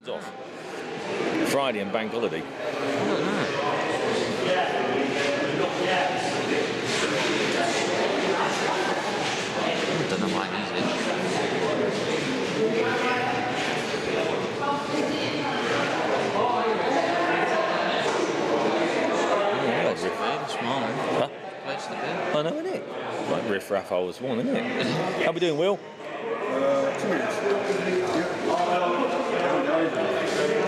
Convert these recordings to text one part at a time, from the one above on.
Off Friday and bank holiday. I don't know why he's in. Yeah, Place to be this morning. huh? Place to be. I know, isn't it? Like riff raff hole this morning, isn't it? How we doing, Will? 2 minutes.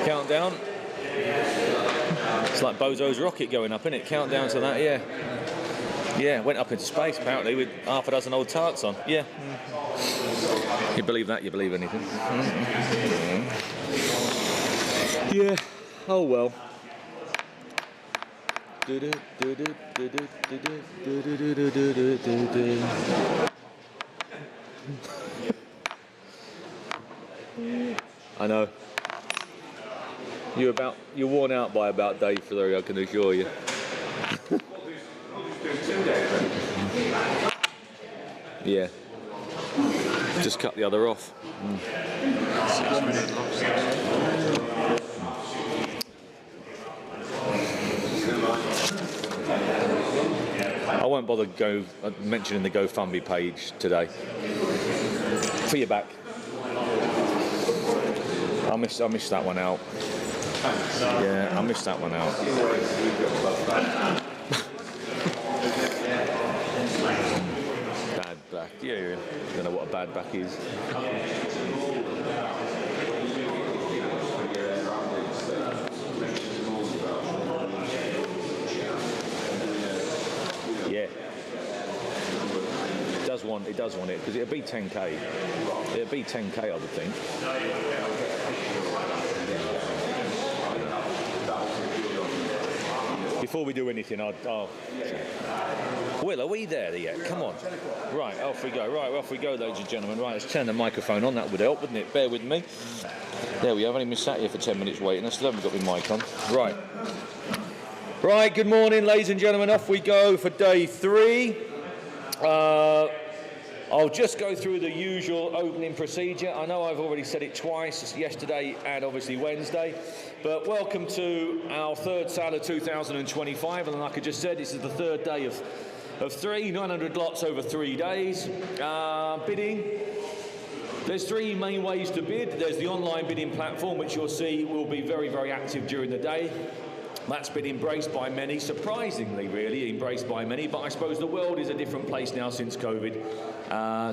Countdown. It's like Bozo's rocket going up, isn't it? Countdown to that, yeah. Yeah, went up into space apparently with half a dozen old tarts on. Yeah. You believe that, you believe anything. Yeah, oh well. I know. You're worn out by about day 3, I can assure you. Yeah. Just cut the other off. I won't bother mentioning the GoFundMe page today. For your back. I missed that one out. Yeah, I missed that one out. Bad back. Yeah, you don't know what a bad back is. Yeah. It does want it because it'll be 10k. It'll be 10k, I would think. Before we do anything, Will, are we there yet? Come on. Right, off we go. Right, off we go, ladies and gentlemen. Right, let's turn the microphone on. That would help, wouldn't it? Bear with me. There we are. I've only been sat here for 10 minutes waiting. I still haven't got my mic on. Right. Right, good morning, ladies and gentlemen. Off we go for day 3. I'll just go through the usual opening procedure. I know I've already said it twice, yesterday and obviously Wednesday, but welcome to our third sale of 2025, and like I just said, this is the third day of 3, 900 lots over 3 days. Bidding. There's 3 main ways to bid. There's the online bidding platform, which you'll see will be very, very active during the day. That's been embraced by many, surprisingly really embraced by many, but I suppose the world is a different place now since COVID,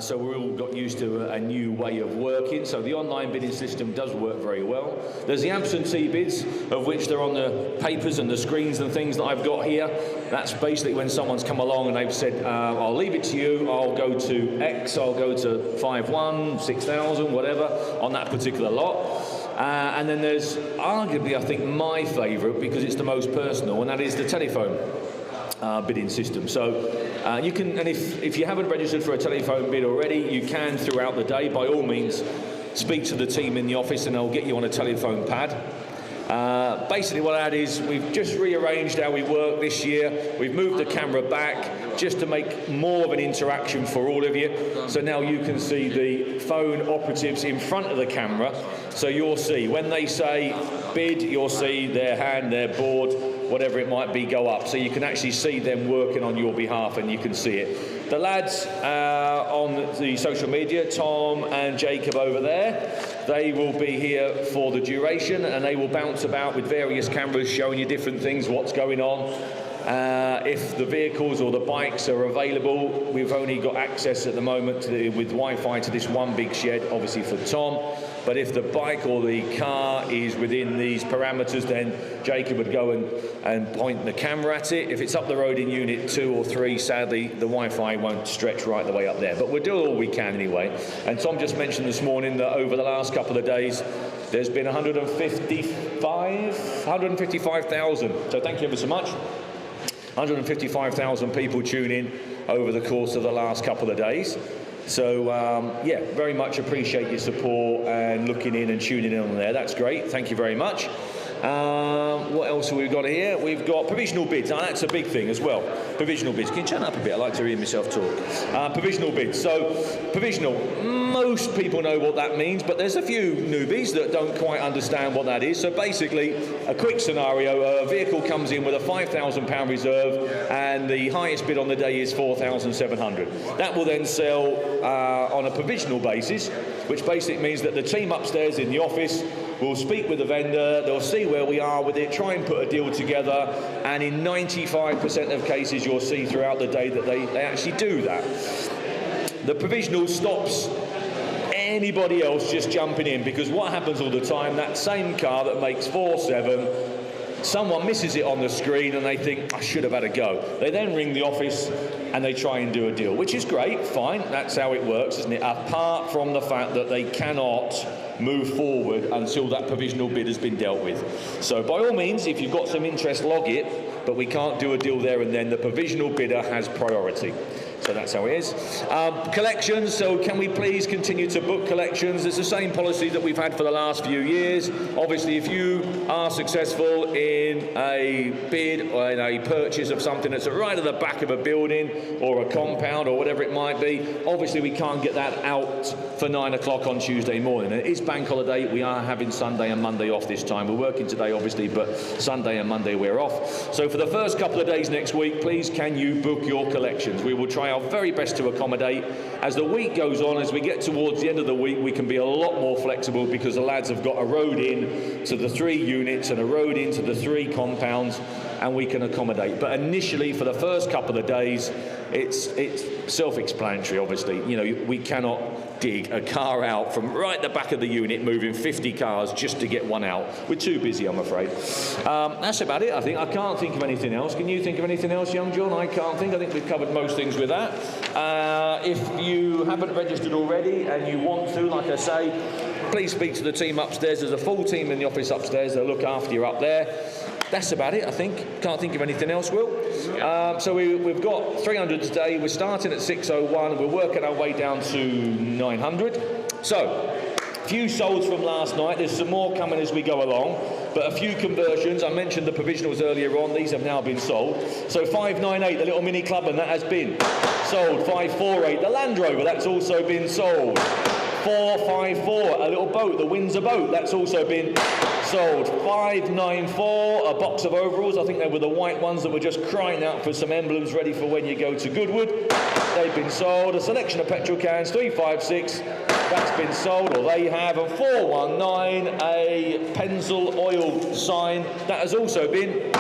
so we've all got used to a new way of working, so the online bidding system does work very well. There's the absentee bids, of which they're on the papers and the screens and things that I've got here. That's basically when someone's come along and they've said, I'll leave it to you, I'll go to X, I'll go to 5,1, 6,000, whatever, on that particular lot. And then there's arguably, I think, my favourite, because it's the most personal, and that is the telephone bidding system. So you can, and if you haven't registered for a telephone bid already, you can throughout the day, by all means, speak to the team in the office and they'll get you on a telephone pad. Basically what that is, we've just rearranged how we work this year. We've moved the camera back just to make more of an interaction for all of you. So now you can see the phone operatives in front of the camera. So you'll see, when they say bid, you'll see their hand, their board, whatever it might be, go up. So you can actually see them working on your behalf and you can see it. The lads on the social media, Tom and Jacob over there, they will be here for the duration and they will bounce about with various cameras showing you different things, what's going on. If the vehicles or the bikes are available, we've only got access at the moment with Wi-Fi to this one big shed, obviously for Tom. But if the bike or the car is within these parameters, then Jacob would go and point the camera at it. If it's up the road in unit 2 or 3, sadly, the Wi-Fi won't stretch right the way up there. But we'll do all we can anyway. And Tom just mentioned this morning that over the last couple of days, there's been 155,000. So thank you ever so much. 155,000 people tune in over the course of the last couple of days. So, yeah, very much appreciate your support and looking in and tuning in on there. That's great. Thank you very much. What else have we got here? We've got provisional bids. That's a big thing as well. Provisional bids. Can you turn up a bit? I like to hear myself talk. Provisional bids. So, provisional. Most people know what that means, but there's a few newbies that don't quite understand what that is. So basically, a quick scenario, a vehicle comes in with a £5,000 reserve and the highest bid on the day is £4,700. That will then sell on a provisional basis, which basically means that the team upstairs in the office will speak with the vendor, they'll see where we are with it, try and put a deal together, and in 95% of cases you'll see throughout the day that they actually do that. The provisional stops anybody else just jumping in, because what happens all the time, that same car that makes 4.7, someone misses it on the screen and they think, I should have had a go. They then ring the office and they try and do a deal, which is great, fine, that's how it works, isn't it? Apart from the fact that they cannot move forward until that provisional bid has been dealt with. So by all means, if you've got some interest, log it, but we can't do a deal there and then. The provisional bidder has priority. So that's how it is. Collections, so can we please continue to book collections? It's the same policy that we've had for the last few years. Obviously, if you are successful in a bid or in a purchase of something that's right at the back of a building or a compound or whatever it might be, obviously we can't get that out for 9 o'clock on Tuesday morning. It is bank holiday. We are having Sunday and Monday off this time. We're working today, obviously, but Sunday and Monday we're off. So for the first couple of days next week, please can you book your collections? We will try our very best to accommodate. As the week goes on, as we get towards the end of the week, we can be a lot more flexible because the lads have got a road in to the 3 units and a road into the 3 compounds, and we can accommodate. But initially, for the first couple of days, it's self-explanatory, obviously. You know, we cannot dig a car out from right at the back of the unit, moving 50 cars just to get one out. We're too busy, I'm afraid. That's about it, I think. I can't think of anything else. Can you think of anything else, young John? I can't think. I think we've covered most things with that. If you haven't registered already and you want to, like I say, please speak to the team upstairs. There's a full team in the office upstairs. They'll look after you up there. That's about it, I think. Can't think of anything else, Will. So we've got 300 today. We're starting at 601. We're working our way down to 900. So, few solds from last night. There's some more coming as we go along. But a few conversions. I mentioned the provisionals earlier on. These have now been sold. So 598, the little mini clubman, that has been sold. 548, the Land Rover, that's also been sold. 454, a little boat, the Windsor boat, that's also been sold. 594, a box of overalls. I think they were the white ones that were just crying out for some emblems ready for when you go to Goodwood. They've been sold. A selection of petrol cans, 356, that's been sold, or they have. And 419, a pencil oil sign, that has also been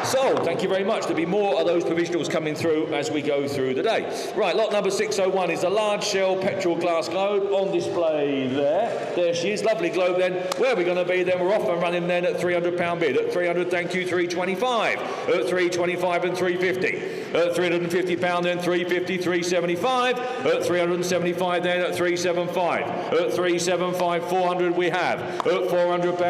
sold. Thank you very much. There'll be more of those provisionals coming through as we go through the day. Right, lot number 601 is a large shell petrol glass globe on display there. There she is, lovely globe then. Where are we going to be then? We're off and running then at £300 bid. At 300, thank you, 325. At 325 and 350. At £350 then 350, 375. At 375 then at 375. At 375, 400 we have. At £400,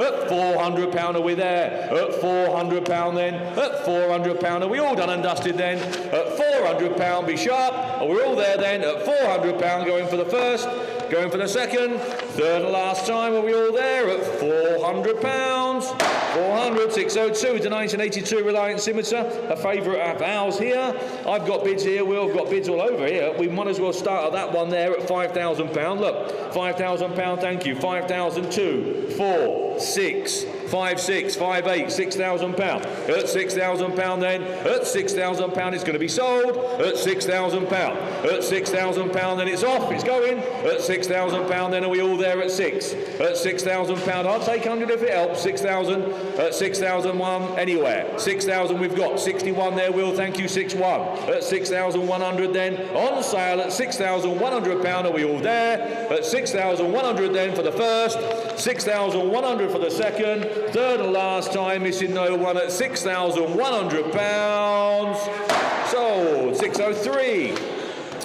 at £400 are we there. At £400 then, at £400 are we all done and dusted then. At £400 be sharp. Are we all there then? At £400 going for the first, going for the second, third and last time. Are we all there? At £400. 400, 602 to 1982 Reliant Scimitar, a favourite of ours here. I've got bids here, Will's got bids all over here. We might as well start at that one there at £5,000. Look, £5,000, thank you. 5,000, 2, 4, 6, 5, 6, 5, 8, £6,000. At £6,000 then, at £6,000 it's going to be sold. At £6,000. At £6,000 then it's off, it's going. At £6,000 then are we all there at 6? At £6,000, I'll take 100 if it helps. 6,000. At 6,001 anywhere. 6,000 we've got. 61 there, Will, thank you, 61. At 6,100 then, on sale at £6,100. Are we all there? At 6,100 then for the first, 6,100 for the second, third and last time, missing no one at £6,100. Sold. 603.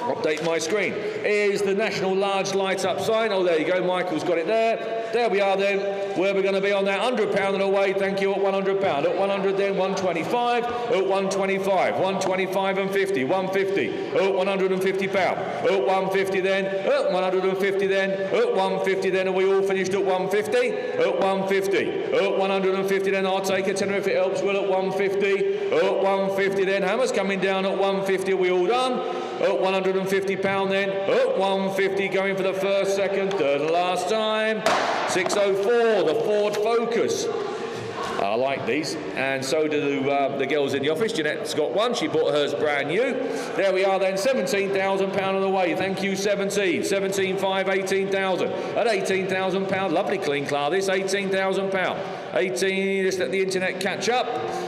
Update my screen. Is the national large light up sign. Oh, there you go. Michael's got it there. There we are then, where we're going to be on that £100 and away. Thank you, at £100. At 100 then, 125. At 125, 125 and 50, 150. At £150. At 150 then, at 150 then, at 150 then. Are we all finished at 150? At 150. At 150 then, I'll take a tenner if it helps. Well, at 150. At 150 then, Hammer's coming down at 150. Are we all done? At £150 then, at 150 going for the first, second, third and last time. 604, the Ford Focus. I like these, and so do the girls in the office. Jeanette's got one, she bought hers brand new. There we are then, £17,000 on the way. Thank you, 17, 17,500, 18,000. At £18,000, lovely clean car this, £18,000. 18, just let the internet catch up.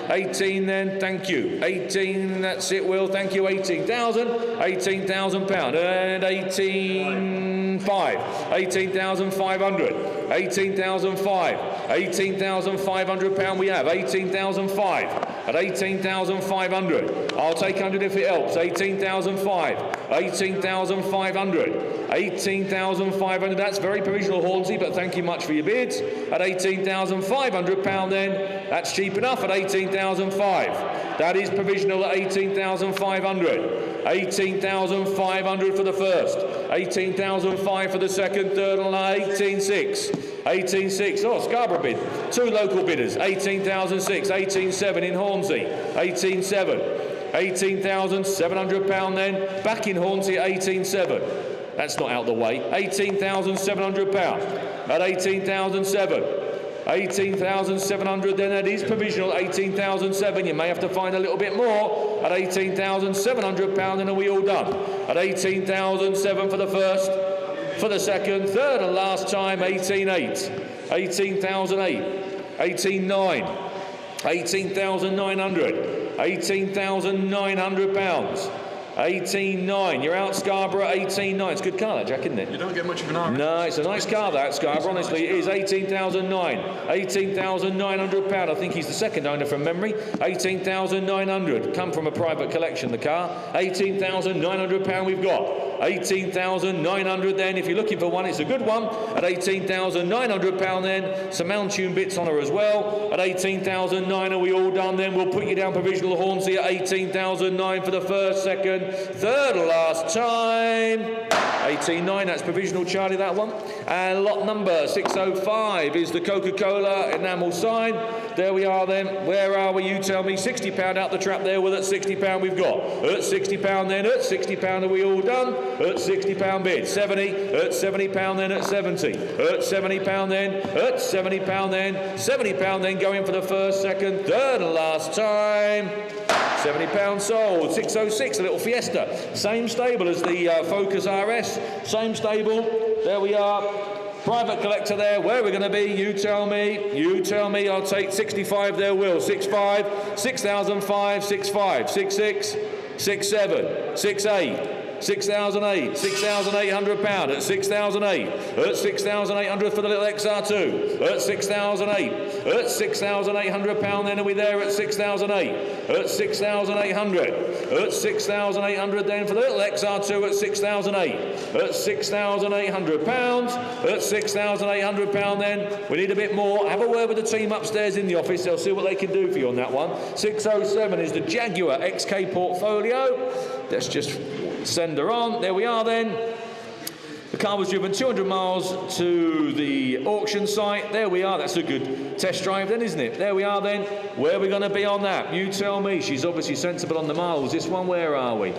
18 then, thank you. 18, that's it, Will, thank you, 18,000. £18,000, and 18,500. 18,500. 18,500. £18,500 we have. 18,500. At 18,500. I'll take 100 if it helps. 18,500. 18,500. 18,500. That's very provisional, Hornsey, but thank you much for your bids. At £18,500 then, that's cheap enough. At 18,500. That is provisional at 18,500. 18,500 for the first. 18,500 for the second, third, and 18,600. 18,600. Oh, Scarborough bid. Two local bidders. 18,600. 18,700 in Hornsey. 18,700. £18,700 then. Back in Hornsey at 18,700. That's not out the way. £18,700. At 18,700. 18,700 then, that is provisional. 18,700. You may have to find a little bit more. At £18,700 then, are we all done? At 18,700 for the first, for the second, third and last time. 18,800. 18,008. 18,900. 18,900. £18,900. 18,900. You're out, Scarborough. 18,900. It's a good car, that, Jack, isn't it? You don't get much of an R. No, it's a nice car, that, Scarborough. Honestly, it is. 18,900. £18,900. I think he's the second owner from memory. 18,900. Come from a private collection, the car. £18,900 we've got. 18,900 then. If you're looking for one, it's a good one. At £18,900 then. Some Mountune bits on her as well. At 18,900, are we all done then? We'll put you down provisional, Hornsey, at 18,900 for the first, second, third and last time. 18,900, that's provisional, Charlie, that one. And lot number 605 is the Coca-Cola enamel sign. There we are then. Where are we? You tell me. £60 out the trap there. Well, at £60 we've got. At £60 then. At £60 are we all done? At £60 bid. 70. At £70 then. At 70. At £70 then. At £70 then. £70 then going for the first, second, third and last time. £70 sold. 606, a little Fiesta. Same stable as the Focus RS. Same stable. There we are. Private collector there. Where are we going to be? You tell me. You tell me. I'll take 65 there, Will. 65, 6,005, 65, 66, 67, 68. 6,008, £6,800 at 6,008, at 6,800 for the little XR2, at 6,008, at £6,800 then, are we there at 6,008, at 6,800, at 6,800 then for the little XR2 at 6,008, at £6,800, at £6,800 then, we need a bit more. Have a word with the team upstairs in the office, they'll see what they can do for you on that one. 607 is the Jaguar XK portfolio. Let's just send her on. There we are then. The car was driven 200 miles to the auction site. There we are. That's a good test drive then, isn't it? There we are then. Where are we going to be on that? You tell me. She's obviously sensible on the miles. This one, where are we?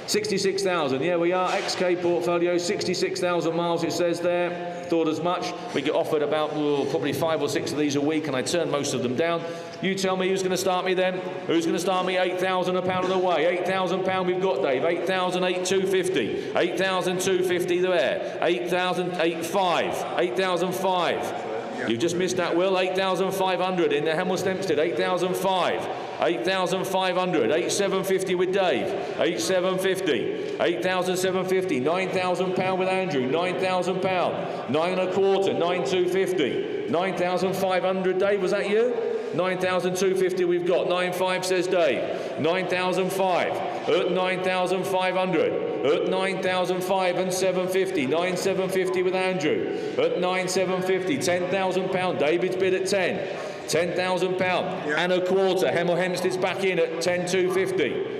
66,000. Yeah, we are. XK portfolio, 66,000 miles it says there. Thought as much. We get offered about probably 5 or 6 of these a week, and I turn most of them down. You tell me who's going to start me then. Who's going to start me? £8,000 of the way. £8,000 we've got, Dave. 8,250. 8,250 there. 8,085. 8,005. You've just missed that, Will. 8,500 in the Hemel Stempstead. 8,005. 8,500. 8,750 with Dave. 8,750. 8,750. £9,000 with Andrew. £9,000. 9.25. 9,250. 9,500. Dave, was that you? 9,250 we've got. 9,500 says Dave. 9,005. At 9,500. at 9,500 and 750. 9,750 with Andrew at 9,750. £10,000. David's bid at 10. £10,000 and a quarter. Hemel Hempstead's back in at 10,250.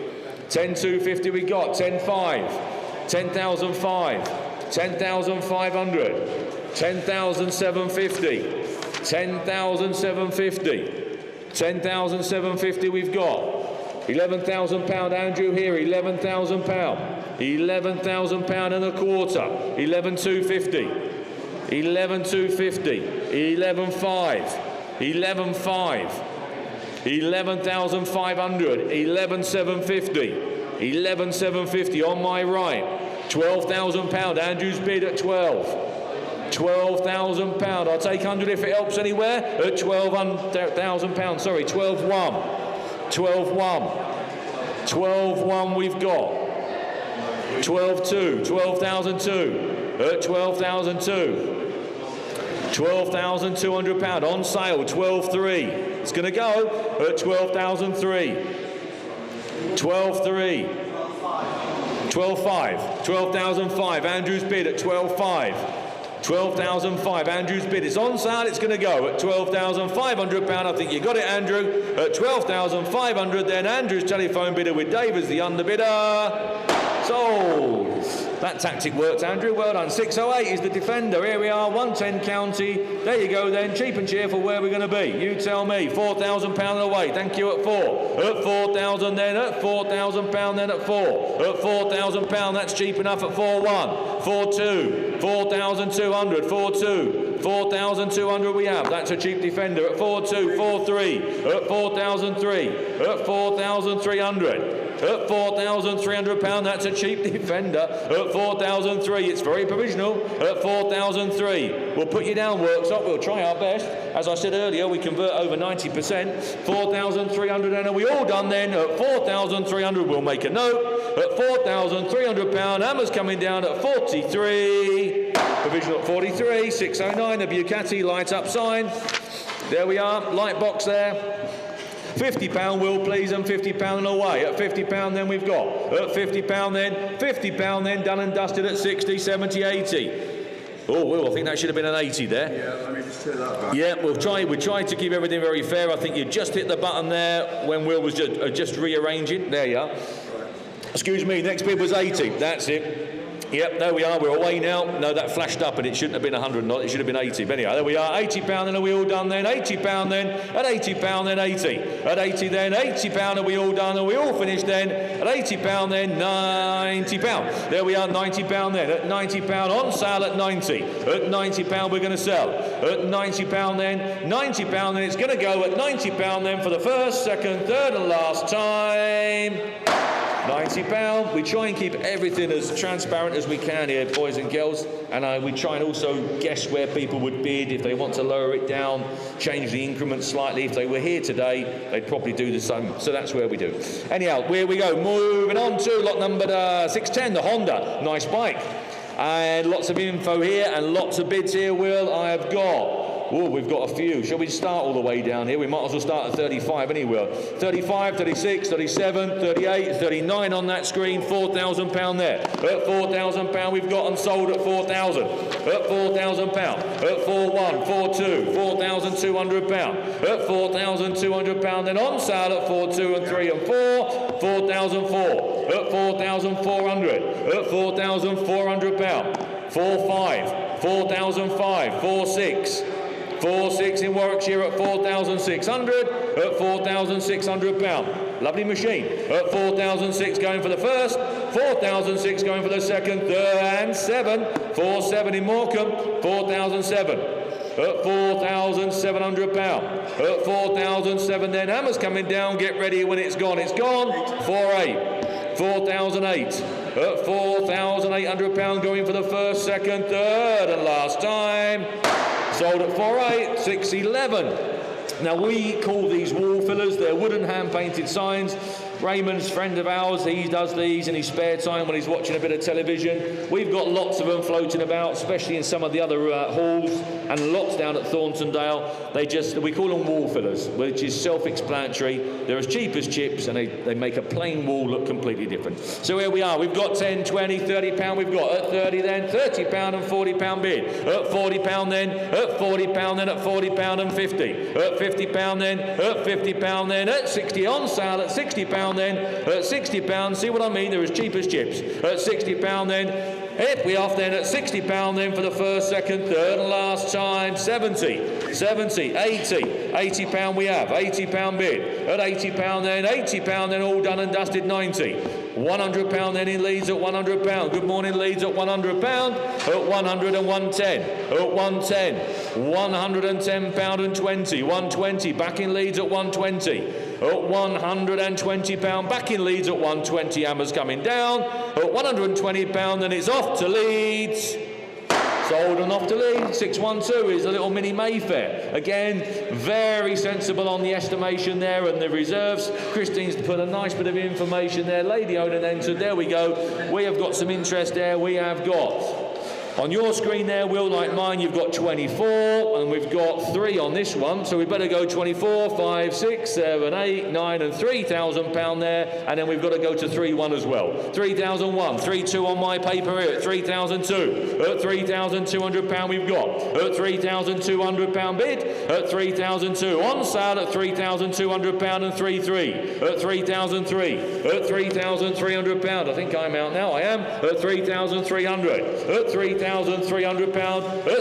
10,250 we got. 10,500. 10,500. 10,500. 10,750. 10,750. 10,750 we've got. £11,000 Andrew here. £11,000. £11,000 and a quarter. 11,250. 11,250. 11,500. 11,500. 11,500. 11,750. 11,750 on my right. £12,000. Andrew's bid at 12. £12,000. I'll take 100 if it helps anywhere. At £12,000. Sorry, 12,1. 12,1. 12,1 we've got. 12,2. 12,002. At 12,002. £12,200 on sale. 12,3. It's going to go at 12,003. 12,3. 12,500. 12,005. Andrew's bid at 12,500. 12,005. Andrew's bid. It's on sale. It's going to go at £12,500. I think you got it, Andrew. At 12,500. Then Andrew's telephone bidder with Dave as the underbidder. Sold. That tactic worked, Andrew. Well done. 608 is the defender. Here we are, 110 county. There you go then. Cheap and cheerful. Where are we going to be? You tell me. £4,000 away. Thank you at 4. At 4,000 then. At £4,000 then at 4. At £4,000. That's cheap enough at 4,1. 4,2. 4,200. 4,2. 4,200 we have. That's a cheap defender at 4,2. 4,3. At 4,003. At 4,300. At £4,300, that's a cheap defender. At 4,003, it's very provisional. At 4,003, we'll put you down, Workshop. We'll try our best. As I said earlier, we convert over 90%. 4,300, and are we all done then? At 4,300, we'll make a note. At £4,300, Hammer's coming down at 43. Provisional at 43. 609, the Bucati light up sign. There we are, light box there. £50 will please, and £50 and away. At £50 then we've got. At £50 then, £50 then, done and dusted at 60, 70, 80. Oh, well, I think that should have been an 80 there. Yeah, let me just turn that back. Yeah, we tried to keep everything very fair. I think you just hit the button there when Will was just rearranging. There you are. Right. Excuse me, next bid was 80. That's it. Yep, there we are. We're away now. No, that flashed up and it shouldn't have been 100, not. It should have been 80. But anyhow, there we are. £80 then, are we all done then? £80 then. At £80 then, 80. At 80 then, £80 are we all done? Are we all finished then? At £80 then, £90. There we are, £90 then. At £90 on sale at 90. At £90 we're going to sell. At £90 then, £90 then. It's going to go at £90 then for the first, second, third and last time. £90. We try and keep everything as transparent as we can here, boys and girls, and we try and also guess where people would bid if they want to lower it down, change the increment slightly. If they were here today, they'd probably do the same. So that's where we do. Anyhow, here we go. Moving on to lot number 610, the Honda. Nice bike. And lots of info here and lots of bids here, Will. I have got. Oh, we've got a few. Shall we start all the way down here? We might as well start at 35 anyway. 35, 36, 37, 38, 39 on that screen. £4,000 there. At £4,000 we've got and sold at 4,000. At £4,000. At 4,1, 4,2, £4,200. At £4,200 then on sale at 4,2 and 3 and 4. 4,004. At 4,400. At £4,400. 4,5. 4,005. 4,6. 4,6 in Warwickshire at 4,600. At £4,600. Lovely machine. At 4,006 going for the first. 4,006 going for the second, third and 7. 4,7 in Morecambe. 4,007. At £4,700. At 4,007 then Hammer's coming down. Get ready when it's gone. It's gone. 4,800. 4,008. At £4,800 going for the first, second, third and last time. Sold at 4,800. 6,11. Now we call these wall fillers. They're wooden hand-painted signs. Raymond's friend of ours, he does these in his spare time when he's watching a bit of television. We've got lots of them floating about, especially in some of the other halls, and lots down at Thorntondale. We call them wall fillers, which is self-explanatory. They're as cheap as chips, and they make a plain wall look completely different. So here we are. We've got 10, 20, 30 pound. We've got at 30 then, 30 pound and 40 pound bid. At 40 pound then, at 40 pound then, at 40 pound and 50. At 50 pound then, at 50 pound then, at 60 on sale, at 60 pound then, at 60 pound, see what I mean, they're as cheap as chips. At 60 pound then, if we off then at 60 pound then for the first, second, third and last time, 70, 80 pound we have, 80 pound bid. At 80 pound then, all done and dusted, 90. 100 pound then in Leeds at 100 pound. Good morning Leeds at 100 pound. At 100 and 110. At 110. 110 pound and 20. 120 back in Leeds at 120. At 120 pound back in Leeds at 120. Hammers coming down. At 120 pound then it's off to Leeds. Sold and off to Leeds. 612 is a little mini Mayfair. Again, very sensible on the estimation there and the reserves. Christine's put a nice bit of information there. Lady owner entered. There we go. We have got some interest there. We have got on your screen there, Will, like mine, you've got 24, and we've got 3 on this one, so we better go 24, 5, 6, 7, 8, 9, and £3,000 there, and then we've got to go to 3-1 as well. 3,001, 3-2 on my paper here, at 3,002, at £3,200 we've got, at £3,200 bid, at 3,002, on sale at £3,200 and 3-3, at 3,003, at £3,300, I think I'm out now, I am, at 3,300, at 3,300 £, at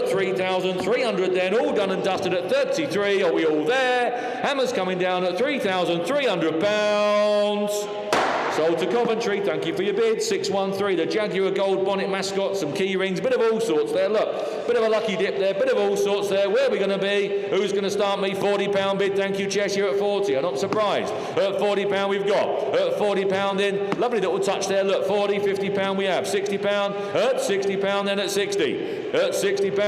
3,300 then, all done and dusted at 33, are we all there? Hammers coming down at £3,300. Sold to Coventry, thank you for your bid. 613, the Jaguar gold bonnet mascot, some key rings, bit of all sorts there, look. Bit of a lucky dip there, bit of all sorts there. Where are we going to be? Who's going to start me? £40 bid, thank you Cheshire at 40, I'm not surprised. At £40 we've got, at £40 in, lovely little touch there, look, 40, £50 we have, £60, at £60 then at 60. At £60,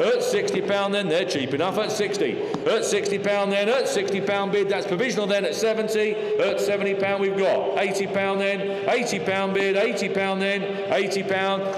at £60 then, they're cheap enough at 60. At £60 then, at £60 bid, that's provisional then at 70. At £70 we've got, £80 then, £80 bid, £80 then, £80,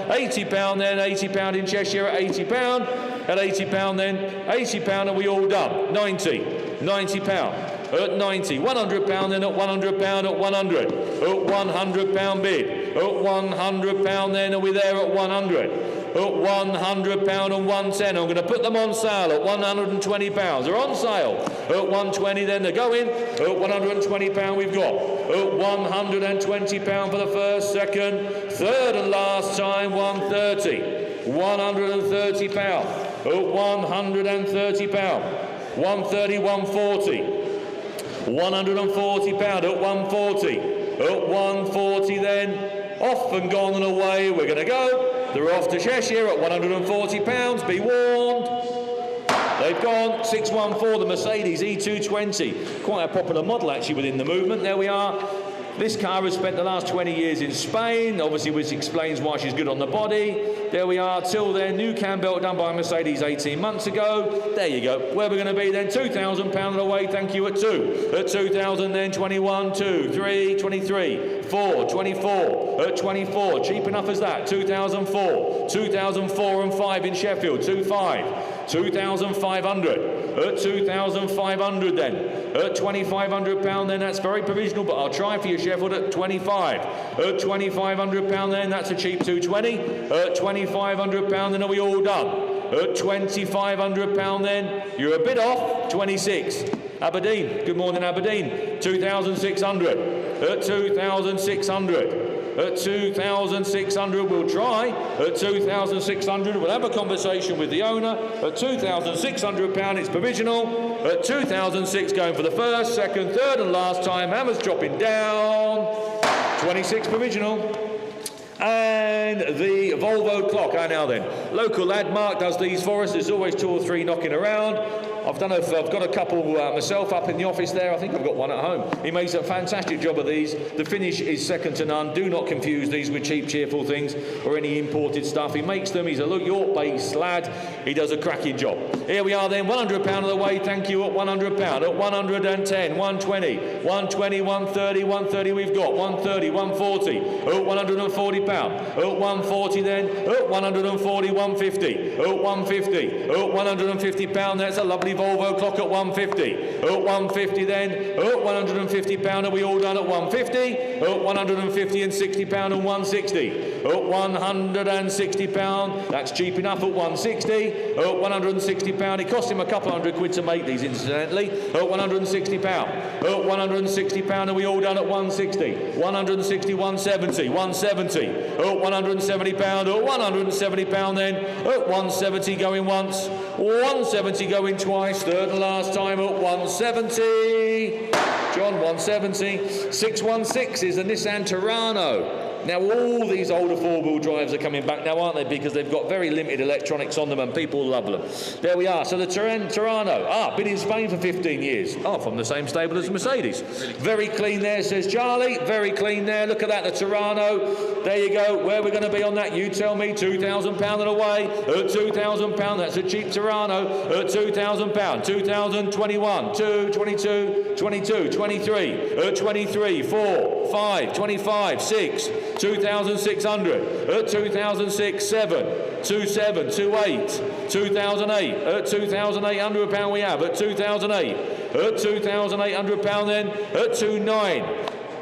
£80 then, £80 in Cheshire at £80. At £80 then, £80 and we all done. 90, £90. At 90, £100 then at £100 at 100. At £100 bid. At £100 then, are we there at 100? At £100 and 110. I'm going to put them on sale at £120. They're on sale. At 120 then they're going. At £120 we've got. At £120 for the first, second, third and last time, 130. £130. At £130. 130, 140. £140 at 140. At 140 then, off and gone and away we're going to go. They're off to Cheshire at £140, be warned. They've gone. 614, the Mercedes E220. Quite a popular model actually within the movement. There we are. This car has spent the last 20 years in Spain, obviously, which explains why she's good on the body. There we are. Till then, new cam belt done by Mercedes 18 months ago. There you go. Where we're going to be then, £2,000 away, thank you, at 2. At 2,000 then, 21, 2, 3, 23, 4, 24. At 24, cheap enough as that, 2004. 2004 and 5 in Sheffield, 2,5. 2,500. At 2,500 then. At £2,500 then, that's very provisional, but I'll try for you, Sheffield, at 25. At £2,500 then, that's a cheap 220. At £2,500 then, are we all done? At £2,500 then, you're a bit off, 26. Aberdeen, good morning Aberdeen, 2,600. At 2,600. At 2,600 we'll try. At 2,600 we'll have a conversation with the owner. At £2,600 it's provisional. At 2,006 going for the first, second, third and last time. Hammers dropping down. 26 provisional. And the Volvo clock. Now then, local lad Mark does these for us. There's always 2 or 3 knocking around. I've got a couple myself up in the office there. I think I've got one at home. He makes a fantastic job of these. The finish is second to none. Do not confuse these with cheap, cheerful things or any imported stuff. He makes them. He's a York-based lad. He does a cracking job. Here we are then, £100 of the way. Thank you, at £100. At 110, 120, 120, 130, 130 we've got. 130, 140. At £140. At 140 then. At 140, 150. At 150. At £150. That's a lovely Volvo clock at 150. At 150 then. At £150. Are we all done at 150? At 150 and £60 and 160. At £160. That's cheap enough at 160. At £160. It cost him a couple £100 to make these, incidentally. At £160. At £160. Are we all done at 160? 160, 170, 170. At £170. At £170 then. At 170 going once. 170 going twice. Third and last time at 170. John, 170. 616 is the Nissan Terrano. Now, all these older four-wheel drives are coming back now, aren't they? Because they've got very limited electronics on them and people love them. There we are. So the Terrano. Been in Spain for 15 years. From the same stable as the Mercedes. Very clean there, says Charlie. Very clean there. Look at that, the Terrano. There you go. Where we're going to be on that? You tell me. £2,000 and away. At £2,000. That's a cheap Terrano. At £2,000. 2021, 2, 22, 22, 23. At 23, 4, 5, 25, 6. 2,600 at 2006, 7, 27, 28, 2008 at £2,800 we have at 2008 at £2,800 then at 29.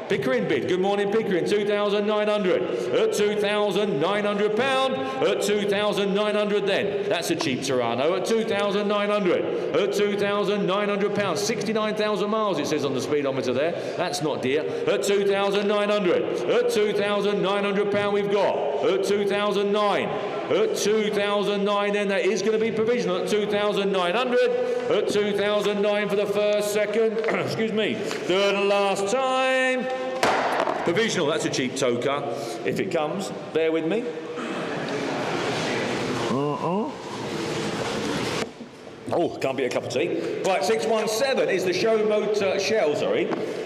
Pickering bid. Good morning, Pickering. 2,900 at £2,900 at 2,900 then. That's a cheap Terrano at 2,900 at £2,900. 69,000 miles it says on the speedometer there. That's not dear. At 2,900 at £2,900 we've got at 2009. At 2009 then, that is going to be provisional at 2,900 at 2009 for the first, second, excuse me, third and last time. Provisional, that's a cheap tow car. If it comes, bear with me. Can't be a cup of tea. Right, 617 is the show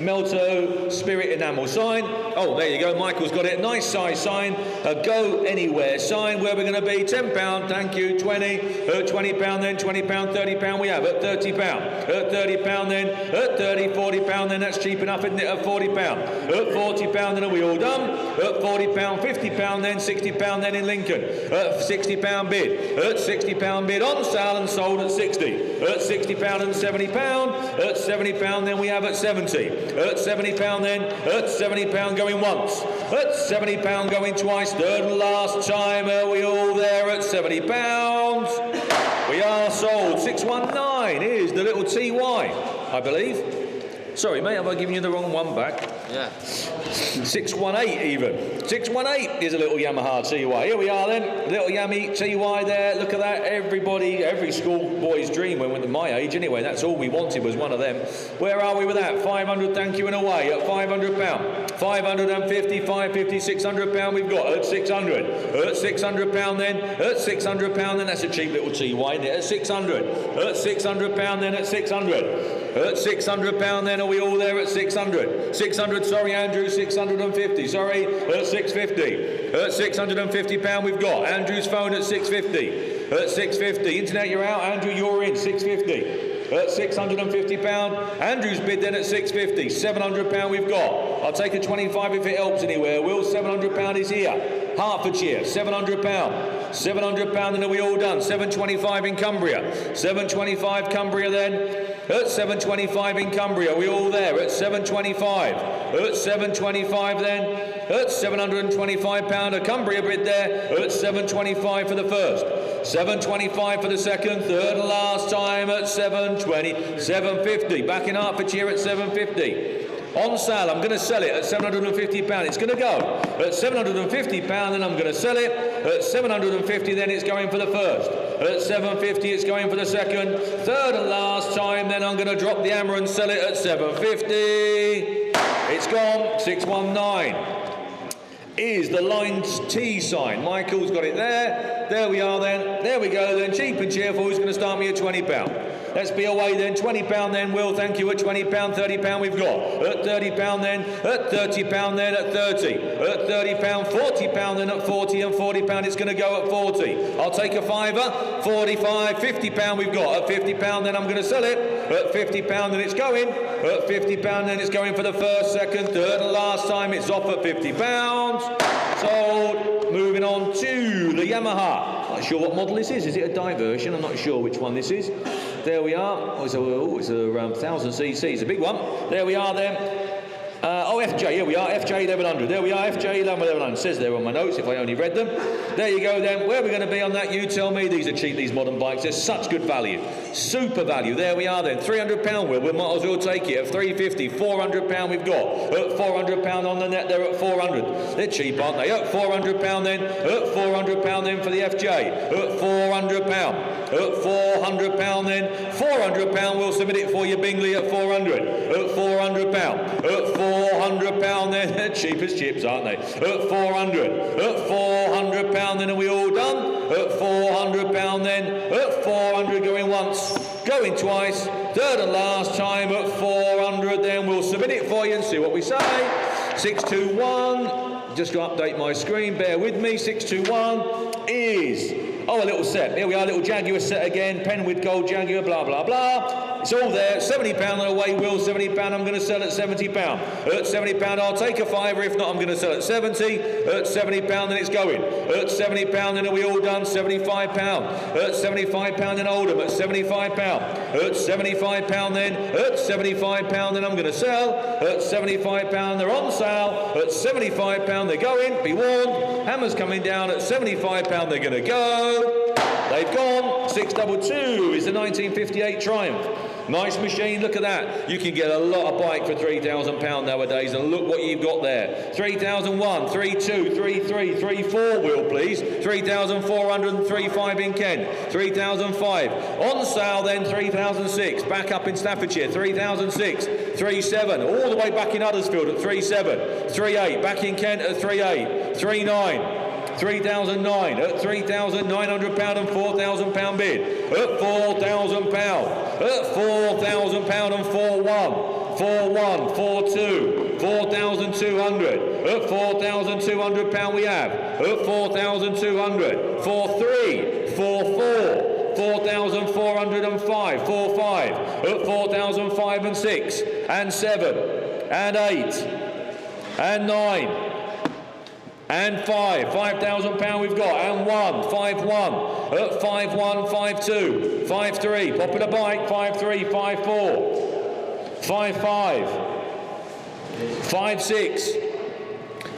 Melto Spirit Enamel sign. There you go, Michael's got it. Nice size sign, a go anywhere sign. Where we're going to be, £10, thank you, 20, at £20 then, £20, £30 we have, at £30, at £30 then, at £30, £40 then, that's cheap enough, isn't it, at £40, at £40 then, are we all done? At £40, £50 then, £60 then in Lincoln, at £60 bid, at £60 bid, on sale and sold at 60, at £60 and £70, at £70 then we have at 70, at £70 then, at £70 going once, at £70 going twice, third and last time, are we all there at £70? We are sold. 619 is the little TY, I believe. Sorry, mate, have I given you the wrong one back? Yeah. 618 even. 618 is a little Yamaha TY. Here we are then, little Yami TY there. Look at that. Everybody, every schoolboy's dream when we're my age anyway. That's all we wanted was one of them. Where are we with that? 500, thank you, and away at £500. 550, 550, £600 we've got at 600. At £600 then, at £600 then. That's a cheap little TY, isn't it? At 600. At £600 then, at 600. At £600 then, are we all there at 600? 600, sorry Andrew, 650, sorry, at 650. At £650 we've got. Andrew's phone at 650. At 650, internet you're out, Andrew you're in, 650. At £650, Andrew's bid then at 650. £700 we've got. I'll take a 25 if it helps anywhere. Will, £700 is here. Hertfordshire, £700. £700 then, are we all done? 725 in Cumbria. 725 Cumbria then. At 725 in Cumbria, are we all there? At 725. At 725 then. At £725 a Cumbria bid there. At 725 for the first. 725 for the second, third and last time at 720, 750. Back in Hertfordshire at 750. On sale, I'm going to sell it at £750. It's going to go at £750, then I'm going to sell it at 750. Then it's going for the first. At 750, it's going for the second, third and last time. Then I'm going to drop the hammer and sell it at 750. It's gone. 619 is the line T sign. Michael's got it there. There we are then. There we go then. Cheap and cheerful. Who's going to start me at £20? Let's be away then. £20 then, Will, thank you. At £20, £30 we've got. At £30 then, at £30 then, at 30. At £30, £40 then, at 40, and £40 it's going to go at 40. I'll take a fiver. 45, £50 we've got. At £50 then I'm going to sell it. At £50 then it's going. At £50 then it's going for the first, second, third, and last time. It's off at £50. Sold. Moving on to the Yamaha. Not sure what model this is. Is it a diversion? I'm not sure which one this is. There we are. Oh, it's a 1000cc. It's a big one. There we are then. FJ, here we are, FJ 1100. There we are, FJ 1100. Says there on my notes, if I only read them. There you go then. Where are we going to be on that? You tell me. These are cheap, these modern bikes. They're such good value. Super value. There we are then. £300, Will. We might as well take it. At £350, £400 we've got. At £400 on the net, they're at 400. They're cheap, aren't they? At £400 then. At £400 then for the FJ. At £400. At £400 then. £400, we'll submit it for you, Bingley, at 400. At £400. At £400 then. Cheap as chips, aren't they? At 400. At £400 then. Are we all done? At £400 then. At 400 going once, going twice, third and last time at 400 then. We'll submit it for you and see what we say. 621. Just going to update my screen. Bear with me. 621 is... Oh, a little set. Here we are, little Jaguar set again. Pen with gold Jaguar, blah, blah, blah. It's all there. £70 on the way, Will. £70. I'm going to sell at £70. At £70, I'll take a fiver. If not, I'm going to sell at 70. At £70, then it's going. At £70, then are we all done? £75. At £75 in Oldham. At £75. At £75 then. At £75 then I'm going to sell. At £75, they're on sale. At £75, they're going. Be warned. Hammer's coming down. At £75, they're going to go. They've gone. 622 is the 1958 Triumph. Nice machine, look at that. You can get a lot of bike for £3,000 nowadays, and look what you've got there. 3001, 32, 33, 34, Will, please. 3,435 in Kent. 3005. On sale then, 3006. Back up in Staffordshire, 3006. 37. All the way back in Huddersfield at 37. 38. Back in Kent at 38. 39. 3,009 at £3,900 and £4,000 bid at £4,000 at £4,000 and 41 41 42 4,200 at £4,200 we have at 4,200 43 44 4,405 45 at 4,005 and 6 and 7 and 8 and 9 and 5, £5,000 we've got, and 1, 5-1, at 5-1, 5-2, 5-3, popular bike, 5-3, 5-4, 5-5, 5-6,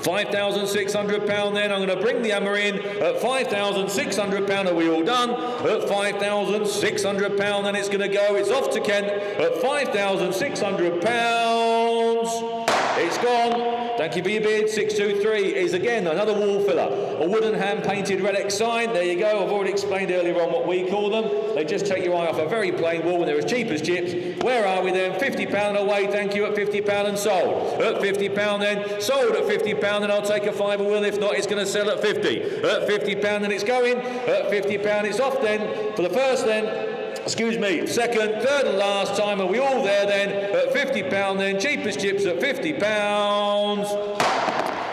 £5,600 then. I'm going to bring the hammer in at £5,600. Are we all done? At £5,600 then it's going to go. It's off to Kent at £5,600. It's gone. Thank you for your bid. 623 is again another wall filler. A wooden hand-painted Red X sign. There you go. I've already explained earlier on what we call them. They just take your eye off a very plain wall and they're as cheap as chips. Where are we then? £50 away. Thank you. At £50 and sold. At £50 then. Sold at £50 then. I'll take a fiver. Will, if not, it's going to sell at 50. At £50 then it's going. At £50 it's off then. For the first then. Excuse me, second, third and last time. Are we all there then? At £50 then, cheapest chips at £50.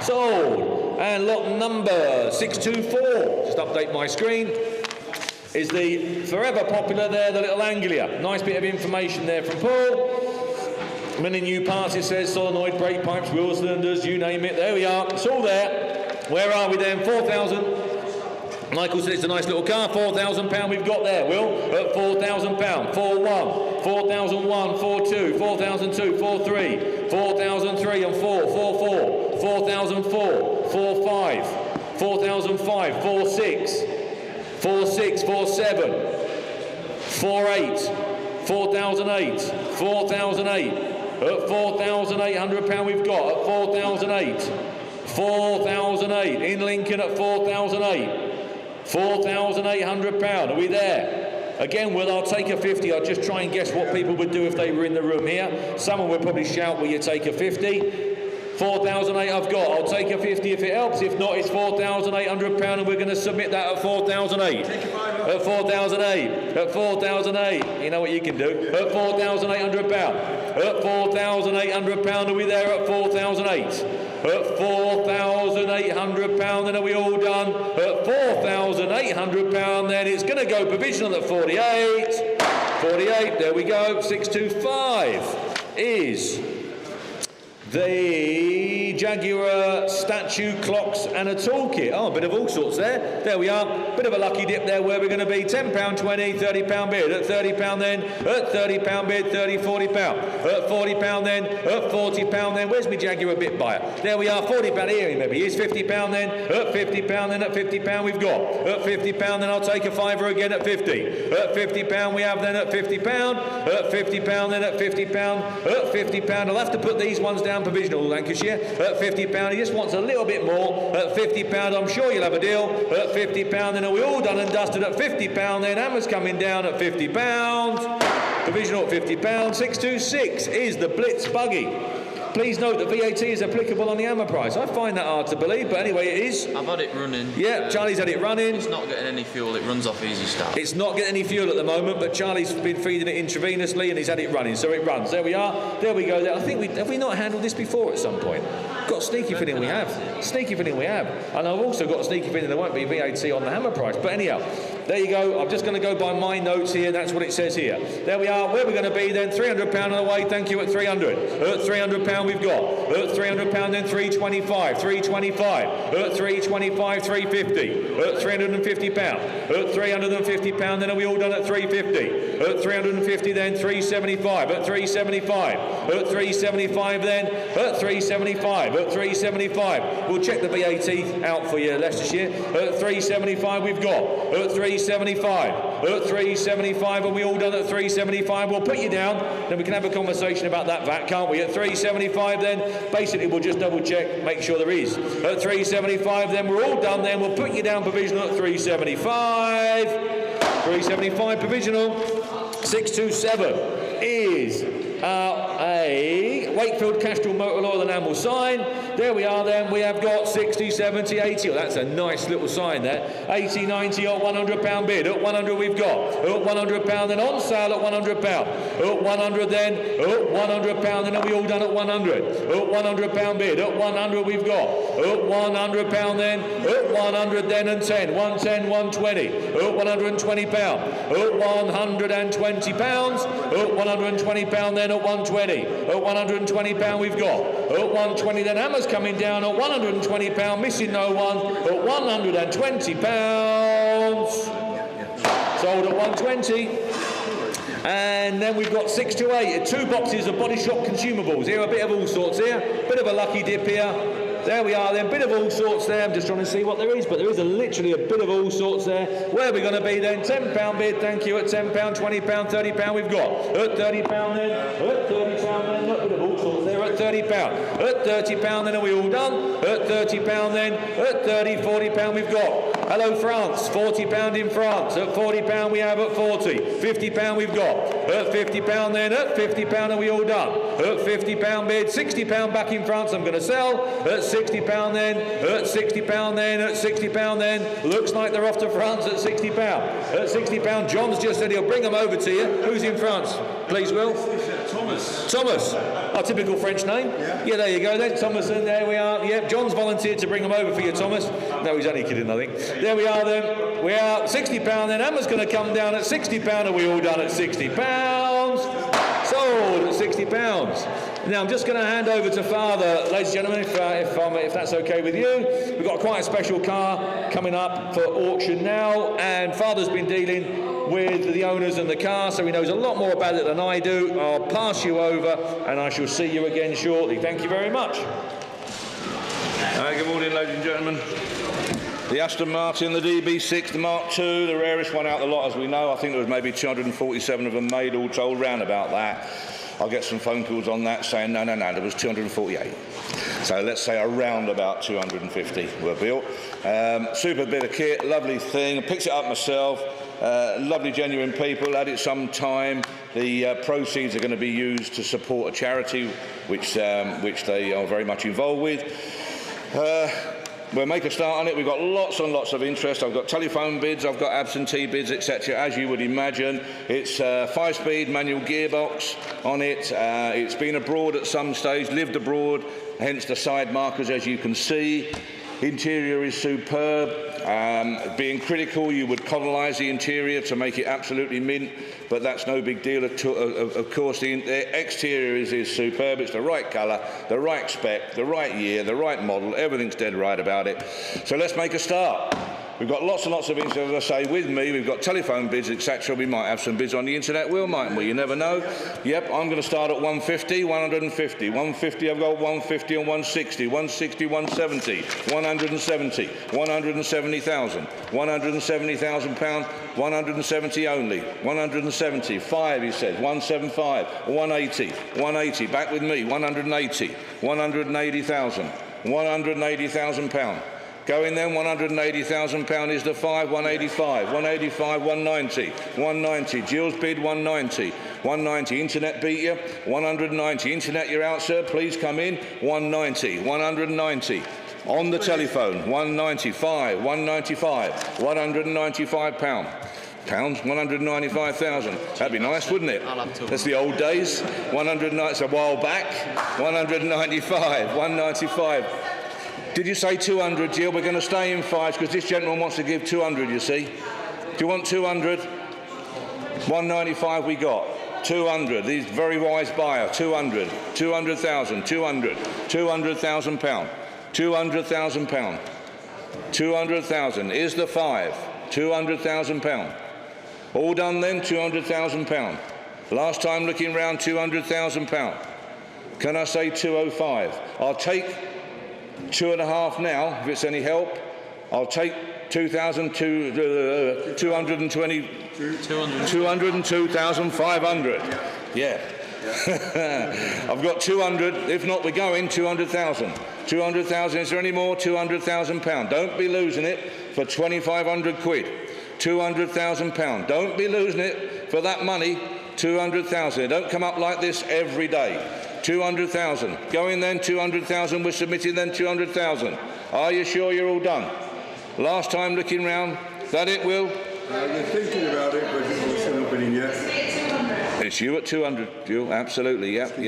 Sold. And lot number 624, just update my screen, is the forever popular there, the little Anglia. Nice bit of information there from Paul. Many new parts, it says, solenoid, brake pipes, wheel cylinders, you name it. There we are, it's all there. Where are we then? 4,000. Michael said it's a nice little car. £4,000 we've got there, Will. At £4,000. 4-1, 4,001, 4-2, 4,002, 4-3, 4,003 and 4, 4-4, 4,004, 4-5, 4,005, 4-6, 4-6, 4-7, 4-8, 4,008, 4,008. At £4,800 we've got. At 4,008, 4,008. In Lincoln at 4,008. £4,800. Are we there? Again, Will, I'll take a 50. I'll just try and guess what people would do if they were in the room here. Someone would probably shout, will you take a 50? 4,008 I've got. I'll take a 50 if it helps. If not, it's £4,800 and we're going to submit that at 4,008. Take a fiver. At 4,008. At 4,008. You know what you can do. At 4,800 pound. At 4,800 pound. Are we there at 4,008? At 4,800 pound. Then are we all done? At 4,800 pound. Then it's going to go provisional at 48. 48. There we go. 625 is the Jaguar statue, clocks and a toolkit. Oh, a bit of all sorts there. There we are. Bit of a lucky dip there where we're going to be. £10, £20, £30 bid. At £30 then. At £30 bid. £30, £40. At £40 then. At £40 then. Where's my Jaguar bit buyer? There we are. £40 here maybe. Here's £50 then. At £50 then. At £50 we've got. At £50 then I'll take a fiver again at 50. At £50 we have then at £50. At £50 then at £50. At £50 I'll have to put these ones down provisional, Lancashire. At £50 he just wants a little bit more. At £50 I'm sure you'll have a deal. At £50 then are we all done and dusted? At £50 then Hammer's coming down at £50. Provisional at £50. 626 is the Blitz buggy. Please note that VAT is applicable on the hammer price. I find that hard to believe, but anyway, it is. I've had it running. Yeah, Charlie's had it running. It's not getting any fuel. It runs off easy start. It's not getting any fuel at the moment, but Charlie's been feeding it intravenously and he's had it running, so it runs. There we are. There we go. I think have we not handled this before at some point? Got a sneaky feeling we have. Sneaky feeling we have. And I've also got a sneaky feeling there won't be VAT on the hammer price. But anyhow, there you go. I'm just going to go by my notes here. That's what it says here. There we are. Where we're going to be then? £300 on the way. Thank you. At 300. At £300 we've got. At £300 then 325. 325. At 325. 350. At £350. At £350 then are we all done at 350. At 350 then 375. At 375. At 375 then. At 375. At 375. We'll check the VAT out for you, Leicestershire. At 375 we've got. At 375. At 375 are we all done at 375? We'll put you down, then we can have a conversation about that VAT, can't we? At 375 then, basically we'll just double check, make sure there is. At 375 then we're all done then, we'll put you down provisional at 375. 375 provisional. 627 is a Wakefield Castrol Motor Oil and Amble sign. There we are then. We have got 60, 70, 80. Oh, that's a nice little sign there. 80, 90 or £100 bid. At 100 we've got. At £100 then on sale at £100. At 100 then. At £100 then are we all done at 100? At £100 bid. At 100 we've got. At £100 then. At 100 then and 10. 110, 120. At £120. At £120. At £120 then at 120. At £120 we've got. At 120 then Hammer's coming down at £120, missing no one at £120. Sold at 120. And then we've got 6 to 8, 2 boxes of Body Shop consumables. Here, a bit of all sorts here. Bit of a lucky dip here. There we are then, bit of all sorts there. I'm just trying to see what there is, but there is literally a bit of all sorts there. Where are we going to be then? £10 bid, thank you, at £10, £20, £30 we've got. At £30 then, at £30 then, a bit of all sorts there, at £30. At £30 then, are we all done? At £30 then, at £30, £40 we've got. Hello France, £40 in France. At £40 we have at 40. £50 we've got. At £50 then, at £50 are we all done? At £50 bid, £60 back in France I'm going to sell. At £60 then, at £60 then, at £60 then. Looks like they're off to France at £60. At £60, John's just said he'll bring them over to you. Who's in France? Please, Will. Thomas. Thomas. Our typical French name. Yeah, there you go then. Thomas, and there we are. Yep, John's volunteered to bring them over for you, Thomas. No, he's only kidding, I think. There we are then. We are £60 then. Hammer's going to come down at £60. Are we all done at £60? Sold at £60. Now I'm just going to hand over to Father, ladies and gentlemen, if that's okay with you. We've got quite a special car coming up for auction now, and Father's been dealing with the owners and the car, so he knows a lot more about it than I do. I'll pass you over, and I shall see you again shortly. Thank you very much. Good morning, ladies and gentlemen. The Aston Martin, the DB6, the Mark II, the rarest one out of the lot, as we know. I think there was maybe 247 of them made, all told, round about that. I'll get some phone calls on that saying, no, there was 248. So let's say around about 250 were built. Super bit of kit, lovely thing. I picked it up myself. Lovely, genuine people. Had it some time. The proceeds are going to be used to support a charity, which they are very much involved with. we'll make a start on it. We've got lots and lots of interest. I've got telephone bids, I've got absentee bids, etc. As you would imagine, it's a 5-speed manual gearbox on it. It's been abroad at some stage, lived abroad, hence the side markers, as you can see. Interior is superb. Being critical, you would colorise the interior to make it absolutely mint, but that's no big deal. Of course, the exterior is superb. It's the right colour, the right spec, the right year, the right model. Everything's dead right about it. So let's make a start. We've got lots and lots of interest, as I say, with me. We've got telephone bids, etc. We might have some bids on the internet, mightn't we? You never know. Yep, I'm going to start at 150, 150. 150, I've got 150 and 160. 160, 170. 170. 170,000. 170,000 pounds. 170 only. 170. 5, he says. 175. 180. 180. Back with me. 180. 180,000. 180,000 pounds. Going then, £180,000 is the 5, 185, 185, 190, 190, Jill's bid 190, 190, internet beat you, 190, internet you're out sir, please come in, 190, 190, on the telephone, 195, 195, £195. Pounds, 195,000. That'd be nice, wouldn't it? That's the old days. 190, it's a while back. 195, 195. Did you say 200, Jill? We're going to stay in 5s because this gentleman wants to give 200, you see. Do you want 200? 195 we got. 200. He's a very wise buyer. 200. 200,000. 200. 200,000 pound. 200,000 pound. 200,000 is the 5. 200,000 pound. All done then, 200,000 pound. Last time looking round, 200,000 pound. Can I say 205? I'll take 2.5 now, if it's any help. I'll take 202,500. Yeah. I've got 200. If not, we're going 200,000. 200,000. Is there any more? 200,000 pound. Don't be losing it for 2,500 quid. 200,000 pound. Don't be losing it for that money. 200,000. It don't come up like this every day. 200,000. Going then, 200,000. We're submitting then 200,000. Are you sure you're all done? Last time looking round. That it, Will? We're thinking about it, but we're still not bidding yet. It's you at 200, Jill. Absolutely. Yep.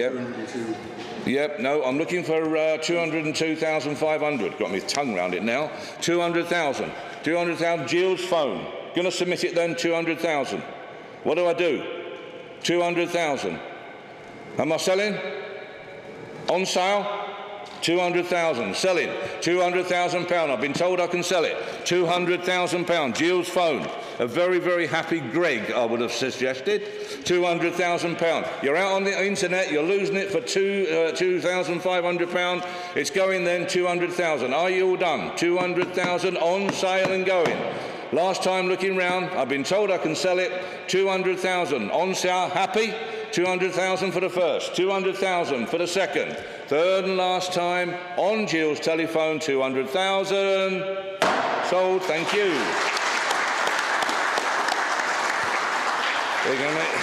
Yep. No, I'm looking for 202,500. Got my tongue round it now. 200,000. 200,000. Jill's phone. Going to submit it then. 200,000. What do I do? 200,000. Am I selling? On sale? 200,000. Selling. 200,000 pound. I've been told I can sell it. 200,000 pound. Jill's phone. A very, very happy Greg, I would have suggested. 200,000 pound. You're out on the internet. You're losing it for 2,500 pound. It's going then 200,000. Are you all done? 200,000 on sale and going. Last time looking round, I've been told I can sell it. 200,000 on sale. Happy? 200,000 for the first, 200,000 for the second, third and last time on Jill's telephone, 200,000. Sold, thank you. There you go, mate.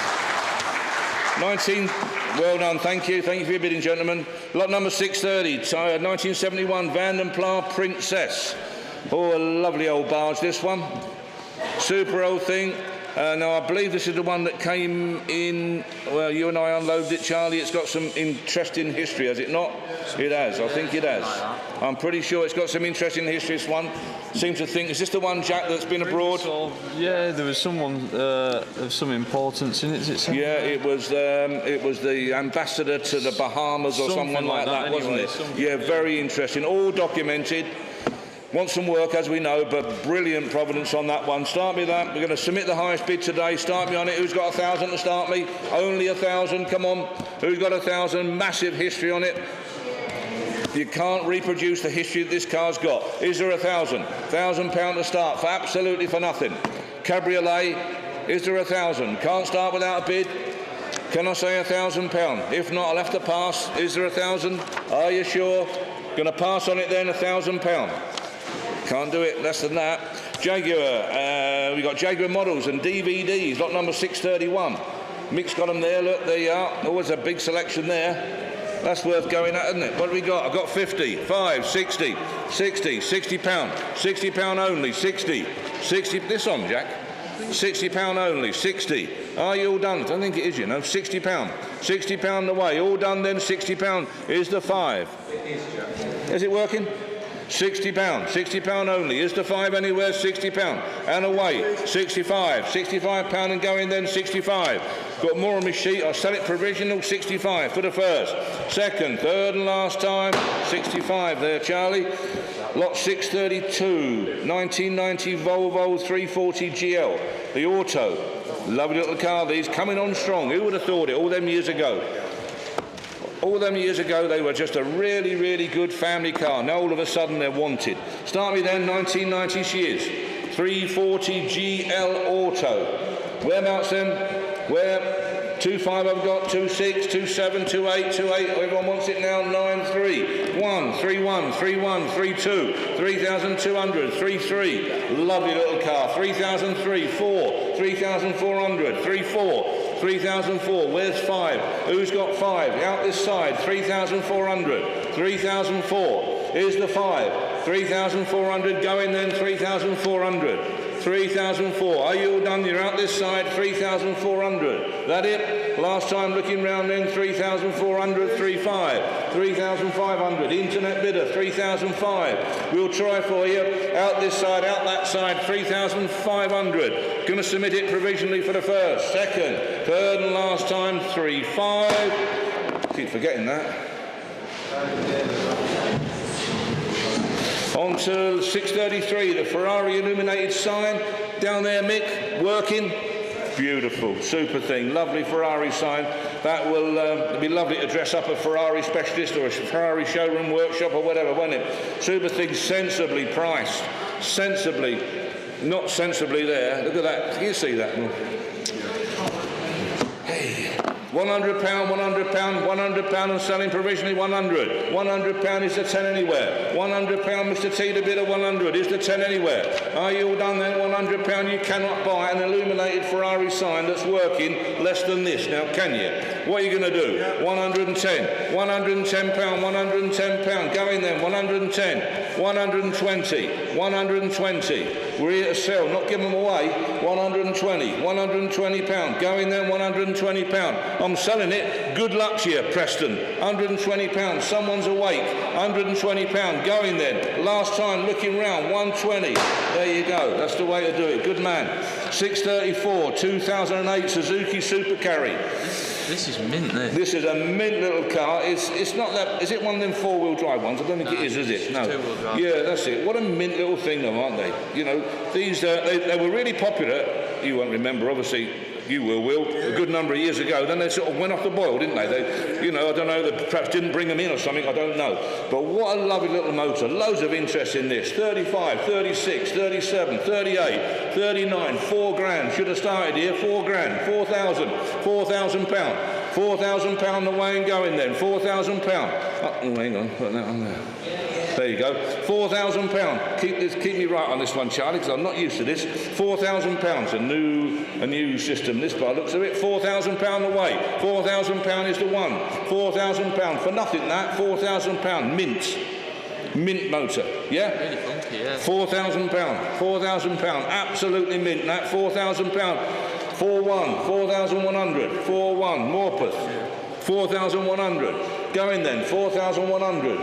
19, well done, thank you for your bidding, gentlemen. Lot number 630, 1971 Vanden Plas Princess. Oh, a lovely old barge, this one. Super old thing. Now, I believe this is the one that came in, well, you and I unloaded it, Charlie. It's got some interesting history, has it not? It has, I think it has. I'm pretty sure it's got some interesting history, this one. Seem to think, is this the one, Jack, that's been abroad? So, yeah, there was someone of some importance in it, is it something? Yeah, it was the ambassador to the Bahamas or someone like that, wasn't it? Yeah, very interesting, all documented. Want some work, as we know, but brilliant providence on that one. Start me that. We're going to submit the highest bid today. Start me on it. Who's got 1,000 to start me? Only 1,000. Come on. Who's got 1,000? Massive history on it. You can't reproduce the history that this car's got. Is there 1,000? £1,000 to start for absolutely for nothing. Cabriolet. Is there 1,000? Can't start without a bid. Can I say £1,000? If not, I'll have to pass. Is there 1,000? Are you sure? Going to pass on it then, £1,000. Can't do it less than that. Jaguar, we've got Jaguar models and DVDs, lot number 631. Mick's got them there, look, there you are. Always a big selection there. That's worth going at, isn't it? What have we got? I've got 50, 5, 60, 60, 60 pound, 60 pound only, 60, 60, this on, Jack. 60 pound only, 60. Are you all done? I don't think it is, you know. 60 pound, 60 pound away. All done then, 60 pound is the 5. It is, Jack. Is it working? 60 pound only. Is the 5 anywhere? 60 pound and away. 65 pound and going then 65. Got more on my sheet. I'll sell it provisional. 65 for the first, second, third and last time. 65 there, Charlie. Lot 632, 1990 Volvo 340 GL. The Auto. Lovely little car. These coming on strong. Who would have thought it? All them years ago. All them years ago, they were just a really, really good family car. Now all of a sudden they're wanted. Start me then, 1990 she is. 340 GL Auto. Whereabouts then? Where? 25 I've got, 26, 27, 28, 28. Everyone wants it now, 93. 1, 31, 31, 32, 3,200, 33. Lovely little car. 3,003, 4, 3,400, 34. 3,004, where's 5? Who's got 5? Out this side, 3,400, 3,004, here's the 5, 3,400, going then, 3,400, 3,004, are you all done? You're out this side, 3,400, that it? Last time looking round then, 3,400, 35, 3,500, internet bidder, 3,005, we'll try for you, out this side, out that side, 3,500, going to submit it provisionally for the first, second, third and last time, 3,500. Keep forgetting that. On to 633, the Ferrari illuminated sign. Down there, Mick, working. Beautiful, super thing, lovely Ferrari sign. That will be lovely to dress up a Ferrari specialist or a Ferrari showroom workshop or whatever, won't it? Super thing, sensibly priced. Sensibly, not sensibly there. Look at that, can you see that? Hey, £100, £100, £100 and selling provisionally 100. £100 is the 10 anywhere. £100, Mr. T, the bidder 100 is the 10 anywhere. Are you all done then? £100, you cannot buy an illuminated Ferrari sign that's working less than this. Now, can you? What are you going to do? 110, £110, £110, going then, 110, 120, 120. We're here to sell, not give them away. 120, £120, going then, £120. I'm selling it. Good luck to you, Preston. £120. Someone's awake. £120. Going then. Last time looking round. 120. There you go. That's the way to do it. Good man. 634. 2008 Suzuki Super Carry. This is mint, this. This is a mint little car. It's not that. Is it one of them four-wheel drive ones? I don't think it is it? No. Two-wheel drive. Yeah, that's it. What a mint little thing, though, aren't they? You know, these they were really popular. You won't remember, obviously. You will, a good number of years ago. Then they sort of went off the boil, didn't they? They, you know, I don't know, they perhaps didn't bring them in or something, I don't know. But what a lovely little motor. Loads of interest in this. 35, 36, 37, 38, 39, 4 grand. Should have started here, 4 grand, 4,000, £4,000. £4,000 the way and going then, £4,000. Oh, hang on, put that on there. There you go, £4,000. Keep me right on this one, Charlie, because I'm not used to this. £4,000, a new system. This by looks of it, £4,000 away. £4,000 is the one. £4,000 for nothing. That £4,000 mint motor. Yeah. Really funky, yeah. £4,000. £4,000, absolutely mint. That £4,000. 4-1, 4,100, 4-1, Morpeth, 4,100, going then, 4,100,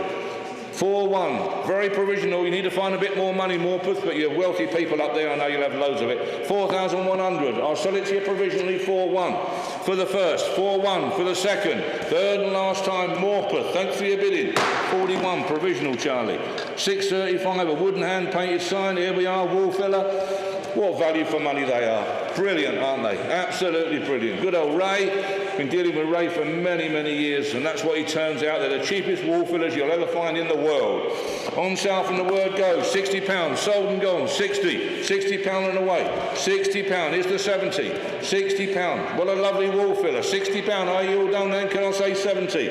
4-1, very provisional, you need to find a bit more money, Morpeth, but you're wealthy people up there, I know you'll have loads of it, 4,100, I'll sell it to you provisionally, 4-1, for the first, 4-1, for the second, third and last time, Morpeth, thanks for your bidding, 41, provisional, Charlie, 635, a wooden hand-painted sign, here we are, wall filler. What value for money they are. Brilliant, aren't they? Absolutely brilliant. Good old Ray. Been dealing with Ray for many, many years, and that's what he turns out. They're the cheapest wall fillers you'll ever find in the world. On south and the word goes. £60. Sold and gone. 60. £60 and away. £60. Here's the 70. £60. What a lovely wall filler. £60. Are you all done then? Can I say 70?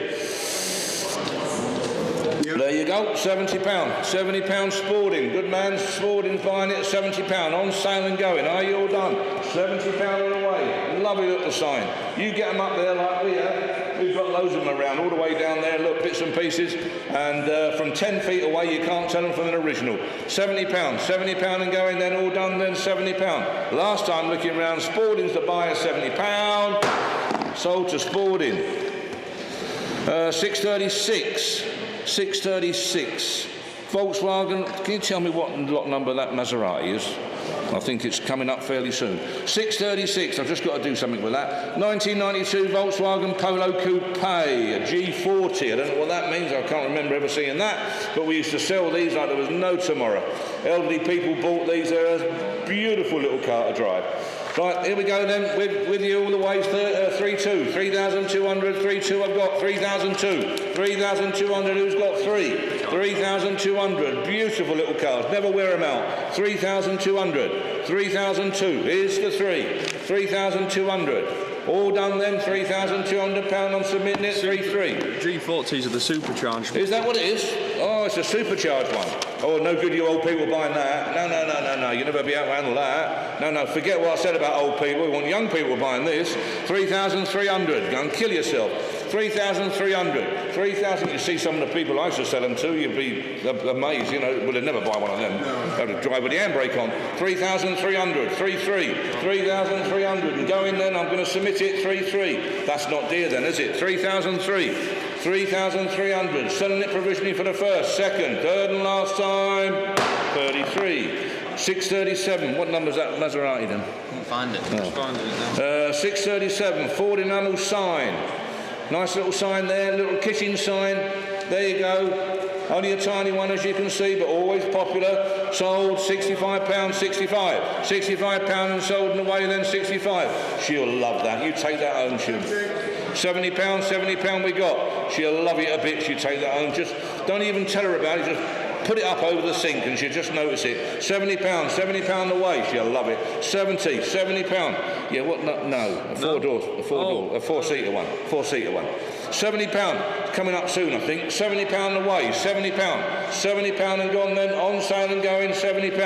There you go, £70. £70 Spalding. Good man, Spalding's buying it at £70. On sale and going. Are you all done? £70 and away. Lovely little sign. You get them up there like we have. We've got loads of them around, all the way down there, look, bits and pieces. And from 10 feet away, you can't tell them from an original. £70, £70 and going then, all done then, £70. Last time looking around, Spalding's the buyer, £70. Sold to Spalding. 636. Volkswagen, can you tell me what lot number that Maserati is? I think it's coming up fairly soon. 636, I've just got to do something with that. 1992 Volkswagen Polo Coupe, a G40. I don't know what that means, I can't remember ever seeing that. But we used to sell these like there was no tomorrow. Elderly people bought these, they're a beautiful little car to drive. Right, here we go then, with you all the way, 3-2, 3,200, 3-2 I've got, 3,002, 3,200, who's got 3? 3,200, beautiful little cars, never wear them out, 3,200, 3,002, here's the 3, 3,200. All done then, £3,200, I'm submitting it, 3-3. G40s are the supercharged. Is that what it is? Oh, it's a supercharged one. Oh, no good you old people buying that. No, you'll never be able to handle that. No, forget what I said about old people. We want young people buying this. 3,300, go and kill yourself. 3,300, 3,000. You see some of the people I used to sell them to, you'd be amazed, you know, well, they'd never buy one of them. They'd drive with the handbrake on. 3,300, 3-3, 3,300, and go in then, I'm going to submit it, 3-3. That's not dear then, is it? 3,003, 3,300, selling it provisionally for the first, second, third and last time, 33. 637, what number's that Maserati then? Can't find it. Just find it now. 637, Ford enamel sign. Nice little sign there, little kitchen sign. There you go. Only a tiny one as you can see, but always popular. Sold £65, 65. £65 and sold and away then 65. She'll love that. You take that home, she'll. £70 we got. She'll love it a bit. You take that home. Just don't even tell her about it. Just put it up over the sink and she'll just notice it. £70 away. She'll love it. £70. Yeah, what? No. A four-seater one. £40 one. £70 coming up soon, I think. £70 away. £70 and gone then. On sale and going. £70.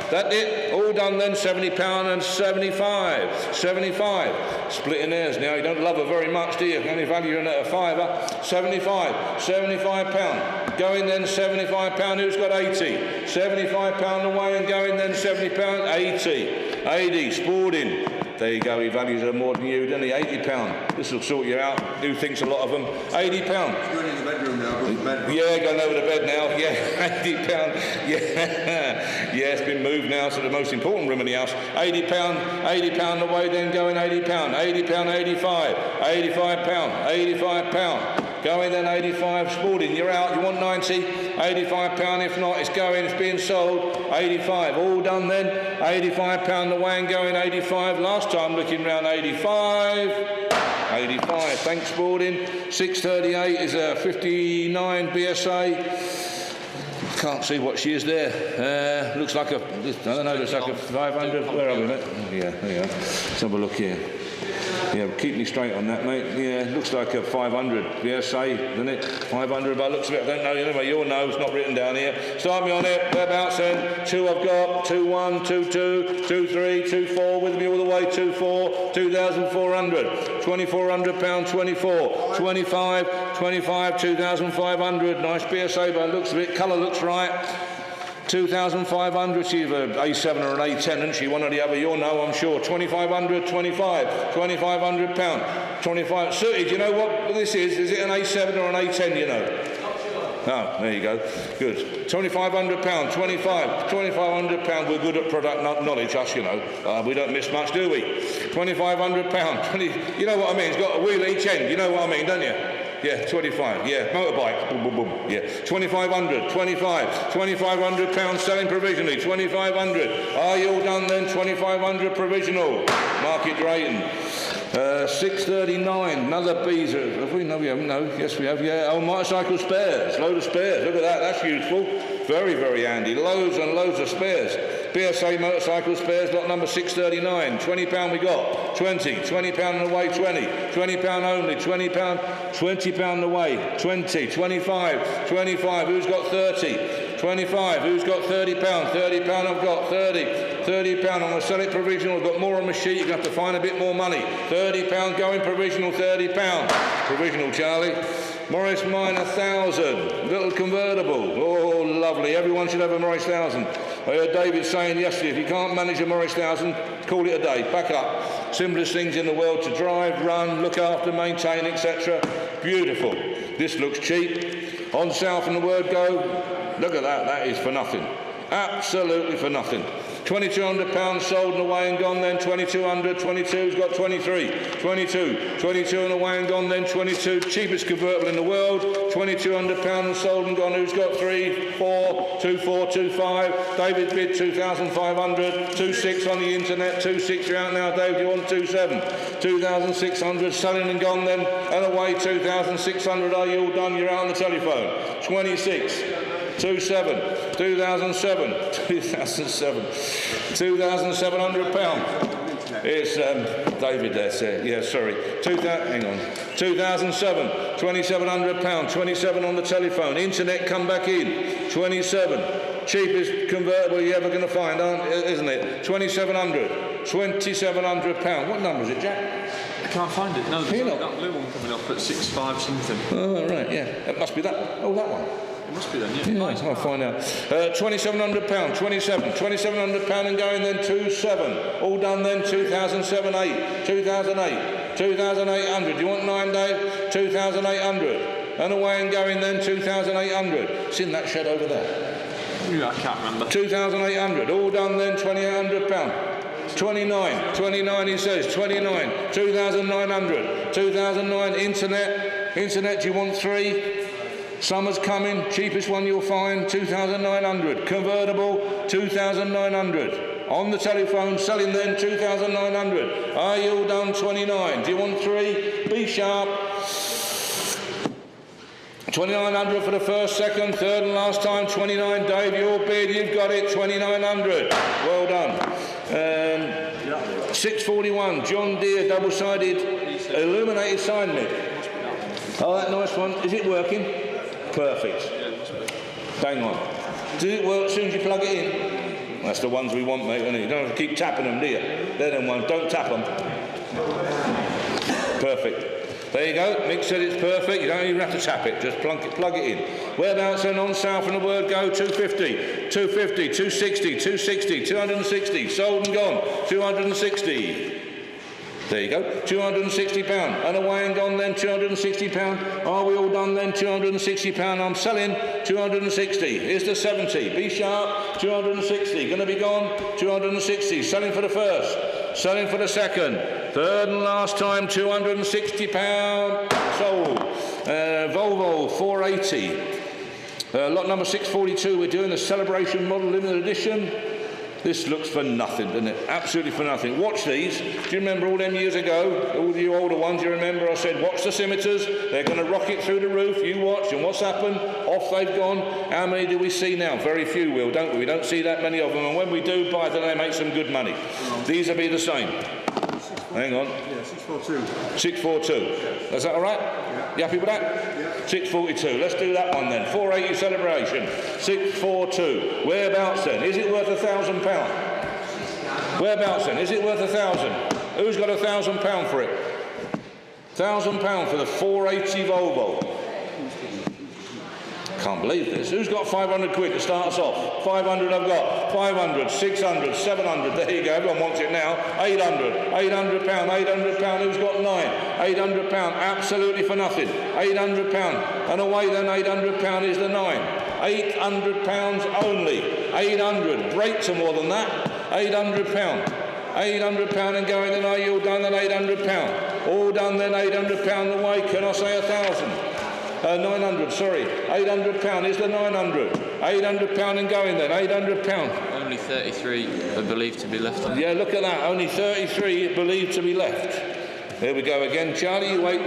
That's it. All done then. £70 and 75. 75. Splitting hairs now. You don't love her very much, do you? Only value her at a fiver. 75. £75. Going then. £75. Who's got 80? £75 away and going then. £70. 80. 80. Spalding. There you go, he values her more than you, doesn't he? £80. This will sort you out. Who thinks a lot of them? £80. He's going in the bedroom now. Yeah, going over to bed now. Yeah, £80. Yeah, it's been moved now to the most important room in the house. £80 away, then going £80. £80, 85. £85. Going then 85, Spalding, you're out, you want 90, £85, if not, it's going, it's being sold, 85, all done then, £85 away and going 85, last time looking round 85, thanks Spalding, 638 is a 59 BSA, can't see what she is there, looks like a, I don't know, looks like a 500, where are we, mate? Yeah, there you go, let's have a look here. Yeah, keep me straight on that, mate. Yeah, looks like a 500 BSA, doesn't it? 500 by the looks of it. I don't know. Anyway, you'll know. It's not written down here. Start me on it. Whereabouts then? 2 I've got. 2-1, 2-2, 2-3, 2-4. With me all the way. 2-4, 2,400. £2,400, 24. 25, 2,500. Nice BSA by the looks of it. Colour looks right. 2,500, she's an A7 or an A10, isn't she? One or the other, you'll know, I'm sure. 2,500, 25, £2,500. 25, suited, you know what this is? Is it an A7 or an A10, you know? Oh, there you go. Good. £2,500, £2,500. We're good at product knowledge, us, you know. We don't miss much, do we? £2,500. You know what I mean? It's got a wheel each end. You know what I mean, don't you? Yeah, 25. Yeah, motorbike. Boom, boom, boom. Yeah, 2,500. 25. £2,500 selling provisionally. 2,500. Are you all done then? 2,500 provisional. Market rating. 639. Another Beezer. Have we? No, we haven't. No. Yes, we have. Yeah. Oh, motorcycle spares. Load of spares. Look at that. That's useful. Very, very handy. Loads and loads of spares. BSA motorcycle spares, lot number 639. £20 we got. 20. £20 away, 20. £20 only. £20 away. 20. 25. 25. Who's got 30? 25. Who's got £30? £30 I've got. 30. £30. I'm going to sell it provisional. I've got more on my sheet. You're going to have to find a bit more money. £30 going provisional, £30. Provisional, Charlie. Morris Mine 1,000. Little convertible. Oh, lovely. Everyone should have a Morris 1,000. I heard David saying yesterday, if you can't manage a Morris 1,000, call it a day. Back up. Simplest things in the world to drive, run, look after, maintain, etc. Beautiful. This looks cheap. On sale from the word go. Look at that. That is for nothing. Absolutely for nothing. £2,200 sold and away and gone, then 2,200, 22's got 23, 22 and away and gone, then 22, cheapest convertible in the world, £2,200 sold and gone, who's got 3, 4, 2, 4, 2, 5, David bid 2,500, 2,6 on the internet, 2,6 you're out now, Dave, you want 2,7, 2,600 selling and gone then, and away 2,600, are you all done, you're out on the telephone, 26, 2,7, 2,007, 2,007, £2,700. It's David there, yeah, sorry. Hang on. 2007, £2,700, 27 on the telephone. Internet, come back in. 27. Cheapest convertible you're ever going to find, isn't it? 2,700. £2,700. What number is it, Jack? I can't find it. No, there's that blue one coming up at 6.5 something. Oh, right, yeah. It must be that. Oh, that one. It must be then, yeah. Nice, I'll find out. £2,700, 27, £2,700 and going then 2,7. All done then 2007, 8, 2008, 2,800. You want 9, Dave? 2,800. And away and going then 2,800. It's in that shed over there. Yeah, I can't remember. 2,800. All done then £2,800. 29 he says, 29, 2,900, 2,009, internet, do you want 3? Summer's coming, cheapest one you'll find, 2,900, convertible, 2,900, on the telephone, selling then 2,900, are you all done, 29, do you want 3? Be sharp. 2,900 for the first, second, third and last time, 29, Dave, your bid, you've got it, 2,900, well done. 641, John Deere, double-sided, illuminated sign, Nick. Oh, that nice one, is it working? Perfect. Bang on. Does it work as soon as you plug it in? That's the ones we want, mate, isn't it? You don't have to keep tapping them, do you? They're them ones. Don't tap them. Perfect. There you go. Mick said it's perfect. You don't even have to tap it. Just plug it in. Whereabouts then on sale from the word go? 250, 250, 260, 260, 260. Sold and gone. 260. There you go, £260, and away and gone then, £260. Are we all done then, £260? I'm selling, 260. Here's the 70, be sharp, 260. Going to be gone, 260. Selling for the first, selling for the second. Third and last time, £260. Sold. Volvo 480. Lot number 642, we're doing a celebration model limited edition. This looks for nothing, doesn't it? Absolutely for nothing. Watch these. Do you remember all them years ago? All you older ones, you remember I said, watch the scimitars. They're going to rocket through the roof. You watch, and what's happened? Off they've gone. How many do we see now? Very few, Will, don't we? We don't see that many of them. And when we do buy them, they make some good money. These will be the same. Hang on. Yeah, 642. 642. Is that all right? Yeah. You happy with that? Yeah. 642. Let's do that one then. 480 celebration. 642. Whereabouts then? Is it worth £1,000? Whereabouts then? Is it worth 1,000? Who's got £1,000 for it? £1,000 for the 480 Volvo. Can't believe this. Who's got 500 quid to start us off? 500 I've got. 500, 600, 700. There you go. Everyone wants it now. 800. £800. £800. Who's got 9? £800. Absolutely for nothing. £800. And away then, £800 is the 9. £800 only. 800. Break to more than that. £800. £800 and going, then are you all done then? £800. All done then, £800 away. Can I say 1,000? 900, sorry. £800 is the 900. £800 and going then, £800. Only 33 are believed to be left. Yeah, look at that. Only 33 believed to be left. There we go again. Charlie, you wait.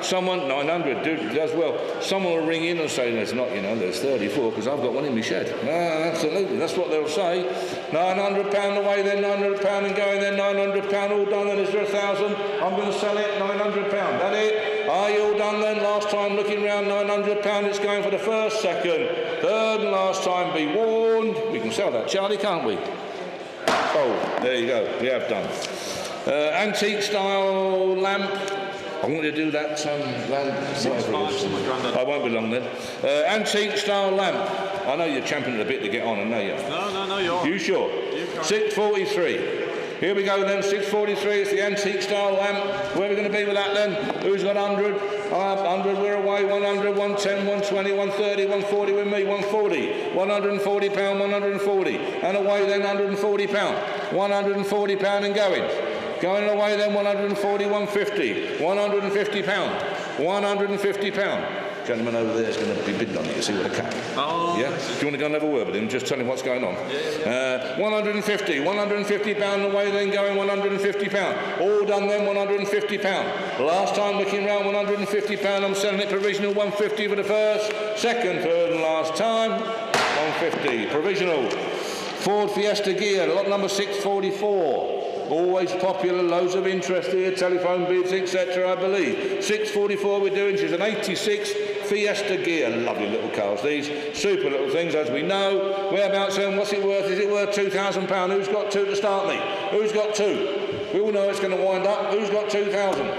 Someone, 900, does well. Someone will ring in and say, there's not, there's 34 because I've got one in my shed. Absolutely, that's what they'll say. £900 away then, £900 and going then, £900 all done then, is there 1,000? I'm going to sell it, £900. That it? Are you all done then? Last time looking round, £900, it's going for the first, second, third and last time, be warned. We can sell that, Charlie, can't we? Oh, there you go. We have done. Antique style lamp. I want you to do that lamp. I won't be long then. Antique style lamp. I know you're champing it a bit to get on, I know you. No, you're. You sure? 643. Here we go then, 643, it's the antique style lamp. Where are we going to be with that then? Who's got 100? 100, we're away, 100, 110, 120, 130, 140 with me, 140. £140, 140. And away then, £140. £140 and going. Going away then, 140, 150. £150. £150. Gentleman over there is going to be bidding on it, you see, with a cap. Oh, yeah? Do you want to go and have a word with him? Just tell him what's going on. Yeah. 150, £150 away then going, £150. All done then, £150. Last time looking round, £150. I'm selling it provisional, 150 for the first, second, third and last time, 150. Provisional. Ford Fiesta gear, lot number 644. Always popular, loads of interest here, telephone bids, etc. I believe. 644 we're doing, she's an 86 Fiesta gear. Lovely little cars, these. Super little things, as we know. Whereabouts then, what's it worth? Is it worth £2,000? Who's got two to start me? Who's got two? We all know it's going to wind up. Who's got 2,000?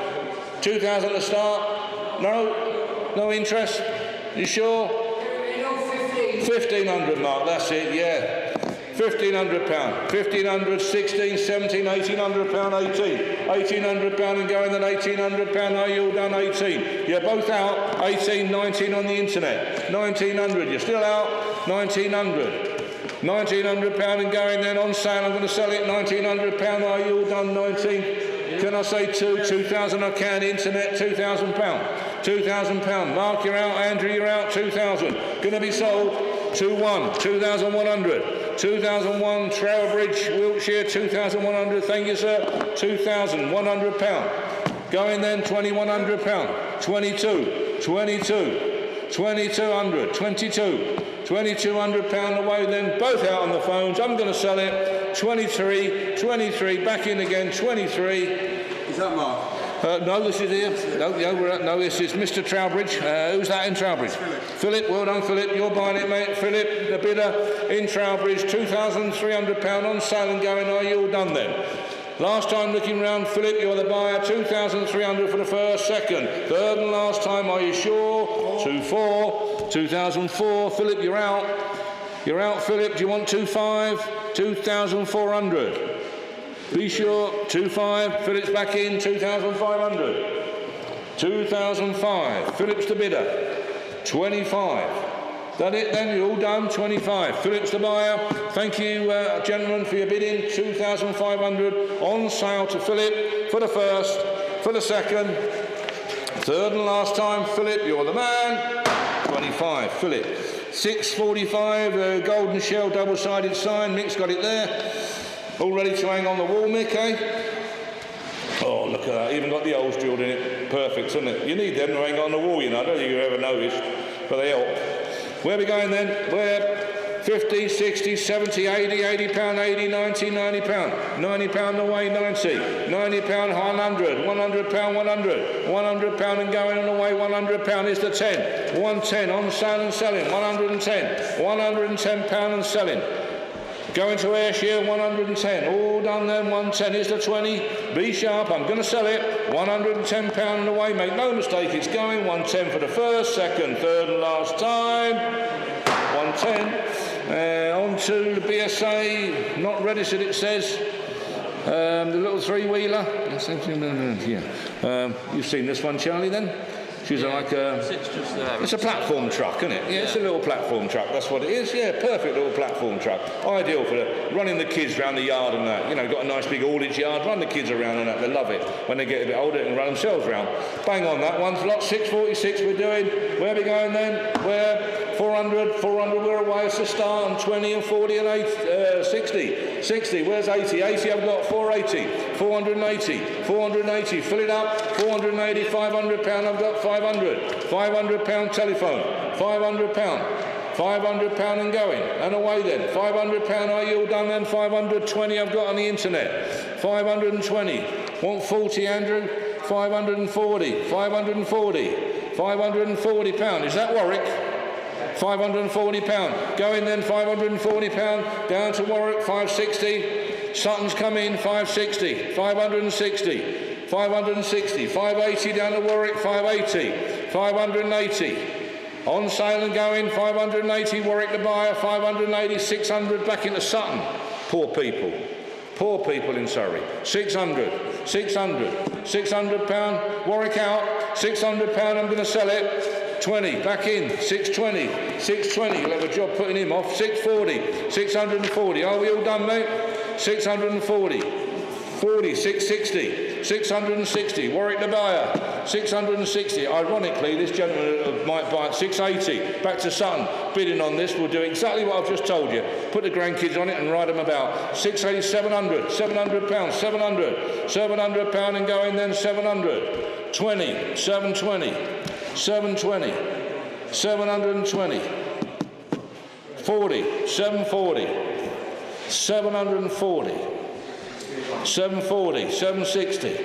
2,000 to start? No? No interest? You sure? 1,500 mark, that's it, yeah. £1,500, 1,500, 16, 17, £1,800, 18, £1,800 and going then £1,800. Are you all done? 18. You're both out. 18, 19 on the internet. 1,900. You're still out. 1,900. £1,900 and going then on sale. I'm going to sell it. £1,900. Are you all done? 19. Can I say 2,000? I can. Internet. £2,000. £2,000. Mark, you're out. Andrew, you're out. 2,000. Going to be sold. 2,100. 2,100. 2001 Trowbridge, Wiltshire, 2,100. Thank you, sir. £2,100. Going then, £2,100. 22, 22, 2,200, 22, £2,200 away. Then both out on the phones. I'm going to sell it. 23, 23. Back in again. 23. Is that Mark? No, this is here. No, this is Mr. Trowbridge. Who's that in Trowbridge? Philip. Well done, Philip. You're buying it, mate. Philip, the bidder in Trowbridge, £2,300 on sale and going. Are you all done then? Last time looking round, Philip, you're the buyer. 2,300 for the first, second, third and last time. Are you sure? 2,400. 2004. Philip, you're out. You're out, Philip. Do you want 2,500? 2,400. Be sure, 2,500, Philip's back in, 2,500. 2,005, Philip's the bidder. 25. That it then, you're all done, 25. Philip's the buyer. Thank you, gentlemen, for your bidding. 2,500 on sale to Philip for the first, for the second, third and last time. Philip, you're the man. 25, Philip. 645, golden shell, double-sided sign. Mick's got it there. All ready to hang on the wall, Mick, eh? Oh, look at that. Even got the holes drilled in it. Perfect, isn't it? You need them to hang on the wall, you know. I don't think you've ever noticed, but they help. Where are we going then? Where? 50, 60, 70, 80, £80, 80, 90, £90. £90 away, 90. £90, 100, £100, 100. £100 and going on away, £100 is the 10. 110 on sale and selling, 110. £110 and selling. Going to Ayrshire, 110. All done then, 110 is the 20. Be sharp, I'm going to sell it. £110 away, make no mistake, it's going. 110 for the first, second, third and last time. 110. On to the BSA, not registered it says. The little three-wheeler. Yeah. You've seen this one, Charlie, then? She's like it's a platform truck, isn't it? Yeah, it's a little platform truck, that's what it is. Yeah, perfect little platform truck. Ideal for running the kids around the yard and that. You know, got a nice big haulage yard, run the kids around and that. They love it. When they get a bit older, they can run themselves around. Bang on, that one's lot 646 we're doing. Where are we going then? Where? 400, we're away, it's a start, and 20 and 40 and 60, where's 80? 80 I've got 480, 480, fill it up, 480, £500, I've got 500, £500 telephone, £500 and going, and away then, £500, are you all done then? 520 I've got on the internet, 520, want 40 Andrew, 540, £540, is that Warwick? £540, going then £540, down to Warwick, 560, Sutton's come in, 560, 560, 560, 580 down to Warwick, 580, 580. On sale and going, 580, Warwick the buyer, 580, 600 back into Sutton. Poor people in Surrey. 600, 600, 600 pound, Warwick out, 600 pound, I'm going to sell it. 20, back in, 620, 620, you'll have a job putting him off, 640, 640, are we all done, mate? 640, 40, 660, 660, Warwick the buyer, 660, ironically this gentleman might buy at 680, back to Sutton, bidding on this, we'll do exactly what I've just told you, put the grandkids on it and ride them about, 680, 700, 700 pounds, 700, 700 pound and going then 700, 20, 720, 720, 720, 40, 740, 740, 740, 760,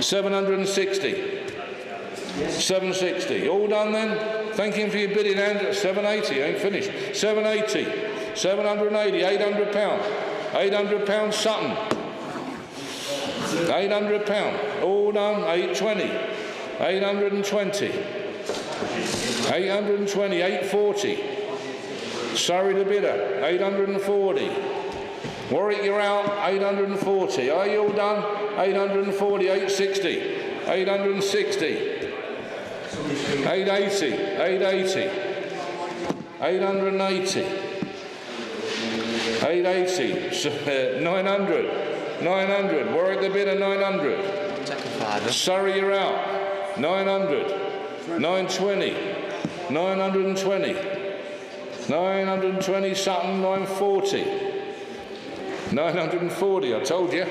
760, 760. All done then? Thank you for your bidding hand at 780, ain't finished. 780, 780, 800 pound, 800 pound Sutton, 800 pound. All done, 820. 820, 820, 840, Surrey the bidder, 840, Warwick you're out, 840, are you all done? 840, 860, 860, 880, 880, 880, 880, 900, 900, Warwick the bidder, 900, Take a fiver. Surrey you're out. 900, 920, 920, 920, Sutton, 940, 940, I told you,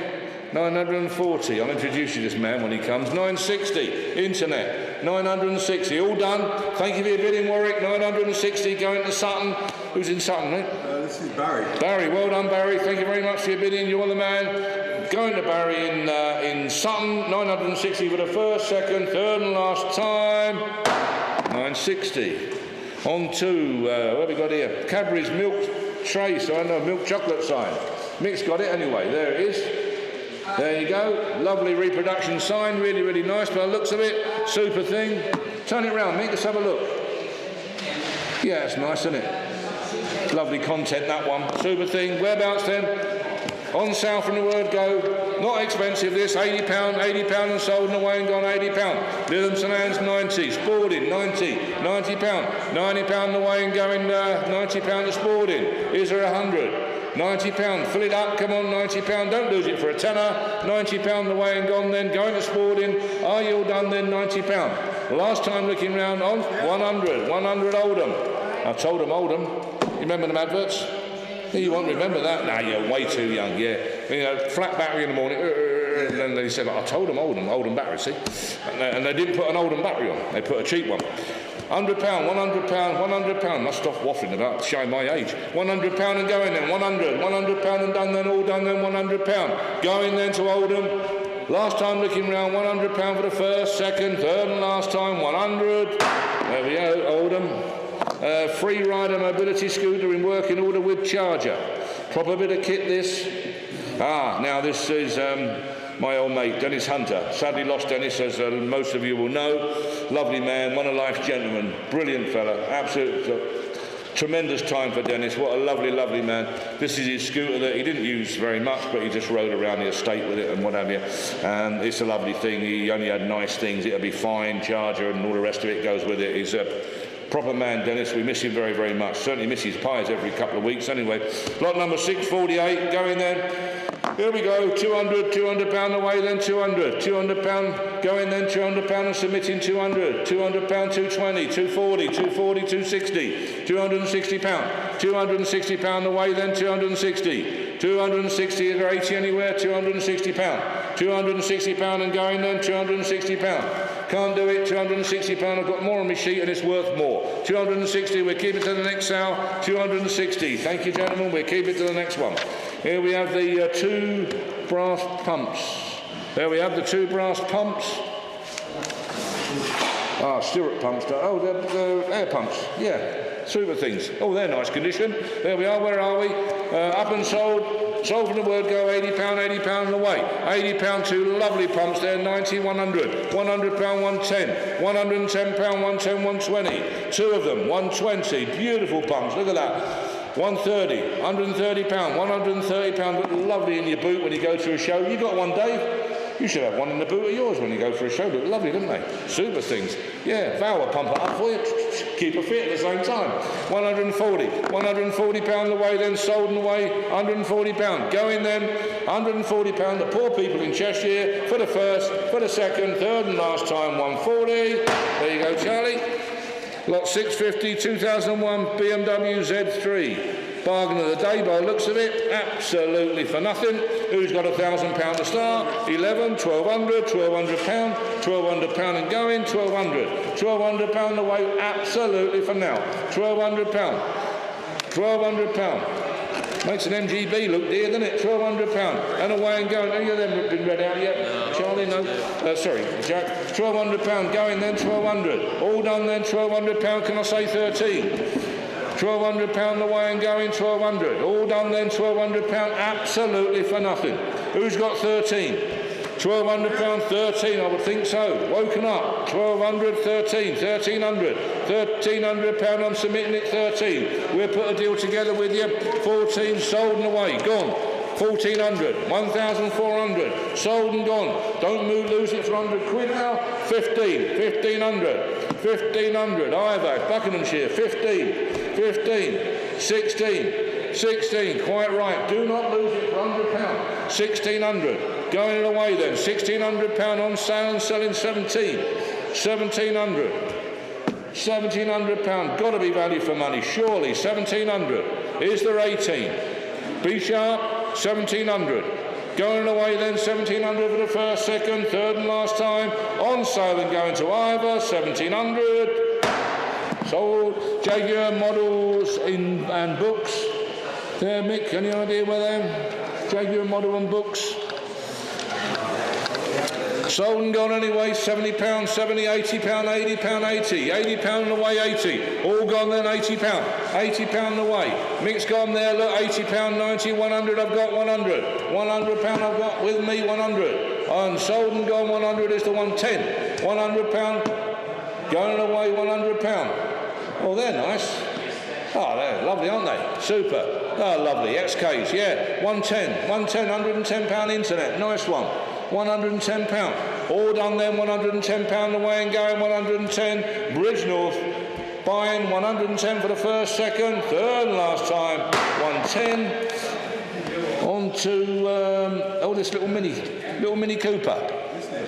940, I'll introduce you to this man when he comes, 960, Internet, 960, all done, thank you for your bidding, Warwick, 960, going to Sutton, who's in Sutton, mate? This is Barry. Barry, well done Barry, thank you very much for your bidding, you're the man. Going to Barry in Sutton, 960 for the first, second, third and last time, 960. On to, what have we got here? Cadbury's milk tray sign, no, milk chocolate sign. Mick's got it anyway, there it is. There you go, lovely reproduction sign, really, really nice by the looks of it, super thing. Turn it round, Mick, let's have a look. Yeah, it's nice, isn't it? Lovely content, that one, super thing. Whereabouts then? On sale from the word go, not expensive this, £80, £80 and sold and away and gone, £80. Lytham St Anne's 90, Spalding 90, £90, £90 away and going, £90 to Spalding. Is there 100? £90, fill it up, come on, £90, don't lose it for a tenner, £90 away and gone then, going to Spalding, are you all done then, £90. Last time looking round on 100 Oldham. I told them Oldham, you remember them adverts? You won't remember that. No, you're way too young, yeah. You know, flat battery in the morning, and then they said, I told them Oldham battery, see? And they didn't put an Oldham battery on, they put a cheap one. £100, £100, must stop waffling about, showing my age. £100 and going then, £100 and done then, all done then, £100. Going then to Oldham. Last time looking round, £100 for the first, second, third and last time, 100. There we go, Oldham. Free rider mobility scooter in working order with charger. Proper bit of kit this. Now this is my old mate, Dennis Hunter. Sadly lost Dennis, as most of you will know. Lovely man, one of life's gentlemen. Brilliant fella, absolute tremendous time for Dennis. What a lovely, lovely man. This is his scooter that he didn't use very much, but he just rode around the estate with it and what have you. And it's a lovely thing. He only had nice things. It'll be fine, charger and all the rest of it goes with it. He's a proper man, Dennis. We miss him very, very much. Certainly miss his pies every couple of weeks anyway. Lot number 648, going then. Here we go, £200 away then, £200 going then, £200 and submitting £200, £200, 220, 240, 240, 260, £260, £260 away then, £260, 260, is there 80 anywhere, £260, £260 and going then, £260. Can't do it, £260, I've got more on my sheet and it's worth more. 260, we'll keep it to the next sale, 260. Thank you, gentlemen, we'll keep it to the next one. Here we have the two brass pumps. There we have the two brass pumps. Stirrup pumps. Oh, the air pumps, yeah. Super things. Oh, they're nice condition. There we are, where are we? Up and sold. sold from the word go, £80, £80 and away. £80, two lovely pumps there, 90, 100, £100, 110, £110, 110, 120. Two of them, 120, beautiful pumps, look at that. 130, £130, £130, look lovely in your boot when you go to a show. You got one, Dave? You should have one in the boot of yours when you go for a show. Look lovely, don't they? Super things. Yeah, Val will pump it up for you. Keep her fit at the same time. 140, £140 away, then sold and away, £140. Going then, £140. The poor people in Cheshire for the first, for the second, third and last time, 140. There you go, Charlie. Lot 650, 2001 BMW Z3. Bargain of the day by the looks of it, absolutely for nothing. Who's got £1,000 to start? 11, 1,200, £1,200, £1,200 and going, 1,200, £1,200 away, absolutely for now. £1,200, £1,200. Makes an MGB look dear, doesn't it? £1,200 and away and going. Any of them have been read out yet? No. Charlie, no. Sorry, Jack. £1,200 going then, 1,200. All done then, £1,200. Can I say 13? £1,200 away and going, 1,200. All done then, £1,200, absolutely for nothing. Who's got 13? £1,200, 13, I would think so. Woken up, 1,200, 13, 1,300, £1,300, I'm submitting it, 13. We'll put a deal together with you, 14, sold and away, gone. 1,400, 1,400, sold and gone. Don't lose it for £100 now. 15, 1,500, 1,500. Ivor, Buckinghamshire, 15, 15, 16, 16. Quite right. Do not lose it for £100. 1,600. Going away then. £1,600 on sale and selling 17. 1,700. £1,700. Got to be value for money. Surely 1,700. Is there 18? B sharp. 1,700. Going away then, 1,700 for the first, second, third and last time. On sale and going to Ivor, 1,700. Sold. Jaguar models and books. There, Mick, any idea where they are? Jaguar model and books. Sold and gone anyway, £70, 70, £80, £80, 80, £80 and away, 80. All gone then, £80, £80 and away. Mick's gone there, look, £80, 90, 100, I've got 100. £100 I've got with me, 100. And sold and gone, 100 is the 110. £100, going away, £100. Oh, they're nice. Oh, they're lovely, aren't they? Super. Oh, lovely. XKs, yeah. 110, £110 internet. Nice one. £110. All done then, £110 away and going, 110. Bridge North, buying 110 for the first, second, third and last time, 110. On to this little Mini Cooper.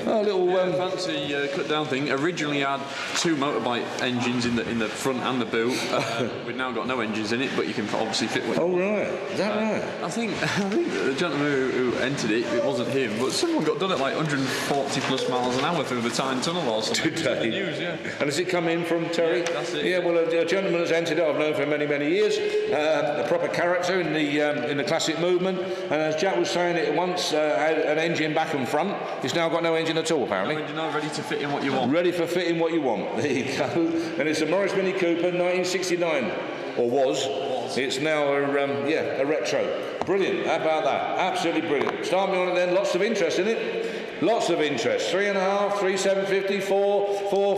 Oh, little fancy cut down thing. Originally had two motorbike engines in the front and the boot. We've now got no engines in it, but you can obviously fit one. Oh right, is that right? I think the gentleman who entered it, it wasn't him, but someone got done at like 140 plus miles an hour through the Tyne Tunnel or something. Did they? News, yeah. And has it come in from Terry? Yeah, that's it. Yeah, well, a gentleman has entered it. I've known for many years. A proper character in the classic movement. And as Jack was saying, it once had an engine back and front. It's now got no engine at all, apparently. No engine, ready to fit in what you want. Ready for fitting what you want. There you go. And it's a Morris Mini Cooper, 1969, or was. It's now a retro. Brilliant. How about that? Absolutely brilliant. Start me on it then. Lots of interest in it. Lots of interest. 3.5, 3,750, 4, 4,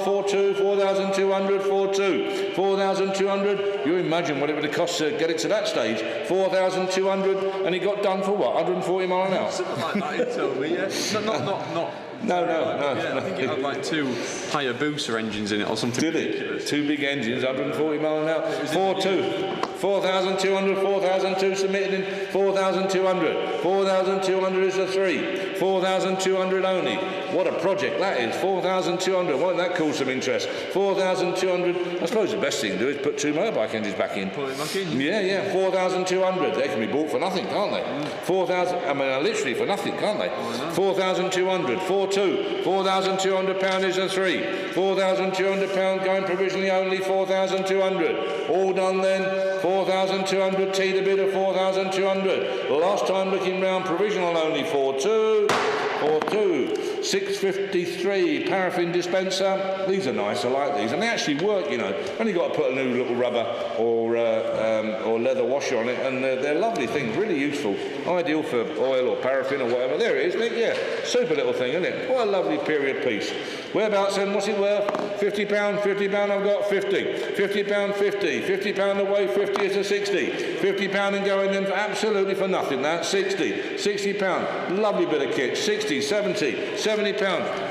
4, 2, 4,200, 4, 2, 4,200. You imagine what it would have cost to get it to that stage. 4,200, and it got done for what? 140 mile an hour. Something like that. He told me. Yeah. Not. No. Yeah, I think it had like two higher booster engines in it or something. Did ridiculous. it? Two big engines, 140 mile an hour. 4,200, 4,200 submitted in 4,200. 4,200 is the 3. 4,200 only. What a project that is. 4,200. Won't that cause some interest? 4,200. I suppose the best thing to do is put two motorbike engines back in. Put it back in. Yeah. 4,200. They can be bought for nothing, can't they? 4,000. I mean, literally for nothing, can't they? 4,200. 4,200. £4,200 is a 3. £4,200 going provisionally only. 4,200. All done then. 4,200. T the bid of 4,200. Last time looking round, provisional only. 4,200. 4,200. 653 paraffin dispenser. These are nice, I like these, and they actually work, you know. Only got to put a new little rubber or leather washer on it, and they're lovely things, really useful, ideal for oil or paraffin or whatever. There it is, Nick, yeah, super little thing, isn't it? What a lovely period piece. Whereabouts then, what's it worth? £50, £50, I've got 50. £50, 50. £50 away, 50 is a 60. £50 and going then absolutely for nothing, that, 60. £60, lovely bit of kit, 60, 70, £70,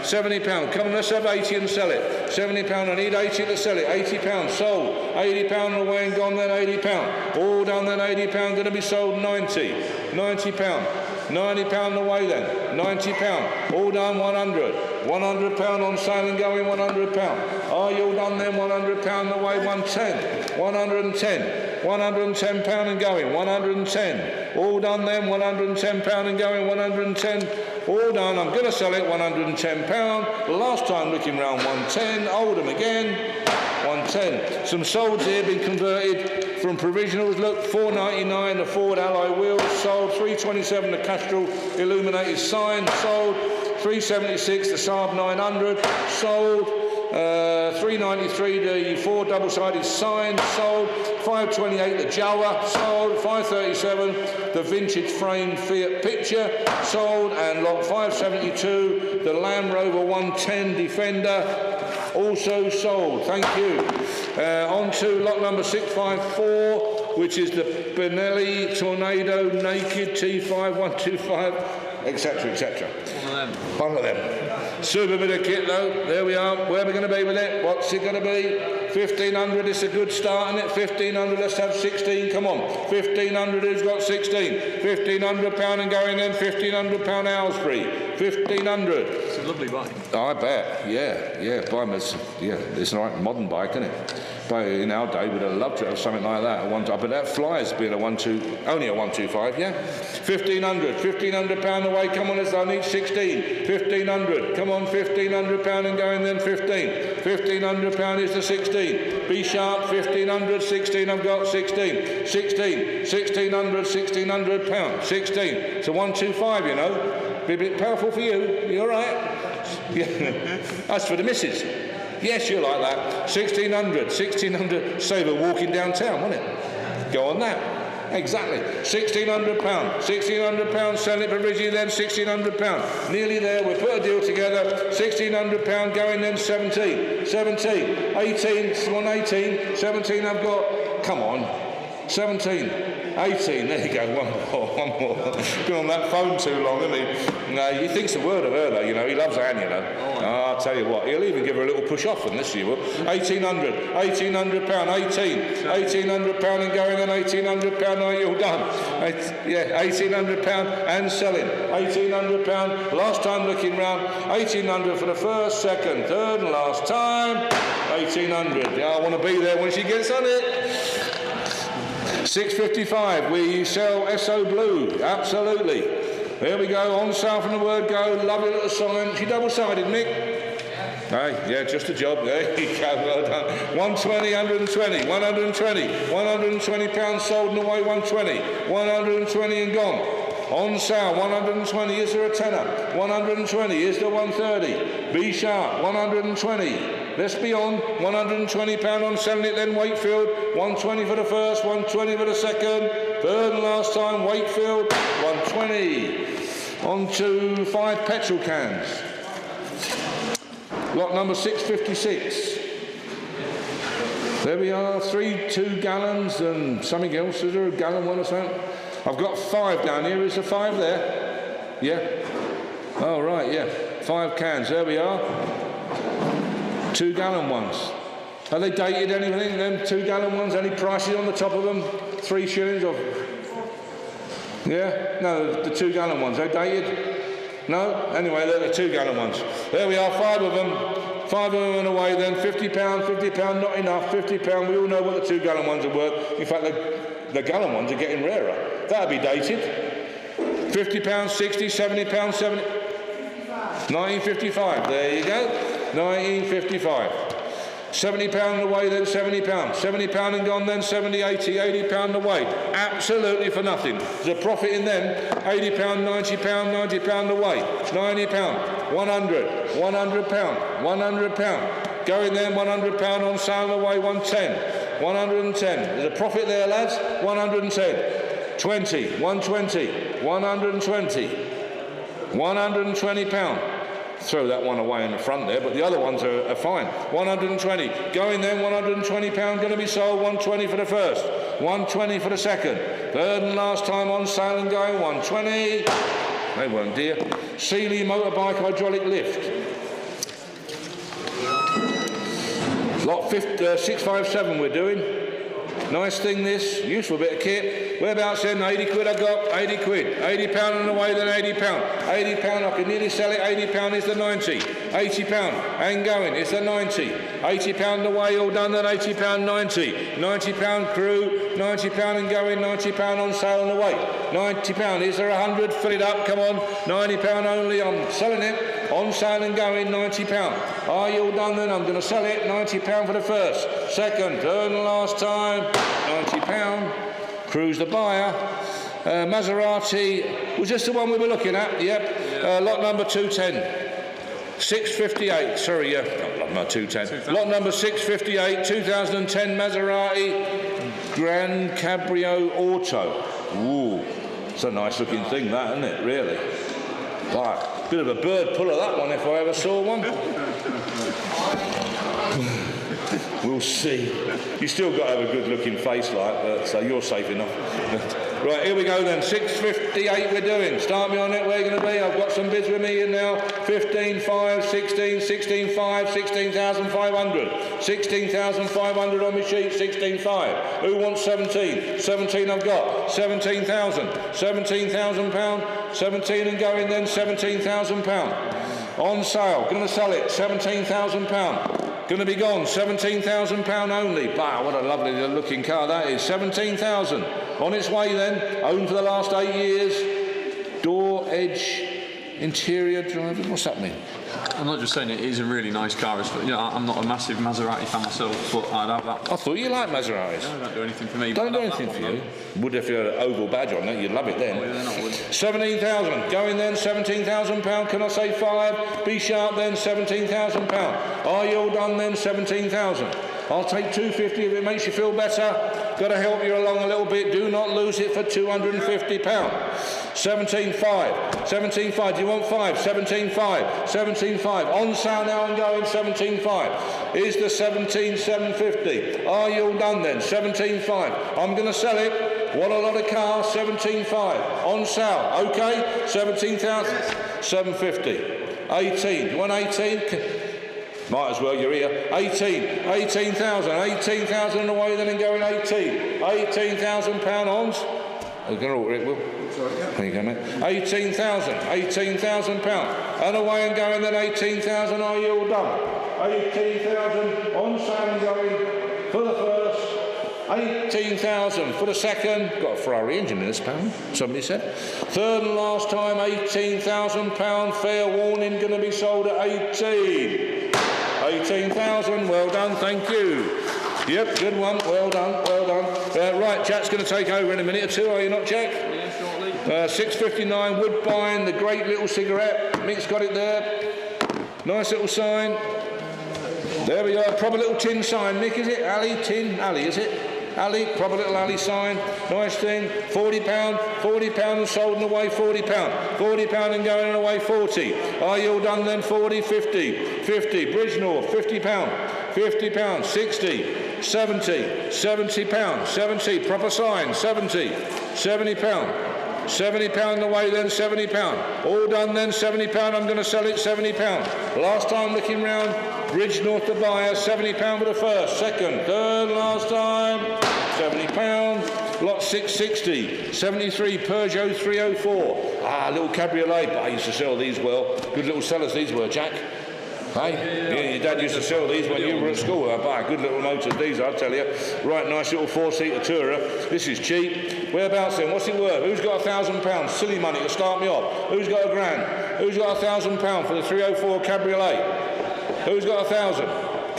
£70. Come on, let's have 80 and sell it. £70, I need 80 to sell it. £80, sold. £80 away and gone then, £80. All done then, £80, going to be sold 90. £90. £90 away then, £90, all done 100, £100 on sale and going £100. Are you all done then? £100 away, 110, 110, £110 and going, 110, all done then, £110 and going, 110, all done. I'm going to sell it, £110. Last time looking round 110, hold them again. 110. Some solds here been converted from provisionals. Look, £4.99 the Ford alloy wheels sold. £3.27 the Castrol illuminated sign sold. £3.76 the Saab 900 sold. £3.93 the Ford double-sided sign sold. £5.28 the Jaguar sold. £5.37 the vintage frame Fiat picture sold, and lot £5.72 the Land Rover 110 Defender also sold. Thank you. On to lot number 654, which is the Benelli Tornado Naked T5 125, etc., etc. One of them. Super bit of kit though. There we are. Where are we going to be with it? What's it going to be? 1,500. It's a good start, isn't it? 1,500. Let's have 16. Come on. 1,500. Who's got 16? £1,500 and going then. £1,500 Aylesbury. 1,500. It's a lovely bike. Oh, I bet. Yeah. It's a right modern bike, isn't it? But in our day, we'd have loved to have something like that. But that flies being only a 125, yeah? £1,500 away. Come on, I need 16. 1,500. Come on, £1,500 and going then 15. £1,500 is the 16. Be sharp, 1,500, 16. I've got 16. 16. £1,600, 16. It's a 125, you know. Be a bit powerful for you. You all right? Yeah. That's for the missus. Yes, you like that. 1,600. Save her walking downtown, wouldn't it? Go on that. Exactly. £1,600. Sell it provisionally then, £1,600. Nearly there. We'll put a deal together. £1,600 going then, 17. 18. 118. 17 I've got. Come on. 17. 18, there you go, one more. Been on that phone too long, hasn't he? No, he thinks a word of her though, you know, he loves Anne, you know. Oh, I'll tell you what, he'll even give her a little push off on this, you will. £1,800, £1,800 and going then, £1,800, are you all done? Yeah, £1,800 and selling, £1,800, last time looking round, £1,800 for the first, second, third and last time, £1,800. Yeah, I want to be there when she gets on it. 655, we sell SO Blue, absolutely. There we go, on sale from the word go, lovely little sign. She double-sided, Mick. Hey, yeah, just a job. There you go, well done. 120, 120, 120, £120 sold and away, 120, 120 and gone. On sale, 120, is there a tenner? 120, is there 130? Be sharp, 120. Let's be on, £120 on selling it then, Wakefield. 120 for the first, 120 for the second. Third and last time, Wakefield, 120. On to 5 petrol cans. Lot number 656. There we are, 2 gallons and something else. Is there a gallon one or something? I've got 5 down here. Is there 5 there? Yeah? Oh, right, yeah. 5 cans. There we are. 2 gallon ones. Are they dated anything, them 2 gallon ones? Any prices on the top of them? 3 shillings or... Yeah? No, the 2 gallon ones. Are they dated? No? Anyway, they're the 2 gallon ones. There we are, 5 of them. 5 of them and away then. £50, not enough. £50. We all know what the 2 gallon ones are worth. In fact, the gallon ones are getting rarer. That'll be dated. £50, 60, £70, 70. 1955. There you go. 1955. £70 away, then £70. £70 and gone, then 70, 80, £80 away. Absolutely for nothing. There's a profit in them. £80, £90, £90 away. £90, 100, £100, £100. Going then, £100 on sale away, 110, 110. There's a profit there, lads. 110, 20, 120, 120, £120. Throw that one away in the front there, but the other ones are fine. 120. Going then, £120 going to be sold. 120 for the first. 120 for the second. Third and last time on sale and going. 120. They weren't dear. Sealy motorbike hydraulic lift. Lot 657 we're doing. Nice thing this, useful bit of kit. Whereabouts then? 80 quid I got, 80 quid. £80 on the way, then £80. £80, I can nearly sell it. £80 is the 90. £80, and going, it's the 90. £80 the way, all done, then £80, 90. £90 crew, £90 and going, £90 on sale on the way. £90, is there 100? Fill it up, come on. £90 only, I'm selling it. On sale and going, £90. Are you all done then? I'm going to sell it. £90 for the first. Second, third and last time. £90. Crew's the buyer. Maserati was just the one we were looking at. Yep. Lot number 210. 658. Sorry, yeah. Lot number 210. Lot number 658. 2010 Maserati Grand Cabrio Auto. Ooh, it's a nice looking thing, that, isn't it? Really. Right. Bit of a bird puller, that one, if I ever saw one. We'll see. You still got to have a good-looking face like that, so you're safe enough. Right, here we go then. 658 we're doing. Start me on it. Where are you going to be? I've got some bids with me here now. 15, 5, 16, 16, 5, 16,500. 16,500 on my sheet. 16, 5. Who wants 17? 17 I've got. 17,000. £17,000. 17 and going then. £17,000. On sale. Going to sell it. £17,000. Going to be gone, £17,000 only. Wow, what a lovely looking car that is. 17,000. On its way then, owned for the last 8 years. Door, edge, interior driver. What's that mean? I'm not just saying it is a really nice car. You know, I'm not a massive Maserati fan myself, but I'd have that. I thought you liked Maseratis. No, don't do anything for me. Don't do anything for you. Would if you had an oval badge on it, you'd love it then. Oh, yeah, then I would. 17,000. Going then, £17,000. Can I say 5? Be sharp then, £17,000. Are you all done then, 17,000? I'll take 250 if it makes you feel better. Got to help you along a little bit. Do not lose it for £250. 17.5. 17.5. Do you want 5? 17.5. 17.5. On sale now and going. 17.5. Is the 17,750. Are you all done then? 17.5. I'm going to sell it. What a lot of cars. 17.5. On sale. Okay. 17,000. 750. 18. Do you want 18? Might as well, you're here. 18. 18,000. 18,000 away then and going 18. £18,000 ons. I'm going to order it, Will. There you go, mate. 18,000. £18,000. And away and going then 18,000. Are you all done? 18,000 on sale and going for the first. 18,000 for the second. Got a Ferrari engine in this, apparently, somebody said. Third and last time, £18,000. Fair warning, going to be sold at 18. 18,000, well done, thank you. Yep, good one, well done, well done. Right, Jack's going to take over in a minute or two, are you not, Jack? Yeah, shortly. 659 Woodbine, the great little cigarette. Mick's got it there. Nice little sign. There we are, proper little tin sign. Mick, is it? Ali, tin? Ali, is it? Ali, proper little Ali sign. Nice thing. £40. £40 and sold and away, £40. £40 and going away, 40. Are you all done then? 40, 50. 50. Bridgenorth, £50. £50. 60. 70. £70. 70. Proper sign, 70. £70. £70 away then, £70. All done then, £70. I'm going to sell it, £70. Last time looking round, Bridgenorth to buyer, £70 for the first, second, third, last time, £70. Lot 660, 73 Peugeot 304. Ah, little cabriolet, but I used to sell these well. Good little sellers these were, Jack. Hey? Yeah, your dad used to sell these when you were at school. Good little motors, these, I'll tell you. Right, nice little four-seater Tourer. This is cheap. Whereabouts then? What's it worth? Who's got £1,000? Silly money to start me off. Who's got £1,000? Who's got £1,000 for the 304 Cabriolet? Who's got 1,000?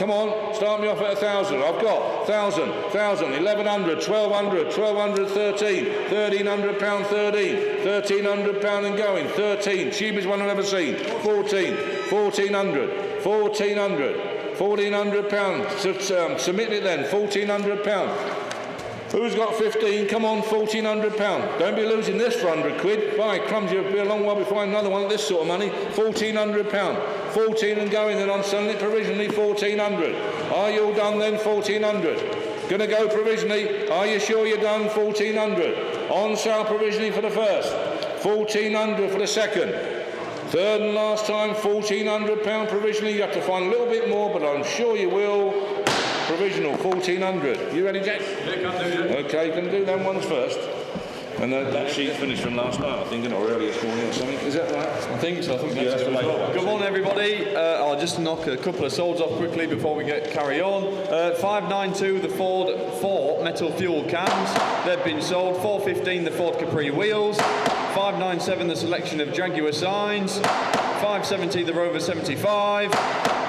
come on, start me off at 1,000. I've got 1,000, 1,100, 1,200, 1,200, 13, 1,300 pound, 13, 1,300 pound and going, 13, cheapest one I've ever seen, 14, 1,400, 1,400, 1,400 pound, submit it then, 1,400 pound. Who's got 15? Come on, 1,400 pound. Don't be losing this for 100 quid. By crumbs, you'll be a long while before I find another one at this sort of money. 1,400 pound. 14 and going, then I'm selling it provisionally 1,400. Are you all done then? 1,400. Gonna go provisionally. Are you sure you're done? 1,400. On sale provisionally for the first. 1,400 for the second. Third and last time, 1,400 pound provisionally. You have to find a little bit more, but I'm sure you will. Provisional, 1,400. You ready, Jack? Yeah, can do, yeah. Okay, you can do them ones first. And that sheet finished from last night, I think, or earlier this morning or something. Is that right? I think so. I think that's the it. later one. Good morning, everybody. I'll just knock a couple of solds off quickly before we carry on. 592, the Ford 4 metal fuel cans. They've been sold. 415, the Ford Capri wheels. 597, the selection of Jaguar signs. 570, the Rover 75.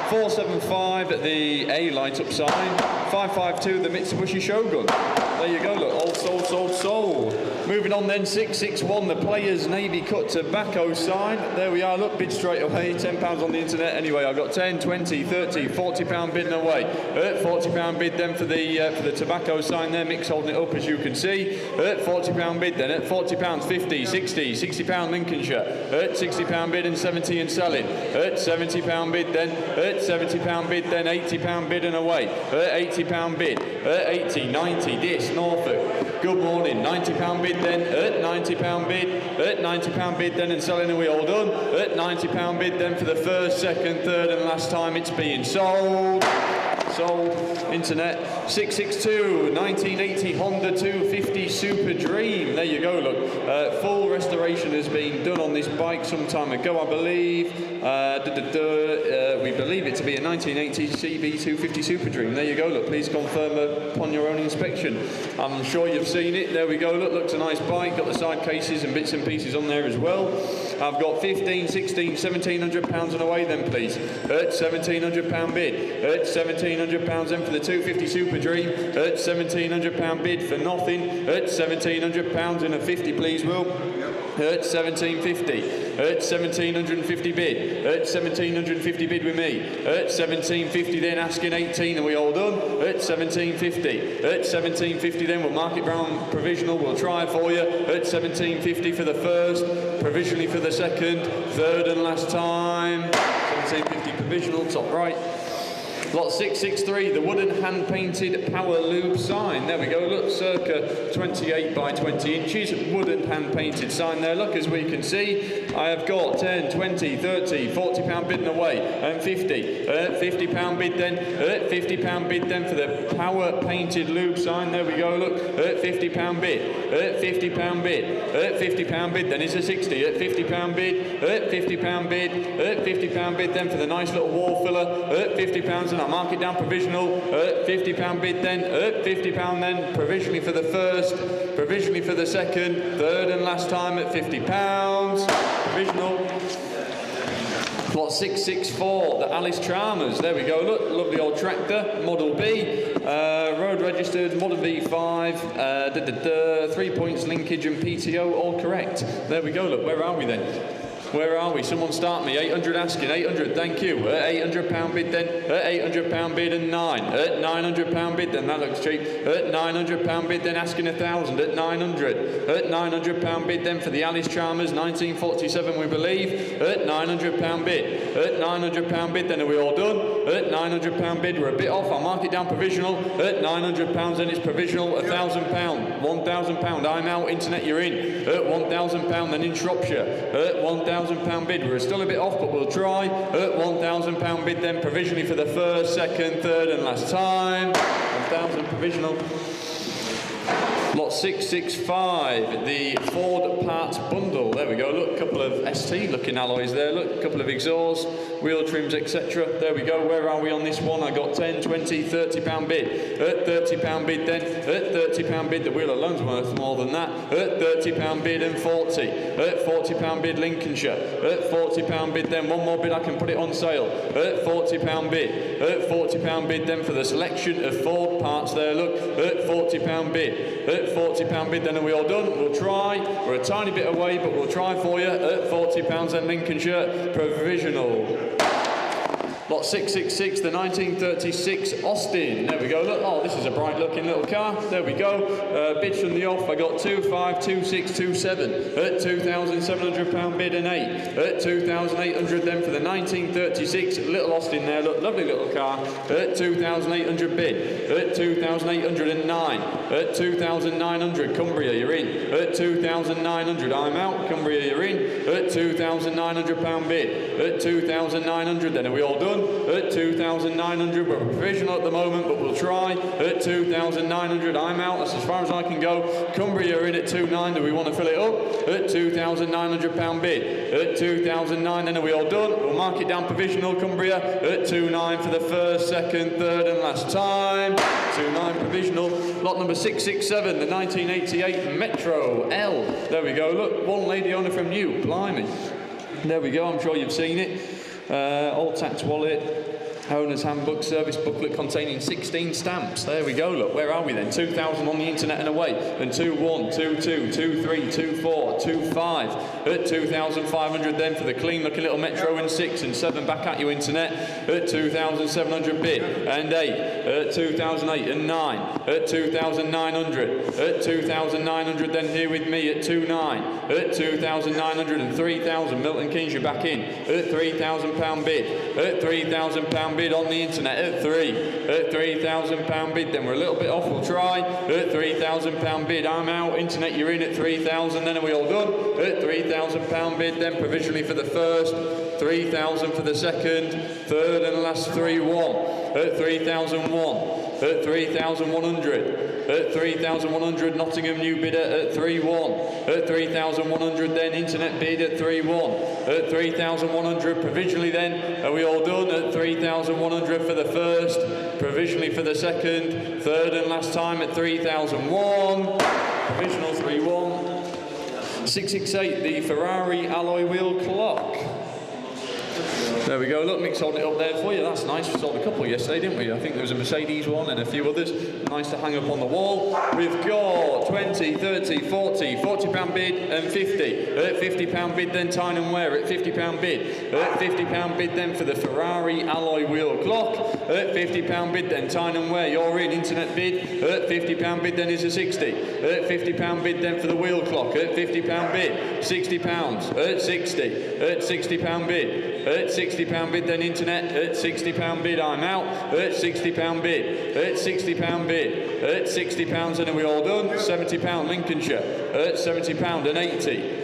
475 at the A light-up sign. 552 the Mitsubishi Shogun. There you go, look, all sold, sold, sold. Moving on then, 661 the Players Navy Cut tobacco sign. There we are, look, bid straight away, £10 on the internet. Anyway, I've got 10, 20, 30, £40 bidding away. £40 bid then for the tobacco sign there, Mick's holding it up as you can see. £40 bid then, at £40, 50, 60, £60 Lincolnshire. £60 bid and 70 and selling. £70 bid then, £70 bid then, £80 bid and away. £80 bid, 80, 90, this, Norfolk. Good morning, £90 bid then, £90 bid, £90 bid then and selling, are we all done? £90 bid then for the first, second, third and last time it's being sold. Sold, internet. 662 1980 Honda 250 Super Dream. There you go, look. Full restoration has been done on this bike some time ago, I believe. We believe it to be a 1980 CB 250 Super Dream. There you go, look. Please confirm upon your own inspection. I'm sure you've seen it. There we go, look. Looks a nice bike. Got the side cases and bits and pieces on there as well. I've got 15, 16, £1,700 and away then, please. £1,700 bid. £1,700 then for the 250 Super Dream. £1,700 bid for nothing. £1,700 and a 50, please, Will. £1,750. £1,750 bid. £1,750 bid with me. £1,750 then asking 18. Are we all done? £1,750. £1,750 then we'll mark it round provisional. We'll try it for you. £1,750 for the first. Provisionally for the second. Third and last time. £1,750 provisional. Top right. Lot 663, the wooden hand-painted power lube sign. There we go, look, circa 28 by 20 inches, wooden hand-painted sign there. Look, as we can see, I have got 10, 20, 30, £40 bidding away, and 50. £50 bid then, £50 bid then for the power-painted lube sign. There we go, look, £50 bid, £50 bid, £50 bid then is a 60, £50 bid, £50 bid, £50 bid then for the nice little wall filler, £50 and I'll mark it down provisional, £50 bid then, £50 then, provisionally for the first, provisionally for the second, third and last time at £50, provisional. Plot 664, the Alice Chalmers, there we go, look, lovely old tractor, Model B, road registered, Model V5, 3 points linkage and PTO, all correct. There we go, look, where are we then? Where are we? Someone start me. 800 asking. 800. Thank you. £800 bid then. £800 bid and 9. £900 bid then. That looks cheap. £900 bid then. Asking 1,000 at 900. £900 bid then for the Alice Chalmers. 1947 we believe. £900 bid. £900 bid then. Are we all done? £900 bid. We're a bit off. I'll mark it down provisional. £900 then it's provisional. £1,000. £1,000. I'm out. Internet you're in. £1,000 then in Shropshire. £1,000 bid. We're still a bit off, but we'll try. £1,000 bid then provisionally for the first, second, third and last time. 1,000 provisional. Lot 665, the Ford parts bundle. There we go. Look, a couple of ST looking alloys there. Look, a couple of exhausts, wheel trims, etc. There we go. Where are we on this one? I got 10, 20, 30 pound bid. At 30 pound bid then. At 30 pound bid, the wheel alone's worth more than that. At 30 pound bid and 40. At 40 pound bid Lincolnshire. At 40 pound bid then. One more bid, I can put it on sale. At 40 pound bid. At 40 pound bid then for the selection of Ford parts there. Look, at 40 pound bid. At 40 pound bid then, are we all done? We'll try. We're a tiny bit away, but we'll try for you. At 40 pounds then Lincolnshire, provisional. Lot 666, the 1936 Austin. There we go. Look, oh, this is a bright looking little car. There we go. Bids from the off, I got 252627 at £2,700 bid and 8. At 2,800 then for the 1936 little Austin there. Look, lovely little car. At 2,800 bid. At 2,809. At 2,900 Cumbria, you're in. At 2,900 I'm out. Cumbria, you're in. At £2,900 bid. At 2,900 then, are we all done? At 2,900, we're provisional at the moment, but we'll try. At 2,900, I'm out. That's as far as I can go. Cumbria are in at 2,900. Do we want to fill it up? At £2,900 bid. At 2,009, then are we all done? We'll mark it down provisional. Cumbria at 2,900 for the first, second, third, and last time. 2,900 provisional. Lot number 667, the 1988 Metro L. There we go. Look, one lady owner from New. Blimey. There we go. I'm sure you've seen it. Old tax wallet, owner's handbook, service booklet containing 16 stamps. There we go, look, where are we then? 2,000 on the internet and away. And 2,1, 2,2, 2,3, 2,4, 2,5. At 2,500 then for the clean looking little Metro and 6 and 7 back at you internet. At 2,700 bid and 8. At 2,008 and 9. At 2,900. At 2,900 then here with me at 2,900. At 2,900 and 3,000. Milton Keynes, you're back in. At £3,000 bid. At £3,000 bid on the internet. At 3. At £3,000 bid. Then we're a little bit off. We'll try. At £3,000 bid. I'm out. Internet, you're in at 3,000. Then are we all done? At £3,000 bid. Then provisionally for the first. 3,000 for the second. Third and last 3,1. At 3,001. At 3,100. At 3,100, Nottingham new bidder at 3,1. At 3,100 then, internet bid at 3,1. At 3,100, provisionally then, are we all done? At 3,100 for the first, provisionally for the second, third and last time at 3,001. Provisional 3,1. 668, the Ferrari alloy wheel clock. There we go, look, Mick's holding it up there for you. That's nice. We sold a couple yesterday, didn't we? I think there was a Mercedes one and a few others. Nice to hang up on the wall. We've got 20, 30, 40, £40 bid and 50. At £50 bid then Tyne and Wear at £50 bid. At £50 bid then for the Ferrari alloy wheel clock. At £50 bid then Tyne and Wear, you're in. Internet bid. At £50 bid then is a 60. At £50 bid then for the wheel clock. At £50 bid. £60. At 60. At £60 bid. At £60 bid then internet. At £60 bid I'm out. At £60 bid. At £60 bid. At £60 and are we all done? £70 Lincolnshire. At £70 and 80.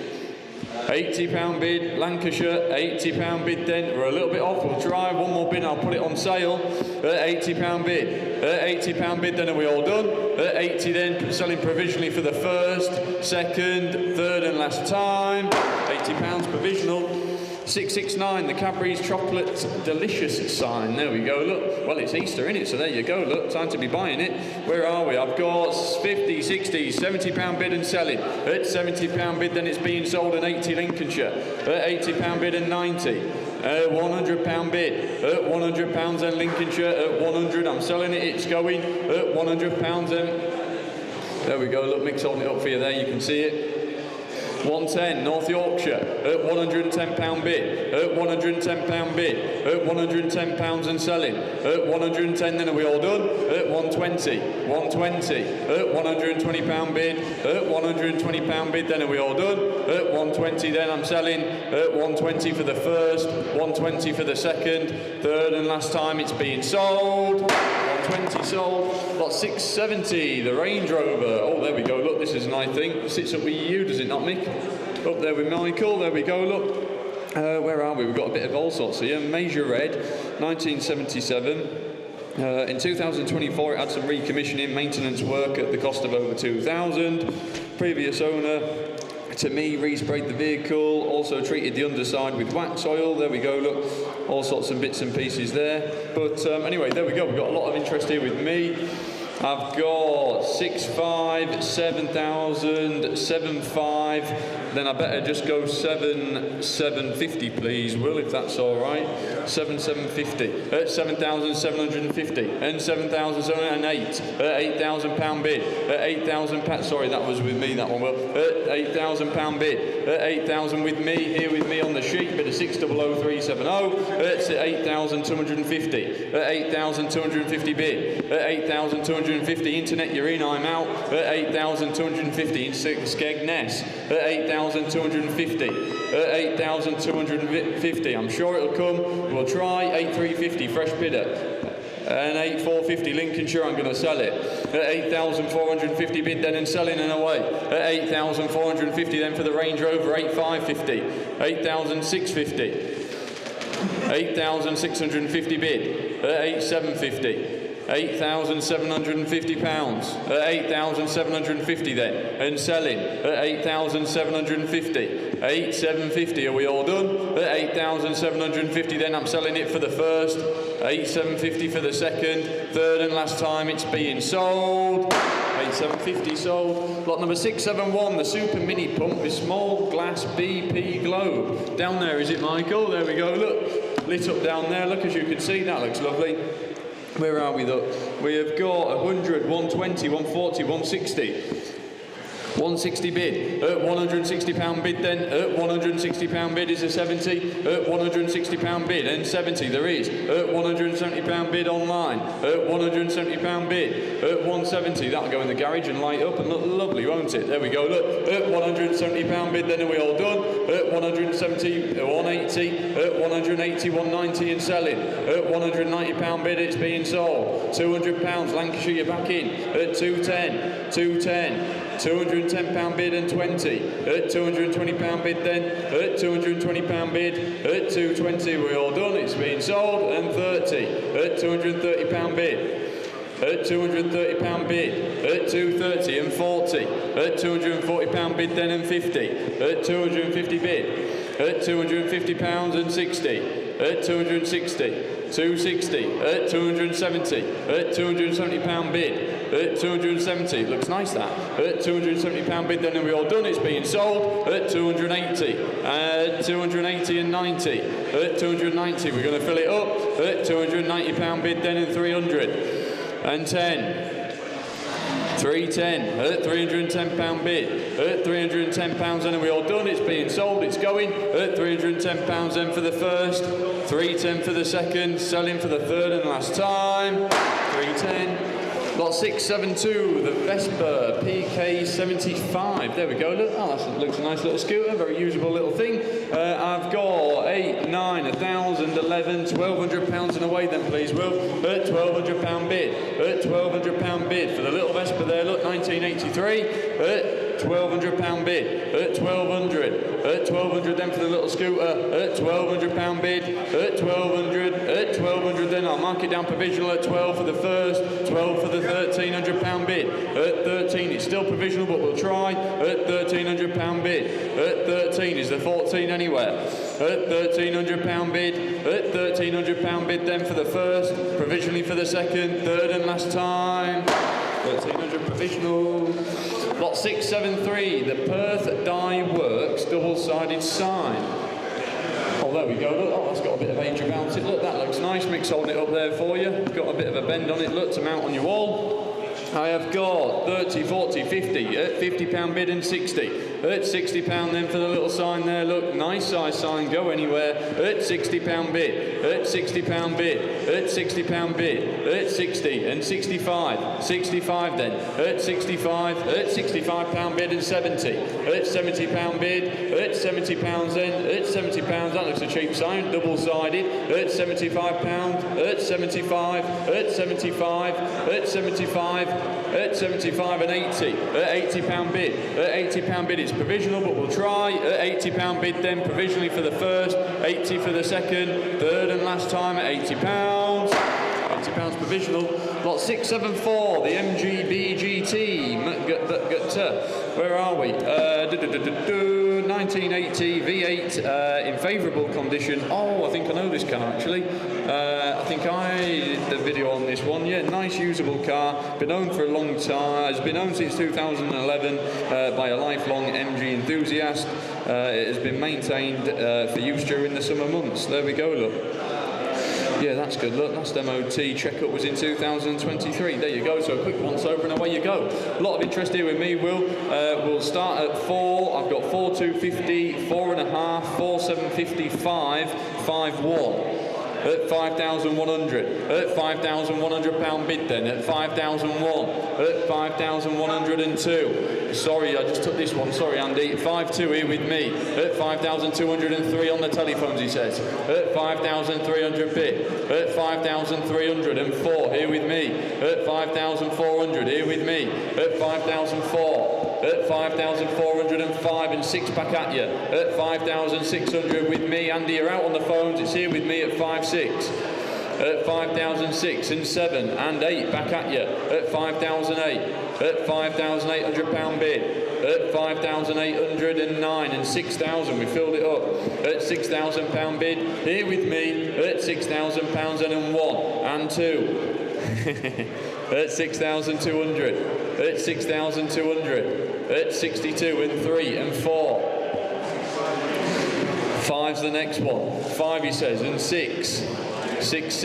£80 bid Lancashire. £80 bid then. We're a little bit off. We'll try one more bid. I'll put it on sale. At £80 bid. At £80 bid then are we all done? At 80 then selling provisionally for the first, second, third and last time. £80 provisional. 669, the Cadbury's Chocolate Delicious sign. There we go, look. Well, it's Easter, innit? So there you go, look. Time to be buying it. Where are we? I've got 50, 60, £70 bid and selling. At £70 bid, then it's being sold at 80 Lincolnshire. At £80 bid and 90. £100 bid. At £100 and Lincolnshire. At 100, I'm selling it. It's going. At £100 and... There we go, look. Mick's holding it up for you there. You can see it. 110 North Yorkshire at £110 bid. At £110 bid. At £110 and selling. At 110 then are we all done? At 120. 120. At £120 bid. At £120 bid then are we all done? At 120 then I'm selling. At 120 for the first. 120 for the second. Third and last time it's being sold. 120 sold. Lot 670 the Range Rover. Oh there we go. Look, this is a nice thing. It sits up with you, does it not, Mick? Up there with Michael. There we go. Look. Where are we? We've got a bit of all sorts here. Major Red, 1977. In 2024, it had some recommissioning, maintenance work at the cost of over 2,000. Previous owner, to me, resprayed the vehicle, also treated the underside with wax oil. There we go, look, all sorts of bits and pieces there. But anyway, there we go. We've got a lot of interest here with me. I've got 6,500, 7,000, 7,500. Then I better just go 7,750, please, Will, if that's all right. 7,750, 7,750, and 7,708. £8,000 bid. 8,000 pound. Sorry, that was with me. That one, Will. £8,000 bid. 8,000 with me. Here with me on the sheet. Bid of 600370. It's 8,250. 8,250 bid. 8,250. Internet, you're in, I'm out. 8,250 in Skegness. 8,250. 8,250. I'm sure it'll come. We'll try. 8,350. Fresh bidder. And 8,450 Lincolnshire, I'm going to sell it. 8,450 bid then and selling and away. 8,450 then for the Range Rover. 8,550. 8,650. 8,650 bid. 8,750. £8,750 at 8,750 then, and selling at 8,750. 8,750, are we all done? At 8,750 then, I'm selling it for the first. 8,750 for the second. Third and last time it's being sold. 8,750 sold. Lot number 671, the Super Mini Pump with small glass BP globe. Down there, is it, Michael? There we go, look. Lit up down there, look, as you can see, that looks lovely. Where are we though? We have got 100, 120, 140, 160. 160 bid. £160 bid then. £160 bid is a 70. £160 bid and 70 there is. £170 bid online. £170 bid. 170. That'll go in the garage and light up and look lovely, won't it? There we go. Look. £170 bid then, are we all done? 170, 180, 180, 190 and selling. £190 bid, it's being sold. £200, Lancashire, you're back in. 210, 210. £210 bid and 20. £220 bid then. £220 bid. £220, we're all done, it's being sold. And 30. £230 bid. £230 bid. £230 and 40. £240 bid then and 50. £250 bid. £250 and 60. £260. 260. £270. £270 bid. 270, looks nice that. £270 bid then and we're all done, it's being sold. 280. 280 and 90. 290, we're going to fill it up. £290 bid then and 300. And 10. 310, £310 bid, £310 then and we're all done, it's being sold, it's going, £310 then for the first, 310 for the second, selling for the third and last time, 310. Lot 672, the Vespa PK75. There we go. Look, oh, that looks a nice little scooter, very usable little thing. I've got 8, 9, 1,000, 11, £1,200 and away then, please, Will. £1,200 bid. £1,200 bid for the little Vespa there. Look, 1983. £1,200 bid. £1,200. £1,200 then for the little scooter. £1,200 bid. £1,200. £1,200 then. I'll mark it down provisional at 12 for the first. 12 for the £1,300 bid. At 13, it's still provisional, but we'll try. At £1,300 bid. At 13, is the 14 anywhere? At £1,300 bid. At £1,300 bid then for the first. Provisionally for the second. Third and last time. 1,300 provisional. Lot 673, the Perth Dye Works double-sided sign. Oh, there we go. Look, oh, that's got a bit of age about it. Look, that looks nice. Mick's holding it up there for you. Got a bit of a bend on it. Look, to mount on your wall. I have got 30, 40, 50, at £50 bid and 60. At £60 then for the little sign there. Look, nice size sign, go anywhere. At £60 bid. At £60 bid. At £60 bid. At 60 and 65. 65 then. At 65. At £65 bid and 70. At £70 bid. At £70 then. At £70. That looks a cheap sign, double-sided. At £75. At 75. At 75. At 75. At 75 and 80. At £80 bid. At £80 bid, it's provisional, but we'll try. At £80 bid then, provisionally for the first. 80 for the second. Third and last time at £80. £90 provisional. Lot 674, the MGBGT. Where are we? 1980 V8 in favourable condition. Oh, I think I know this car actually. I think I did the video on this one. Yeah, nice usable car. Been owned for a long time. Has been owned since 2011 by a lifelong MG enthusiast. It has been maintained for use during the summer months. There we go, look. Yeah, that's good. Look, last MOT checkup was in 2023. There you go. So a quick once over and away you go. A lot of interest here with me, Will. We'll start at 4. I've got 4,250, 4.5, 4,755, 5,1. At 5,100. At £5,100 bid then. At 5,001. At 5,102. Sorry, I just took this one. Sorry, Andy. 5,2 here with me. At 5,203 on the telephones, he says. At 5,300 bid. At 5,304 here with me. At 5,400 here with me. At 5,004. At 5,405 and 6 back at you. At 5,600 with me. Andy, you're out on the phones. It's here with me at 5,600. At 5,006 and 7 and 8 back at you. At 5,008. At £5,800 bid. At 5,809 and 6,000. We filled it up. At £6,000 bid. Here with me. At £6,000 and 1 and 2. At 6,200. At 6,200. At 62 and 3 and 4. 5's the next one. 5 he says and 6. 6.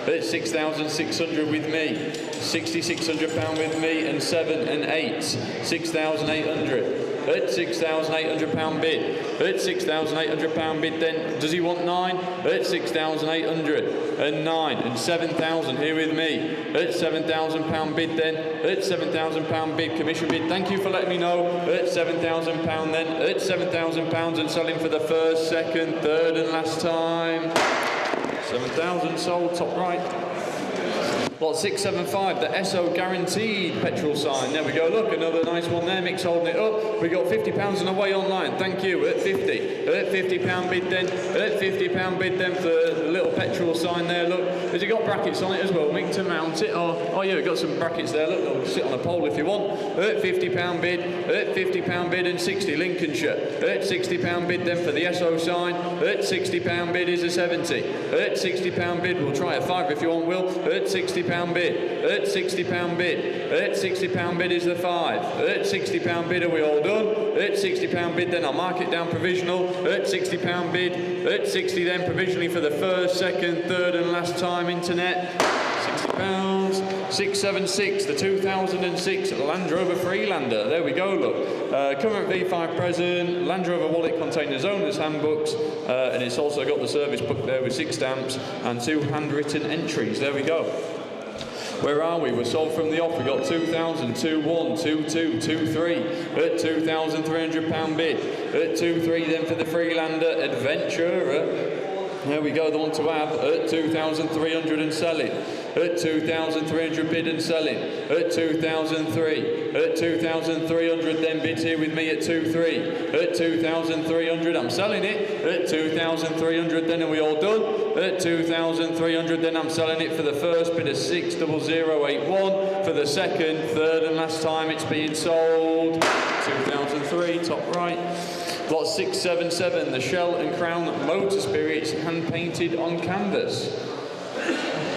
At 6,600 with me. £6,600 with me and 7 and 8. 6,800. At £6,800 bid. At £6,800 bid then. Does he want 9? At 6,800 and 9 and 7,000 here with me. At £7,000 bid then. At £7,000 bid, commission bid. Thank you for letting me know. At £7,000 then. At £7,000 and selling for the first, second, third and last time. 7,000 sold, top right. Lot 675, the SO guaranteed petrol sign. There we go, look, another nice one there. Mick's holding it up. We got £50 and away online. Thank you. At 50. At £50 bid then. At £50 bid then for the little petrol sign there. Look, has it got brackets on it as well, Mick, to mount it? Oh yeah, we've got some brackets there. Look, it'll sit on a pole if you want. At £50 bid. At £50 bid and 60 Lincolnshire. At £60 bid then for the SO sign. At £60 bid is a 70. At £60 bid, we'll try a 5 if you want, Will. At £60 bid. At £60 bid. At £60 bid is the 5. At £60 bid, are we all done? At £60 bid then I'll mark it down provisional. At £60 bid. At 60 then provisionally for the first, second, third and last time internet. £60. 676, the 2006 Land Rover Freelander. There we go, look. Current V5 present, Land Rover wallet containers, owner's handbooks, and it's also got the service book there with 6 stamps and 2 handwritten entries. There we go. Where are we? We're sold from the off. We got 2,000, 2,1, 2,2, 2,3 at £2,300 bid. At 2,3 then for the Freelander Adventure. There we go, the one to have at 2,300 and selling. At 2,300 bid and selling. At 2,003. At 2,300 then bids here with me at 2,3. At 2,300 I'm selling it. At 2,300 then are we all done? At 2,300 then I'm selling it for the first bid of 60081. For the second, third and last time it's being sold. 2003, top right. Lot 677, the Shell and Crown Motor Spirits hand painted on canvas.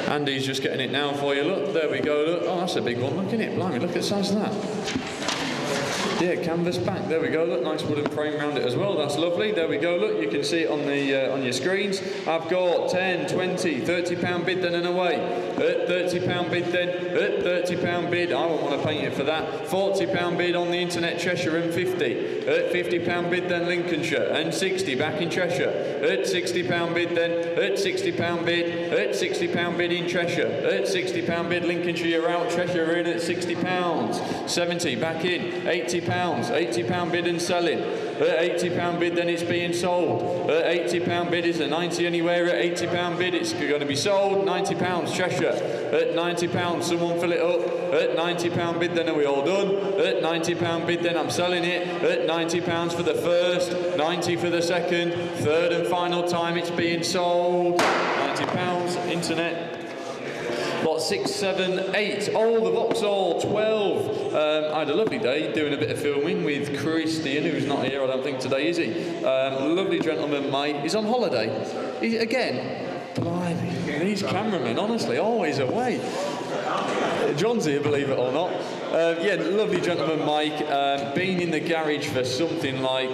Andy's just getting it now for you. Look, there we go. Look. Oh, that's a big one. Look at it. Blimey, look at the size of that. Yeah, canvas back. There we go. Look, nice wooden frame around it as well. That's lovely. There we go. Look, you can see it on the on your screens. I've got 10, 20, £30 bid then and away. At £30 bid then. At £30 bid. I won't want to paint it for that. £40 bid on the internet Cheshire and 50. At £50 bid then Lincolnshire and 60 back in Cheshire. At £60 bid then. At £60 bid. At £60 bid in Cheshire. At £60 bid Lincolnshire you're out. Cheshire in at £60. 70 back in. £80. £80 bid and selling. At £80 bid then it's being sold. At £80 bid is a 90 anywhere. At £80 bid it's going to be sold. £90 Cheshire. At £90 someone fill it up. At £90 bid then are we all done? At £90 bid then I'm selling it. At £90 for the first, 90 for the second, third and final time it's being sold. £90 internet. 6, 7, 8. Oh, the Vauxhall 12. I had a lovely day doing a bit of filming with Christian, who's not here, I don't think today, is he? Lovely gentleman, mate. He's on holiday. Again, blimey, these cameramen, honestly, always away. John's here, believe it or not. Yeah, lovely gentleman, Mike. Been in the garage for something like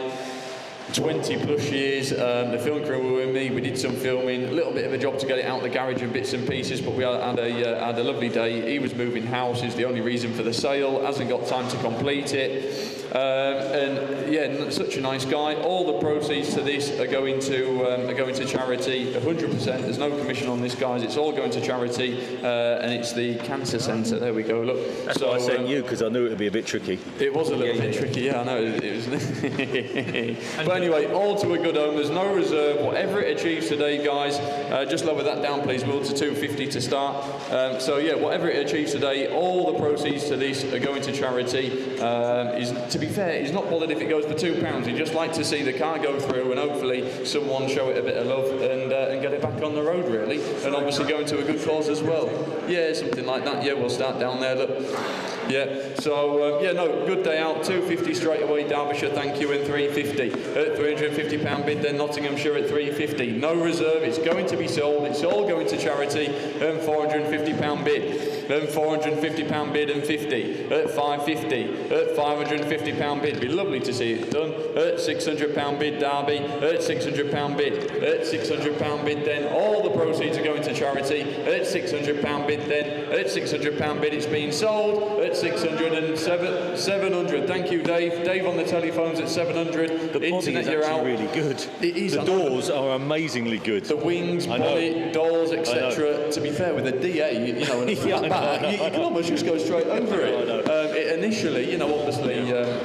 20 plus years. The film crew were with me. We did some filming, a little bit of a job to get it out the garage in bits and pieces, but we had a lovely day. He was moving house, is the only reason for the sale. Hasn't got time to complete it. And yeah, such a nice guy. All the proceeds to this are going to charity, 100%. There's no commission on this, guys. It's all going to charity, and it's the cancer centre. There we go. Look. That's so, why I sent you, because I knew it would be a bit tricky. It was a little bit tricky. Yeah, I know it was. But anyway, all to a good home. There's no reserve. Whatever it achieves today, guys, just lower that down, please, Will, to 250 to start. So yeah, whatever it achieves today, all the proceeds to this are going to charity. To be fair, he's not bothered if it goes for £2. He'd just like to see the car go through and hopefully someone show it a bit of love and get it back on the road, really. And obviously going to a good cause as well. Yeah, something like that. Yeah, we'll start down there. Look. Yeah, so yeah, no, good day out. 250 straight away, Derbyshire, thank you, and 350. At £350 bid, then Nottinghamshire at 350. No reserve, it's going to be sold, it's all going to charity, and £450 bid. Then £450 bid and 50. At 550. At £550 bid. Be lovely to see it done. At £600 bid, Derby. At £600 bid. At £600 bid, then all the proceeds are going to charity. At £600 bid, then at £600 bid, it's being sold. At 700. Thank you, Dave. Dave on the telephones at 700. The body is actually really good. It is. The doors are amazingly good. The wings, body, doors, etc. To be fair, with a DA, you know, and a flat back, you can almost just go straight over it. Initially, you know, obviously,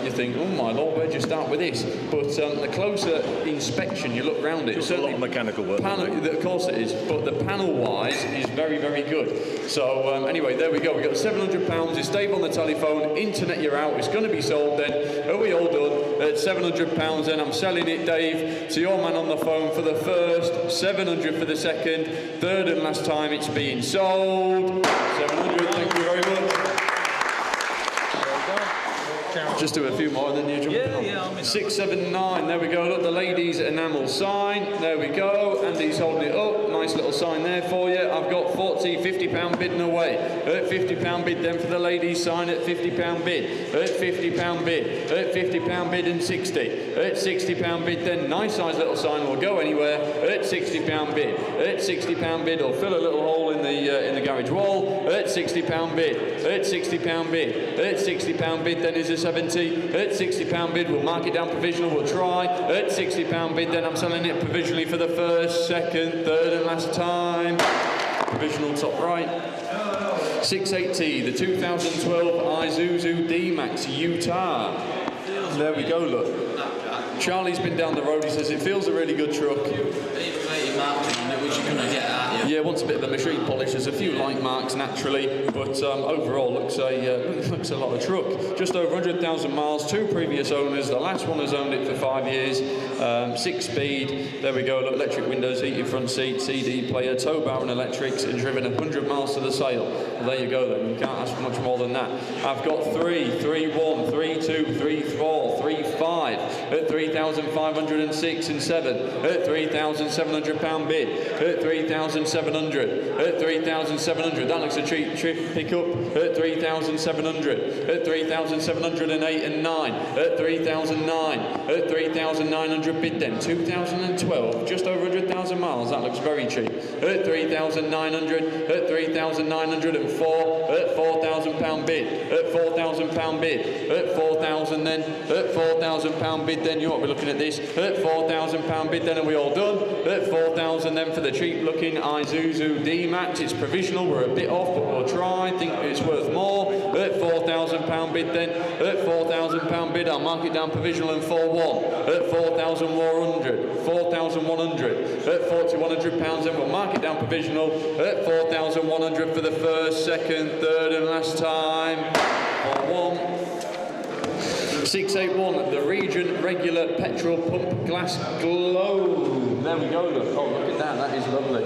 you think, oh my lord, where'd you start with this? But the closer inspection, you look round it. It's a lot of mechanical work. Of course it is, but the panel-wise is very, very good. So anyway, there we go. We've got £700. It's Dave on the telephone. Internet, you're out. It's going to be sold then. Are we all done? At £700 then. I'm selling it, Dave, to your man on the phone for the first, 700 for the second, third and last time it's being sold. 700, thank you very much. Just do a few more and then you jump on. 6, 7, 9, there we go. Look, the ladies' enamel sign. There we go. Andy's holding it up. Nice little sign there for you. I've got £50 bidding away. At £50 bid then for the ladies' sign at £50 bid. At £50 bid. At £50 bid and 60. At £60 bid then. Nice size little sign will go anywhere. At £60 bid. At £60 bid, or fill a little hole in the garage wall. At £60 bid. At £60 bid. At £60 bid then is a 70. At £60 bid, we'll mark it down provisional, we'll try. At £60 bid, then I'm selling it provisionally for the first, second, third and last time. Provisional top right. 680, the 2012 Isuzu D-Max Utah. There we go, look. Charlie's been down the road, he says it feels a really good truck. Yeah, wants a bit of a machine polish. There's a few light marks naturally, but overall looks a lot of truck. Just over 100,000 miles, 2 previous owners. The last one has owned it for 5 years. 6-speed. There we go. Look, electric windows, heated front seat, CD player, tow bar and electrics, and driven 100 miles to the sale. Well, there you go then. You can't ask for much more than that. I've got 3, 3, 1, 3, 2, 3, 4, 3, 5 at 3,506 and 7 at £3,700 bid at 3,700 at 3,700. That looks a cheap pickup at 3,700 at 3,708 and 9 at 3,009 at 3,900 bid then. 2012, just over 100,000 miles. That looks very cheap. At 3,900 at 3,904 at £4,000 bid at £4,000 bid at 4,000 then at £4,000 bid then. You ought to be looking at this at £4,000 bid then. Are we all done? At 4,000 then for the cheap looking Isuzu D-Max. It's provisional, we're a bit off, but we'll try. I think it's worth more. At £4,000 bid then. At £4,000 bid, I'll mark it down provisional and 4-1. At 4,100. 4,100. At £4,100 then we'll mark it down provisional. At 4,100 for the first, second, third and last time. 4-1. 681, the Regent regular petrol pump glass globe. There we go, look. Oh, look at that, that is lovely.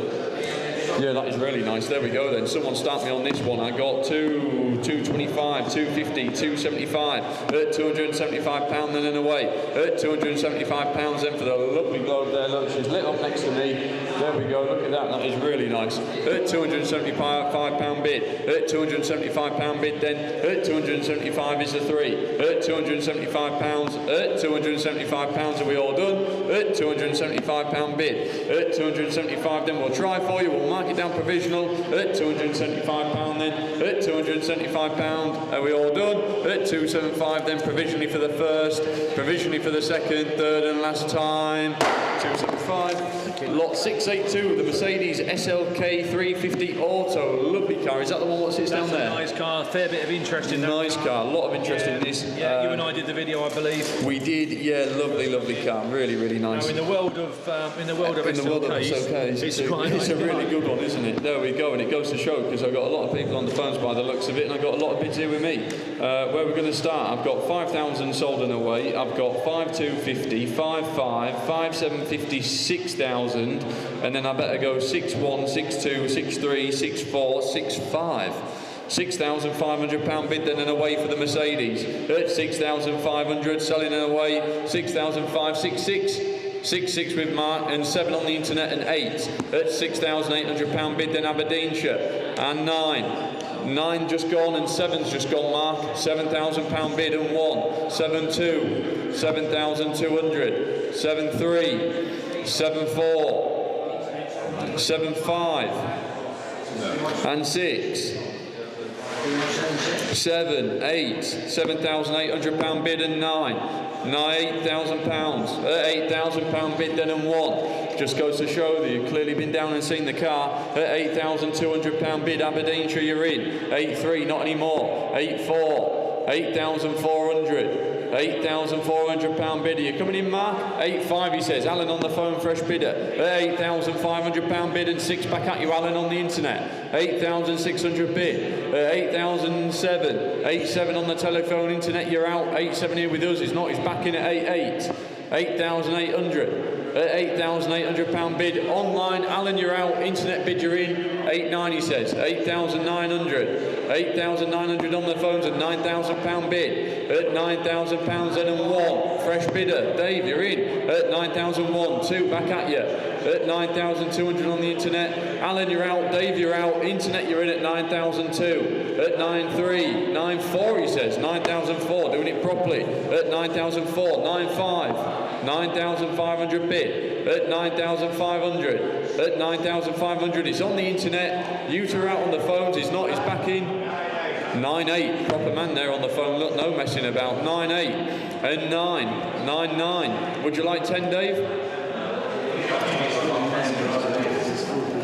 Yeah, that is really nice. There we go then. Someone start me on this one. I got 225, 250, 275, at £275 then and away. At £275 then for the lovely globe there. Look, she's lit up next to me. There we go. Look at that. That is really nice. At £275 bid. At £275 bid then. At 275 is the 3. At £275. At £275 are we all done? At £275 bid. At 275 then we'll try for you. We'll mark it down provisional. At £275 then. At £275 are we all done? At 275 then provisionally for the first, provisionally for the second, third and last time. 275. Lot 682, the Mercedes SLK 350 Auto. Lovely car. Is that the one that sits down there? Nice car. Fair bit of interest in that. Nice car. A lot of interest in this. Yeah, you and I did the video, I believe. We did. Yeah, lovely, lovely car. Really, really nice. Now, in the world of SLKs, it's a really good one, isn't it? There we go, and it goes to show because I've got a lot of people on the phones by the looks of it, and I've got a lot of bids here with me. Where we're going to start, I've got 5,000 sold and away. I've got 5,250, 5,500, 5,750, 6,000, and then I better go 6,1, 6,2, 6,3, 6,4, 6,5. £6,500 bid then and away for the Mercedes. At 6,500 selling and away. 6,500, 6,600. 6,600 with Mark and 7 on the internet and 8 at £6,800 bid then Aberdeenshire and 9 just gone and 7's just gone Mark. £7,000 bid and 1 7,200 7,200 7,300 7,400 7,500 and 6 7, 8, £7,800 bid and 9 £8,000 £8,000 bid then and 1. Just goes to show that you've clearly been down and seen the car. At £8,200 bid Aberdeenshire you're in. 8,300 not anymore. 8,400 8,400 £8,400 bid. Are you coming in, Mark? 8,500 he says. Alan on the phone, fresh bidder. £8,500 bid and 6 back at you, Alan, on the internet. 8,600 bid. 8,007 8,700 on the telephone, internet, you're out. 8,700 here with us. He's not, he's back in at 8,800 8,800 £8,800 bid online. Alan, you're out. Internet bid, you're in. 8,900 he says. 8,900 8,900 on the phones at £9,000 bid. At £9,000 then and 1. Fresh bidder. Dave, you're in. At 9,001. 2 back at you. At 9,200 on the internet. Alan, you're out. Dave, you're out. Internet, you're in at 9,002. At 9,300 9,400 he says. 9,004. Doing it properly. At 9,004 9,500 £9,500 bid. At 9,500 at 9,500 it's on the internet. You two are out on the phones. He's not, he's back in. 9,800 proper man there on the phone. Look, no messing about. 9,800 and 9,900 would you like 10, Dave?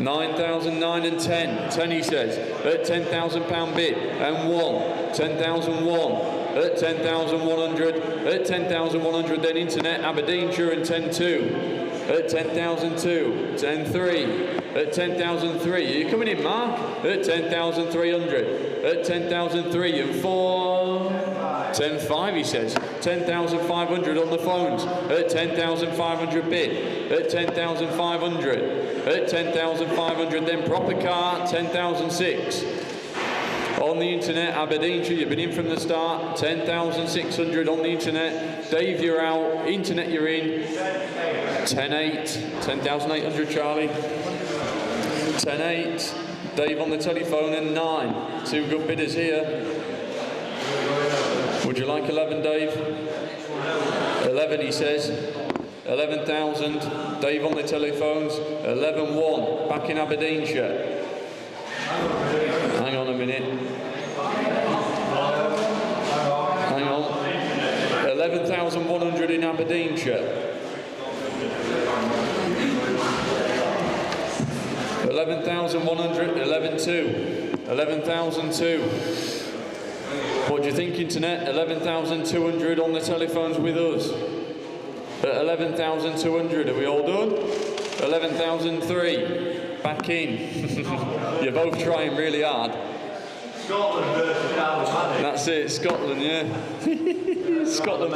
9,009 and 10 he says. At £10,000 bid and 1 10,001 at 10,100 at 10,100 then internet Aberdeenshire and 10,200 at 10,002 10,300 at 10,003. Are you coming in, Mark? At 10,300 at 10,003 and 4 10,500 he says. 10,500 on the phones. At 10,500 bid. At 10,500 at 10,500 then proper car. 10,006 on the internet Aberdeenshire. You've been in from the start. 10,600 on the internet. Dave, you're out. Internet, you're in. 10,800 10,800 Charlie. 10,800 Dave on the telephone and 9. Two good bidders here. Would you like 11, Dave? 11 he says. 11,000 Dave on the telephones. 11,100 back in Aberdeenshire. Hang on a minute. Hang on. 11,100 in Aberdeenshire. 11,100, 11,200, 11,002. What do you think, internet? 11,200 on the telephones with us. At 11,200, are we all done? 11,003, back in. You're both trying really hard. Scotland versus Isle of Man. That's it, Scotland, yeah. Scotland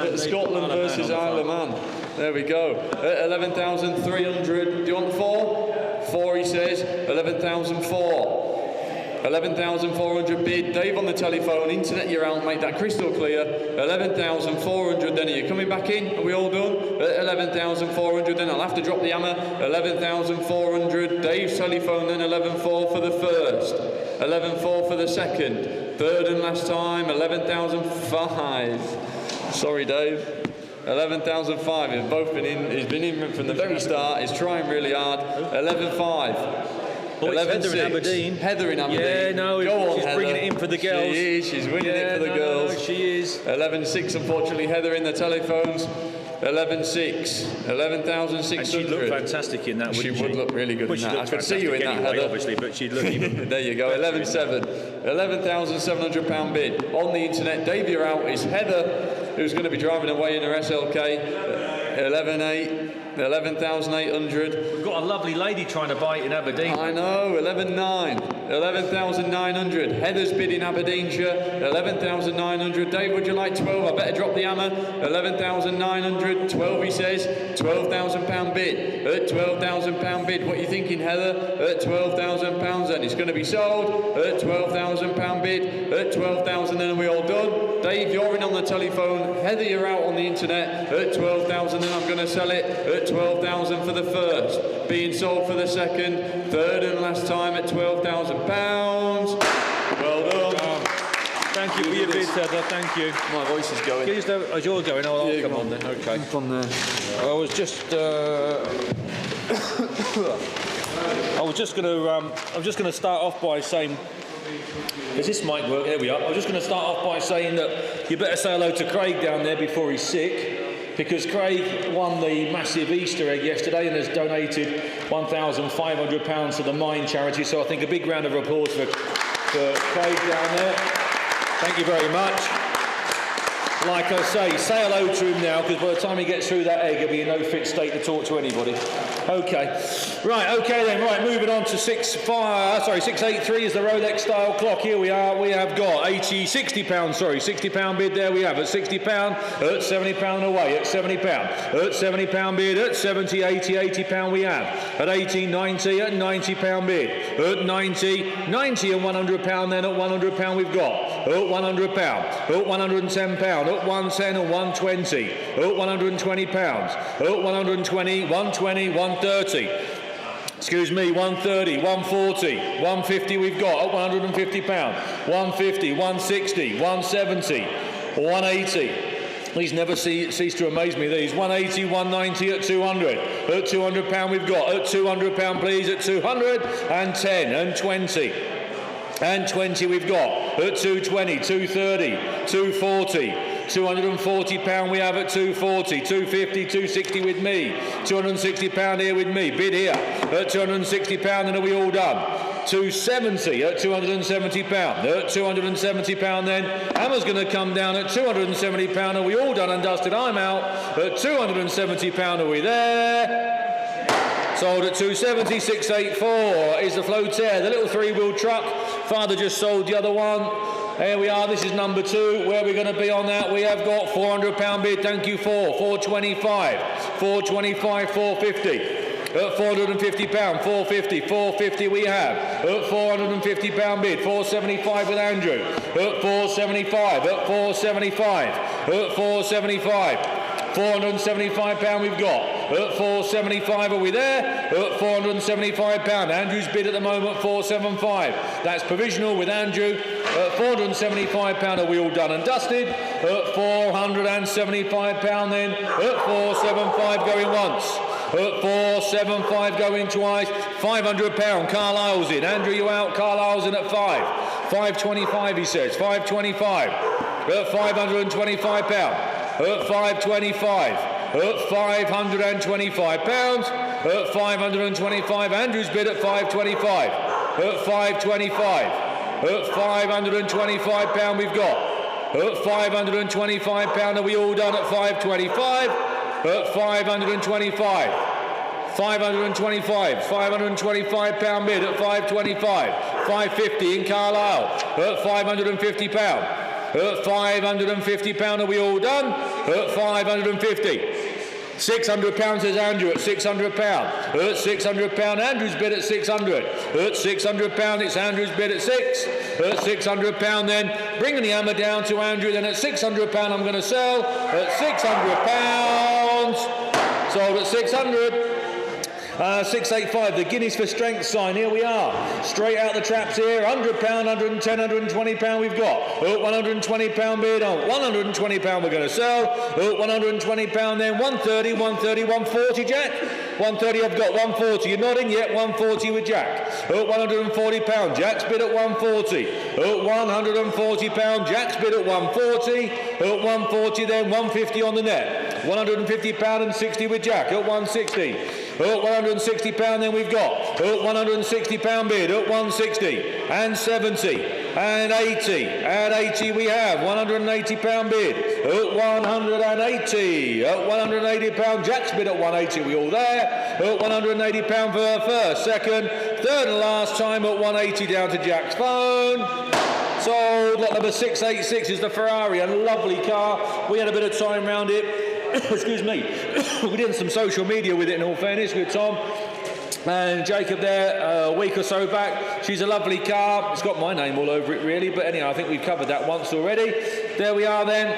versus Isle of Man. There we go. At 11,300, do you want 4? 4 he says, 11,004. 11,400 bid. Dave on the telephone, internet you're out, make that crystal clear. 11,400, then are you coming back in? Are we all done? 11,400, then I'll have to drop the hammer. 11,400, Dave's telephone, then 11,400 for the first. 11,400 for the second. Third and last time, 11,500. Sorry, Dave. 11,500. He's both been in. He's been in from the very start. He's trying really hard. 11,500. Oh, Heather in Aberdeen. Heather in Aberdeen. Yeah, no, Go on, she's Heather. bringing it in for the girls. She is. She's winning it for the girls. No, she is. 11,600. Unfortunately, Heather in the telephones. 11,600. 11,600. And she'd look fantastic in that, wouldn't she? She would look really good Well, in she'd that. I look could see you in that, anyway, Heather. obviously, but she'd look even. There you go. 11,700. 11,700 bid on the internet. Dave, you're out. It's Heather who's going to be driving away in her SLK. 11,800. 11,800. We've got a lovely lady trying to buy it in Aberdeen. I know, 11,900. 11,900. Heather's bid in Aberdeenshire. 11,900. Dave, would you like 12? I better drop the hammer. 11,900. 12, he says. £12,000 bid. At £12,000 bid. What are you thinking, Heather? At £12,000 then. It's going to be sold. At £12,000 bid. At 12,000 then. Are we all done? Dave, you're in on the telephone. Heather, you're out on the internet. At 12,000 then I'm going to sell it. At 12,000 for the first. Being sold for the second. Third and last time at £12,000. Well done. Thank you for your bid, Heather. Thank you. My voice is going. As you're going, I'll come on then. Okay. Come on there. I was just going to start off by saying, does this mic work? There we are. I was just going to start off by saying that you better say hello to Craig down there before he's sick, because Craig won the massive Easter egg yesterday and has donated £1,500 to the Mine charity. So I think a big round of applause for Craig down there. Thank you very much. Like I say hello to him now, because by the time he gets through that egg, he'll be in no fit state to talk to anybody. Okay. Right, moving on to 683 is the Rolex style clock. Here we are. We have got £60 bid there we have at £60, at £70 away, at £70, at £70 bid, at 70, 80, £80 we have, at 80, 90, at £90 bid, at 90 and £100 then, at £100 we've got, at £100, at £110, at 110 and 120, at £120, at 120, 120, 130. Excuse me, 130, 140, 150 we've got at £150, 150, 160, 170, 180. These never cease to amaze me, these. 180, 190 at 200. At £200 we've got. At £200 please, at 210 and 20. And 20 we've got. At 220, 230, 240. £240 we have at 240, 250, 260 with me, £260 here with me, bid here at £260 and are we all done? 270 at £270, at £270 then, Hammer's going to come down at £270, are we all done and dusted? I'm out at £270, are we there? Sold at 270, 684 is the Flotaire, the little three-wheel truck. Father just sold the other one. Here we are, this is number 2. Where are we going to be on that? We have got £400 bid, thank you for, 425, 425, 450. At £450, 450, 450 we have. At £450 bid, 475 with Andrew. At 475, at 475, at 475. £475 we've got. At 475 are we there? At £475. Andrew's bid at the moment 475. That's provisional with Andrew. At £475 are we all done and dusted? At £475 then. At 475 going once. At 475 going twice. £500. Carlisle's in. Andrew, you out. Carlisle's in at 5. 525 he says. 525. At £525. At 525. At £525. At 525. Andrew's bid at 525. At 525. At £525 we've got. At £525 are we all done at 525? At 525. £525 bid at 525. 550 in Carlisle. At £550. At £550 are we all done? At 550. £600 says Andrew at £600. At £600, Andrew's bid at 600. At £600, it's Andrew's bid at 6. At £600 then, bringing the hammer down to Andrew, then at £600 I'm going to sell. At £600, sold at 600. 685, the Guinness for Strength sign, here we are. Straight out the traps here, £100, £110, £120 we've got. £120 bid on, £120 we're going to sell. £120 then, 130, 130, 140, Jack. 130 I've got, 140, you're nodding? Yet, 140 with Jack. £140, Jack's bid at 140. £140, Jack's bid at 140. 140 then, 150 on the net. £150 and 60 with Jack at 160. £160 then we've got. £160 bid at 160 and 70 and 80. At 80 we have £180 bid at 180. At £180, Jack's bid at 180. We all there? At £180 for first, second, third and last time at 180 down to Jack's phone. Sold. Lot number 686 is the Ferrari, a lovely car. We had a bit of time round it. Excuse me. We did some social media with it, in all fairness, with Tom and Jacob there a week or so back. She's a lovely car. It's got my name all over it, really. But anyhow, I think we've covered that once already. There we are then.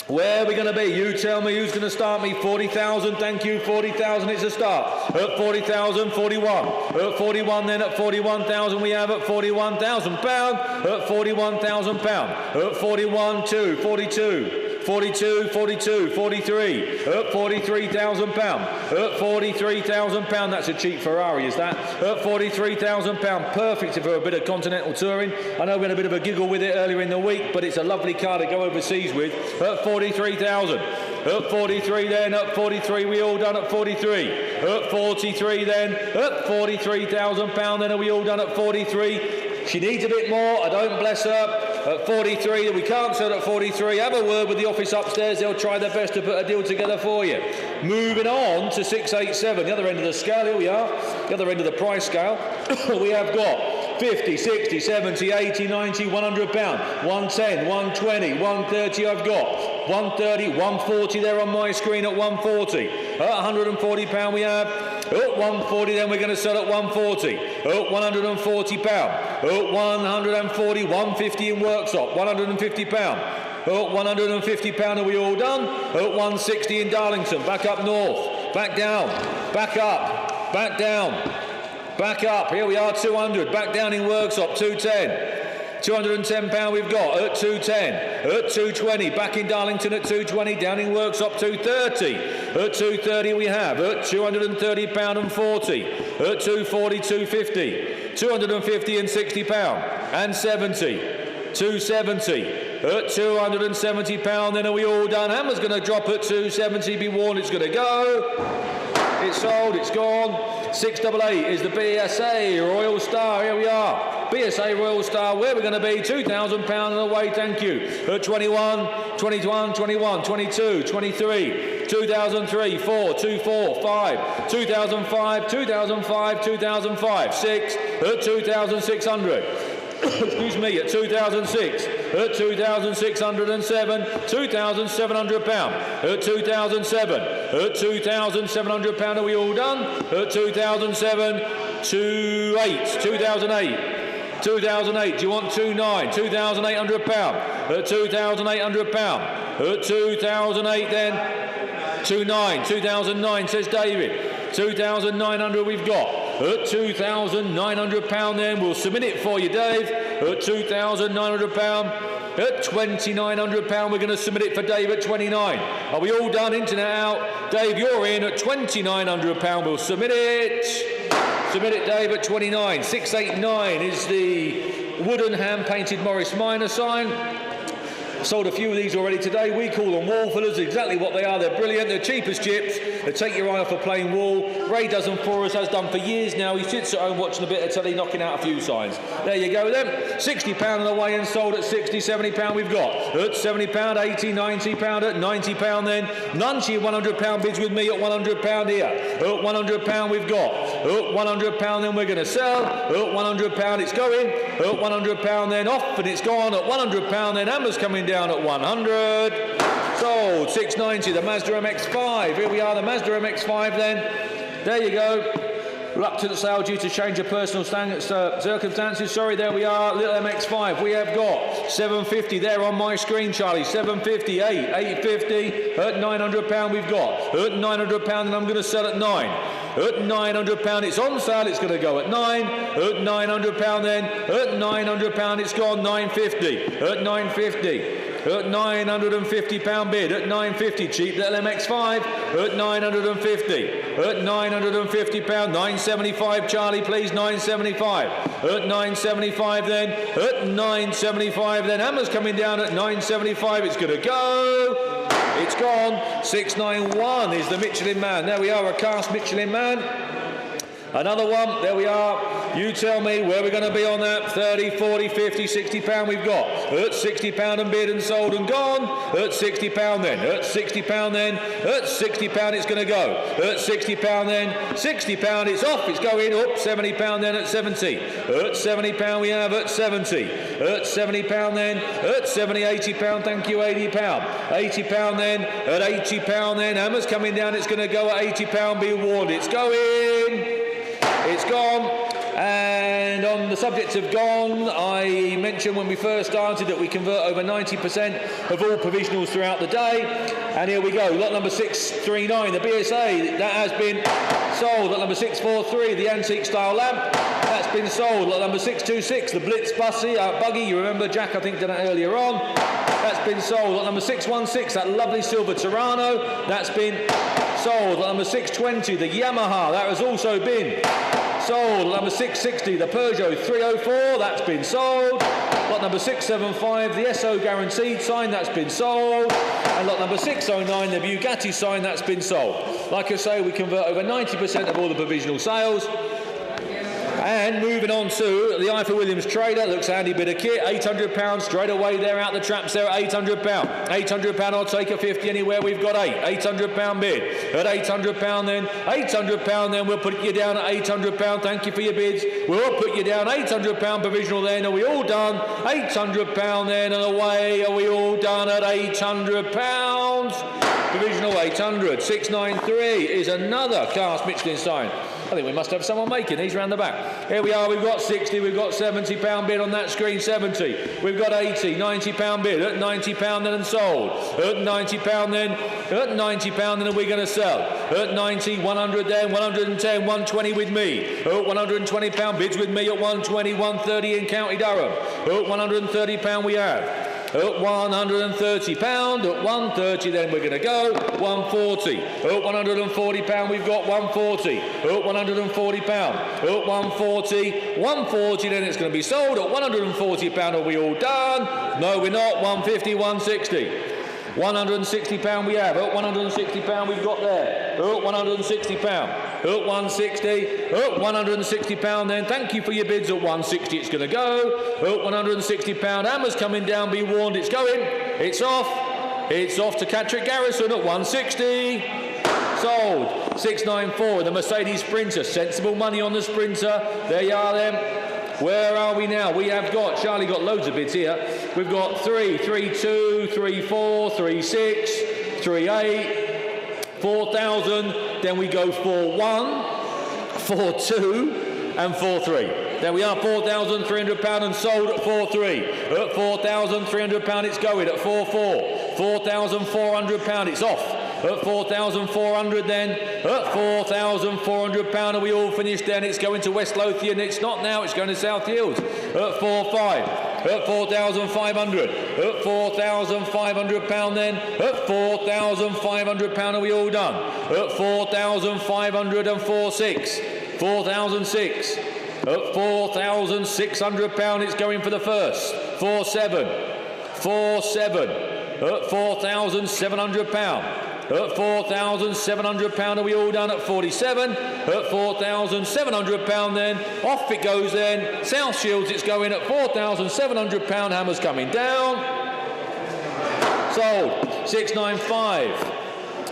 Where are we going to be? You tell me who's going to start me. 40,000, thank you. 40,000, it's a start. At 40,000, 41. At 41 then, at 41,000 we have at £41,000. At £41,000. At 41, 2, 42. 42, 42, 43, at £43,000. At £43,000, that's a cheap Ferrari, is that? At £43,000, perfect for a bit of continental touring. I know we had a bit of a giggle with it earlier in the week, but it's a lovely car to go overseas with. At 43,000. At 43 then, at 43 we all done at 43. At 43 then, at £43,000 then, are we all done at 43? She needs a bit more, I don't bless her. At 43, we can't sell at 43. Have a word with the office upstairs, they'll try their best to put a deal together for you. Moving on to 687, the other end of the scale, here we are. The other end of the price scale, we have got 50, 60, 70, 80, 90, £100, 110, 120, 130 I've got. 130, 140 there on my screen at 140. At £140 we have. At 140 then we're going to sell at 140. At £140. At 140, 150 in workshop. £150. At £150 are we all done? At 160 in Darlington. Back up north. Back down. Back up. Back down. Back up. Here we are, 200. Back down in workshop, 210. £210 we've got at 210, at 220, back in Darlington at 220, down in workshop 230, at 230 we have, at £230 and 40, at 240, 250, 250 and £60 and 70, 270, at £270, then are we all done? Hammer's going to drop at 270, be warned it's going to go. It's sold, it's gone. 688 is the BSA Royal Star, here we are. BSA Royal Star, where we're going to be, £2,000 and away, thank you. At 21, 21, 21, 22, 23, 2003, 4, 2, 4, 5, 2005, 2005, 2005, 6, at 2,600. Excuse me, at 2006, at 2,607, £2,700, at 2007, at £2,700, are we all done? At 2007, 2008, 2008, do you want 29, £2,800, at £2,800, at 2008 then, 2009 says David, 2,900 we've got. At £2,900 then, we'll submit it for you, Dave. At £2,900. At £2,900, we're going to submit it for Dave at 29. Are we all done? Internet out. Dave, you're in at £2,900. We'll submit it. Submit it, Dave, at 29. 689 is the wooden hand-painted Morris Minor sign. Sold a few of these already today. We call them wall fillers, exactly what they are. They're brilliant. They're cheap as chips. They take your eye off a plain wall. Ray does them for us, has done for years now. He sits at home watching a bit of telly, knocking out a few signs. There you go then. £60 on the way and sold at £60, £70 we've got. At £70, £80, £90, at £90 then. None to your £100 bids with me at £100 here. At £100 we've got. At £100 then we're going to sell. At £100 it's going. At £100 then off and it's gone. At £100 then Hammer's coming down at 100. Sold. sold. 690, the Mazda MX-5. Here we are, the Mazda MX-5 then. There you go. Reluctant sale due to change of personal circumstances. Sorry, there we are, little MX-5. We have got 750 there on my screen, Charlie. 750, 850, at £900 we've got. At £900 and I'm going to sell at 9. At £900, it's on sale, it's going to go at 9. At £900 then. At £900, it's gone 950. At 950. At £950 bid, at 950, cheap little MX-5, at 950, at £950, 975, Charlie, please, 975, at 975 then, at 975 then, Hammer's coming down at 975, it's going to go, it's gone, 691 is the Michelin Man, there we are, a cast Michelin Man. Another one, there we are. You tell me where we're going to be on that. 30, 40, 50, 60 pound we've got. At 60 pound and bid and sold and gone. At 60 pound then. At 60 pound then. At 60 pound it's going to go. At 60 pound then. 60 pound it's off. It's going up. 70 pound then at 70. At 70 pound we have at 70. At 70 pound then. At 70, 80 pound. Thank you, 80 pound. 80 pound then. At 80 pound then. Hammer's coming down. It's going to go at 80 pound. Be warned. It's going. It's gone. And on the subject of gone, I mentioned when we first started that we convert over 90% of all provisionals throughout the day. And here we go, lot number 639, the BSA, that has been sold. Lot number 643, the antique style lamp, that's been sold. Lot number 626, the Blitz buggy, you remember Jack, I think, did that earlier on. That's been sold. Lot number 616, that lovely silver Terrano, that's been sold. Lot number 620, the Yamaha, that has also been sold. Lot number 660, the Peugeot 304, that's been sold. Lot number 675, the SO guaranteed sign, that's been sold. And lot number 609, the Bugatti sign, that's been sold. Like I say, we convert over 90% of all the provisional sales. And moving on to the Ifor Williams Trader, looks handy bit of kit, £800 straight away there out the traps there at £800. £800, I'll take a 50 anywhere, we've got 8. £800 bid. At £800 then, £800 then, we'll put you down at £800, thank you for your bids. We'll put you down £800 provisional then, are we all done? £800 then, and away, are we all done at £800? Provisional 800. 693 is another cast Michelin sign. I think we must have someone making these round the back. Here we are, we've got 60, we've got £70 bid on that screen, 70. We've got 80, £90 bid, at £90 then and sold. At £90 then, at £90 then are we going to sell. At 90, 100 then, 110, 120 with me. At £120 bids with me at 120, 130 in County Durham. At £130 we have. At £130, at 130 then we're going to go, 140. At £140 we've got 140. At £140, at 140, 140 then it's going to be sold. At £140 are we all done? No, we're not. 150, 160. £160 we have. At £160 we've got there. At £160. At 160. At £160 then. Thank you for your bids. At 160 it's going to go. At £160. Hammer's coming down. Be warned. It's going. It's off. It's off to Catrick Garrison at 160. Sold. 694. The Mercedes Sprinter. Sensible money on the Sprinter. There you are then. Where are we now? We have got, Charlie got loads of bids here. We've got 3, 3, 2, 3, 4, 3, 6, 3, 8, 4,000. Then we go 4, 1, 4, 2, and 4, 3. There we are, £4,300 and sold at 4, 3. At £4,300 it's going at 4, 4. £4,400 it's off. At 4,400 then, at £4,400 are we all finished then, it's going to West Lothian, it's not now, it's going to South Yields. At 4, 5, at 4,500, at £4,500 then, at £4,500 are we all done. At 4,500 and 4, 6, 4,006, at £4,600 it's going for the first. 4, 7, 4, 7, at £4,700. At £4,700 are we all done at 47. At £4,700 then, off it goes then. South Shields it's going at £4,700. Hammer's coming down. Sold. 695.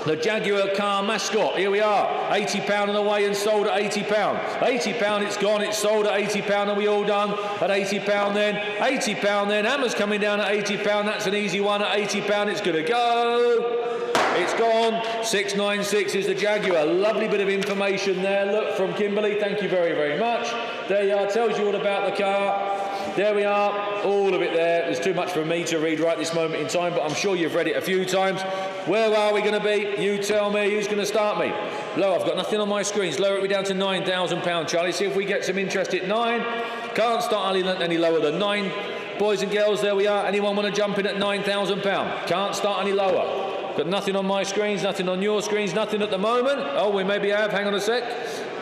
The Jaguar car mascot, here we are, £80 on the way and sold at £80. £80 it's gone, it's sold at £80, are we all done? At £80 then, £80 then, Hammer's coming down at £80, that's an easy one, at £80 it's going to go. on. 696 is the Jaguar. Lovely bit of information there. Look, from Kimberly. Thank you very, very much. There you are. Tells you all about the car. There we are. All of it there. There's too much for me to read right this moment in time, but I'm sure you've read it a few times. Where are we going to be? You tell me. Who's going to start me? Low. I've got nothing on my screens. Lower it down to £9,000, Charlie. See if we get some interest at 9. Can't start any lower than 9. Boys and girls, there we are. Anyone want to jump in at £9,000? Can't start any lower. Got nothing on my screens, nothing on your screens, nothing at the moment. Oh, we maybe have. Hang on a sec.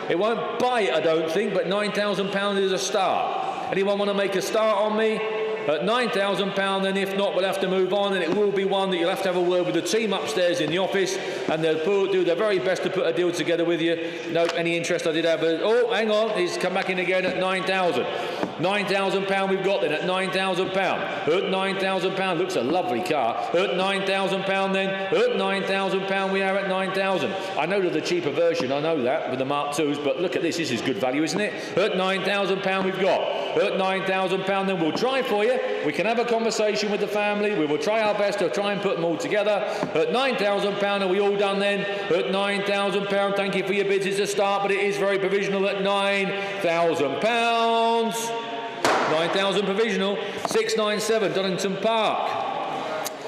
It won't bite, I don't think, but £9,000 is a start. Anyone want to make a start on me? At £9,000, then if not, we'll have to move on, and it will be one that you'll have to have a word with the team upstairs in the office, and they'll do their very best to put a deal together with you. No, any interest I did have. Oh, hang on, he's come back in again at £9,000. £9,000 we've got then at £9,000. At £9,000, looks a lovely car. At £9,000 then, at £9,000 we are at £9,000. I know the cheaper version, I know that, with the Mark IIs, but look at this is good value, isn't it? At £9,000 we've got. At £9,000 then we'll try for you. We can have a conversation with the family. We will try our best to try and put them all together. At £9,000, are we all done then? At £9,000, thank you for your bids. It's a start, but it is very provisional at £9,000. 9,000 provisional. 697 Donington Park.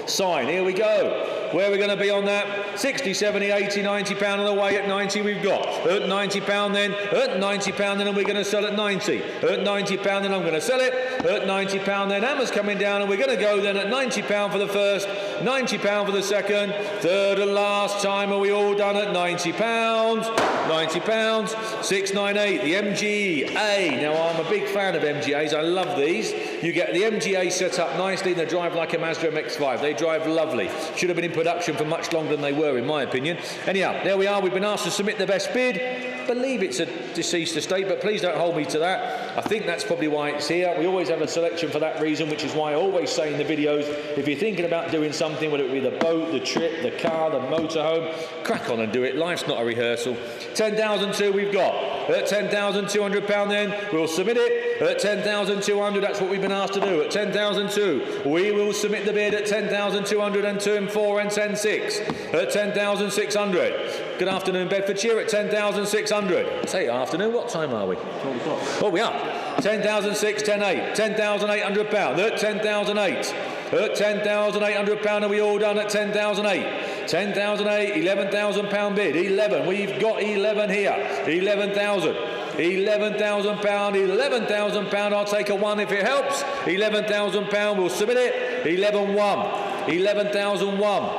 Sign. Here we go. Where are we going to be on that? 60, 70, 80, £90 on the way. At 90 we've got. At £90 then. At £90 then, and we're going to sell at 90. At £90 then, I'm going to sell it. At £90 then, Hammer's coming down, and we're going to go then at £90 for the first, £90 for the second, third and last time. Are we all done at £90? £90. 698, the MGA. Now, I'm a big fan of MGAs. I love these. You get the MGA set up nicely, and they drive like a Mazda MX-5. They drive lovely. Should have been in production for much longer than they were, in my opinion. Anyhow, there we are. We've been asked to submit the best bid. I believe it's a deceased estate, but please don't hold me to that. I think that's probably why it's here. We always have a selection for that reason, which is why I always say in the videos, if you're thinking about doing something, whether it be the boat, the trip, the car, the motorhome, crack on and do it. Life's not a rehearsal. 10,200 we've got. At £10,200 then, we'll submit it. At 10,200, that's what we've been asked to do. At 10,200, we will submit the bid at 10,200 and 2 and 4 and 10,600. At 10,600. Good afternoon, Bedfordshire. At 10,600. Say afternoon. What time are we? 12 o'clock. Oh, we are. 10,600, 10,800. £10,800. At 10,008. At £10,800, are we all done at 10,008? 10,008, £11,000 bid. 11. We've got 11 here. 11,000. £11,000, £11,000. I'll take a 1 if it helps. £11,000. We'll submit it. 11,1. 11,001.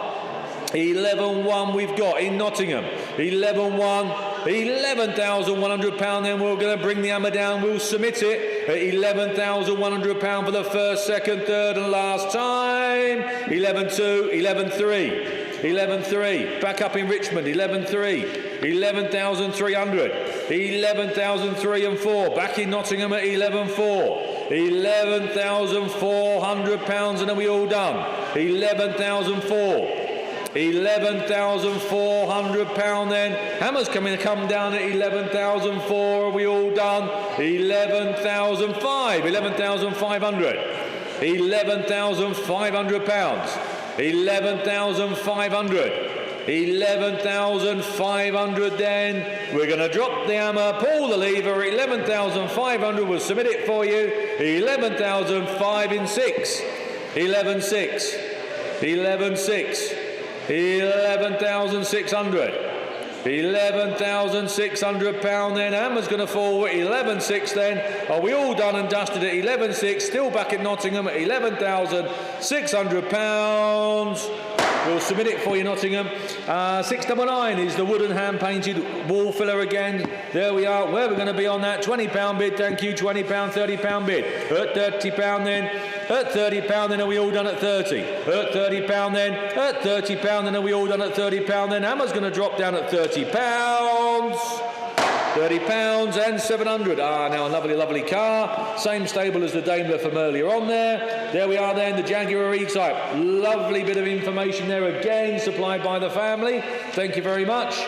11,1 we've got in Nottingham. 11,1. £11,100. Then we're going to bring the hammer down. We'll submit it at £11,100 for the first, second, third, and last time. 11,2. 11,3. 11,3. Back up in Richmond. 11,3. 11,300. 11,003 and 4. Back in Nottingham at 11,4. £11,400, and are we all done? 11,004. £11,400 then. Hammer's come down at 11,004. Are we all done? 11,005. 11,500. £11,500. 11,500. 11,500 then. We're going to drop the hammer, pull the lever. 11,500. We'll submit it for you. 11,005 in 6. 11,6. 11,6. 11,600. £11,600 then. Hammer's going to fall at 11,600 then. Are we all done and dusted at 11,600? Still back at Nottingham at £11,600. We'll submit it for you, Nottingham. 699 is the wooden hand-painted wall filler again. There we are. Where are we going to be on that? £20 bid, thank you. £20, £30 bid. At £30 then. At £30 then, are we all done at 30? At £30 then. At £30 then, are we all done at £30 then? Hammer's going to drop down at £30. £30 and 700. Now a lovely car. Same stable as the Daimler from earlier on there. There we are then, the Jaguar E-Type. Lovely bit of information there again, supplied by the family. Thank you very much.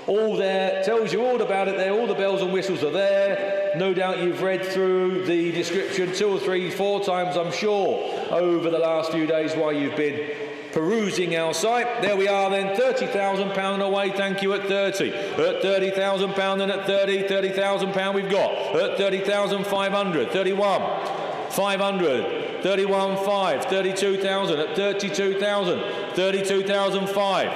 All there, tells you all about it there. All the bells and whistles are there. No doubt you've read through the description 2 or 3, 4 times, I'm sure, over the last few days while you've been perusing our site. There we are then, £30,000 away, thank you, at 30. At £30,000 then at 30, £30,000 we've got. At 30,500, 31, 500, 31,500, 32,000, at 32,000, 32,500,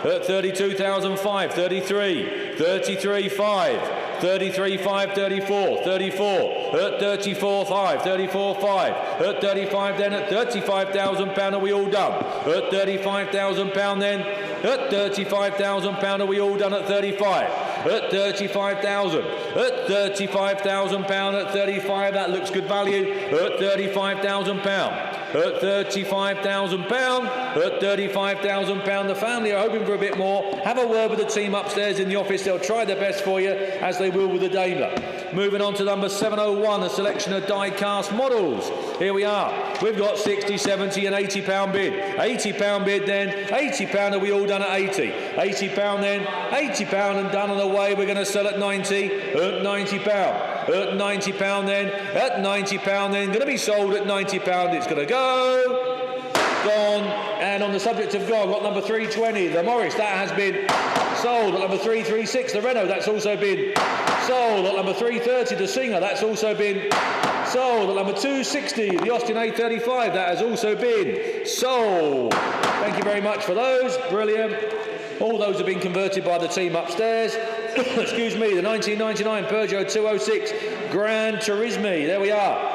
at 32,500, 33, 33,500. 33,500, 34, 34, at 34,500, 34,500, at 35 then, at £35,000 are we all done? At £35,000 then, at £35,000 are we all done at 35? At 35,000, at £35,000 at 35, that looks good value. At £35,000, at £35,000, at £35,000. The family are hoping for a bit more. Have a word with the team upstairs in the office. They'll try their best for you, as they will with the Daimler. Moving on to number 701, a selection of die-cast models. Here we are. We've got 60, 70 and £80 bid. £80 bid then, £80 are we all done at 80. £80 then, £80 and done on the way. We're going to sell at 90, at £90. At £90 then, at £90 then, going to be sold at £90. It's going to go, gone. And on the subject of gone, got number 320, the Morris, that has been sold. At number 336, the Renault, that's also been sold. At number 330, the Singer, that's also been sold. At number 260, the Austin A35, that has also been sold. Thank you very much for those, brilliant. All those have been converted by the team upstairs. Excuse me, the 1999 Peugeot 206 Gran Turismo, there we are.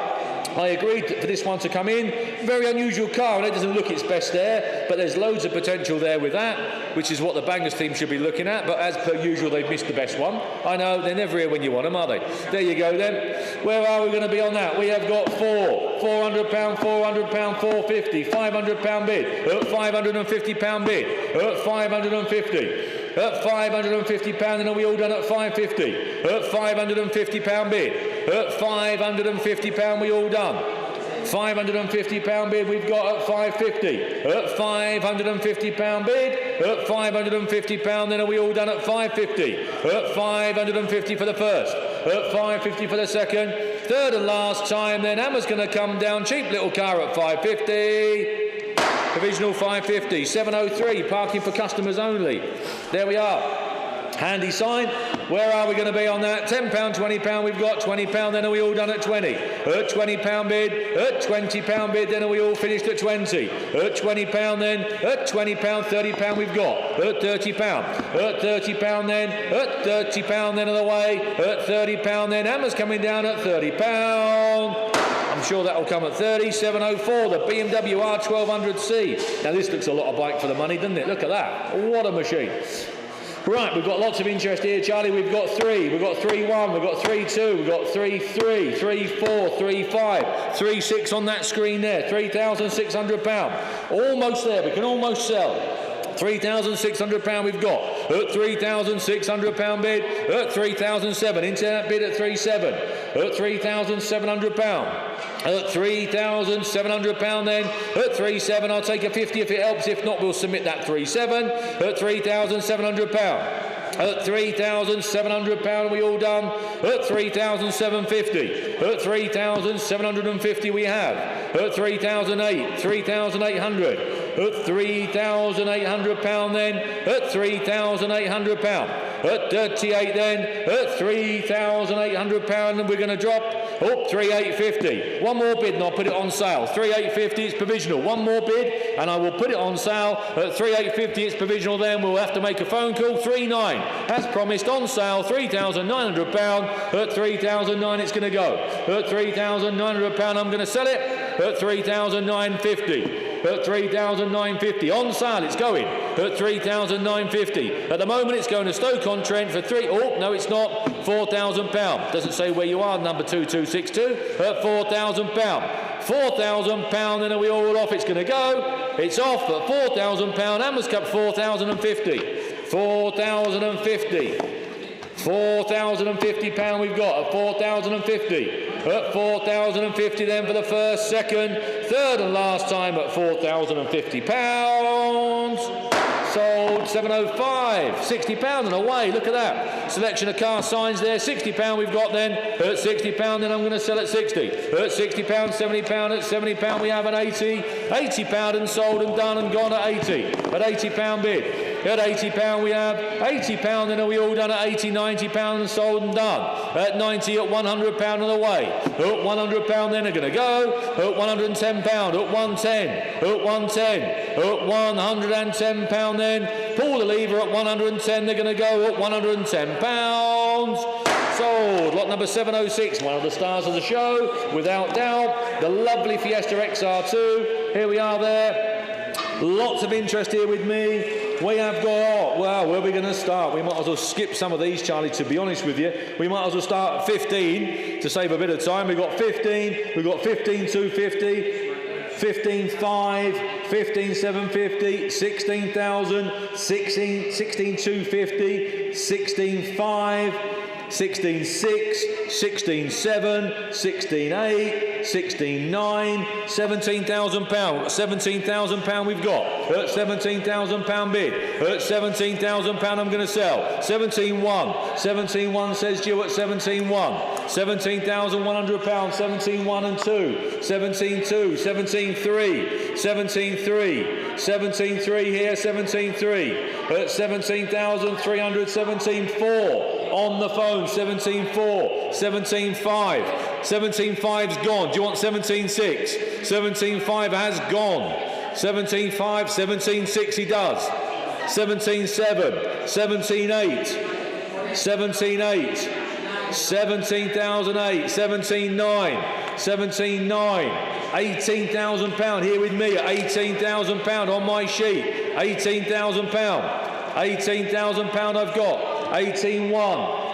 I agreed for this one to come in. Very unusual car, and it doesn't look its best there, but there's loads of potential there with that, which is what the Bangers team should be looking at, but as per usual, they've missed the best one. I know, they're never here when you want them, are they? There you go then. Where are we going to be on that? We have got £400, £400, £450, £500 bid, at £550 bid, at £550. At £550, and are we all done at £550? At £550 bid. At £550, we all done. £550 bid we've got at £550. At £550 bid. At £550, then are we all done at £550? At £550 for the first. At £550 for the second. Third and last time, then Hammer's going to come down. Cheap little car at £550. Provisional £550, 703, parking for customers only. There we are. Handy sign. Where are we going to be on that? £10, £20, we've got £20, then are we all done at 20? At £20 bid, at £20 bid, then are we all finished at 20? At £20 then, at £20, £30 we've got. At £30, at £30 then, at £30 then on the way. At £30 then, Hammer's coming down at £30. I'm sure that will come at 30. 704, the BMW R1200C. Now this looks a lot of bike for the money, doesn't it? Look at that. What a machine. Right, we've got lots of interest here, Charlie. We've got 3, we've got 3-1, we've got 3-2, we've got 3-3, 3-4, 3-5, 3-6 on that screen there. £3,600. Almost there. We can almost sell. £3,600 we've got. At £3,600 bid. At 3,007. Internet bid at 3,7. At £3,700. At £3,700 then. At 3,7, I'll take a 50 if it helps. If not, we'll submit that 3,7. At £3,700. At £3,700, we all done. At 3,750. At 3,750 we have. At 3,008. 3,800. At £3,800 then. At £3,800. At 38 then. At £3,800, and we're going to drop. Oh, 3,850. One more bid and I'll put it on sale. 3,850, it's provisional. One more bid and I will put it on sale. At 3,850, it's provisional then. We'll have to make a phone call. 3,900. As promised, on sale, £3,900. At 3,900, it's going to go. At £3,900, I'm going to sell it. At 3,950. At 3,950. On sale, it's going. At 3,950. At the moment, it's going to Stoke-on-Trent for oh, no, it's not. £4,000. Doesn't say where you are, number 2262. At £4,000. £4,000, then are we all off? It's going to go. It's off at £4,000. Hammers Cup 4,050. 4,050. £4,050 we've got at 4,050. At 4,050 then for the first, second, third and last time at £4,050. Sold. 705. 60 pound and away. Look at that. Selection of car signs there. 60 pound we've got then. At 60 pound then I'm going to sell at 60. At 60 pound, 70 pound. At 70 pound we have an 80. 80 pound and sold and done and gone at 80. At 80 pound bid. At 80 pound we have 80 pound, then are we all done at 80, 90 pound and sold and done. At 90, at 100 pound and away. At 100 pound then are going to go. At 110 pound, at 110, at 110, at 110 pound then. Pull the lever at 110, they're going to go at 110 pounds. Sold. Lot number 706, one of the stars of the show, without doubt. The lovely Fiesta XR2. Here we are there. Lots of interest here with me. We have got, well, where are we going to start? We might as well skip some of these, Charlie, to be honest with you. We might as well start at 15 to save a bit of time. We've got 15, we've got 15,250, 15,5, 15,750, 16,000, 16,250, 16,5, 16,6, 16,7, 16,8, 16,9, 17,000 pound. 17,000 pound we've got. At 17,000 pound bid. At 17,000 pound I'm going to sell. 17,1. 17,1 says due at 17,1. 17,100 pounds. 17,1 and 2. 17,2. 17,3. 17,3. 17,3 here. 17,3. At 17,300. 17,4. On the phone, 17.4, 17.5, 17.5's gone. Do you want 17.6? 17.5 has gone. 17.5, 17.6 he does. 17.7, 17.8, 17.8, 17,008, 17.9, 17.9, 18,000 pound here with me at 18,000 pound on my sheet. 18,000 pound, 18,000 pound I've got. 18.1,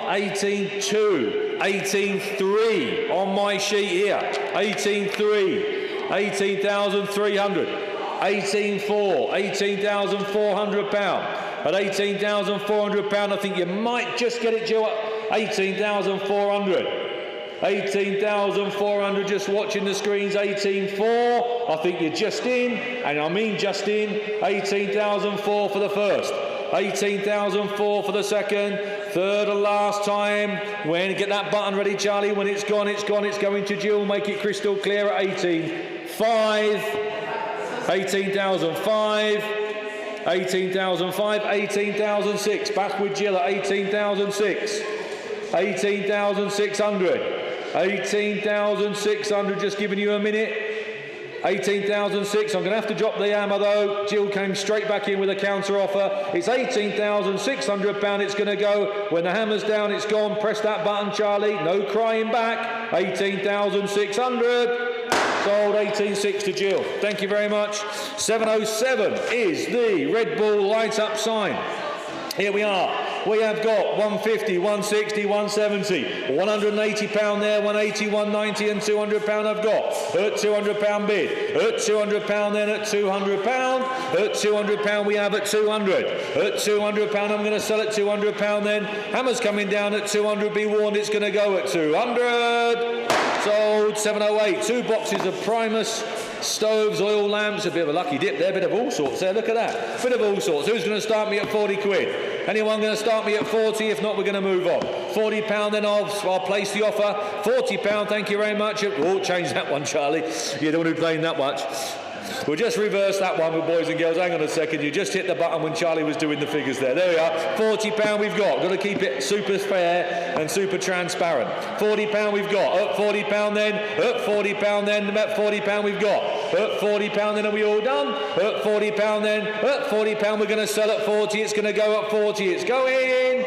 18.2, 18.3 on my sheet here. 18.3, 18,300, 18.4, 18,400 pound. At 18,400 pound, I think you might just get it due at 18,400. 18,400, just watching the screens. 18.4, I think you're just in, and I mean just in. 18,004 for the first. 18,004 for the second, third and last time. When get that button ready, Charlie. When it's gone, it's gone. It's going to Jill. Make it crystal clear at 18,500, 18,005, 18,005, 18,006. Back with Jill at 18,006, 18,600, 18,600. Just giving you a minute. 18,006. I'm going to have to drop the hammer though. Jill came straight back in with a counter offer. It's 18,600 pound. It's going to go. When the hammer's down, it's gone. Press that button, Charlie. No crying back. 18,600. Sold. 18.6 to Jill. Thank you very much. 707 is the Red Bull light up sign. Here we are. We have got 150, 160, 170, 180 pound there, 180, 190 and 200 pound I've got. At 200 pound bid. At 200 pound then at 200 pound. At 200 pound we have at 200. At 200 pound I'm going to sell at 200 pound then. Hammer's coming down at 200. Be warned, it's going to go at 200. Sold. 708. 2 boxes of Primus stoves, oil lamps, a bit of a lucky dip there, bit of all sorts there, look at that, bit of all sorts. Who's going to start me at 40 quid? Anyone going to start me at 40? If not, we're going to move on. 40 pound then I'll place the offer. 40 pound, thank you very much. Oh, change that one, Charlie. You're the one who played that much. We'll just reverse that one with boys and girls. Hang on a second, you just hit the button when Charlie was doing the figures there. There we are. 40 pound we've got to keep it super fair and super transparent. 40 pound we've got. At 40 pound then. At 40 pound then. At 40 pound we've got. At 40 pound then. Are we all done? At 40 pound then. At 40 pound we're going to sell at 40. It's going to go at 40. It's going.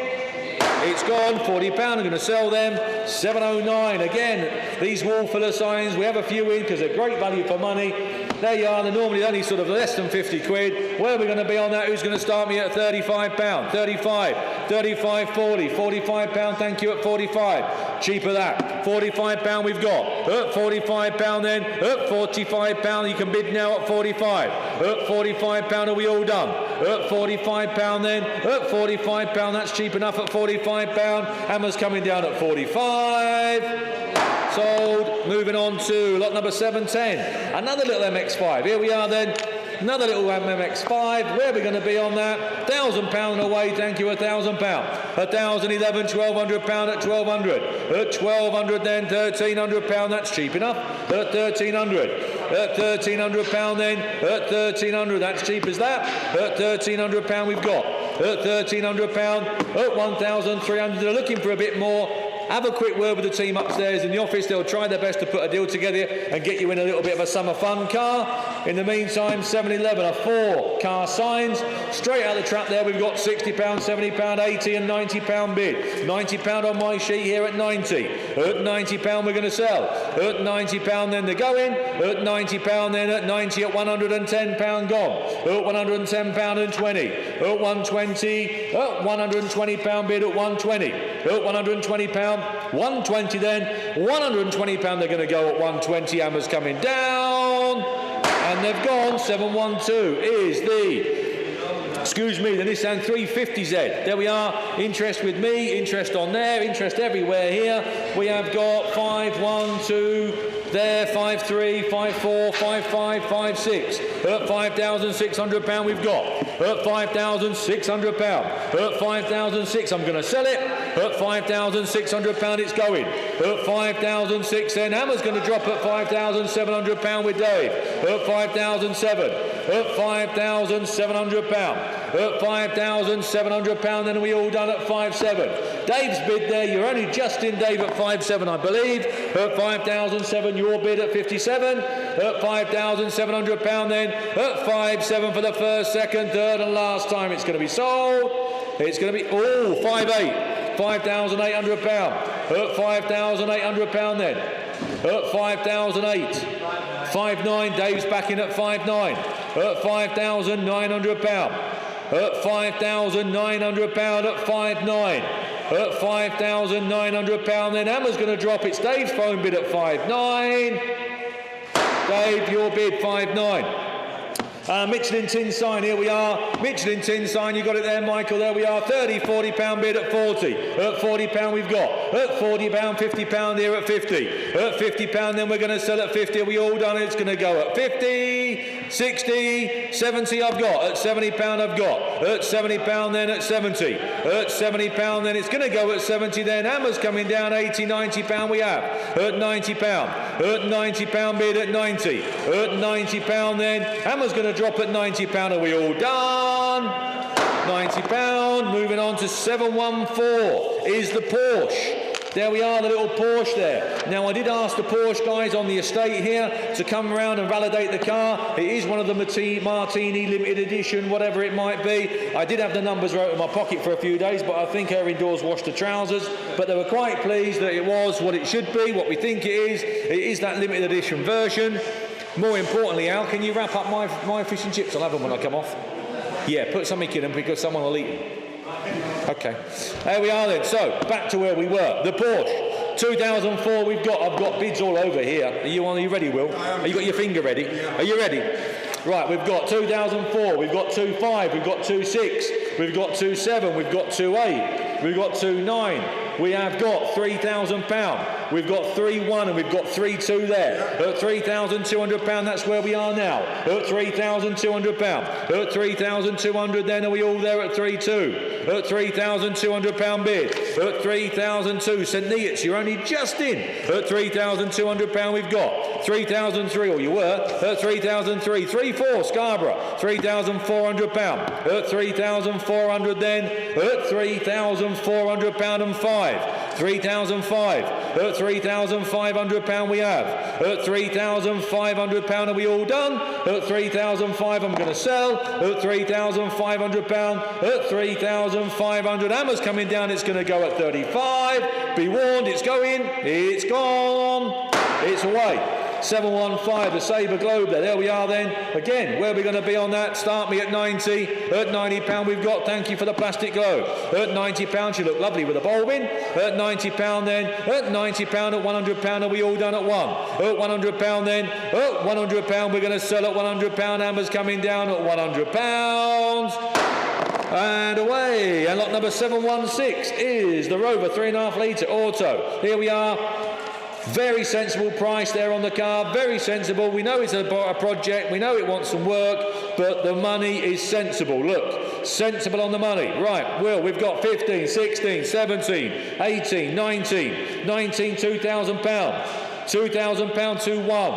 It's gone. 40 pound. I'm going to sell them. 709 again. These wall filler signs. We have a few in because they're great value for money. There you are. They're normally only sort of less than 50 quid. Where are we going to be on that? Who's going to start me at 35 pound? 35, 35, 40, 45 pound. Thank you at 45. Cheaper that. 45 pound we've got. At 45 pound then. At 45 pound you can bid now at 45. At 45 pound are we all done? At 45 pound then. At 45 pound that's cheap enough at 45 pound. Hammer's coming down at 45. Sold. Moving on to lot number 710. Another little MX-5. Here we are then. Another little MX5. Where are we going to be on that? £1,000 away, thank you, £1,000. 1,011, £1,200 at 1,200. At 1,200 then, £1,300, that's cheap enough. At 1,300. At £1,300 then, at 1,300, that's cheap as that. At £1,300 we've got. At £1,300, at 1,300, they're looking for a bit more. Have a quick word with the team upstairs in the office. They'll try their best to put a deal together and get you in a little bit of a summer fun car. In the meantime, 7-Eleven are 4 car signs. Straight out the trap there, we've got £60, £70, 80 and £90 bid. £90 on my sheet here at 90. At £90 we're going to sell. At £90 then they're going. At £90 then at 90 at £110 gone. At £110 and 20. At 120. At £120 bid at 120. At £120. 120 then, £120 they're going to go at 120. Hammers coming down, and they've gone. 712 is the Nissan 350Z. There we are. Interest with me, interest on there, interest everywhere here. We have got 512 there, 53, 54, 55, 56. At £5,600 we've got. At £5,600. At 5,600 I'm going to sell it. At £5,600 it's going. At 5,600 then Hammer's going to drop at £5,700 with Dave. At 5,700. At £5,700. At £5,700 then we all done at 5,700. Dave's bid there, you're only just in, Dave, at 5,700 I believe. At 5,700 your bid at 57. At £5,700 then. At 5,700 for the first, second, third and last time it's going to be sold. It's going to be, 5,800. £5,800. At £5,800 then. At 5,008. 5,900. Dave's back in at 5,900. At £5,900. At £5,900 at 5,900. At £5,900 then Hammer's going to drop. It's Dave's phone bid at 5,900. Dave, your bid 5,900. Michelin tin sign, here we are. Michelin tin sign, you got it there, Michael. There we are. £30 bid at 40. At £40 we've got. At £40, £50 here at 50. At £50 then we're going to sell at 50. Are we all done? It's going to go at 50, 60, 70 I've got. At £70 I've got. At £70 then at 70. At £70 then it's going to go at 70 then. Hammer's coming down, 80, £90 we have. At £90. At £90 bid at 90. At £90 then. Hammer's going to drop at £90. Are we all done? £90. Moving on to 714 is the Porsche. There we are, the little Porsche there. Now, I did ask the Porsche guys on the estate here to come around and validate the car. It is one of the Martini limited edition, whatever it might be. I did have the numbers wrote in my pocket for a few days, but I think her indoors washed the trousers. But they were quite pleased that it was what it should be, what we think it is. It is that limited edition version. More importantly, Al, can you wrap up my fish and chips? I'll have them when I come off. Yeah, put something in them because someone will eat them. Okay, there we are then. So, back to where we were. The Porsche, 2004 I've got bids all over here. Are you ready, Will? Have you got your finger ready? Yeah. Are you ready? Right, we've got 2004, we've got 25, we've got 26, we've got 27, we've got 28, we've got 29, we have got £3,000, we've got 3,1 and we've got 3,2 there. At £3,200, that's where we are now. At £3,200, at 3,200 then, are we all there at 3,2? At £3,200 bid. At 3,002, St Neots, you're only just in. At £3,200 we've got. 3,003, or you were. At 3,003, 3,4 Scarborough. £3,400. At 3,400 then. At £3,400 and 5. 3,005. At £3,500 we have. At £3,500 are we all done? At 3,500 I'm going to sell. At £3,500. At 3,500 Hammer's coming down. It's going to go at 35. Be warned, it's going. It's gone. It's away. 715, the Sabre Globe there we are then. Again, where are we going to be on that? Start me at 90. At £90 we've got, thank you for the plastic globe. At £90, she looked lovely with a bulb in. At £90 then. At £90, at £100 are we all done at 1. At £100 then. At £100 we're going to sell at £100. Hammer's coming down at £100. And away. And lot number 716 is the Rover 3.5 litre auto. Here we are. Very sensible price there on the car, very sensible. We know it's a project, we know it wants some work. but the money is sensible. Look, sensible on the money. Right, Will, we've got 15, 16, 17, 18, 19, 19, £2,000. £2,000 to 1,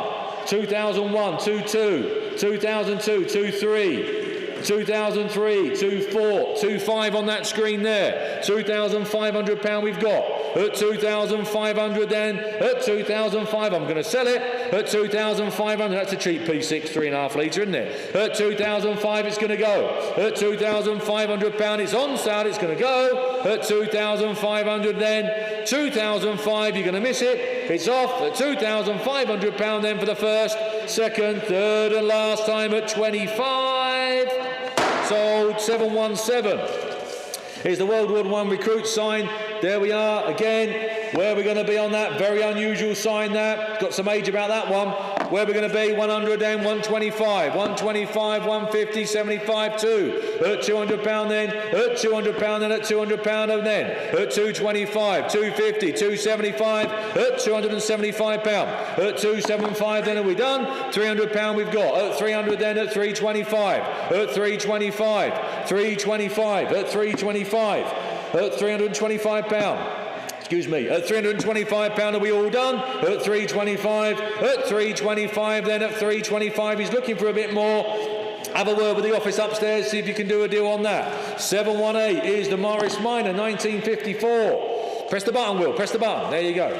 2001, 2-2, 2002, 2-3, 2003, 2-4, 2-5 on that screen there. £2,500 we've got. At 2,500 then, at 2,005 I'm going to sell it. At 2,500, that's a cheap P6 3.5 litre, isn't it? At 2,005 it's going to go. At £2,500 it's on sale, it's going to go. At 2,500 then, 2,005 you're going to miss it. It's off at £2,500 then for the first, second, third and last time at 25. Sold 717. Here's the World War I recruit sign. There we are again. Where are we going to be on that? Very unusual sign there. Got some age about that one. Where are we going to be? 100 then, 125, 125, 150, 75, 2. At £200 then, at £200 then, at £200 and then, at 225, 250, 275, at £275. At 275 then, are we done? £300 we've got. At 300 then, at 325, at 325, 325, at 325, at £325. Excuse me, at £325 are we all done? At 325, at 325 then, at 325 he's looking for a bit more. Have a word with the office upstairs, see if you can do a deal on that. 718 is the Morris Minor 1954. Press the button, Will, press the button. There you go.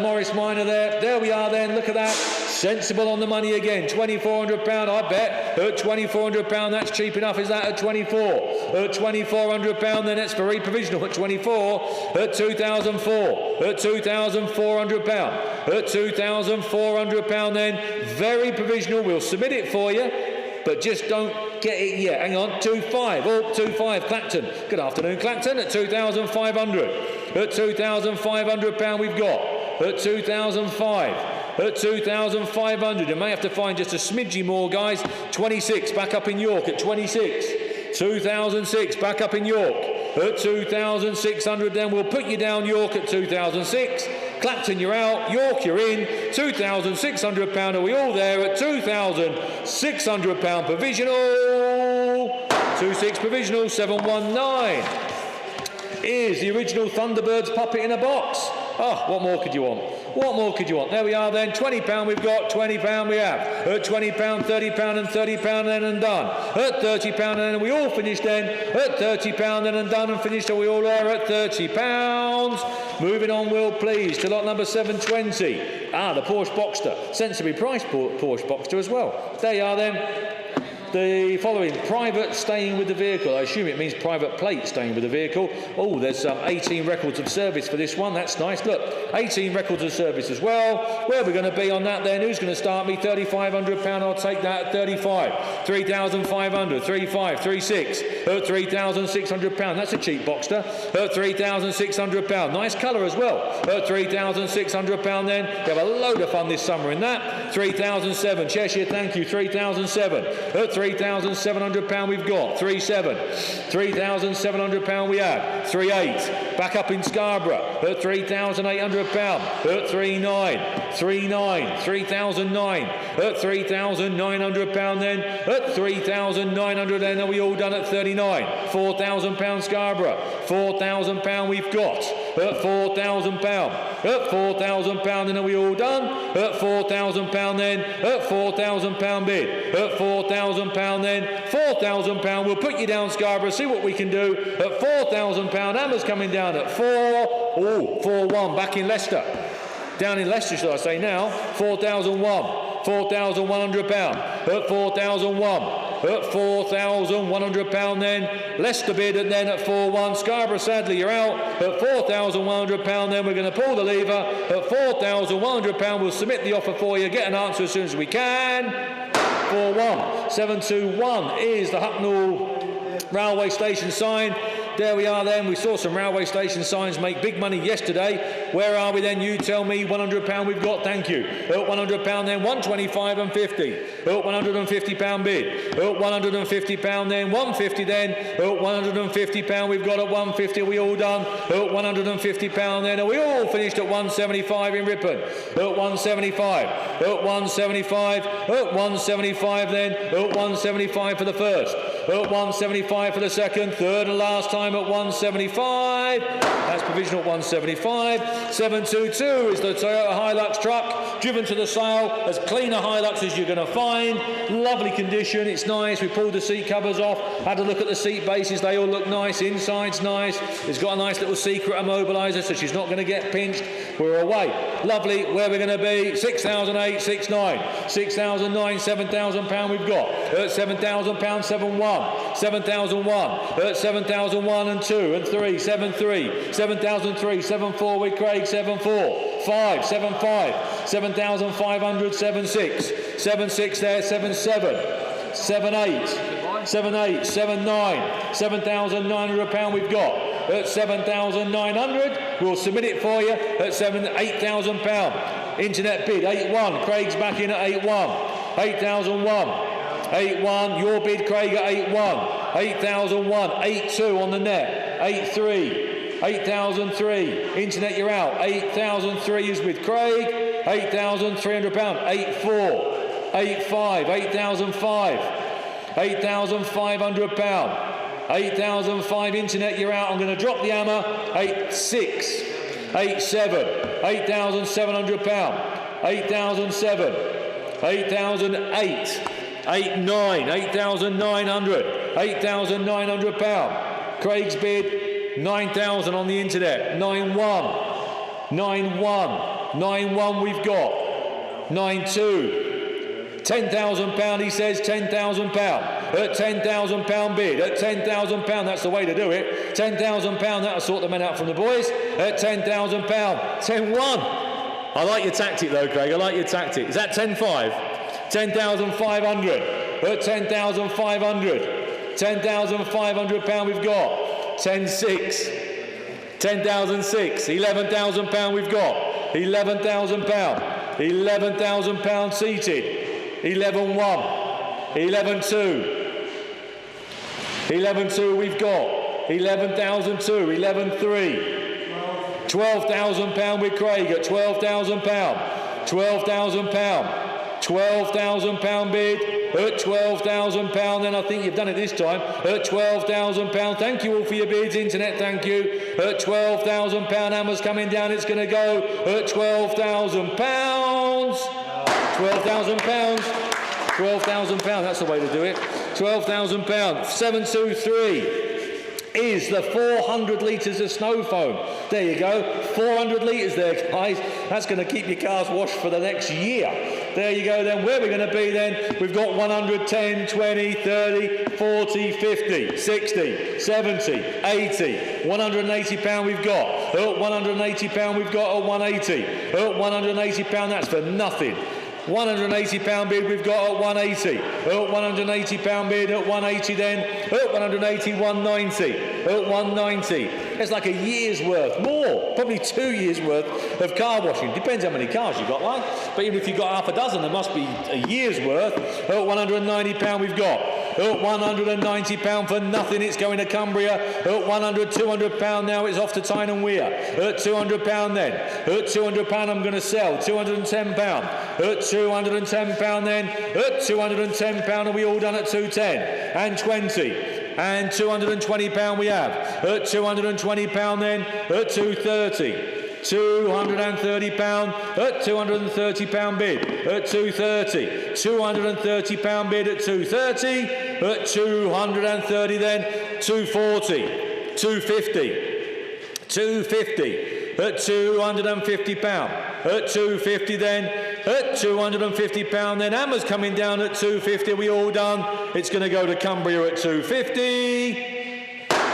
Morris Minor there. There we are then, look at that. Sensible on the money again. £2,400, I bet. At £2,400, that's cheap enough, is that at 24? At £2,400, then that's very provisional at 24. At 2,004. At £2,400. At £2,400 then, very provisional. We'll submit it for you, but just don't get it yet. Hang on, 25. Oh, 25, Clacton. Good afternoon, Clacton. At 2,500. At £2,500 we've got. At 2,005. At 2,500. You may have to find just a smidgy more, guys. 26, back up in York at 26. 2,006, back up in York. At 2,600 then, we'll put you down York at 2,006. Clacton, you're out. York, you're in. £2,600. Are we all there at £2,600 provisional? 26 provisional, 719. Is the original Thunderbirds puppet in a box. Oh, what more could you want? What more could you want? There we are then, £20 we've got, £20 we have. At £20, £30 and £30 then and done. At £30 and then we all finished then. At £30 then and done and finished, are we all there at £30? Moving on, Will, please, to lot number 720. The Porsche Boxster. Sensibly priced Porsche Boxster as well. There you are then. The following, private staying with the vehicle. I assume it means private plate staying with the vehicle. Oh, there's 18 records of service for this one. That's nice. Look, 18 records of service as well. Where are we going to be on that then? Who's going to start me? £3,500. I'll take that at 35. 3,500. 35. 36. At £3,600. That's a cheap Boxster. At £3,600. Nice colour as well. At £3,600 then. You have a load of fun this summer in that. 3,007. Cheshire, thank you. 3,007. At £3,700 we've got. 3,700. £3,700 we have. 3,800. Back up in Scarborough. At £3,800. At 3,900. 3,900. 3,900. At £3,900 then. At 3,900 then. Are we all done at 39? £4,000 Scarborough. £4,000 we've got. At £4,000. At £4,000 then. Are we all done? At £4,000 then. At £4,000 bid. At £4,000 then. £4,000. We'll put you down Scarborough. See what we can do. At £4,000. Hammer's coming down at 4-1 back in Leicester. Down in Leicester, shall I say now? 4,001. £4,100. At 4,001. At £4,100 then. Leicester bid and then at 4-1. Scarborough, sadly, you're out. At £4,100 then. We're going to pull the lever. At £4,100 we'll submit the offer for you. Get an answer as soon as we can. 4-1. 721 is the Hucknall railway station sign. There we are then. We saw some railway station signs make big money yesterday. Where are we then? You tell me. £100 we've got. Thank you. £100 then. 125 and 50. £150 bid. £150 then. 150 then. £150 we've got at 150. Are we all done? £150 then. Are we all finished at 175 in Ripon? 175. 175. 175 then. 175 for the first. 175 for the second. Third and last time at 175. That's provisional at 175. 722 is the Toyota Hilux truck, driven to the sale, as clean a Hilux as you're going to find. Lovely condition, it's nice. We pulled the seat covers off, had a look at the seat bases, they all look nice. Inside's nice. It's got a nice little secret immobiliser, so she's not going to get pinched. We're away. Lovely. Where we're going to be? 6,800, 6,900, 6,009, £7,000 we've got. £7,000, 7,100, 7,001, 7,001 and 2 and 3, 7,300, 7,003, 7,400 with Craig, 7,400, 5, 7,500, 7,500, 7,600, 7,600 there, 7,700, 7,800, 7,800, 7,900, £7,900 we've got. At 7,900, we'll submit it for you at £8,000. Internet bid 8,100. Craig's back in at 8,100. 8,001. 8,100. Your bid, Craig, at 8,100. 8,001. 8,200 on the net. 8,300. 8,003. Internet, you're out. 8,003 is with Craig. £8,300. 8,400. 8,500. 8,500. £8,500. 8,005 internet, you're out. I'm going to drop the hammer. 8,600, 8,700, £8,700, 8,007, 8,008, 8,900, 8,900, £8,900. Craig's bid 9,000 on the internet. 9,100, 9,100, 9,100 we've got. 9,200. £10,000, he says, £10,000. At £10,000 bid, at £10,000, that's the way to do it. £10,000, that'll sort the men out from the boys. At £10,000, 10,100. I like your tactic though, Craig, I like your tactic. Is that 10,500? 10,500. At 10,500. £10,500 we've got. 10,600. 10,600. £11,000 we've got. £11,000. £11,000 seated. 11,100, 11,200, 11,200 we've got, 11,200, 11,300, £12,000 with Craig at £12,000, £12,000, £12,000 bid at £12,000. Then I think you've done it this time at £12,000. Thank you all for your bids, internet. Thank you. At £12,000, hammer's coming down. It's going to go at £12,000. £12,000, £12,000, that's the way to do it. £12,000, 723 is the 400 litres of snow foam. There you go, 400 litres there, guys. That's going to keep your cars washed for the next year. There you go then. Where are we going to be then? We've got 100, 10, 20, 30, 40, 50, 60, 70, 80, £180 we've got. £180 we've got at 180. £180, that's for nothing. £180 bid we've got at 180. £180 bid at 180 then. 180, 190. 190. It's like a year's worth, more, probably 2 years worth of car washing. Depends how many cars you've got, like. But even if you've got half a dozen, there must be a year's worth. £190 we've got. £190 for nothing, it's going to Cumbria. £100, £200 now, it's off to Tyne and Weir. £200 then. £200 I'm going to sell. £210. £210 then. £210, are we all done at 210? And 20. And £220 we have. £220 then. At 230. £230 at £230 bid at 230. £230 bid at 230. At 230 then. 240. 250. 250 at £250. At 250 then. At £250 then. Hammer's coming down at 250. Are we all done? It's going to go to Cumbria at 250.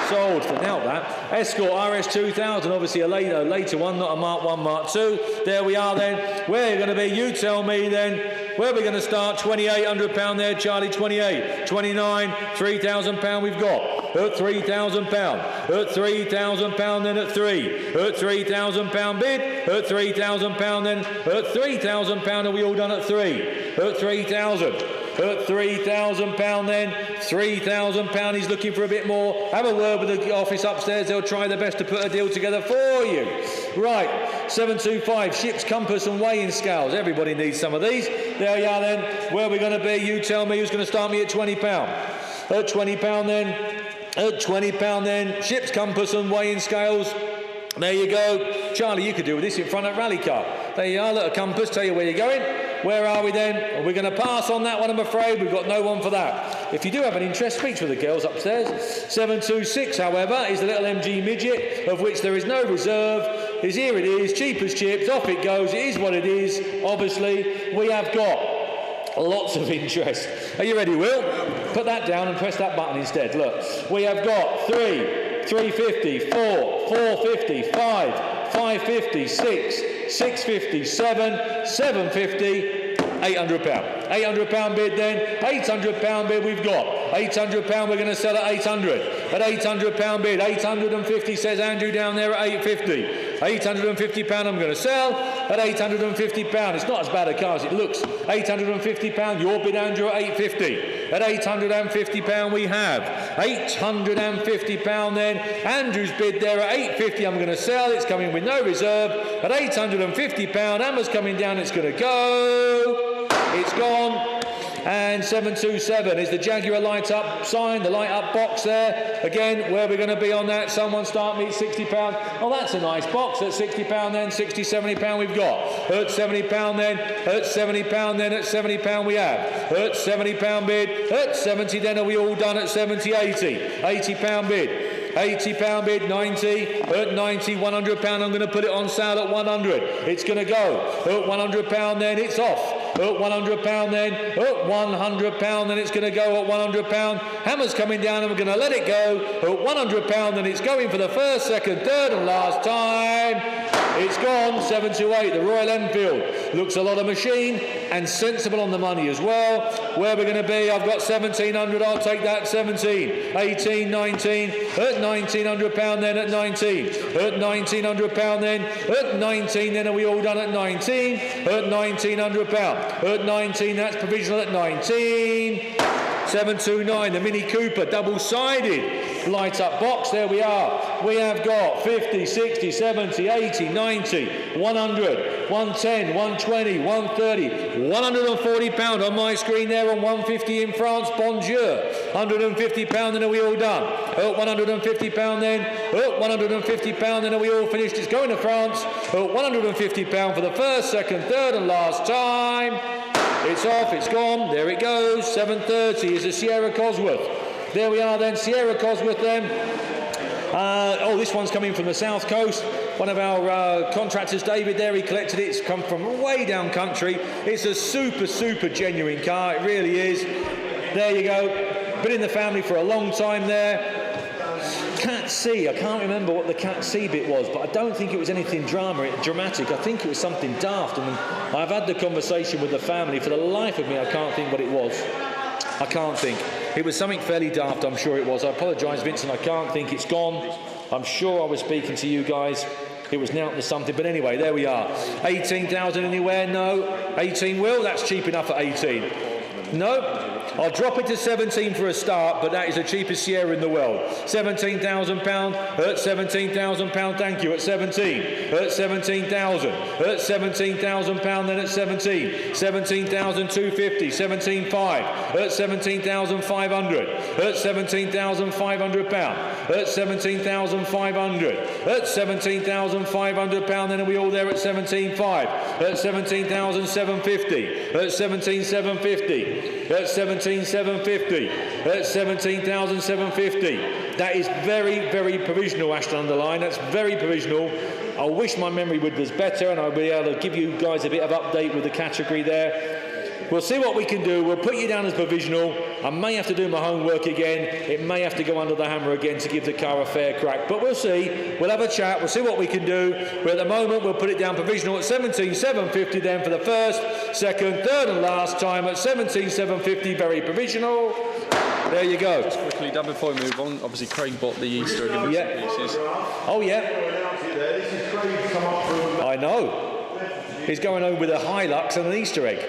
Sold for now that. Escort RS2000, obviously a later one, not a Mark 1, Mark 2. There we are then. Where are you going to be? You tell me then. Where are we going to start? £2,800 there, Charlie, 28. 29, £3,000 we've got. at £3,000, at £3,000 then at 3, at £3,000 bid, at £3,000 then at £3,000, are we all done at 3, at 3,000. At £3,000 then, £3,000, he's looking for a bit more. Have a word with the office upstairs, they'll try their best to put a deal together for you. Right, 725, ships, compass and weighing scales. Everybody needs some of these. There you are then, where are we going to be? You tell me who's going to start me at £20. At £20 then, at £20 then, ships, compass and weighing scales. There you go. Charlie, you could do with this in front of rally car. There you are, little compass, tell you where you're going. Where are we then? We're going to pass on that one, I'm afraid. We've got no one for that. If you do have an interest, speak to the girls upstairs. 726, however, is the little MG midget, of which there is no reserve. Here it is, cheap as chips, off it goes. It is what it is. Obviously, we have got lots of interest. Are you ready, Will? Put that down and press that button instead. Look, we have got 3, 350, 4, 450, 5, 550, 6, 650, 7, 750, £800. £800 bid then, £800 bid we've got. £800 we're going to sell at 800. At £800 bid, 850 says Andrew down there at 850. £850 I'm going to sell at £850. It's not as bad a car as it looks. £850, your bid Andrew at 850. At £850 we have £850 then. Andrew's bid there at 850 I'm going to sell. It's coming with no reserve. At £850, Hammer's coming down, it's going to go. It's gone. And 727 is the Jaguar light up sign, the light up box there. Again, where we're going to be on that? Someone start me at £60. Oh, that's a nice box. At £60 then, £60, £70 we've got. At £70 then, at £70 then, at £70 we have. At £70 bid, at 70 then, are we all done at 70, 80? £80 bid. £80 bid, 90, at 90, £100, I'm going to put it on sale at 100. It's going to go. At £100 then, it's off. At £100 then, at £100 then, it's going to go at £100. Hammer's coming down and we're going to let it go. At £100 then, it's going for the first, second, third and last time. It's gone, 728, the Royal Enfield. Looks a lot of machine and sensible on the money as well. Where we're going to be, I've got 1,700, I'll take that, 17, 18, 19, at £1,900 then at 19, at £1,900 then, at 19 then, are we all done at 19, at £1,900, at 19, that's provisional at 19, 729, the Mini Cooper, double-sided light up box, there we are. We have got 50, 60, 70, 80, 90, 100, 110, 120, 130, £140 on my screen there, and 150 in France, bonjour. £150 then, are we all done? At £150 then, at £150 then, are we all finished? It's going to France. At £150 for the first, second, third and last time. It's off, it's gone, there it goes. 730 is the Sierra Cosworth. There we are then, Sierra Cosworth then. Oh, this one's coming from the south coast. One of our contractors, David, there, he collected it. It's come from way down country. It's a super, super genuine car. It really is. There you go. Been in the family for a long time there. Cat C, I can't remember what the Cat C bit was, but I don't think it was anything dramatic. I think it was something daft. And I've had the conversation with the family. For the life of me, I can't think what it was. I can't think. It was something fairly daft, I'm sure it was. I apologise, Vincent, I can't think. It's gone. I'm sure I was speaking to you guys. It was now to something. But anyway, there we are. 18,000 anywhere? No. 18 will? That's cheap enough at 18. No. I'll drop it to 17 for a start, but that is the cheapest Sierra in the world. £17,000 at £17,000, thank you, at 17, at 17,000, at £17,000 then at 17, 17,250, 17,500, at 17,500, at £17,500, at 17,500, at £17,500 then, are we all there at 17,500, at 17,750, at 17,750, at 17,750, at 17,750. That is very, very provisional, Ashton Underline. That's very provisional. I wish my memory was better and I'll be able to give you guys a bit of update with the category there. We'll see what we can do. We'll put you down as provisional. I may have to do my homework again. It may have to go under the hammer again to give the car a fair crack. But we'll see. We'll have a chat. We'll see what we can do. But at the moment, we'll put it down provisional at 17,750 then for the first, second, third and last time at 17,750. Very provisional. There you go. Just quickly, Dan, before we move on, obviously Craig bought the Easter egg in bits and pieces. Oh, yeah. I know. He's going home with a Hilux and an Easter egg.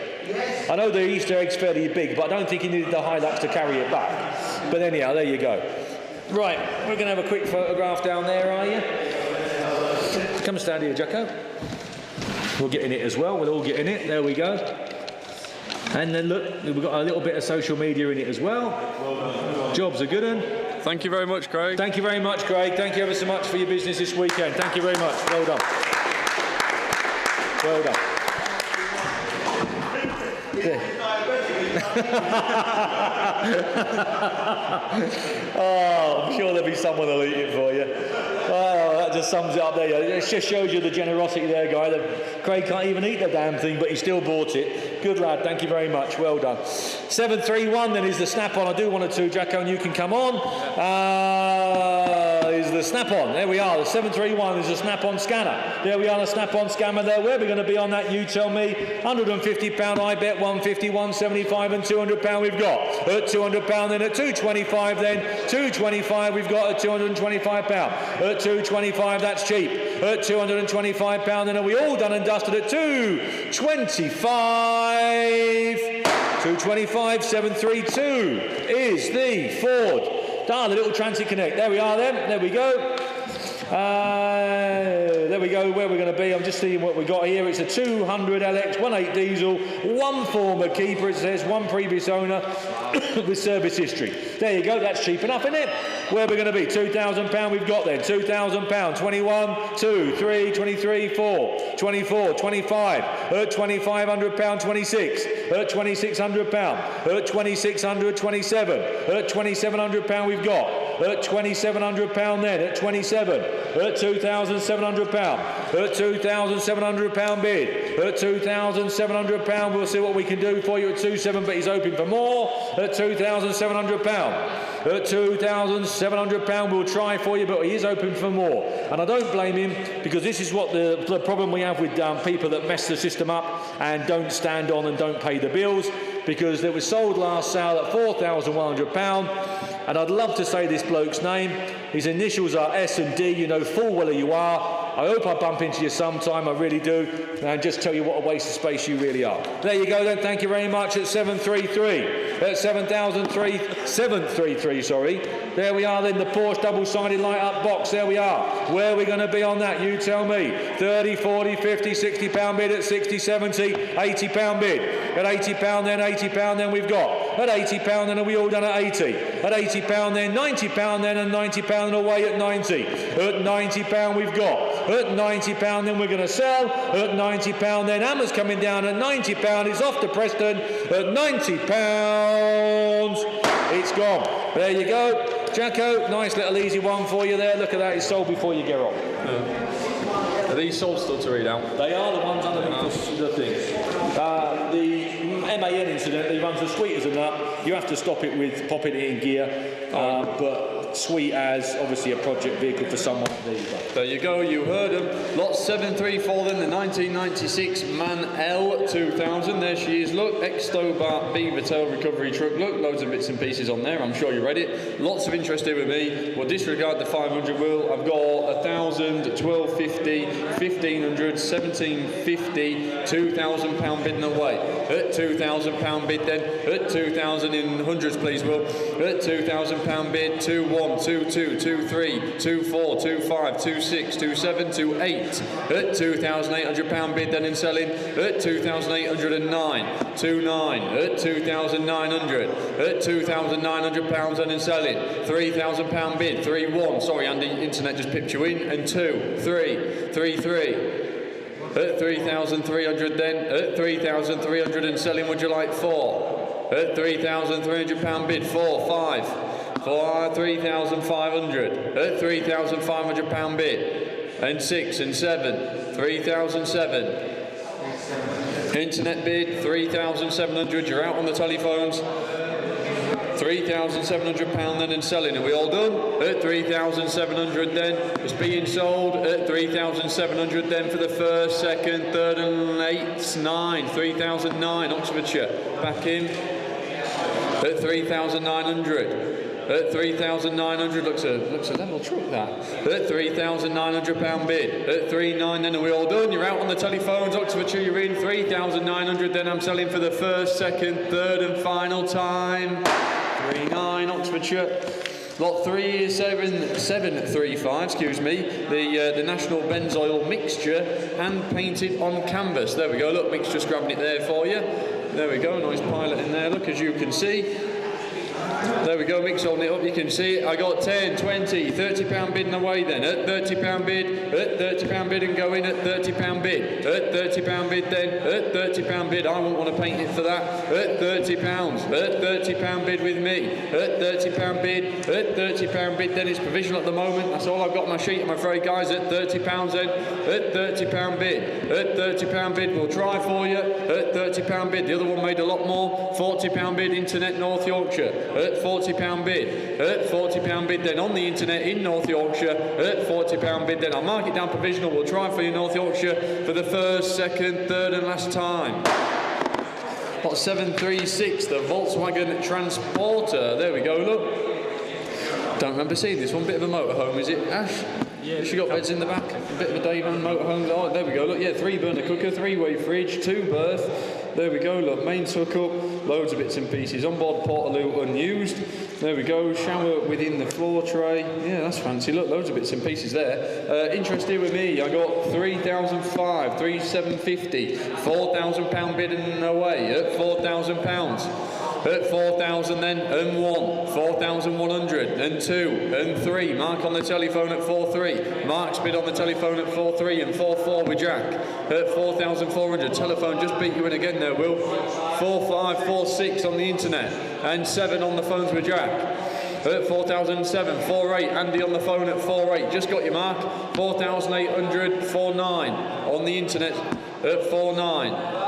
I know the Easter egg's fairly big, but I don't think he needed the Hilux to carry it back. But anyhow, there you go. Right, we're going to have a quick photograph down there, are you? Come stand here, Jacko. We'll get in it as well. We'll all get in it. There we go. And then look, we've got a little bit of social media in it as well. Job's a good one. Thank you very much, Craig. Thank you very much, Craig. Thank you ever so much for your business this weekend. Thank you very much. Well done. Well done. Yeah. Oh, I'm sure there'll be someone who'll eat it for you. Oh, that just sums it up there. It just shows you the generosity there, guy. Craig can't even eat the damn thing, but he still bought it. Good lad, thank you very much. Well done. 731 then is the snap-on. I do want to, Jacko, and you can come on. Is the snap-on. There we are. The 731 is the snap-on scanner. There we are, the snap-on scanner there. Where are we going to be on that? You tell me. £150, I bet 150, 175 and £200 we've got. At £200 then at 225 then. 225 we've got at £225. At 225 that's cheap. At £225 then are we all done and dusted at 225. 225 732 is the Ford. The little Transit Connect. There we are then. There we go. There we go, where we're going to be. I'm just seeing what we got here. It's a 200 LX 1.8 diesel, one former keeper, it says, one previous owner with service history. There you go, that's cheap enough, isn't it? Where we're going to be, £2,000 we've got then, £2,000, 21, 2, 3, 23, 4, 24, 25, at £2,500, 26, at £2,600, at £2,600, 27, at £2,700 we've got, at £2,700 then, at 27, at £2,700, at £2,700 bid, at £2,700 we'll see what we can do for you at 2,700, but he's hoping for more, at £2,700, at £2,700 we'll try for you, but he is hoping for more, and I don't blame him, because this is what the problem we have with people that mess the system up and don't stand on and don't pay the bills, because it was sold last sale at £4,100, and I'd love to say this bloke's name. His initials are S and D. You know full well who you are. I hope I bump into you sometime, I really do, and just tell you what a waste of space you really are. There you go then, thank you very much at 733, at 733, sorry. There we are then, the Porsche double-sided light-up box, there we are. Where are we going to be on that, you tell me. 30, 40, 50, £60 bid at 60, 70, £80 bid. At £80 then, £80 then we've got. At £80 then are we all done at 80. At £80 then, £90 then, and £90 and away at 90. At £90 we've got. At £90 then we're going to sell. At £90 then Hammer's coming down at £90. It's off to Preston at £90. It's gone. There you go. Jacko, nice little easy one for you there. Look at that, it's sold before you get on. Are these sold still to read out? They are the ones underneath the thing. The MAN incidentally runs as sweet as a nut. You have to stop it with popping it in gear, but sweet as obviously a project vehicle for someone. There you go, you heard him. Lot 734 then, the 1996 Man L 2000. There she is, look, X-Stobart Beaver Tail recovery truck. Look, loads of bits and pieces on there, I'm sure you read it. Lots of interest here with me. We'll disregard the 500 wheel. I've got 1,000, 1,250, 1,500, 1,750, £2,000 bid and away. At £2,000 bid then, at 2,000 in hundreds please, Will. At £2,000 bid, 2-1, 2-2, 2-3, 2-4, 2-5, 2-6, 2-7, 2-8. At £2,800 bid then in selling, at 2,809, 2-9, at 2,900, at £2,900 then in selling, £3,000 bid, 3-1, sorry Andy, internet just pipped you in, and 2, 3, 3-3. At 3,300 then, at 3,300 and selling, would you like 4? At £3,300 bid, 4, 5, 3,500. At £3,500 bid, and 6 and 7, 3,007. Internet bid, 3,700, you're out on the telephones. £3,700 then and selling. Are we all done? At 3,700 then. It's being sold at 3,700 then for the first, second, third and 8, 9. 3,009 Oxfordshire. Back in. at 3,900. At 3,900, looks a level truck that. At £3,900 bid. At 3,900, then are we all done? You're out on the telephones, Oxfordshire, you're in. 3,900, then I'm selling for the first, second, third and final time. 3,900, Oxfordshire. Lot 3 is 735, excuse me. The National Benzoyl mixture, hand painted on canvas. There we go, look, Mick's just grabbing it there for you. There we go, nice pilot in there, look, as you can see. There we go, Mick's holding it up, you can see it. I got 10, 20, £30 bidding away then. At £30 bid, at £30 bid and go in at £30 bid. At £30 bid then, at £30 bid. I won't want to paint it for that. At £30, at £30 bid with me. At £30 bid, at £30 bid then. It's provisional at the moment. That's all I've got on my sheet, I'm afraid, guys. At £30 then, at £30 bid. At £30 bid, we'll try for you. At £30 bid. The other one made a lot more. £40 bid, Internet North Yorkshire. At £40 bid, at £40 bid then on the internet in North Yorkshire, at £40 bid then. I'll mark it down provisional, we'll try for you North Yorkshire for the first, second, third and last time. Lot 736, the Volkswagen Transporter. There we go, look. Don't remember seeing this one, bit of a motorhome, is it, Ash? Yeah. She got beds in the back, a bit of a Dayman motorhome. Oh, there we go, look, yeah, 3-burner cooker, 3-way fridge, 2-berth. There we go, look, mains hook up, loads of bits and pieces. Onboard Portaloo unused. There we go, shower within the floor tray. Yeah, that's fancy, look, loads of bits and pieces there. Interested with me, I got 3,500, 3,750, £4,000 bidding away at £4,000. At 4,000 then, and 1, 4,100, and 2, and 3. Mark on the telephone at 4,3. Mark's bid on the telephone at 4,3 and 4,4 with Jack. At 4,400. Telephone just beat you in again there, Will. 4,5, 4,6 on the internet, and 7 on the phones with Jack. At 4,007, 4,8. Andy on the phone at 4,8. Just got your mark. 4,800, 4,9 on the internet at 4,9.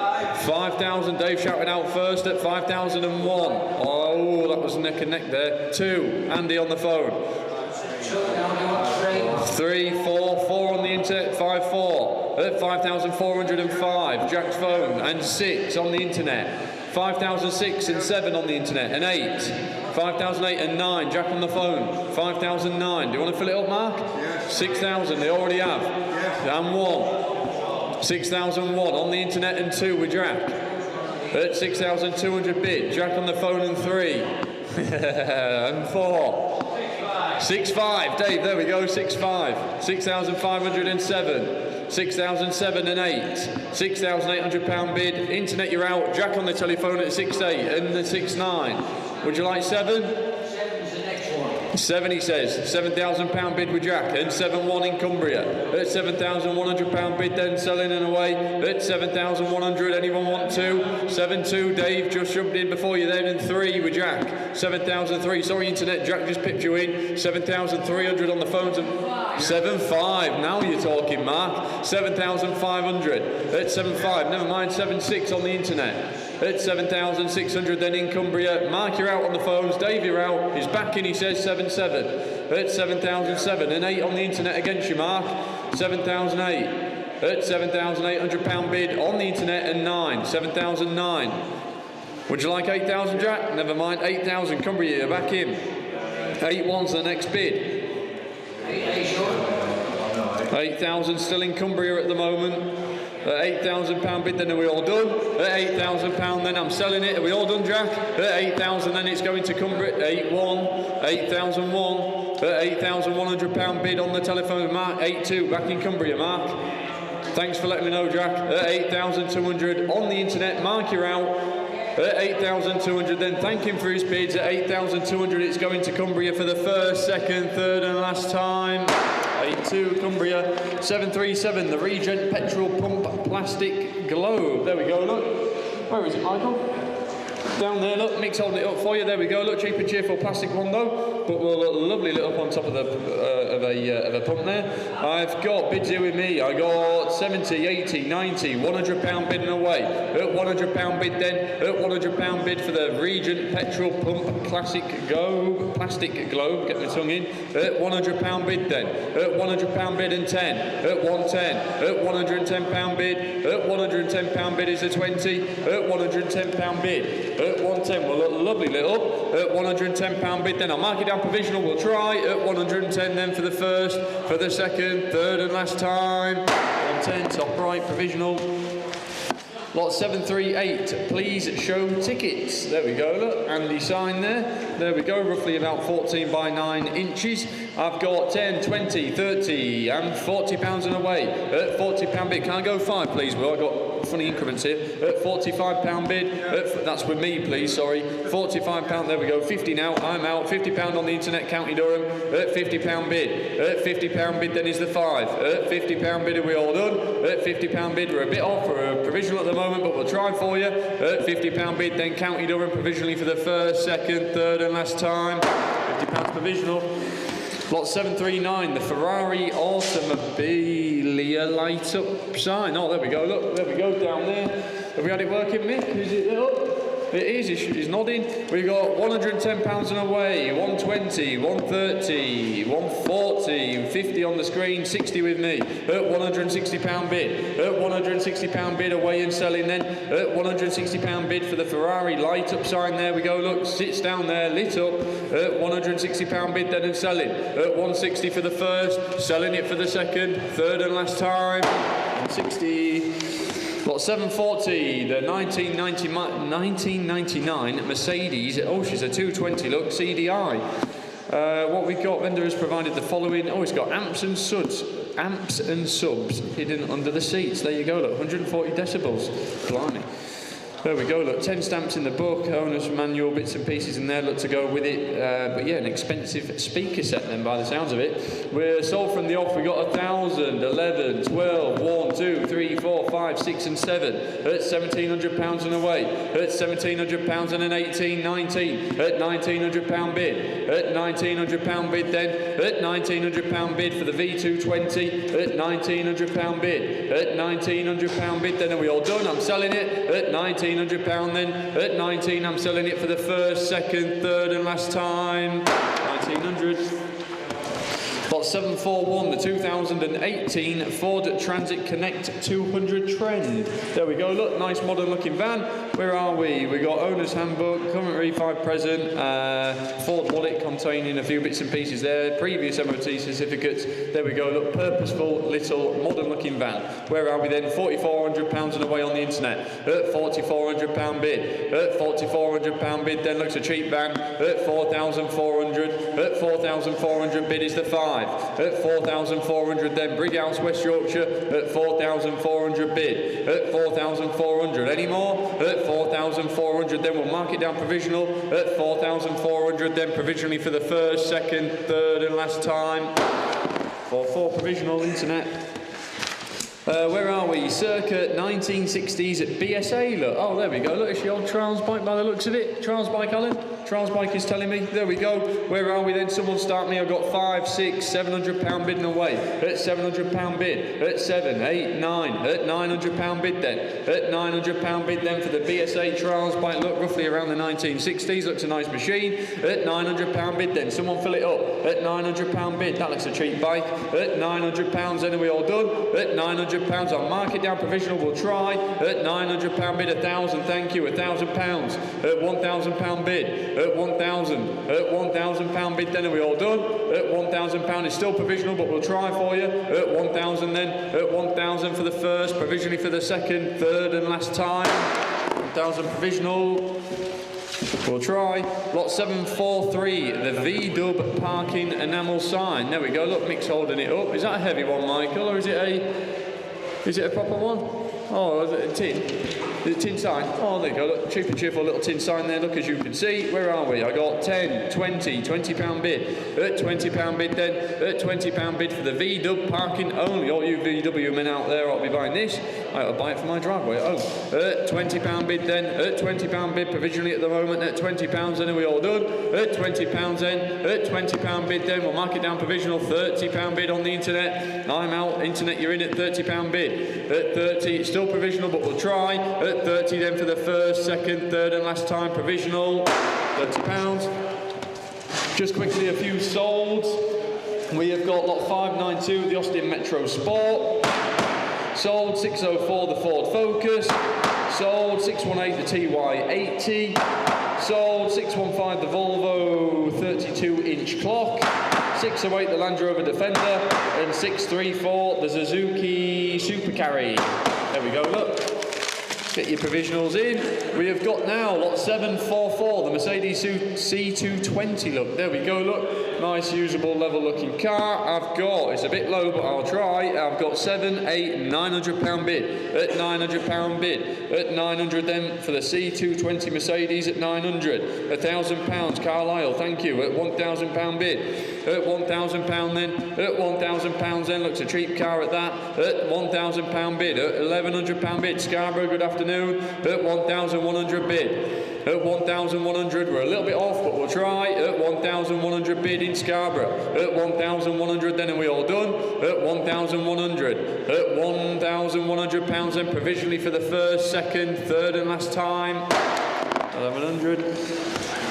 5,000, Dave shouted out first at 5,001. Oh, that was neck and neck there. 2, Andy on the phone. 3, 4, 4 on the internet, 5,4. At 5,405, Jack's phone. And 6 on the internet. 5,006 and 7 on the internet. And 8. 5,008 and 9, Jack on the phone. 5,009. Do you want to fill it up, Mark? Yes. 6,000, they already have. Yes. And 1. 6,001 on the internet and 2 with Jack. At 6,200 bid, Jack on the phone and 3. And 4. 6,500, Dave, there we go, 6,500. 6,507. 6,007 and 8. £6,800 bid. Internet, you're out. Jack on the telephone at 6,800 and the 6,900. Would you like 7? 7, he says. £7,000 bid with Jack and 7,1 in Cumbria. At £7,100 bid then selling and away. At 7,100, anyone want 2? 7,2, Dave just jumped in before you then, and 3 with Jack. 7,003, sorry internet, Jack just pipped you in. 7,300 on the phones and 7,500, now you're talking, Mark. 7,500. At 7,500, never mind, 7,600 on the internet. At 7,600 then in Cumbria. Mark, you're out on the phones. Dave, you're out. He's back in, he says 7,700. At 7,007 and 8 on the internet against you, Mark. 7,008. At £7,800 bid on the internet and 9. 7,009. Would you like 8,000, Jack? Never mind, 8,000. Cumbria, you're back in. 8,1's the next bid. 8,000 still in Cumbria at the moment. At £8,000 bid, then are we all done? At £8,000 then I'm selling it. Are we all done, Jack? At 8,000 then it's going to Cumbria. 8,1, 8,001. At £8,100 bid on the telephone with Mark. 8,2 back in Cumbria, Mark. Thanks for letting me know, Jack. At 8,200 on the internet, Mark, you're out. At 8,200 then thank him for his bids. At 8,200 it's going to Cumbria for the first, second, third and last time. 8,2 Cumbria. 737, the Regent petrol pump plastic globe. There we go, look. Where is it, Michael? Down there, look, Mick's holding it up for you. There we go, look, cheap and cheerful plastic one though, but we'll look lovely lit up on top of the of a pump there. I've got bids here with me. I got 70, 80, 90, £100 bidding away. At £100 bid then, at £100 bid for the Regent petrol pump plastic globe, get my tongue in. At £100 bid then, at £100 bid and 10, at 110, at £110 bid, at £110 bid is a 20, at £110 bid. At 110, we'll look lovely lit up. At £110 bid, then I'll mark it down provisional, we'll try. At 110 then for the first, for the second, third and last time. 110, top right, provisional. Lot 738, please show tickets. There we go, look, Andy sign there. There we go, roughly about 14 by 9 inches. I've got 10, 20, 30 and £40 and away. At £40 bid, can I go 5 please, Will? I've got funny increments here. At £45 bid, that's with me please, sorry. £45, there we go, 50 now, I'm out. £50 on the internet, County Durham. At £50 bid. At £50 bid then is the 5. At £50 bid are we all done? At £50 bid we're a bit off for a provisional at the moment, but we'll try for you. At £50 bid then County Durham provisionally for the first, second, third and last time. £50 provisional. Lot 739, the Ferrari Automobilia light up sign. Oh, there we go, look, there we go down there. Have we had it working, Mick? Is it lit up? It is, he's nodding. We've got £110 and away, 120, 130, 140, 50 on the screen, 60 with me. At £160 bid. At £160 bid away and selling then. At £160 bid for the Ferrari light up sign. There we go, look, sits down there, lit up. At £160 bid then and selling. At 160 for the first, selling it for the second, third and last time. 160. Lot 740, the 1999 Mercedes. Oh, she's a 220 look, CDI. What we've got, vendor has provided the following. Oh, it's got amps and subs hidden under the seats. There you go, look, 140 decibels. Blimey. There we go, look, 10 stamps in the book, owner's manual, bits and pieces in there, look to go with it. But yeah, an expensive speaker set then by the sounds of it. We're sold from the off, we got 1,000, 11, 12, 1, 2, 3, 4, 5, 6 and 7. At £1,700 and away. At £1,700 and an 18, 19. At £1,900 bid. At £1,900 bid then. At £1,900 bid for the V220. At £1,900 bid. At £1,900 bid then, are we all done? I'm selling it. At £1,900 then. At 19 I'm selling it for the first, second, third and last time. 1900. Lot 741, the 2018 Ford Transit Connect 200 Trend. There we go, look, nice modern looking van. Where are we? We got owner's handbook, current refund present, Ford wallet containing a few bits and pieces there, previous MOT certificates. There we go, look, purposeful little modern looking van. Where are we then? £4,400 and away on the internet. At £4,400 bid. At £4,400 bid then, looks a cheap van. At 4,400. At 4,400 bid is the 5. At 4,400 then, Brighouse, West Yorkshire. At 4,400 bid. At 4,400. Any more? At 4,400 then, we'll mark it down provisional. At 4,400 then, provisionally for the first, second, third and last time. 4 provisional internet. Where are we? Circa 1960s at BSA, look. Oh, there we go. Look, it's the old Trials bike by the looks of it. Trials bike, Alan? Trials bike is telling me. There we go. Where are we then? Someone start me. I've got 5, 6, £700 bidding away. At £700 bid. At 7, 8, 9. At £900 bid then. At £900 bid then for the BSA Trials bike. Look, roughly around the 1960s. Looks a nice machine. At £900 bid then. Someone fill it up. At £900 bid. That looks a cheap bike. At £900 then, are we all done? At £900. I'll mark it down provisional, we'll try. At £900 bid, 1,000, thank you, £1,000. At £1,000 bid. At 1,000. At £1,000 bid then, are we all done? At £1,000 is still provisional, but we'll try for you. At 1,000 then. At 1,000 for the first, provisionally for the second, third and last time. 1,000 provisional. We'll try. Lot 743, the V-dub parking enamel sign. There we go, look, Mick's holding it up. Is that a heavy one, Michael, or is it a proper one? Oh, is it a tin? The tin sign. Oh, there you go. Look, cheap and cheerful little tin sign there. Look, as you can see. Where are we? I got 10, 20, £20 bid. At £20 bid then. At £20 bid for the V-dub parking only. All you VW men out there ought to be buying this. I ought to buy it for my driveway at home. At £20 bid then. At £20 bid provisionally at the moment. At £20 then, are we all done? At £20 then. At £20 bid then. We'll mark it down provisional. £30 bid on the internet. I'm out. Internet, you're in at £30 bid. At 30, it's still provisional, but we'll try. At 30 then for the first, second, third and last time provisional. £30. Just quickly a few solds. We have got lot 592, the Austin Metro Sport. Sold 604 the Ford Focus. Sold 618 the TY80. Sold 615 the Volvo 32-inch clock. 608 the Land Rover Defender. And 634 the Suzuki Super Carry. There we go, look. Get your provisionals in. We have got now lot 744, the Mercedes C220, look. There we go, look. Nice, usable, level looking car. I've got, it's a bit low, but I'll try. I've got 7, 8, £900 bid. At £900 bid. At 900 then for the C220 Mercedes at 900. £1,000, Carlisle, thank you. At £1,000 bid. At £1,000 then. At £1,000 then. Looks a cheap car at that. At £1,000 bid. At £1,100 bid. Scarborough, good afternoon. At 1,100 bid. At 1,100, we're a little bit off, but we'll try. At 1,100 bid in Scarborough. At 1,100 then, and we all done. At 1,100. At £1,100 then, provisionally for the first, second, third and last time. 1,100.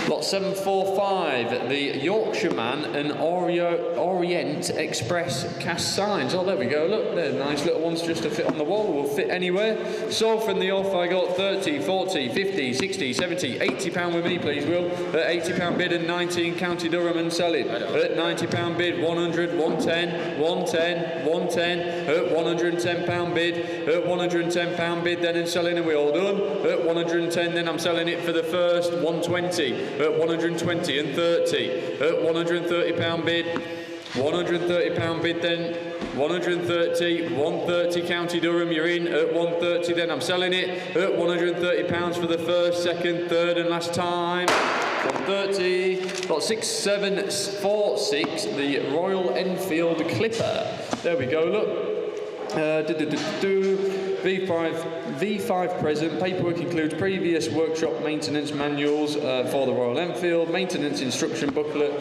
Lot 745, the Yorkshireman and Orient Express cast signs. Oh, there we go, look, they're nice little ones just to fit on the wall, will fit anywhere. So from the off, I got 30, 40, 50, 60, 70, £80 with me, please, Will. At £80 bid and 19 County Durham and selling. At £90 bid, 100, 110, 110, 110. At £110 bid. At £110 bid then and selling, and we all done. At 110 then I'm selling it for the first, 120. At 120 and 30. At £130 bid. £130 bid then. 130, 130 County Durham, you're in. At 130 then I'm selling it. At £130 for the first, second, third and last time. 130. Got 6746, the Royal Enfield Clipper. There we go, look. V5 present. Paperwork includes previous workshop maintenance manuals for the Royal Enfield, maintenance instruction booklet,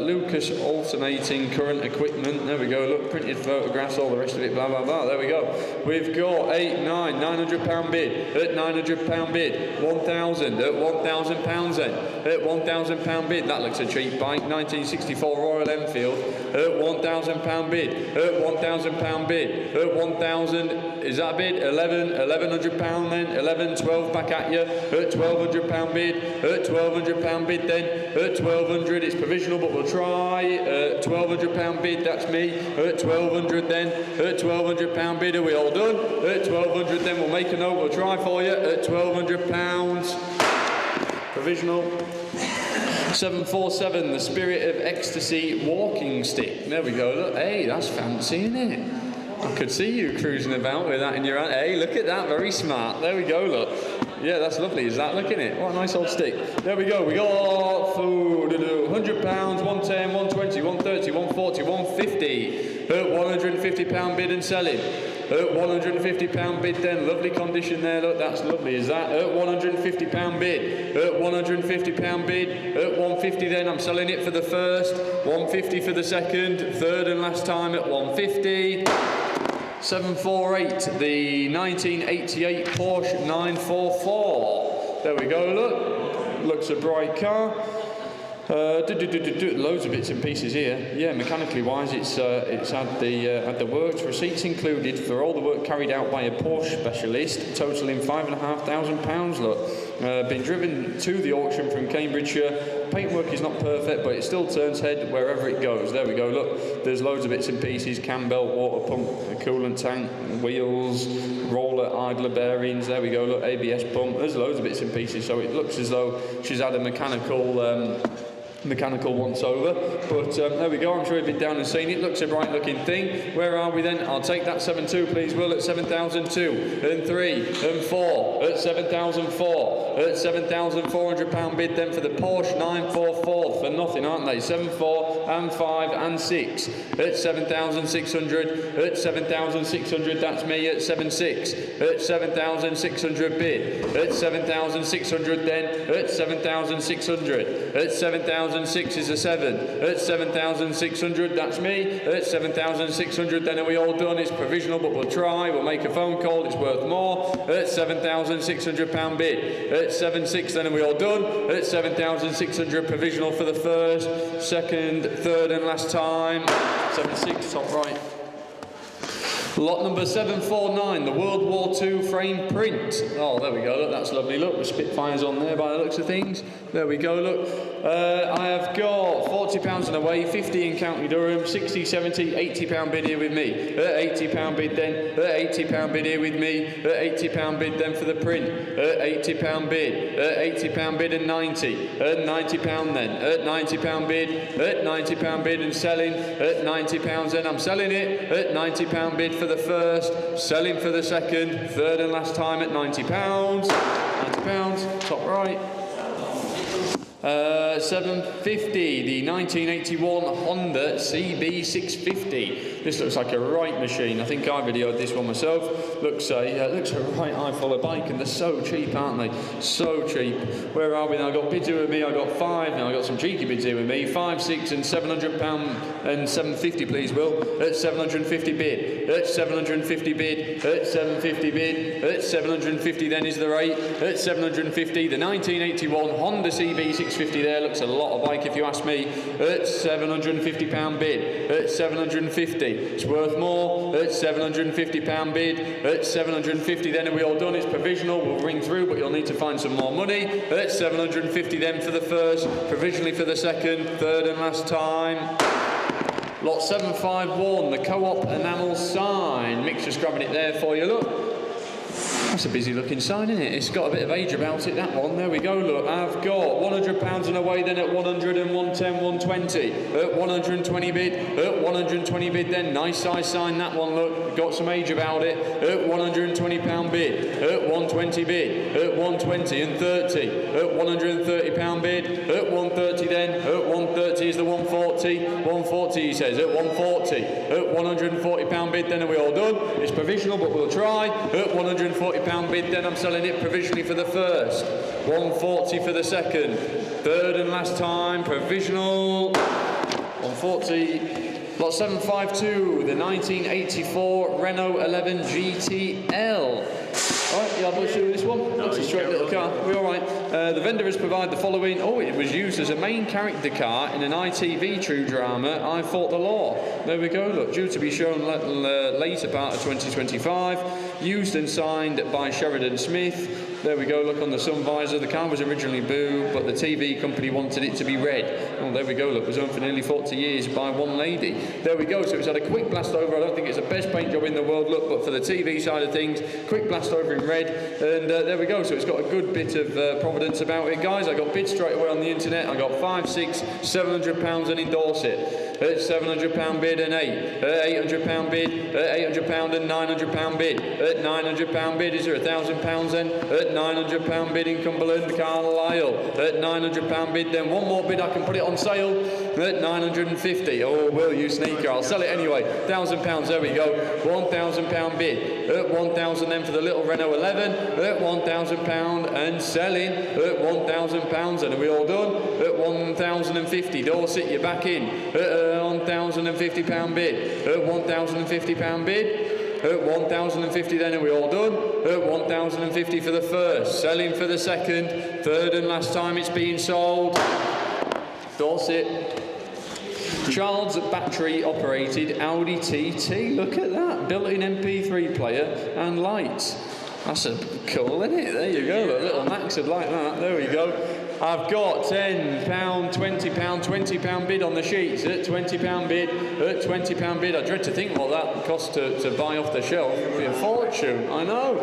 Lucas alternating current equipment. There we go, look, printed photographs, all the rest of it, blah, blah, blah. There we go. We've got 8, 9, £900 bid. At £900 bid. 1,000. At £1,000 then. At £1,000 bid. That looks a cheap bike. 1964 Royal Enfield. At £1,000 bid. At £1,000 bid. At 1,000. Is that a bid? 1,100 then. 11, 12 back at you. At £1,200 bid. At £1,200 bid then. At 1,200. It's provisional, but we'll try. At £1,200 bid. That's me. At 1,200 then. At £1,200 bid. Are we all done? At 1,200 then. We'll make a note. We'll try for you. At £1,200. Provisional. 747, the Spirit of Ecstasy walking stick. There we go. Look, hey, that's fancy, isn't it? I could see you cruising about with that in your hand. Hey, look at that, very smart. There we go, look. Yeah, that's lovely, is that? Look at it. What a nice old stick. There we go. We got food, £100, 110, 120, 130, 140, 150. At £150 bid and selling. At £150 bid then. Lovely condition there, look, that's lovely, is that? At £150 bid. At £150 bid. At 150 then, I'm selling it for the first. 150 for the second. Third and last time at 150. 748, the 1988 Porsche 944. There we go, look. Looks a bright car. Loads of bits and pieces here. Yeah, mechanically wise, it's had the works receipts included for all the work carried out by a Porsche specialist, totaling £5,500. Look, been driven to the auction from Cambridgeshire. Paintwork is not perfect, but it still turns head wherever it goes. There we go. Look, there's loads of bits and pieces: cam belt, water pump, coolant tank, wheels, roller, idler bearings. There we go. Look, ABS pump. There's loads of bits and pieces. So it looks as though she's had a mechanical once over, but there we go. I'm sure you've been down and seen it. Looks a bright looking thing. Where are we then? I'll take that 7.2 please, Will. At 7,002 and 3 and 4 at 7,004 at £7,400 bid then for the Porsche 944 for nothing, aren't they? 7, 4 and 5 and 6 at 7,600 at 7,600. That's me at 7.6 at 7,600 bid at 7,600 then at 7,600 at 7,600 is a 7 at 7,600. That's me at 7,600. Then are we all done? It's provisional, but we'll try. We'll make a phone call. It's worth more at £7,600 bid at 7.6. Then are we all done? At 7,600 provisional for the first, second, third, and last time. 7.6 top right. Lot number 749, the World War II frame print. Oh, there we go, look, that's lovely, look, with Spitfires on there by the looks of things. There we go, look. I have got £40 and away, 50 in County Durham, 60, 70, £80 bid here with me. £80 bid then, £80 bid here with me, £80 bid then for the print, £80 bid, £80 bid and 90, £90 then, £90 bid, £90 bid and selling, £90 then, I'm selling it, £90 bid for the first, selling for the second, third and last time at £90, £90, top right. 750, the 1981 Honda CB650. This looks like a right machine. I think I videoed this one myself. Looks a right eyeful of bike, and they're so cheap, aren't they? So cheap. Where are we now? I got bids here with me. I got 5 now. I got some cheeky bids here with me. 5, 6, and £700 and 750, please, Will. At 750 bid. At 750 bid. At 750 bid. At 750 then is the rate. At 750, the 1981 Honda CB650 there looks a lot of bike if you ask me. At £750 bid. At 750, it's worth more. At £750 bid. At 750 then, are we all done? It's provisional, we'll ring through, but you'll need to find some more money. At 750 then for the first, provisionally for the second, third and last time. Lot 751, the Co-op enamel sign. Mick's just grabbing it there for you, look. That's a busy looking sign, isn't it? It's got a bit of age about it, that one. There we go, look. I've got £100 and away then at 100 and 110, 120. At 120 bid. At 120 bid then. Nice size sign, that one, look. Got some age about it. At £120 bid. At 120 bid. At 120 and 30. At £130 bid. At 130 then. At 130 is the 140. 140 he says. At 140. At £140 bid then, are we all done? It's provisional, but we'll try. At £140 bid then, I'm selling it provisionally for the first, 140 for the second, third and last time, provisional, 140. Lot 752, the 1984 Renault 11 GTL. Alright, yeah, let's do this one. That's a straight little car. We're alright. The vendor has provided the following. Oh, it was used as a main character car in an ITV true drama, I Fought the Law. There we go, look. Due to be shown later part of 2025. Used and signed by Sheridan Smith. There we go, look on the sun visor. The car was originally blue, but the TV company wanted it to be red. Oh, there we go, look. It was owned for nearly 40 years by one lady. There we go, so it's had a quick blast over. I don't think it's the best paint job in the world, look, but for the TV side of things, quick blast over in red. And there we go, so it's got a good bit of providence about it, guys. I got bids straight away on the internet. I got 5, 6, £700 and endorse it. At £700 bid and 8. At £800 bid. At £800 and £900 bid. At £900 bid, is there £1,000 then? At £900 bid in Cumberland, Carlisle. At £900 bid, then one more bid, I can put it on sale. At £950. Oh, will you sneaker? I'll sell it anyway. £1,000, there we go. £1,000 bid. At £1,000 then for the little Renault 11. At £1,000 and selling. At £1,000, and are we all done? At £1,050. Dorset, you're back in. At £1,050 bid. At £1,050 bid. At 1,050 then, are we all done? At 1,050 for the first, selling for the second, third and last time it's being sold. Dorset. Charles battery operated Audi TT, look at that, built-in MP3 player and lights. That's cool, isn't it? There you go, little Max would like that, there we go. I've got £10, £20, £20 bid on the sheets. At £20 bid, at £20 bid. I dread to think what that costs to buy off the shelf. It'd be a fortune, I know.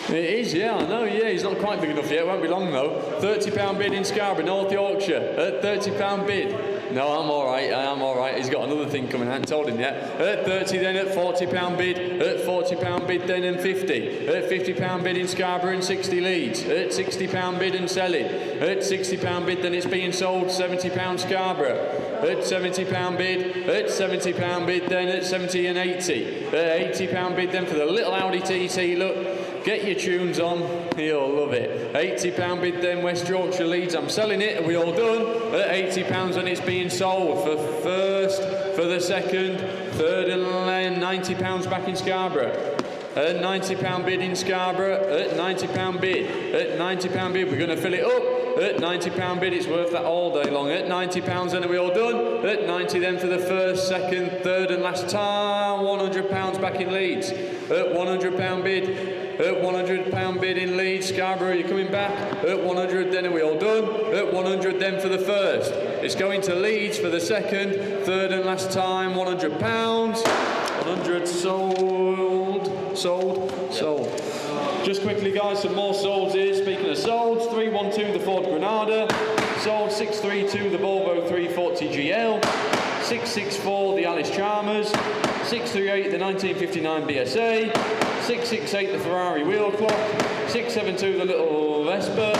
It is, yeah, I know, yeah, he's not quite big enough yet, won't be long though. £30 bid in Scarborough, North Yorkshire. At £30 bid. No, I'm alright, he's got another thing coming, I haven't told him yet. At 30 then, at £40 bid, at £40 bid then and 50. At £50 bid in Scarborough and 60 Leeds. At £60 bid and selling. At £60 bid then it's being sold, £70 Scarborough. At £70 bid, at £70 bid then at 70 and 80. At £80 bid then for the little Audi TT, look. Get your tunes on, you'll love it. £80 bid then, West Yorkshire Leeds. I'm selling it, are we all done? At £80 and it's being sold for first, for the second, third and £90 back in Scarborough. At £90 bid in Scarborough, at £90 bid, at £90 bid, we're going to fill it up. At £90 bid, it's worth that all day long. At £90 then, are we all done? At 90 then for the first, second, third and last time, £100 £100 back in Leeds. At £100 bid. At £100 bid in Leeds. Scarborough, you're coming back. At 100 then, are we all done? At 100 then for the first. It's going to Leeds for the second, third and last time, £100. 100 sold. Just quickly, guys, some more solds here. Speaking of solds, 312 the Ford Granada, sold 632 the Volvo 340 GL, 664 the Alice Chalmers, 638 the 1959 BSA, 668 the Ferrari wheel clock, 672 the little Vespa,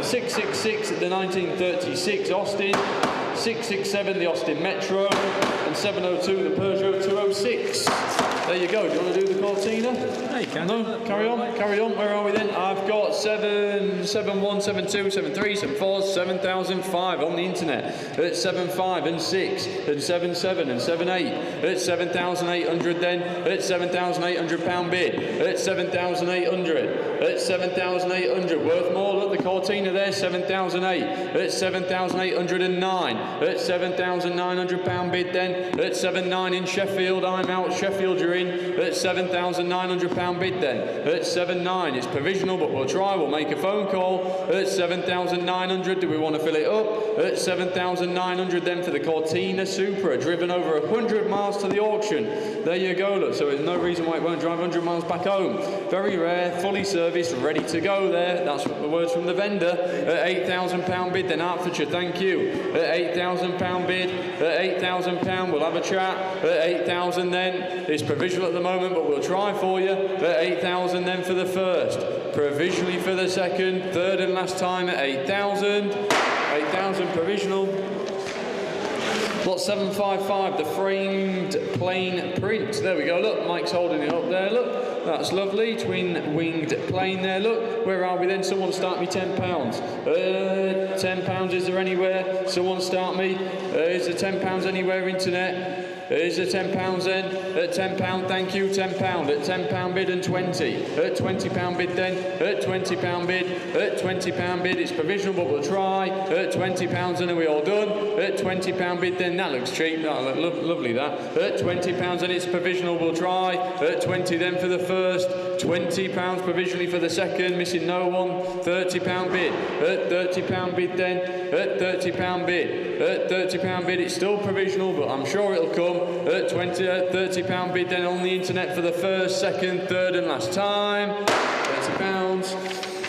666 the 1936 Austin, 667 the Austin Metro, and 702 the Peugeot 206. There you go. Do you want to do the Cortina? Yeah, you can. No? Carry on. Where are we then? I've got 7, 71, 72, 73, 74, 7005 on the internet. At 75 and 6 and 77 and 78. At 7,800 then. At £7,800 bid. At 7,800. At 7,800. Worth more. Look, the Cortina there. 7,008. At 7,809. At £7,900 bid then. At 7,9 in Sheffield. I'm out. Sheffield, you're in. At £7,900 bid then. At 7,9. It's provisional, but we'll try. We'll make a phone call. At 7,900. Do we want to fill it up? At 7,900 then for the Cortina Supra, driven over 100 miles to the auction. There you go. Look, so there's no reason why it won't drive 100 miles back home. Very rare, fully serviced, ready to go there. That's the words from the vendor. At £8,000 bid then, Hertfordshire, thank you. At £8,000 bid. At £8,000 we'll have a chat. At 8,000 then, it's provisional at the moment, but we'll try for you. At 8,000 then for the first. Provisionally for the second, third and last time at 8,000. 8,000 provisional. Lot 755, the framed plain print. There we go, look, Mike's holding it up there, look. That's lovely, twin winged plane there, look. Where are we then? Someone start me £10. £10, is there anywhere? Someone start me. Is there £10 anywhere, internet? Is there £10 then? At £10, thank you, £10. At £10 bid and 20. At £20 bid then. At £20 bid. At £20 bid. It's provisional, but we'll try. At £20 and are we all done? At £20 bid then. That looks cheap. That looks lovely, that. At £20 and it's provisional, we'll try. At 20 then for the first. £20 provisionally for the second. Missing no one. £30 bid. At £30 bid then. At £30 bid. At £30 bid. It's still provisional, but I'm sure it'll come. At £30 bid then on the internet for the first, second, third and last time. £30.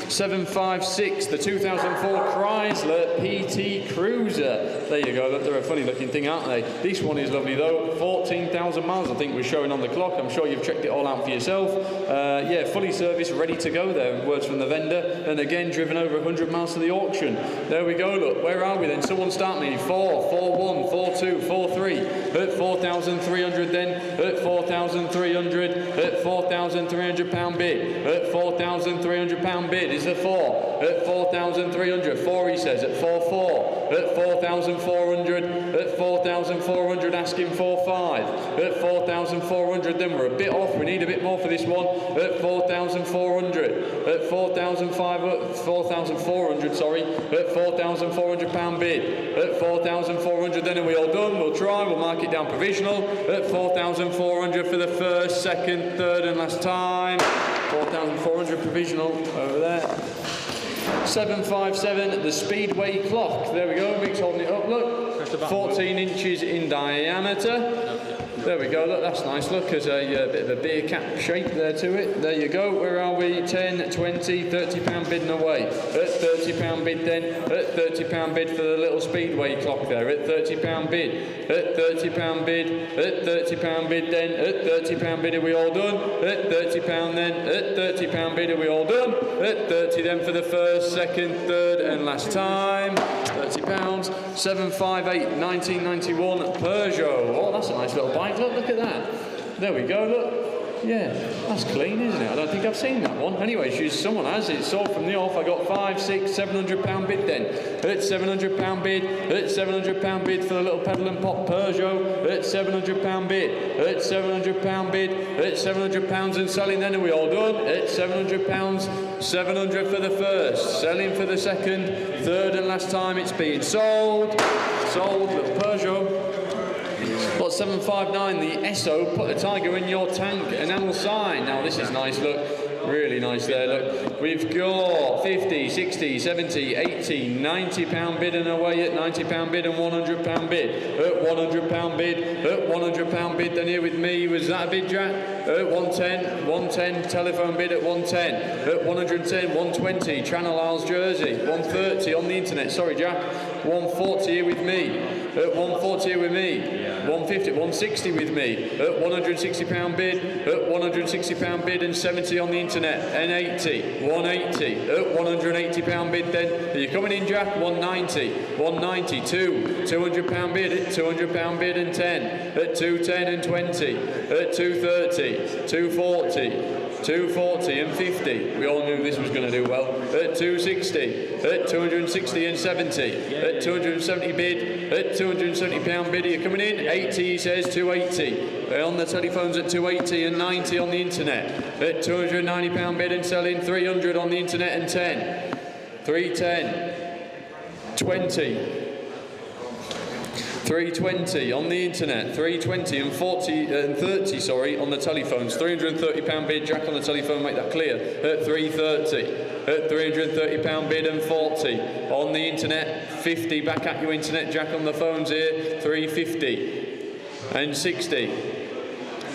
756, the 2004 Chrysler PT Cruiser. There you go, look, they're a funny looking thing, aren't they? This one is lovely though, 14,000 miles I think was showing on the clock. I'm sure you've checked it all out for yourself. Yeah, fully serviced, ready to go there, words from the vendor. And again, driven over 100 miles to the auction. There we go, look, where are we then? Someone start me, 4, 4, 1, 4, 2, 4, 3. At 4,300 then, at 4,300, at £4,300 bid. At £4,300 bid. Is the 4 at 4,300? 4 he says at 4,400 at 4,400 at 4,400 asking 4,500 at 4,400. Then we're a bit off. We need a bit more for this one. At 4,400 at 4,400. Sorry, at £4,400 bid. At 4,400. Then are we all done? We'll try. We'll mark it down provisional. At 4,400 for the first, second, third, and last time. 4,400 provisional over there. 757, the Speedway clock. There we go, Mick's holding it up, look. 14 inches in diameter. There we go, look, that's nice. Look, there's a bit of a beer cap shape there to it. There you go, where are we? 10, 20, £30 bidding away. At £30 bid then. At £30 bid for the little Speedway clock there. At £30 bid. At £30 bid. At £30 bid then. At £30 bid, are we all done? At £30 then. At £30 bid, are we all done? At 30 then for the first, second, third and last time. £30. 758, 1991 Peugeot. Oh, that's a nice little bike. Look at that. There we go, look. Yeah, that's clean, isn't it? I don't think I've seen that one. Anyway, someone has it. Sold from the off. I got 5, 6, £700 bid then. At £700 bid. At £700 bid for the little pedal and pop Peugeot. At £700 bid. At £700 bid. At £700 and selling then. Are we all done? At £700. 700 for the first. Selling for the second. Third and last time it's being sold. Sold, little Peugeot. Got 759, the Esso, put a tiger in your tank, enamel sign. Now this is nice, look. Really nice there, look. We've got 50, 60, 70, 80, 90 pound bid and away at 90 pound bid and 100 pound bid. At 100 pound bid, at 100 pound bid, then here with me. Was that a bid, Jack? At 110, 110, telephone bid at 110. At 110, 120, Channel Isles jersey. 130 on the internet, sorry Jack. 140 here with me. At 140 here with me. 150, 160 with me. At 160 pound bid, at 160 pound bid and 70 on the internet. And 80, 180, at 180 pound bid then. Are you coming in, Jack? 190, 190, 200 pound bid, at 200 pound bid and 10. At 210 and 20. At 230, 240. 240 and 50. We all knew this was going to do well. At 260, at 260 and 70, at 270 bid, at 270 pound bid. Are you coming in? 80, he says, 280. On the telephones at 280 and 90 on the internet. At 290 pound bid and selling 300 on the internet and 10. 310, 20. 320 on the internet, 320 and 40 and 30, sorry, on the telephones. 330 pound bid, Jack on the telephone, make that clear. At 330, at 330 pound bid and 40 on the internet. 50 back at you, internet, Jack on the phones here. 350 and 60.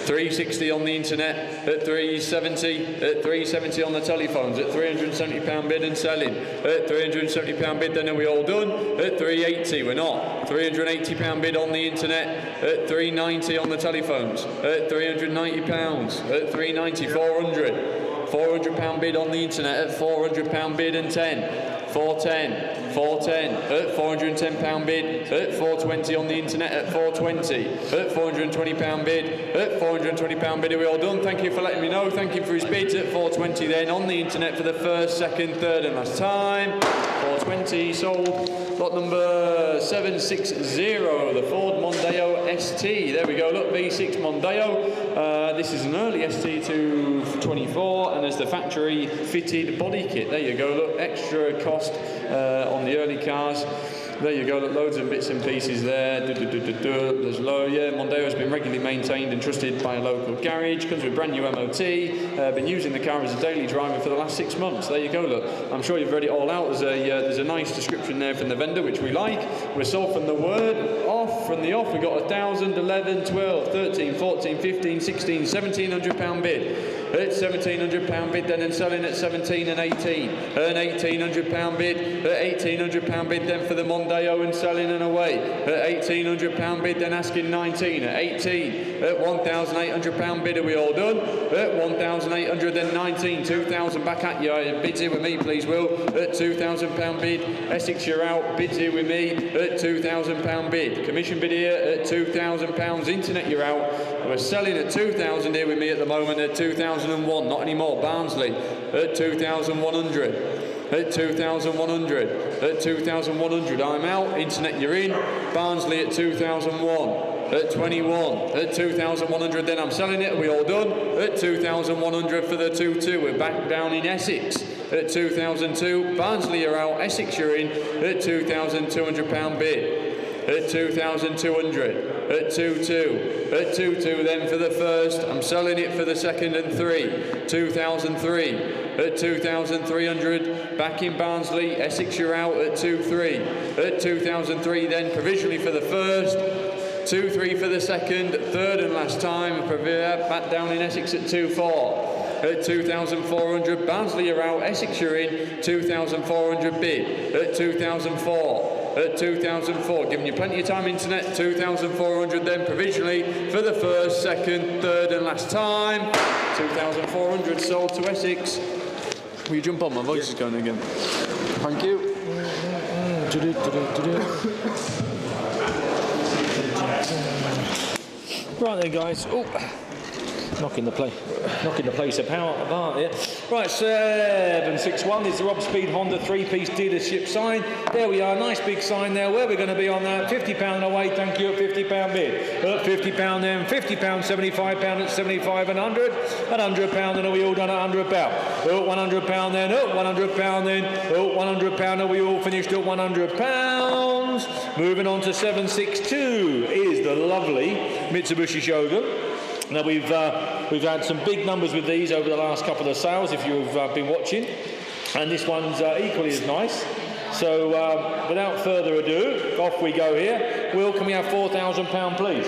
360 on the internet, at 370, at 370 on the telephones, at 370 pound bid and selling, at 370 pound bid, then are we all done? At 380, we're not. 380 pound bid on the internet, at 390 on the telephones, at 390 pounds, at 390, 400. 400 pound bid on the internet, at 400 pound bid and 10. 410, 410, at 410 pound bid, at 420 on the internet, at 420, at 420 pound bid, at 420 pound bid. Are we all done? Thank you for letting me know. Thank you for his bids at 420 then on the internet for the first, second, third and last time. 420 sold. Lot number 760, the Ford Mondeo ST. There we go, look, V6 Mondeo. This is an early ST to 24 and there's the factory fitted body kit. There you go, look, extra cost on the early cars. There you go, look, loads of bits and pieces there. There's low, yeah, Mondeo has been regularly maintained and trusted by a local garage. Comes with brand new MOT. Been using the car as a daily driver for the last 6 months. There you go, look. I'm sure you've read it all out. There's a nice description there from the vendor, which we like. We're sold from the word off. From the off, we got 1,000, 11, 12, 13, 14, 15, 16, 1,700 pound bid. At 1,700 pound bid then and selling at 17 and 18. An 1,800 pound bid. At 1,800 pound bid then for the Mondeo and selling and away. At 1,800 pound bid then asking 19. At 18. At 1,800 pound bid. Are we all done? At 1,800 then 19. 2,000 back at you. Bids here with me, please, Will. At 2,000 pound bid. Essex, you're out. Bids here with me. At 2,000 pound bid. Commission bid here at 2,000 pounds. Internet, you're out. We're selling at 2,000 here with me at the moment. At 2,001. Not anymore. Barnsley at 2,100. At 2,100. At 2,100. I'm out. Internet, you're in. Barnsley at 2,001. At 21, at 2,100, then I'm selling it. Are we all done? At 2,100 for the 2-2. We're back down in Essex. At 2,002, Barnsley are out. Essex you're in. At 2,200 pound bid. At 2,200. At 2-2. At 2-2 then for the first. I'm selling it for the second and 3. 2,003. At 2,300. Back in Barnsley. Essex you're out at 2-3. At 2,003 then provisionally for the first. 2-3 for the second, third and last time. Back down in Essex at 2-4. At 2,400, Barnsley are out. Essex you're in. 2,400 bid. At 2,004. At 2,004, giving you plenty of time, internet. 2,400 then provisionally for the first, second, third and last time. 2,400 sold to Essex. Will you jump on? My voice is going again. Thank you. Right there, guys. Oh, knocking the place apart here. Right, 761 is the Rob Speed Honda 3-piece dealership sign. There we are, nice big sign there. Where we're going to be on that? £50 away, thank you, at £50 bid. At £50 then, £50, £75 at 75 and 100. At £100 then, are we all done at £100? At £100 then, at £100 then, at £100 are we all finished at £100? £7,000. Moving on to 762 is the lovely Mitsubishi Shogun. Now we've had some big numbers with these over the last couple of sales, if you've been watching, and this one's equally as nice. So without further ado, off we go here. Will, can we have £4,000 please?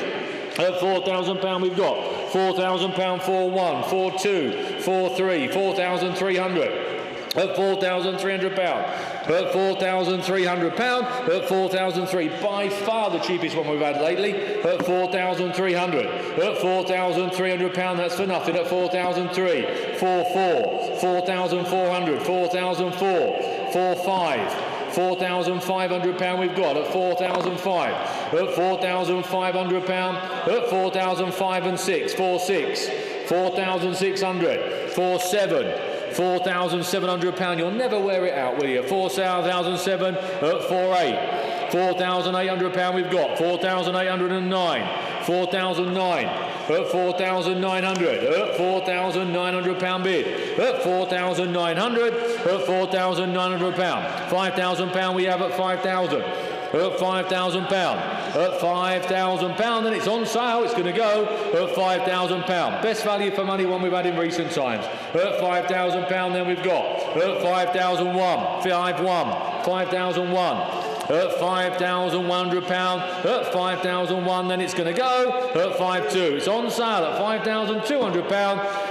At £4,000 we've got £4,000 4-1, 4-2, 4-3, 4,300. At £4,300. At £4,300. At 4,003. By far the cheapest one we've had lately. At 4,300. At £4,300. That's for nothing. At 4,003. 4-4. 4,400. 4,004. 4-5. £4,500 we've got at 4,005. At £4,500. At 4,005 and 6. 4-6. 4,600. 4-7. £4,700. You'll never wear it out, will you? 4,007 at 4.8. £4,800 we've got. 4,809. 4,009 at 4,900. At £4,900 bid. At 4,900. At £4,900. £5,000 we have at 5,000. At £5,000. At £5,000, and it's on sale. It's going to go at £5,000. Best value for money one we've had in recent times. At £5,000, then we've got at 5,001, 5-1, 5,001. At £5,100. At 5,001, then it's going to go at 5.2. It's on sale at £5,200.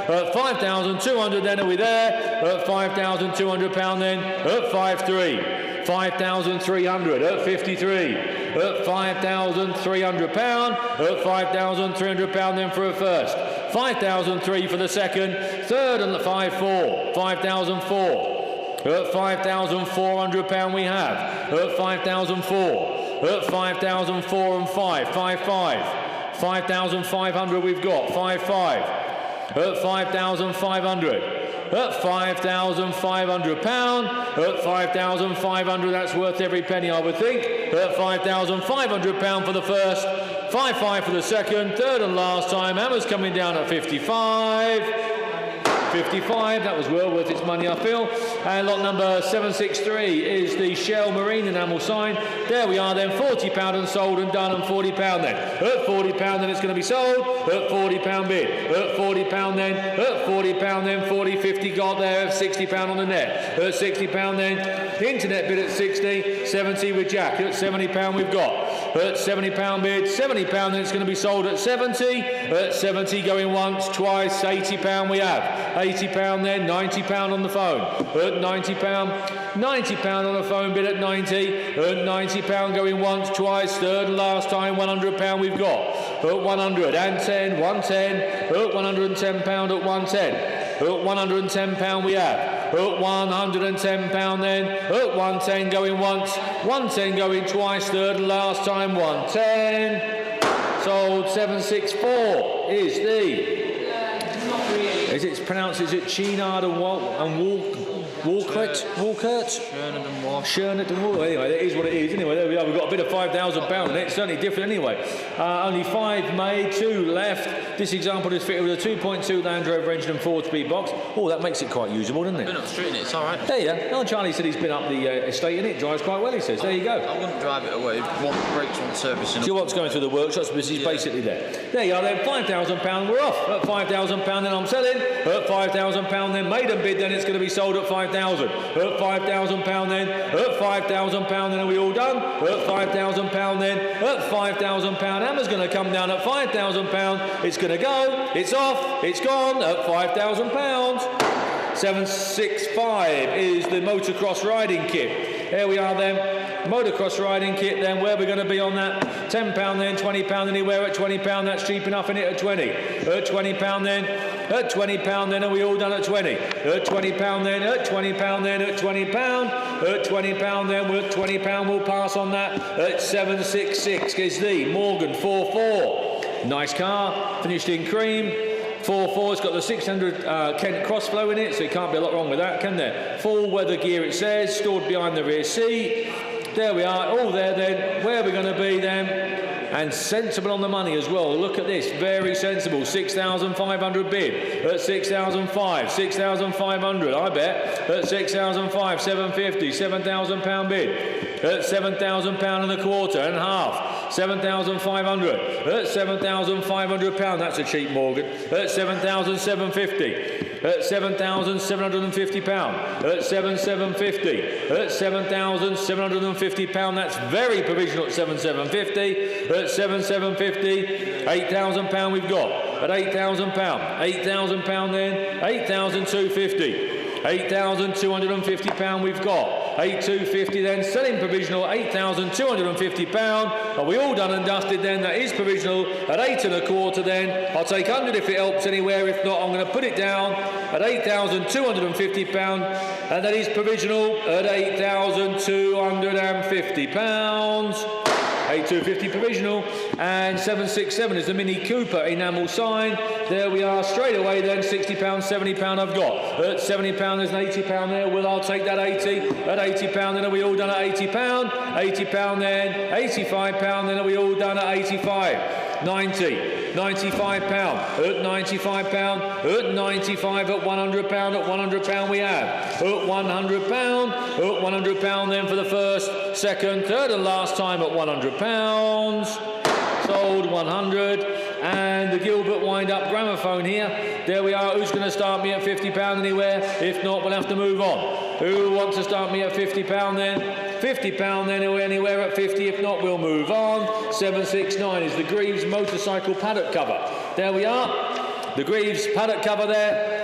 At 5,200, then are we there? At £5,200, then at 5.3. 5,300 at 53. At £5,300. At £5,300 then for a first. 5,003 for the second. Third and the 5.4. 5,004. At £5,400 we have. At 5,004. At 5,004 and 5. 5.5. 5,500 we've got. 5.5. At 5,500. At £5,500. At 5,500, that's worth every penny, I would think. At £5,500 for the first. 5.5 for the second. Third and last time. Hammer's coming down at 55. 55, that was well worth its money, I feel. And lot number 763 is the Shell Marine enamel sign. There we are then, £40 and sold and done, and £40 then. At £40 then it's going to be sold. At £40 bid. At £40 then. At £40 then. 40, 50 got there. At £60 on the net. At £60 then. Internet bid at 60. 70 with Jack. At £70 we've got. At £70 bid. £70 then it's going to be sold at 70. At 70 going once, twice. £80 we have. £80 then. £90 on the phone. At £90. £90 on the phone bid at 90. At £90 going once, twice. Third and last time. £100 we've got. At 110. 110. At £110 at 110. At £110 we have. At £110 then. At 110 going once. 110 going twice. Third and last time. 110. Sold 764 is the... Is it pronounced? Is it Chenard and Walcott? Shernard and Walcott. Anyway, that is what it is. Anyway, there we are. We've got a bit of £5,000 in it. It's certainly different anyway. Only 5 made, 2 left. This example is fitted with a 2.2 Land Rover engine and 4-speed box. Oh, that makes it quite usable, doesn't it? Been up the street in it, it's alright. There you go. Oh, Charlie said he's been up the estate in it. Drives quite well, he says. There you go. I wouldn't drive it away. One brakes, one servicing. So what's going through the workshops, but he's basically there. There you are then, £5,000, we're off. At £5,000 then I'm selling. At £5,000 then, maiden bid then it's going to be sold at 5,000. At £5,000 then. At £5,000 then are we all done? At £5,000 then. At £5,000 Hammer's going to come down at £5,000. It's going to go. It's off. It's gone at £5,000. 765 is the motocross riding kit. There we are then. Motocross riding kit then, where we're going to be on that? £10 then, £20 anywhere at £20, that's cheap enough in it at 20. At £20 then, at £20 then, are we all done at 20? At £20 then, at £20 then, at £20, at £20 then, with £20 we'll pass on that. At 766 is the Morgan 44. Nice car, finished in cream. 4.4, it's got the 600 Kent Crossflow in it, so it can't be a lot wrong with that, can there? Full weather gear it says, stored behind the rear seat. There we are, all there then, where we're going to be then. And sensible on the money as well. Look at this, very sensible. 6,500 bid. At 6,500, 6,500, I bet. At 6,500, 750, £7,000 bid. at £7,000 and a quarter and half. 7,500 at £7,500. That's a cheap Morgan. At 7,750. At £7,750. At 7,750. At £7,750. That's very provisional at 7,750. At 7,750. £8,000 we've got. At £8,000. £8,000 then. £8,250. £8,250 we've got. 8,250 then, selling provisional £8,250. Are we all done and dusted then? That is provisional at 8 and a quarter then. I'll take 100 if it helps anywhere. If not, I'm going to put it down at £8,250. And that is provisional at £8,250. 8,250 provisional, and 767 is the Mini Cooper enamel sign. There we are straight away then. £60, £70 I've got. At £70 there's an £80 there. Well, I'll take that 80. At £80 then are we all done at £80? £80 then. £85 then are we all done at 85? 90. £95 at £95 at 95 at £100 at £100 we have at £100 then for the first, second, third and last time at £100 sold 100. And the Gilbert wind-up gramophone here. There we are. Who's going to start me at £50 anywhere? If not, we'll have to move on. Who wants to start me at £50 then? £50 then, anywhere at 50. If not, we'll move on. 769 is the Greaves motorcycle paddock cover. There we are. The Greaves paddock cover there.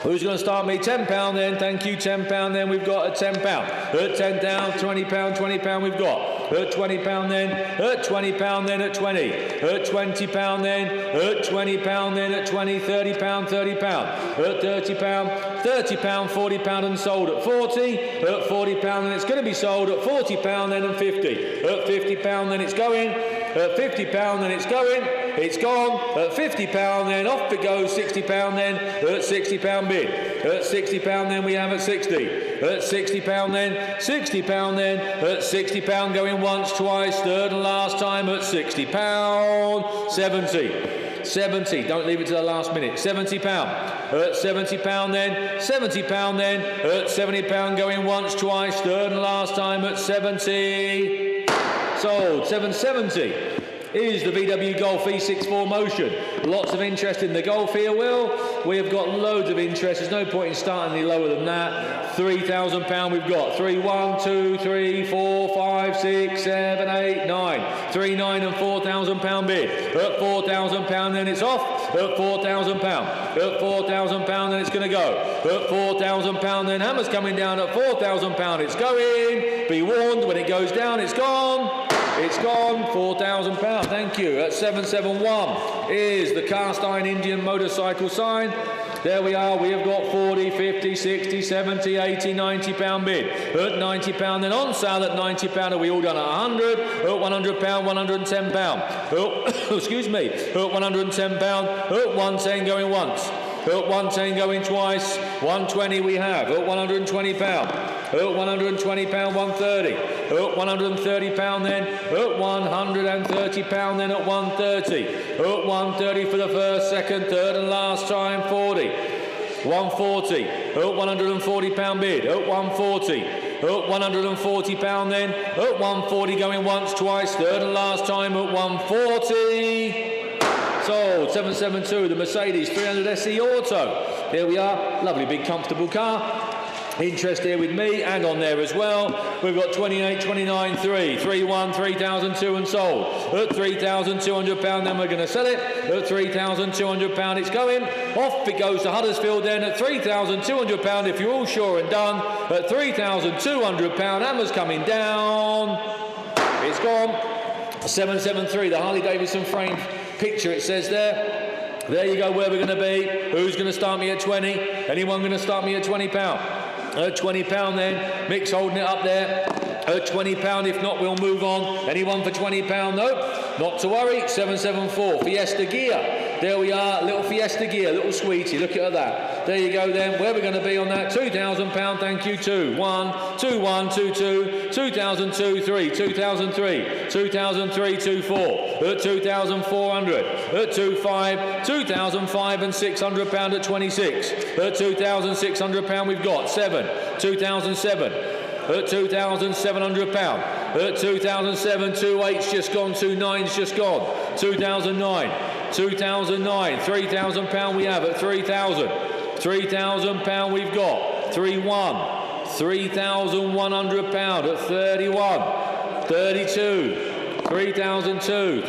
Who's going to start me? £10 then. Thank you. £10 then. We've got at £10. At £10 down. £20. £20 we've got. At £20 then. At £20 then. At 20. At £20 then. At £20 then. At 20. £30. £30. At £30. £30. £40 and sold at 40. At £40 then it's going to be sold at £40 then and 50. At £50 then it's going. At £50 then it's going. It's gone. At £50 then off it goes. £60 then. At £60 bid. At £60 then we have at 60. At £60 then. £60 then. At £60 going once, twice, third and last time at £60. 70. Don't leave it to the last minute. £70. At £70 then. £70 then. At £70 going once, twice, third and last time at 70. Sold. 770 is the VW Golf E64 Motion. Lots of interest in the Golf here, Will. We have got loads of interest. There's no point in starting any lower than that. £3,000 we've got. 3, 1, 2, 3, 4, 5, 6, 7, 8, 9. 3, 9 and £4,000 bid. At £4,000 then it's off. At £4,000. At £4,000 then it's going to go. At £4,000 then hammer's coming down at £4,000. It's going. Be warned, when it goes down, it's gone. It's gone. £4,000. Thank you. At 771 is the cast iron Indian motorcycle sign. There we are. We have got 40, 50, 60, 70, 80, £90 bid. At £90 then on sale at £90. Are we all done at 100? At £100, £110. Oh, excuse me. At £110. At 110 going once. At 110 going twice. 120 we have. At £120. At £120, 130. At £130 then. At £130 then at 130. At 130 for the first, second, third and last time. 40. 140. At £140 bid. At 140. At £140 then. At 140 going once, twice, third and last time at 140. Sold. 772, the Mercedes 300 SE Auto. There we are. Lovely big comfortable car. Interest here with me and on there as well. We've got 28, 29, 3, 3, 1, 3,002 and sold. At £3,200 then we're going to sell it. At £3,200 it's going. Off it goes to Huddersfield then at £3,200 if you're all sure and done. At £3,200 hammer's coming down. It's gone. 773, the Harley Davidson frame picture it says there. There you go, where we're going to be. Who's going to start me at 20? Anyone going to start me at £20? At £20 then. Mick's holding it up there. At £20, if not, we'll move on. Anyone for £20? Nope. Not to worry. 774, Fiesta Gear. There we are, little Fiesta Gear, little sweetie. Look at that. There you go then. Where are we going to be on that? £2,000, thank you. 2, 1, 2, 1, 2, 2, 2002, 3, 2003, 2003, 2, 4. At 2,400. At 2, 5, 2,005 and £600 at 26. At £2,600 we've got 7. 2007. at £2,700. At 2007, 2.8's just gone, 2.9's just gone. 2009, £3,000 we have at 3,000. £3,000 we've got, 3.1. £3,100 at 31. 32, 3,002.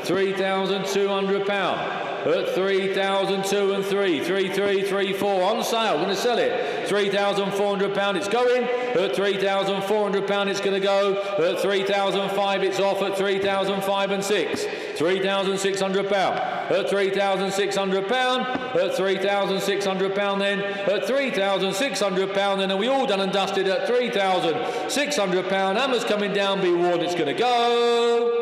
£3,200 at 3,002 and 3, 3,3, 3,4 on sale. Going to sell it. £3,400. It's going at £3,400. It's going to go at 3,005. It's off at 3,005 and 6. £3,600 at £3,600. At £3,600 then. At £3,600 then. And we all done and dusted at £3,600. Hammer's coming down. Be warned, it's going to go.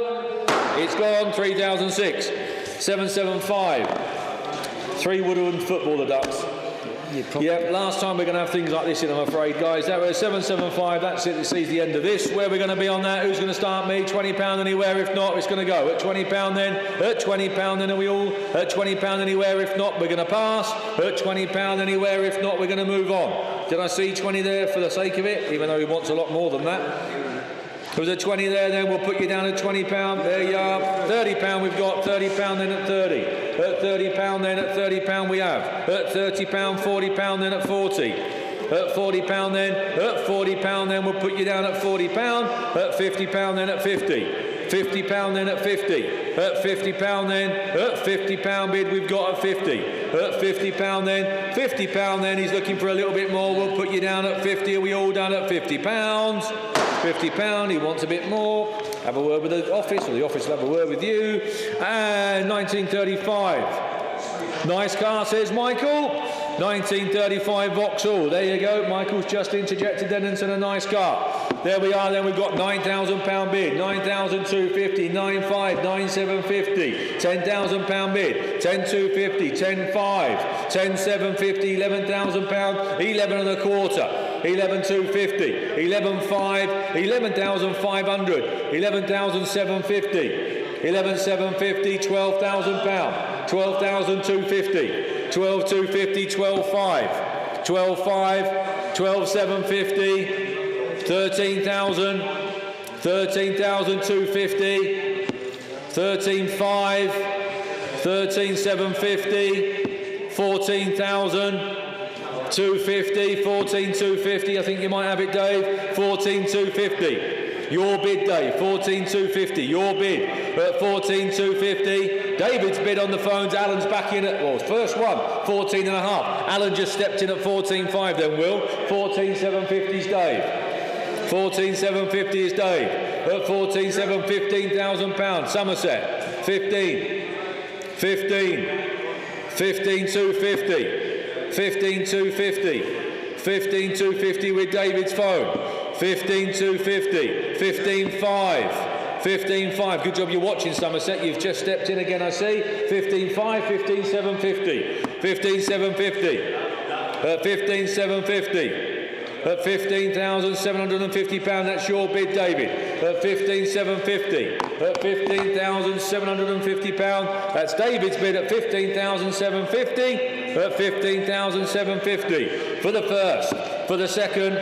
It's gone. 3,006. 775. 3 Woodland football, the Ducks. Yeah, last time we're going to have things like this in, I'm afraid, guys. That was 775. That's it. It sees the end of this. Where we're going to be on that? Who's going to start me? £20 anywhere. If not, it's going to go at £20 then. At £20 then, are we all at £20 anywhere? If not, we're going to pass. At £20 anywhere. If not, we're going to move on. Did I see 20 there for the sake of it? Even though he wants a lot more than that. There was a 20 there, then we'll put you down at £20. There you are. £30 we've got. £30 then at 30. At £30 then at £30 we have. At £30, £40 then at 40. At £40 then. At £40 then we'll put you down at £40. At £50 then at 50. £50 then at 50. At £50 then. At £50 bid we've got at 50. At £50 then. £50 then. He's looking for a little bit more. We'll put you down at 50. Are we all done at £50? £50, he wants a bit more. Have a word with the office, or the office will have a word with you. And 1935. Nice car, says Michael. 1935 Vauxhall. There you go. Michael's just interjected then into a nice car. There we are. Then we've got £9,000 bid. 9,250. 9,5. 9,750. £10,000 bid. 10,250. 10,5. 10,750. £11,000. 11 and a quarter. 11,250, 11,5, 11,500, 11,750, 11,750, £12,000, 12,250, 12,250, 12,5, 12,5, 12,750, 13,000, 13,250, 13,5, 13,750, 14,000. 250, 14,250. I think you might have it, Dave. 14,250. Your bid, Dave. 14,250. Your bid at 14,250. David's bid on the phones. Alan's back in at, well, first one, 14 and a half. Alan just stepped in at 14,5 then, Will. 14,750 is Dave. 14,750 is Dave. At 14,750, £15,000. Somerset. 15. 15. 15,250. 15,250. 15,250 with David's phone. 15,250. 15,5. 15,5. Good job you're watching, Somerset. You've just stepped in again, I see. 15,5. 15,750. 15,750. 15,750. At £15,750, that's your bid, David. At 15,750. At £15,750, that's David's bid at 15,750. At 15,750 for the first. For the second,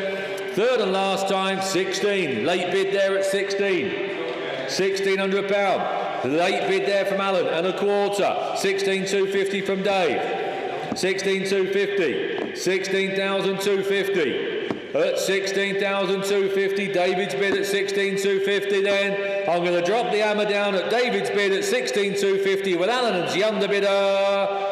third and last time, 16. Late bid there at 16. £1,600. Late bid there from Alan and a quarter. 16,250 from Dave. 16,250. 16,250. At 16,250, David's bid at 16,250 then. I'm going to drop the hammer down at David's bid at 16,250 with Alan's the underbidder.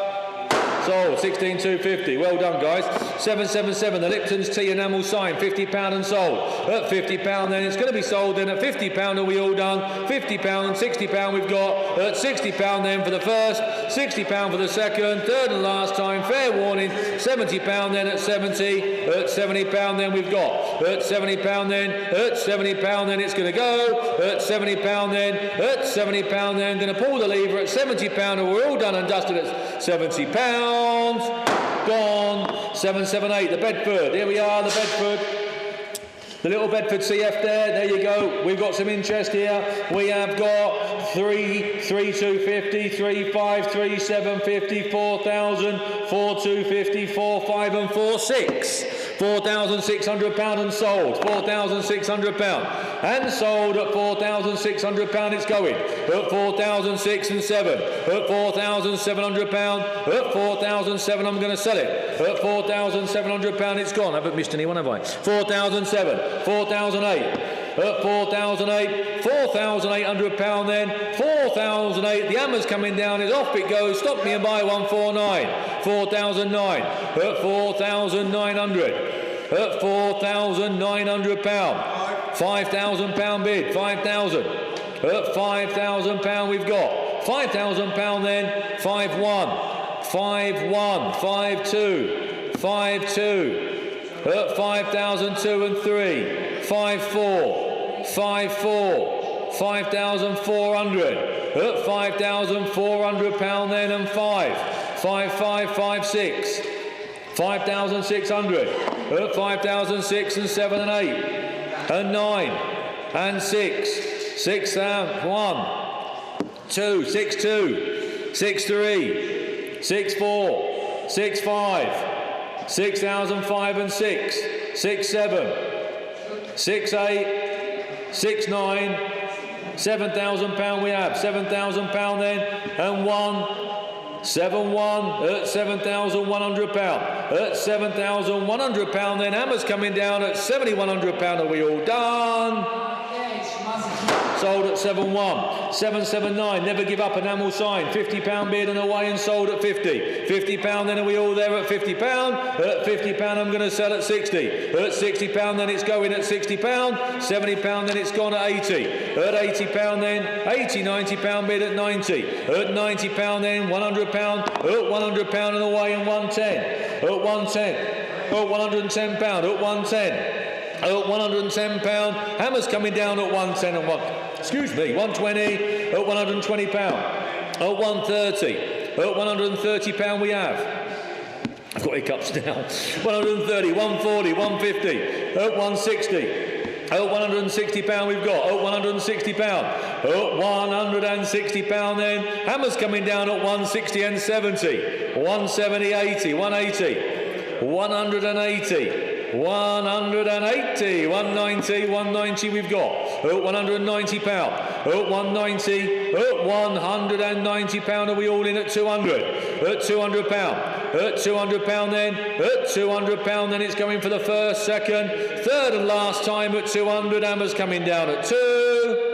Sold, 16,250. Well done, guys. 777, the Lipton's tea enamel sign, £50 and sold. At £50 then, it's going to be sold then. At £50 are we all done? £50, £60 we've got. At £60 then for the first, £60 for the second, third and last time. Fair warning, £70 then at 70. At £70 then we've got. At £70 then, at £70 then it's going to go. At £70 then, at £70 then, going to pull the lever at £70 and we're all done and dusted at £70. Gone. 778, the Bedford. Here we are, the Bedford. The little Bedford CF there you go. We've got some interest here. We have got 3,250, 3,5, 3,750, 4,000, 4,250, 4,5 and 4,6. £4,600 and sold. £4,600 and sold at £4,600. It's going at 4,600 and 7. At £4,700. At 4,700. I'm going to sell it at £4,700. It's gone. I haven't missed anyone, have I? 4,007. 4,008. At 4,008, £4,800 then, 4,008, the hammer's coming down, it's off it goes, stop me and buy 149, 4,009, at 4,900, at £4,900, £5,000 bid, 5,000, at £5,000 we've got, £5,000 then, 5,1, 5,1, 5,2, 5,2, at 5,002 and 3, 5,4, 5,4, 5,400, at £5,400 then and 5, 5,5, 5,6, 5,600, at 5,006 and 7 and 8, and 9, and 6, 6,000, 1, 2, 6, 2, 6, 3, 6, 4, 6, 5, 6,005 and 6, 6, 7, 6, 8, 6, 9, £7,000 we have, £7,000 then, and 1, 7, 1, at £7,100, at £7,100 then, hammers coming down at £7,100, are we all done? Sold at 7,1, 779, never give up, enamel sign, £50 bid and away and sold at 50, £50 then, are we all there at £50? At £50 I'm going to sell at 60, at £60 then it's going at £60, £70 then it's gone at 80, at £80 then, 80, £90 bid at 90, at £90 then, £100, at £100 and away and 110, at 110, at £110, at 110, at £110, hammers coming down at 110 and 120, at £120, at 130, at £130 we have. I've got hiccups now. 130, 140, 150, at 160, at £160 we've got, at £160, at £160 then, hammers coming down at 160 and 70, 170, 80, 180, 180, 180, 190, 190 we've got, at £190, at 190, at £190 are we all in at 200, at £200, at £200 then, at £200 then it's going for the first, second, third and last time at 200, hammers coming down at 2,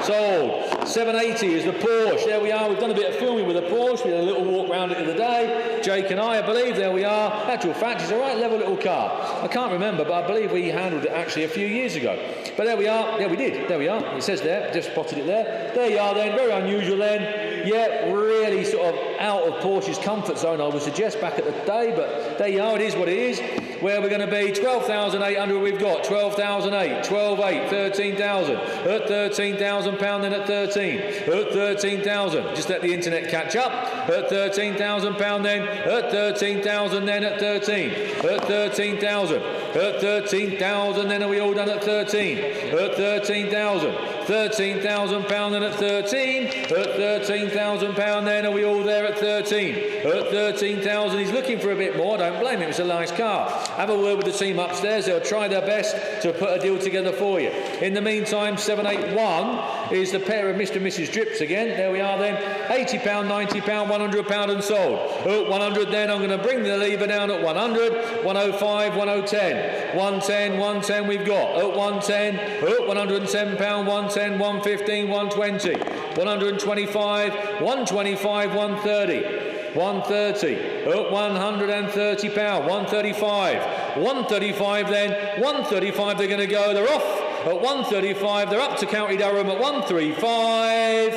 sold. 780 is the Porsche. There we are. We've done a bit of filming with the Porsche. We had a little walk round it the other day. Jake and I believe. There we are. Actual fact, it's a right level little car. I can't remember, but I believe we handled it actually a few years ago. But there we are. Yeah, we did. There we are. It says there. Just spotted it there. There you are then. Very unusual then. Yeah, really sort of out of Porsche's comfort zone, I would suggest, back at the day. But there you are. It is what it is. Where we're going to be, 12,800 we've got, 12,008, 12,8, 13,000, at £13,000 then at 13, at 13,000, just let the internet catch up, at £13,000 then, at 13,000 then at 13, at 13,000, at 13,000 then, are we all done at 13, at 13,000, £13,000 then at 13, at £13,000 then, are we all there at 13, at 13,000, he's looking for a bit more, don't blame him, it's a nice car. Have a word with the team upstairs, they'll try their best to put a deal together for you. In the meantime, 781 is the pair of Mr. and Mrs. Drips again, there we are then, £80, £90, £100 and sold. At 100 then, I'm going to bring the lever down at 100, 105, 110, 110, 110 we've got, at 110, at £110, 110, 115, 120, 125, 125, 130, 130, at £130, 135, 135 then, 135 they're going to go, they're off at 135, they're up to County Durham at 135,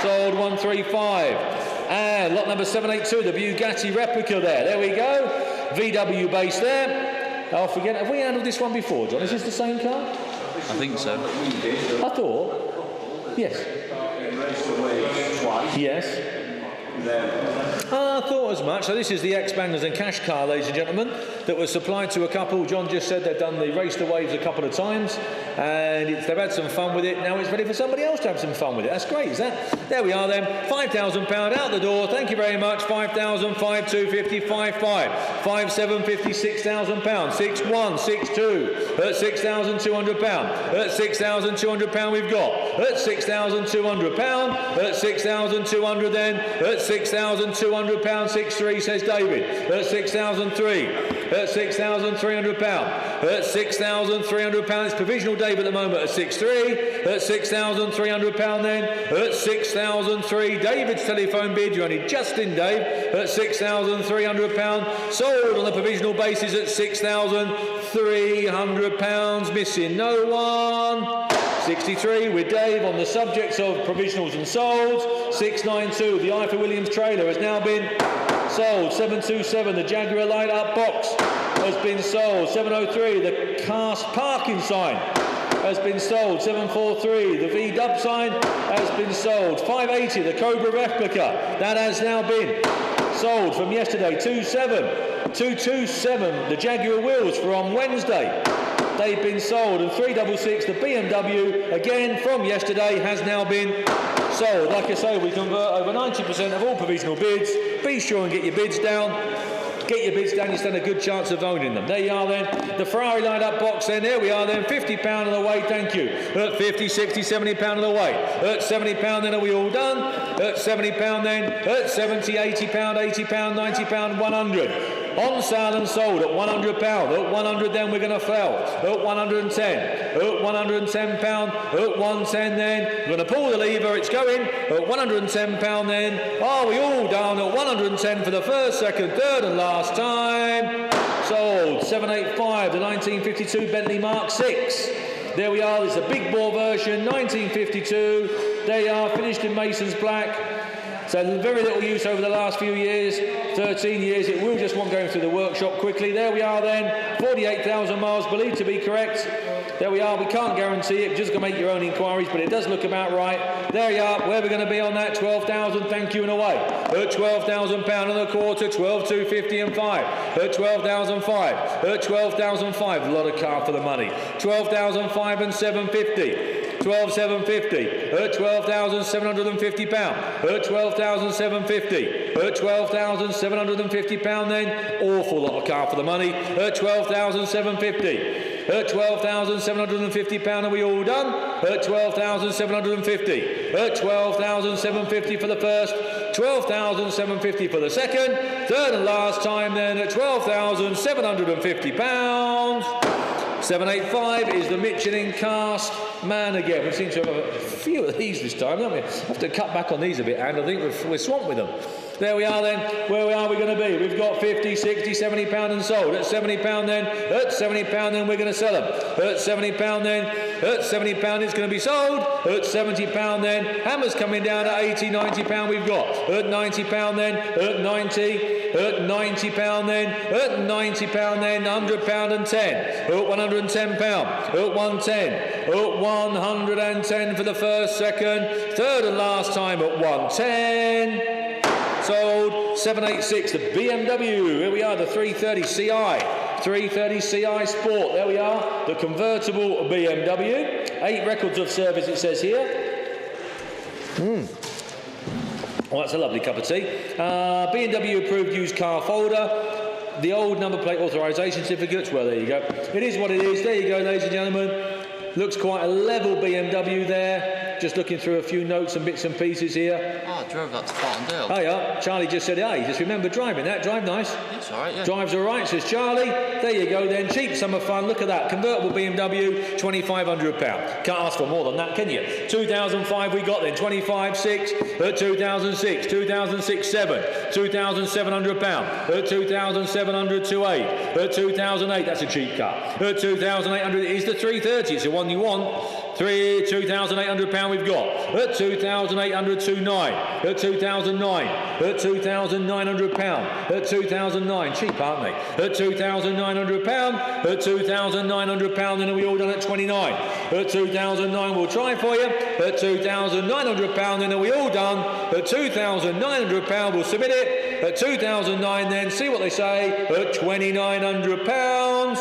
sold 135, and lot number 782, the Bugatti replica there we go, VW base there, I'll forget, have we handled this one before, John, is this the same car? I think so. I thought, yes. Yes. I thought as much. So this is the X-Bangers and Cash car, ladies and gentlemen, that was supplied to a couple. John just said they've done the Race the Waves a couple of times, and they've had some fun with it. Now it's ready for somebody else to have some fun with it. That's great, is that? There we are then. £5,000 out the door. Thank you very much. 5,000, 5,250, 5,500, 5,750, £6,000. 6,1, 6,2. At £6,200. At £6,200 we've got. At £6,200. At £6,200 then. At £6,200. 6,3 says David. At 6,003. At £6,300. At £6,300. It's provisional Dave at the moment at 6,3. At £6,300 then. At 6,003. David's telephone bid. You're only just in, Dave. At £6,300. Sold on a provisional basis at £6,300. Missing no one. 63 with Dave on the subjects of provisionals and solds. 692, the Ifer Williams trailer has now been sold. 727, the Jaguar light up box has been sold. 703, the cast parking sign has been sold. 743, the V-dub sign has been sold. 580, the Cobra replica, that has now been sold from yesterday. 227, the Jaguar wheels from Wednesday. They've been sold. And 366, the BMW, again from yesterday, has now been sold. Like I say, we convert over 90% of all provisional bids. Be sure and get your bids down. Get your bids down, you stand a good chance of owning them. There you are then. The Ferrari lined up box then. There we are then. £50 on the way, thank you. At 50, 60, £70 on the way. At £70 then, are we all done? At £70 then. At 70, £80, £80, £90, £100. On sale and sold at £100. At 100 then we're going to sell. At 110. At £110. At 110 then. We're going to pull the lever. It's going. At £110 then. Are we all down at 110 for the first, second, third and last time? Sold. 785. The 1952 Bentley Mark 6. There we are. It's a big bore version. 1952. There you are. Finished in Mason's black. So very little use over the last few years, 13 years. It will just want going through the workshop quickly. There we are then, 48,000 miles, believed to be correct. There we are, we can't guarantee it, just going to make your own inquiries, but it does look about right. There you are, where we're going to be on that, 12,000, thank you and away. At £12,000 and a quarter, 12,250 and 5. At 12,005, at 12,005, a lot of car for the money. 12,005 and 750. 12,750 at £12,750 at 12,750 at £12,750 then awful lot of car for the money at 12,750 at £12,750 are we all done at 12,750 at 12,750 for the first 12,750 for the second third and last time then at £12,750. 785 is the Michelin cast man again. We seem to have a few of these this time, don't we? Have to cut back on these a bit, and I think we're swamped with them. There we are then. Where are we going to be? We've got 50, 60, £70 and sold. At £70 then. At £70 then we're going to sell them. At £70 then. At £70 it's going to be sold. At £70 then. Hammers coming down at 80, £90 we've got. At £90 then. At 90. At £90 then. At £90 then. £100 and 10. At £110. At 110. At 110 for the first, second, third and last time at 110. Sold. 786, the BMW. Here we are, the 330 CI. 330 CI Sport. There we are, the convertible BMW. 8 records of service, it says here. Oh, that's a lovely cup of tea. BMW approved used car folder. The old number plate authorisation certificates. Well, there you go. It is what it is. There you go, ladies and gentlemen. Looks quite a level BMW there. Just looking through a few notes and bits and pieces here. Oh, I drove that to Farndale. Oh yeah, Charlie just said, hey, just remember driving that. Drive nice. It's all right, yeah. Drives all right, says Charlie. There you go then. Cheap summer fun. Look at that. Convertible BMW, £2,500. Can't ask for more than that, can you? 2005 we got then. 25.6 at 2006. 2006 7. £2,700. At 2,700 to 8. At 2008, that's a cheap car. At 2,800 is the 330. It's the one you want. £2,800 we've got. At 2,800, 2,900. At 2,009. At £2,900. At 2,009. Cheap, aren't they? At £2,900. At £2,900. Then are we all done at 29? At 2,009 we'll try for you. At £2,900. Then are we all done? At £2,900 we'll submit it. At 2,009 then see what they say. At £2,900.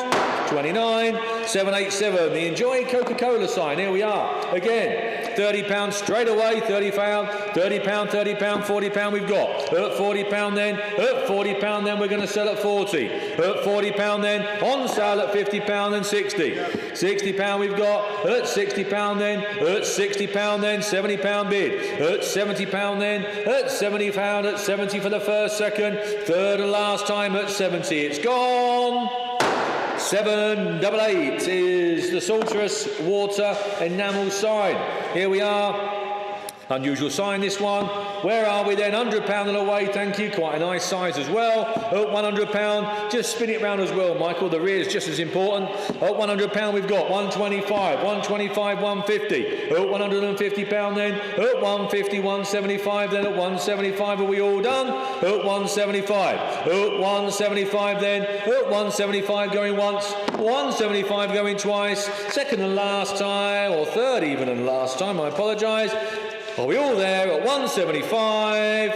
29,787. The Enjoy Coca-Cola sign. Here we are. Again, £30 straight away. £30, £30, £40 we've got. At £40 then. At £40 then we're going to sell at 40. At £40 then. On sale at £50 and 60. £60 we've got. At £60 then. At £60 then. £70 bid. At £70 then. At £70. At 70 for the first, second, third and last time at 70. It's gone. 788 is the Salterus Water Enamel sign. Here we are. Unusual sign, this one. Where are we then? £100 and away, thank you. Quite a nice size as well. At £100, just spin it round as well, Michael. The rear is just as important. At £100 we've got 125, 125, 150. At £150 then. At 150, 175 then. At 175 are we all done? At 175. At 175 then. At 175 going once. 175 going twice. Second and last time, or third even and last time, I apologise. Are we all there at 175?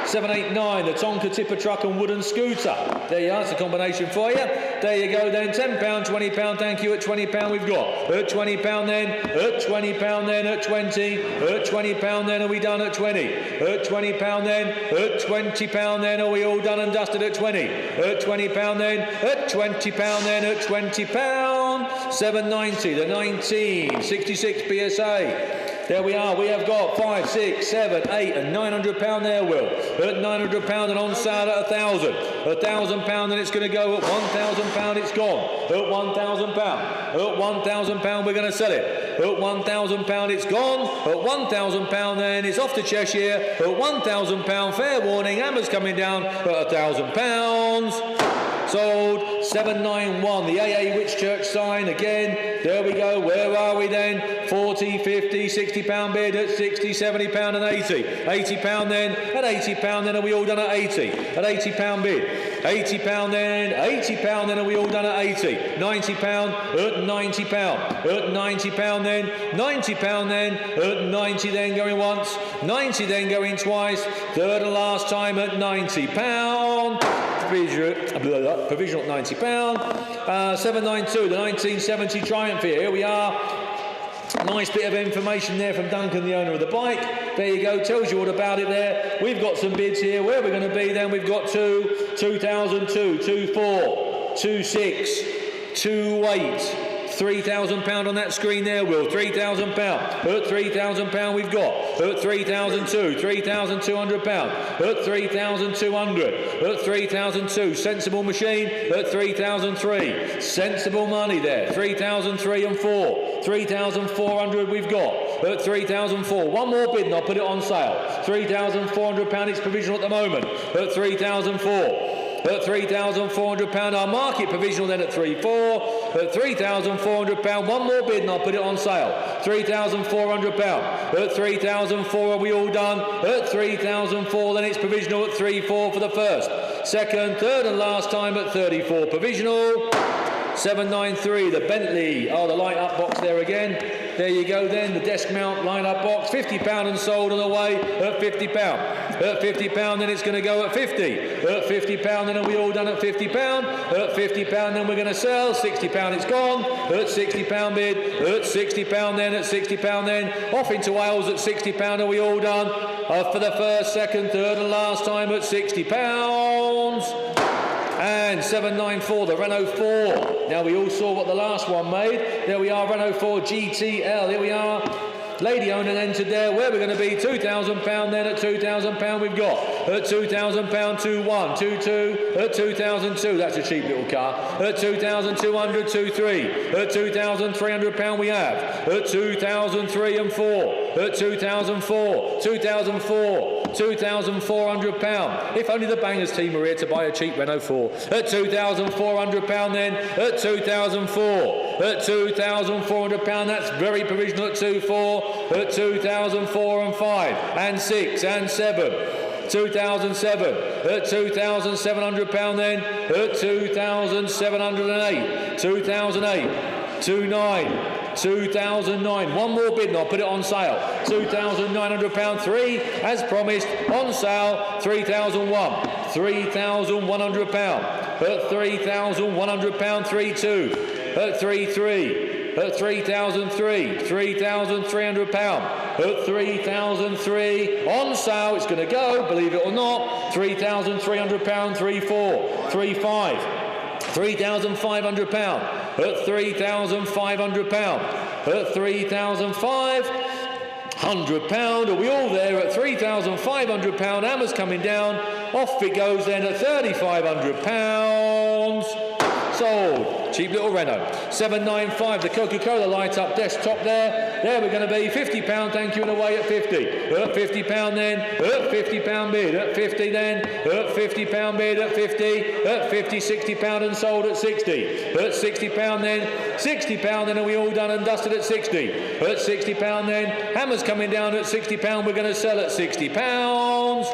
789, the Tonka tipper truck and wooden scooter. There you are, it's a combination for you. There you go then, £10, £20, thank you. At £20 we've got. At £20 then, at £20 then, at 20. At £20 then, are we done at 20? At £20 then, at £20 then, are we all done and dusted at 20? At £20 then, at £20 then, at £20. 790, the 1966 PSA. There we are, we have got 5, 6, 7, 8 and £900 there, Will. At £900 and on sale at £1,000. £1,000 and it's going to go at £1,000, it's gone. At £1,000. At £1,000 we're going to sell it. At £1,000 it's gone. At £1,000 then it's off to Cheshire. At £1,000, fair warning, hammers coming down at £1,000. Sold. 791, the AA Whitchurch sign again. There we go. Where are we then? 40, 50, £60 bid at 60, £70 and 80. £80 then. At £80 then are we all done at 80? At £80 bid. £80 then. £80 then are we all done at 80? £90 at £90. At £90 then. £90 then. At 90 then going once. 90 then going twice. Third and last time at £90. Provisional at £90. 792, the 1970 Triumph here we are. Nice bit of information there from Duncan, the owner of the bike. There you go, tells you all about it there. We've got some bids here. Where we're going to be then, we've got 2002, 24, 26, 28. £3,000 on that screen there, Will. £3,000. At £3,000 we've got. At 3,002, £3,200. At 3,200. At 3,002. Sensible machine. At 3,003. Sensible money there. 3,003 and 4. 3,400 we've got. At 3,004. One more bid and I'll put it on sale. £3,400. It's provisional at the moment. At 3,004. At £3,400, our market provisional then at 3,400. At £3,400, one more bid and I'll put it on sale. £3,400. At 3,004 are we all done? At 3,004 then it's provisional at 3,400 for the first, second, third and last time at 34 provisional. 793, the Bentley, the light up box there again. There you go then, the desk mount light up box, £50 and sold on the way at £50. At £50 then it's going to go at 50. At £50 then are we all done at £50? At £50 then we're going to sell, £60 it's gone. At £60 bid, at £60 then, at £60 then, off into Wales at £60 are we all done? For the first, second, third and last time at £60. And 794, the Renault 4. Now we all saw what the last one made. There we are, Renault 4 GTL. Here we are. Lady owner entered there. Where we're going to be? £2,000 then. At £2,000 we've got. At £2,000, 2-1, 2-2. At 2002, that's a cheap little car. At 2,200, 2-3. At £2,300 we have. At 2003 and 4. At 2004, 2004, £2,400. If only the Bangers team were here to buy a cheap Renault 4. At £2,400 then. At 2004. at £2,400. That's very provisional at 2,400, at 2,004 and 5 and 6 and 7. 2007 at £2,700 then, at 2,708, 2008, 29, 2009, one more bid and I'll put it on sale, £2,900, 3 as promised, on sale, 3,001, £3,100, at £3,100, 3,2, at 3,3, at 3,003, £3,300, at 3,003, on sale, it's going to go, believe it or not, £3,300, 3,4, 3,5, £3,500, at £3,500, at £3,500, are we all there at £3,500, hammer's coming down, off it goes then at £3,500, sold. Cheap little Renault. 795, the Coca-Cola light up desktop there. There we're going to be £50, thank you, and away at 50. At £50 then, at £50 bid, at 50 then, at £50 bid, at 50, at 50, £60 and sold at 60. At £60 then, £60 then, are we all done and dusted at 60? At £60 then, hammer's coming down at £60, we're going to sell at £60.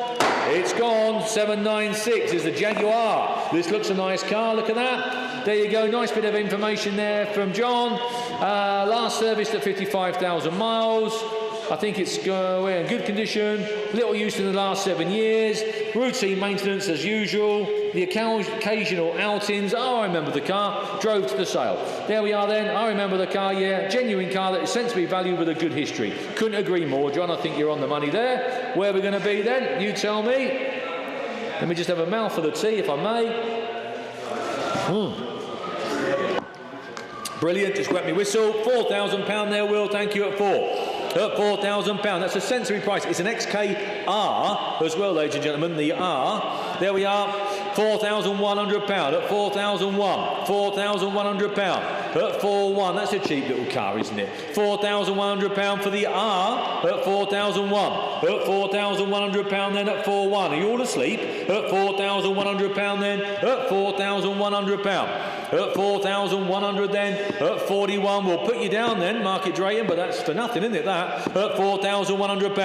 It's gone. 796 is the Jaguar. This looks a nice car, look at that. There you go, nice bit of information there from John. Last serviced at 55,000 miles. I think it's in good condition, little use in the last 7 years, routine maintenance as usual, the occasional outings. Oh, I remember the car, drove to the sale. There we are then, I remember the car, yeah, genuine car that is sensibly valued with a good history. Couldn't agree more, John, I think you're on the money there. Where we're going to be then, you tell me. Let me just have a mouthful of tea if I may. Brilliant, just wet me whistle. £4,000 there, Will, thank you, at 4. At £4,000, that's a sensory price. It's an XKR as well, ladies and gentlemen, the R. There we are, £4,100 at 4,001, £4,100 at 4,1. That's a cheap little car, isn't it? £4,100 for the R at 4,001, at £4,100 then at 4,1. Are you all asleep? At £4,100 then, at £4,100. At 4,100 then, at 41, we'll put you down then, market rating, but that's for nothing, isn't it, that? At £4,100.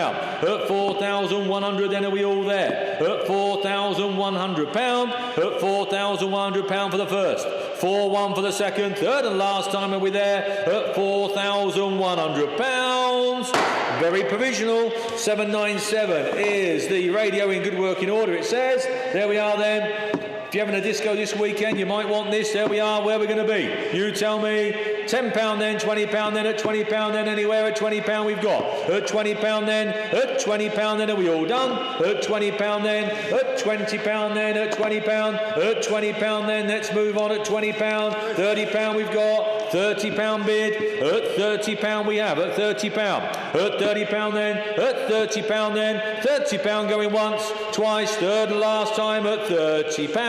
At 4,100 then, are we all there? At £4,100. At £4,100 for the first. 4,1 for the second. Third and last time are we there? At £4,100. Very provisional. 797 is the radio in good working order, it says. There we are then. If you're having a disco this weekend, you might want this. There we are, where we're going to be. You tell me. £10 then, £20 then, at £20 then, anywhere at £20 we've got. At £20 then, at £20 then, are we all done? At £20 then, at £20 then, at £20, at £20 then, let's move on at £20, £30 we've got. £30 bid, at £30 we have, at £30, at £30 then, at £30 then, £30 going once, twice, third and last time at £30.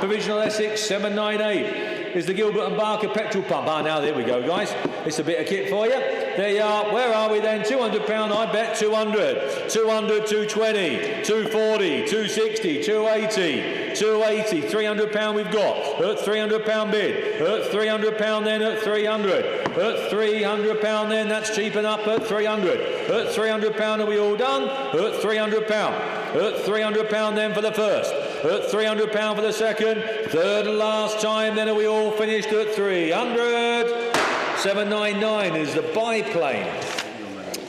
Provisional Essex 798 is the Gilbert and Barker petrol pump. Ah, now there we go, guys. It's a bit of kit for you. There you are. Where are we then? £200, I bet 200. 200, 220, 240, 260, 280, 280, £300 we've got. At £300 bid. At £300 then, at 300. At £300 then, that's cheaping up at 300. At £300 are we all done? At £300. At £300 then for the first. At £300 for the second. Third and last time then, are we all finished at 300. 799 is the biplane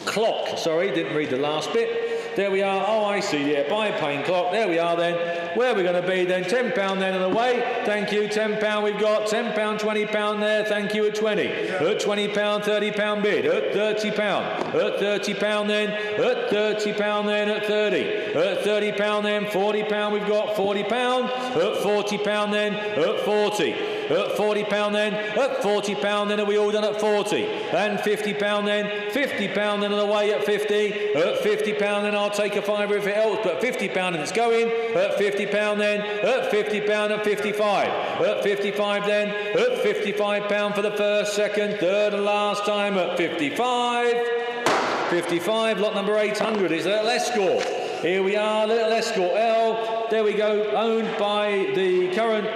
clock. Sorry, didn't read the last bit. There we are. Oh, I see. Yeah, biplane clock. There we are then. Where are we going to be then? £10 then and away. Thank you. £10 we've got. £10, £20 there. Thank you at 20. At £20, £30 bid. At £30. At £30 then. At £30 then. At 30. At £30 then. £40 we've got. £40. At £40 then. At 40. At £40 then, at £40 then, are we all done at 40? And £50 then, £50 then and away at 50. At £50 then, I'll take a fiver if it helps, but £50 and it's going. At £50 then, at £50 at 55. At 55 then, at £55 for the first, second, third and last time at 55. 55, lot number 800 is a little Escort. Here we are, little Escort L. There we go, owned by the current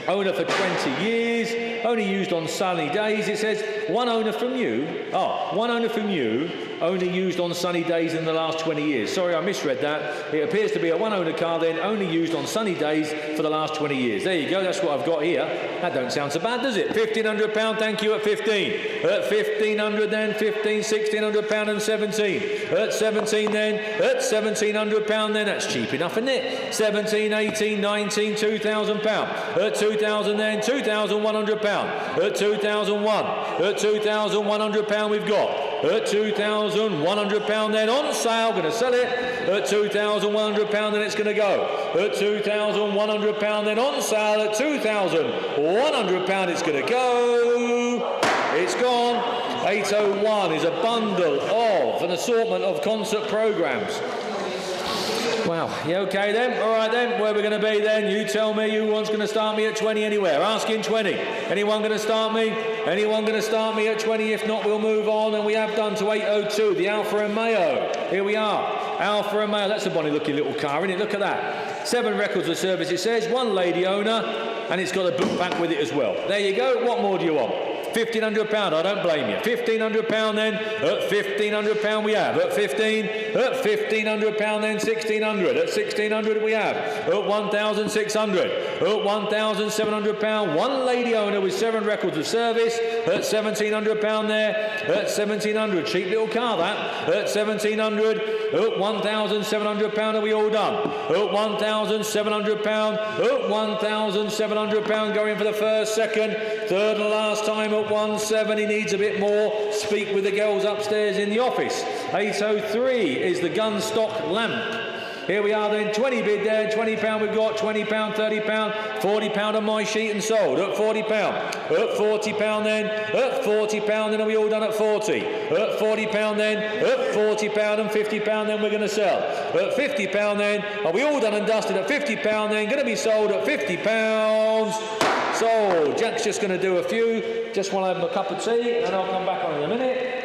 Owner for 20 years, only used on sunny days. It says one owner from you. Oh, one owner from you, only used on sunny days in the last 20 years. Sorry, I misread that. It appears to be a one-owner car then, only used on sunny days for the last 20 years. There you go, that's what I've got here. That don't sound so bad, does it? £1,500, thank you, at 15. At 1,500 then, 15, £1,600 and 17. At 17 then, at £1,700 then, that's cheap enough, isn't it? 17, 18, 19, £2,000. At 2,000 then, £2,100. At 2,001, at £2,100 we've got. At £2,100 then, on sale, going to sell it. At £2,100 then it's going to go. At £2,100 then, on sale. At £2,100 it's going to go. It's gone. 801 is a bundle of an assortment of concert programmes. Wow, you okay then? All right then, where are we going to be then? You tell me, who one's going to start me at 20 anywhere? Asking 20. Anyone going to start me? Anyone going to start me at 20? If not, we'll move on, and we have done to 802, the Alfa Romeo. Here we are, Alfa Romeo. That's a bonny looking little car, isn't it? Look at that. 7 records of service, it says, 1 lady owner, and it's got a boot pack with it as well. There you go. What more do you want? £1,500, I don't blame you. £1,500 then, at £1,500 we have. At 15, at £1,500 then, 1,600. At 1,600 we have. At 1,600. At £1,700, 1 lady owner with 7 records of service. At £1,700 there. At 1,700, cheap little car that. At 1,700. At £1,700 are we all done? At £1,700. At £1,700 going for the first, second, third and last time. At 170 needs a bit more. Speak with the girls upstairs in the office. 803 is the gun stock lamp. Here we are then, 20 bid there, £20 we've got, £20, £30, £40 on my sheet and sold. At £40. At £40 then, at £40 then, are we all done at 40? At £40 then, at £40 and £50 then we're going to sell. At £50 then, are we all done and dusted? At £50 then, going to be sold at £50. Sold. Jack's just going to do a few, just want to have a cup of tea and I'll come back on in a minute.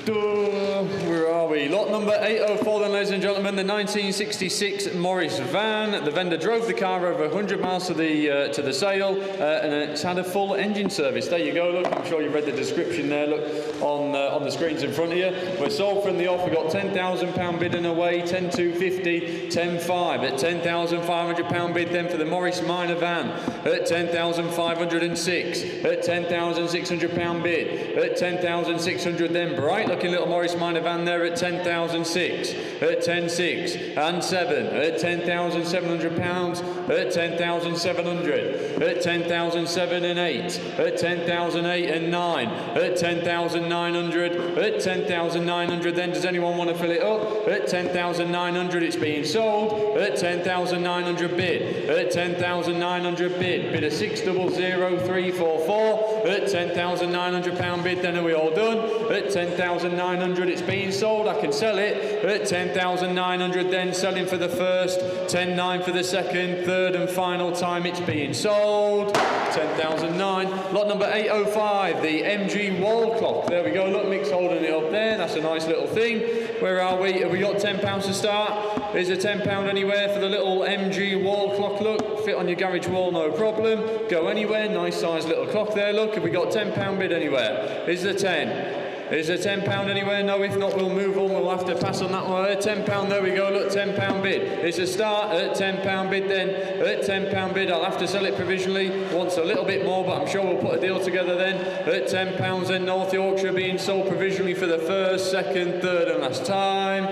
Where are we? Lot number 804 then, ladies and gentlemen, the 1966 Morris van. The vendor drove the car over 100 miles to the sale, and it's had a full engine service. There you go, look, I'm sure you've read the description there, look, on the screens in front of you. We're sold from the off, we've got £10,000 bid and away, 10,250, 10,500. At £10,500 bid then for the Morris minor van. At 10,506. At £10,600 bid. At 10,600 then, bright looking little Morris minor van there at 10,006, at 10,600 and 7, at £10,700, at 10,700, at 10,007 and 8, at 10,008 and 9, at 10,900, at 10,900 then, does anyone want to fill it up? At 10,900 it's being sold, at 10,900 bid, at 10,900 bid of 600344, at £10,900 bid, then are we all done? At 10,900 it's being sold, I can sell it. At 10,900 then, selling for the first, 10,900 for the second, third and final time it's being sold. 10,009. Lot number 805, the MG wall clock. There we go, look, Mick's holding it up there, that's a nice little thing. Where are we? Have we got £10 to start? Is there £10 anywhere for the little MG wall clock? Look, fit on your garage wall, no problem. Go anywhere, nice size little clock there, look. Have we got £10 bid anywhere? Is there 10? Is there £10 anywhere? No, if not, we'll move on. We'll have to pass on that one. £10, there we go. Look, £10 bid. It's a start at £10 bid then. At £10 bid, I'll have to sell it provisionally. Wants a little bit more, but I'm sure we'll put a deal together then. At £10 then, North Yorkshire being sold provisionally for the first, second, third and last time.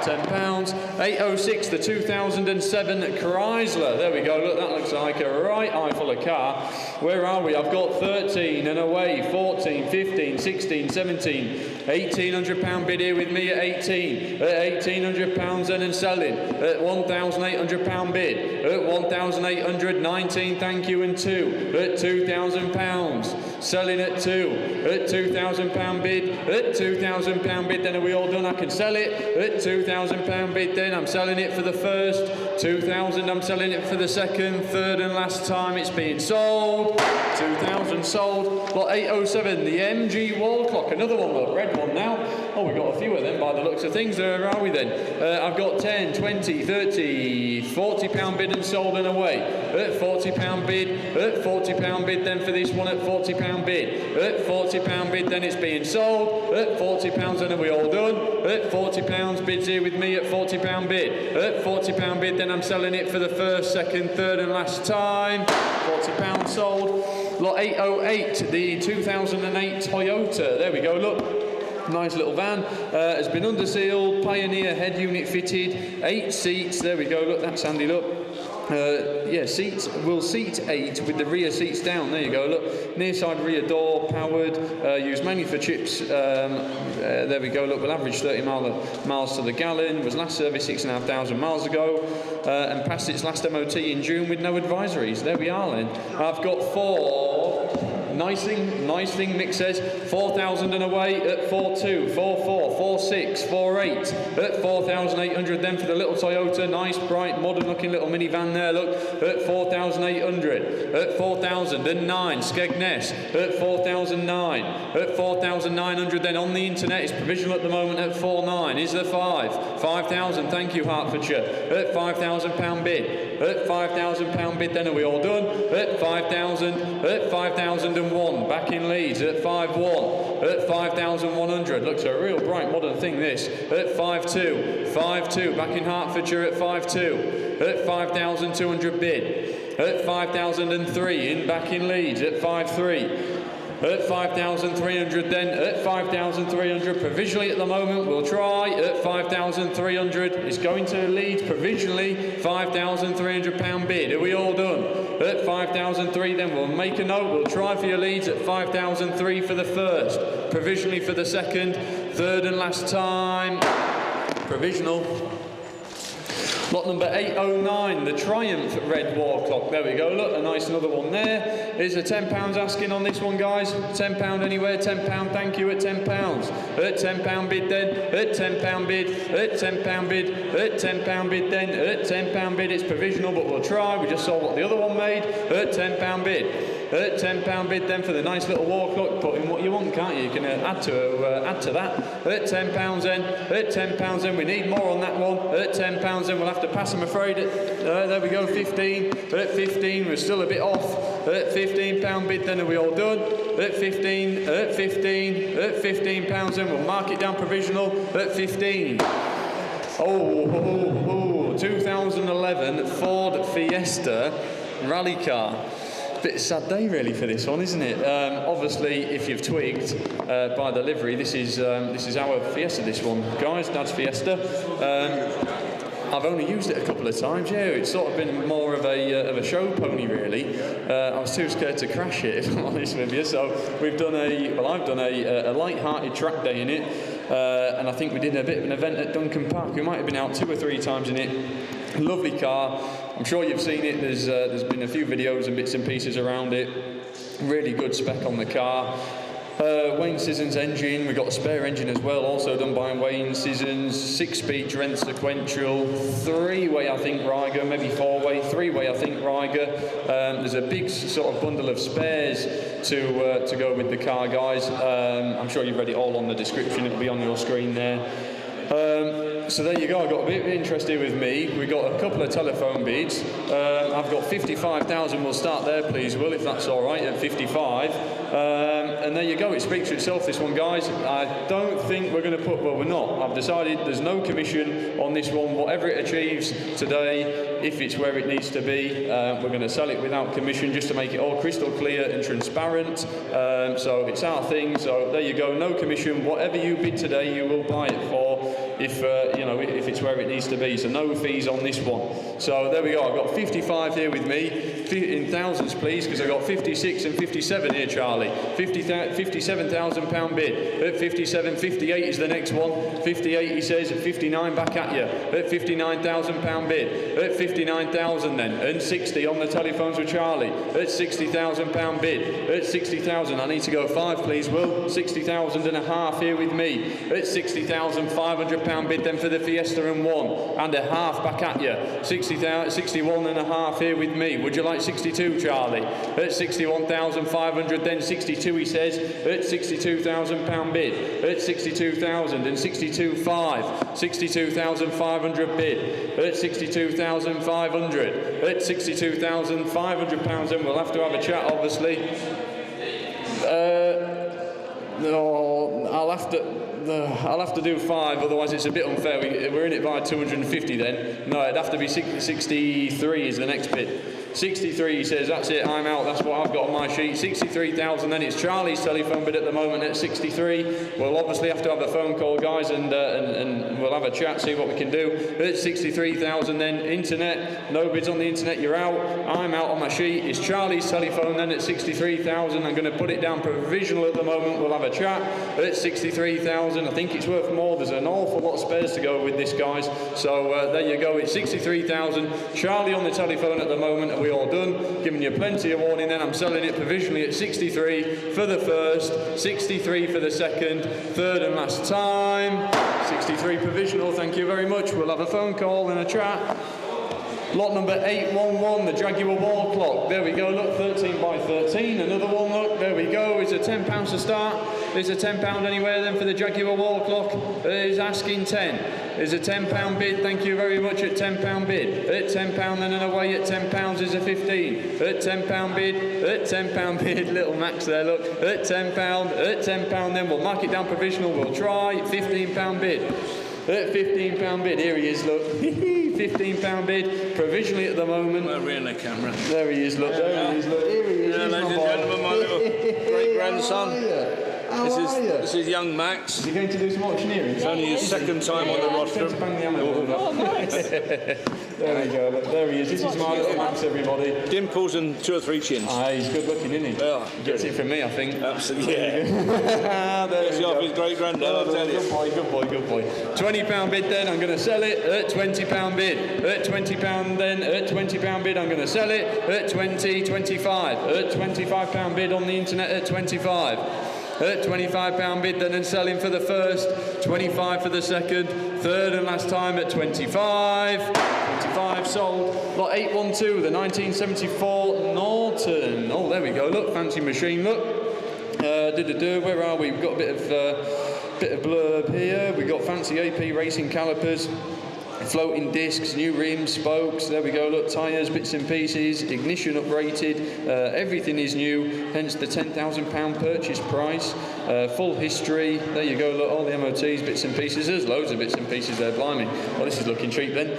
£10. 806, the 2007 Chrysler. There we go. Look, that looks like a right eye full of car. Where are we? I've got 13 and away, 14, 15, 16, 17, £1,800 bid here with me at 18. At £1,800 then and selling. At £1,800 bid. At 1,819, thank you, and 2. At £2,000. Selling at 2. At £2,000 bid. At £2,000 bid, then are we all done? I can sell it. At £2,000 bid then, I'm selling it for the first. 2,000, I'm selling it for the second, third and last time it's being sold. 2,000 sold. Lot 807, the MG wall clock. Another one, look, red one now. Oh, we've got a few of them by the looks of things. Where are we then? I've got 10, 20, 30, 40 pound bid and sold and away. At 40 pound bid, at 40 pound bid then for this one at 40 pound bid. At 40 pound bid then it's being sold. At 40 pounds and are we all done? At 40 pounds bids here with me at 40 pound bid. At 40 pound bid then I'm selling it for the first, second, third and last time. 40 pounds sold. Lot 808, the 2008 Toyota. There we go, look. Nice little van, has been under seal, Pioneer head unit fitted, 8 seats, there we go, look, that's handy, look. Yeah, seats will seat 8 with the rear seats down, there you go, look. Near side rear door, powered, used mainly for chips, there we go, look, will average 30 miles to the gallon, was last serviced 6,500 miles ago, and passed its last MOT in June with no advisories. There we are then. I've got 4... Nice thing, Mick says, 4,000 and away at 4.2, 4.4, 4.6, 4.8, at 4,800 then for the little Toyota, nice, bright, modern looking little minivan there, look, at 4,800, at 4,009, Skegness, at 4,009, at 4,900 then on the internet, it's provisional at the moment at 4.9, is there 5,000, thank you Hertfordshire, at £5,000 bid, at £5,000 bid then are we all done, at 5,000, at 5,001, back in Leeds at 5.1, at 5,100, looks a real bright modern thing this, at 5.2, 5.2, back in Hertfordshire at 5.2, at 5,200 bid, at 5,003 in back in Leeds at 5.3, at 5,300 then, at 5,300 provisionally at the moment, we'll try, at 5,300, it's going to Leeds provisionally, £5,300 bid, are we all done? At 5,003 then we'll make a note, we'll try for your Leeds at 5,003 for the first, provisionally for the second, third and last time, provisional. Lot number 809, the Triumph red wall clock. There we go, look, a nice another one there. Is a £10 asking on this one, guys? £10 anywhere, £10, thank you, at £10. At £10 bid then, at £10 bid, at £10 bid, at £10 bid then, at £10 bid, it's provisional, but we'll try. We just saw what the other one made, at £10 bid. At £10 bid then for the nice little wall clock, put in what you want, can't you? You can add to that. At £10 then, at £10 then, we need more on that one. At £10 then, we'll have to pass, I'm afraid. There we go, 15. At 15, we're still a bit off. At £15 bid then, are we all done? At 15, at 15, at £15 then, we'll mark it down provisional. At 15. Oh, 2011 Ford Fiesta rally car. Bit sad day really for this one, isn't it? Obviously, if you've twigged by the livery, this is our Fiesta. This one, guys, Dad's Fiesta. I've only used it a couple of times. Yeah, it's sort of been more of a show pony really. I was too scared to crash it, if I'm honest with you. So I've done a light-hearted track day in it, and I think we did a bit of an event at Duncan Park. We might have been out 2 or 3 times in it. Lovely car. I'm sure you've seen it. There's been a few videos and bits and pieces around it. Really good spec on the car. Wayne Sissons engine. We've got a spare engine as well, also done by Wayne Sissons. 6-speed Trent sequential. 3-way, I think, Riger. Maybe 4-way. 3-way, I think, Riger. There's a big sort of bundle of spares to go with the car, guys. I'm sure you've read it all on the description. It'll be on your screen there. So there you go, I got a bit interested with me. We got a couple of telephone bids. I've got 55,000, we'll start there please, Will, if that's all right, at 55. And there you go, it speaks for itself, this one, guys. I don't think we're going to put, well, we're not. I've decided there's no commission on this one. Whatever it achieves today, if it's where it needs to be, we're going to sell it without commission just to make it all crystal clear and transparent. So it's our thing, so there you go, no commission. Whatever you bid today, you will buy it for, if it's where it needs to be. So no fees on this one. So there we go, I've got 55 here with me, in thousands please, because I've got 56 and 57 here, Charlie. £57,000 bid. At 57, 58 is the next one. 58, he says, at 59, back at you. At £59,000 bid. At 59,000 then. And 60 on the telephones with Charlie. At £60,000 bid. At 60,000, I need to go 5 please, Will. 60,000 and a half here with me. At £60,500 £60,000 bid then for the Fiesta and 1.5 back at you. 61.5 here with me. Would you like 62, Charlie? At 61,500, then 62 he says, at £62,000 bid. At 62,000 and 62.5. 62,500 bid. At 62,500. At £62,500 then we'll have to have a chat obviously. No, I'll have to do 5, otherwise it's a bit unfair. We're in it by 250 then. No, it'd have to be 63 is the next bit. 63 he says, that's it, I'm out, that's what I've got on my sheet. 63,000 then it's Charlie's telephone bid at the moment at 63. We'll obviously have to have a phone call, guys, and we'll have a chat, see what we can do. At 63,000 then internet, no bids on the internet, you're out. I'm out on my sheet. It's Charlie's telephone then at 63,000. I'm going to put it down provisional at the moment. We'll have a chat. At 63,000, I think it's worth more. There's an awful lot of spares to go with this, guys. So there you go. It's 63,000. Charlie on the telephone at the moment. Are we all done? Giving you plenty of warning then. I'm selling it provisionally at 63 for the first, 63 for the second, third and last time. 63 provisional. Thank you very much. We'll have a phone call and a chat. Lot number 811, the Jaguar wall clock. There we go, look, 13 by 13. Another one, look, there we go. It's a £10 to start. Is a £10 anywhere then for the Jaguar wall clock? Is asking 10. Is a £10 bid, thank you very much, at £10 bid. At £10 then and away at £10 is a 15. At £10 bid, at £10 bid, little Max there, look. At £10, then we'll mark it down provisional, we'll try. £15 bid. At £15 bid, here he is, look. £15 bid, provisionally at the moment. We're in the camera. There he is, look. There he is, look. Here he is. Ladies and gentlemen, my little great-grandson. This is young Max. Is he going to do some auctioneering? It's only his second time on the roster. Oh, nice. There we go, look. There he is. This is my little Max, everybody. Dimples and 2 or 3 chins. Ah, he's good looking, isn't he? Yeah. Gets it from me, I think. Absolutely. Yeah. There He's we off go. his great-granddad, I'll tell you. Good boy, good boy, good boy. £20 bid then, I'm going to sell it at £20 bid. At £20 then, at £20 bid, I'm going to sell it at 25. At £25 bid on the internet at 25. At £25 bid then and selling for the first, 25 for the second, third and last time at 25. 25 sold. Lot 812, the 1974 Norton. Oh, there we go. Look, fancy machine. Look. Where are we? We've got a bit of blurb here. We've got fancy AP racing calipers. Floating discs, new rims, spokes, there we go, look, tyres, bits and pieces, ignition uprated, everything is new, hence the £10,000 purchase price, full history, there you go, look, all the MOTs, bits and pieces, there's loads of bits and pieces there, blimey. Well, this is looking cheap then.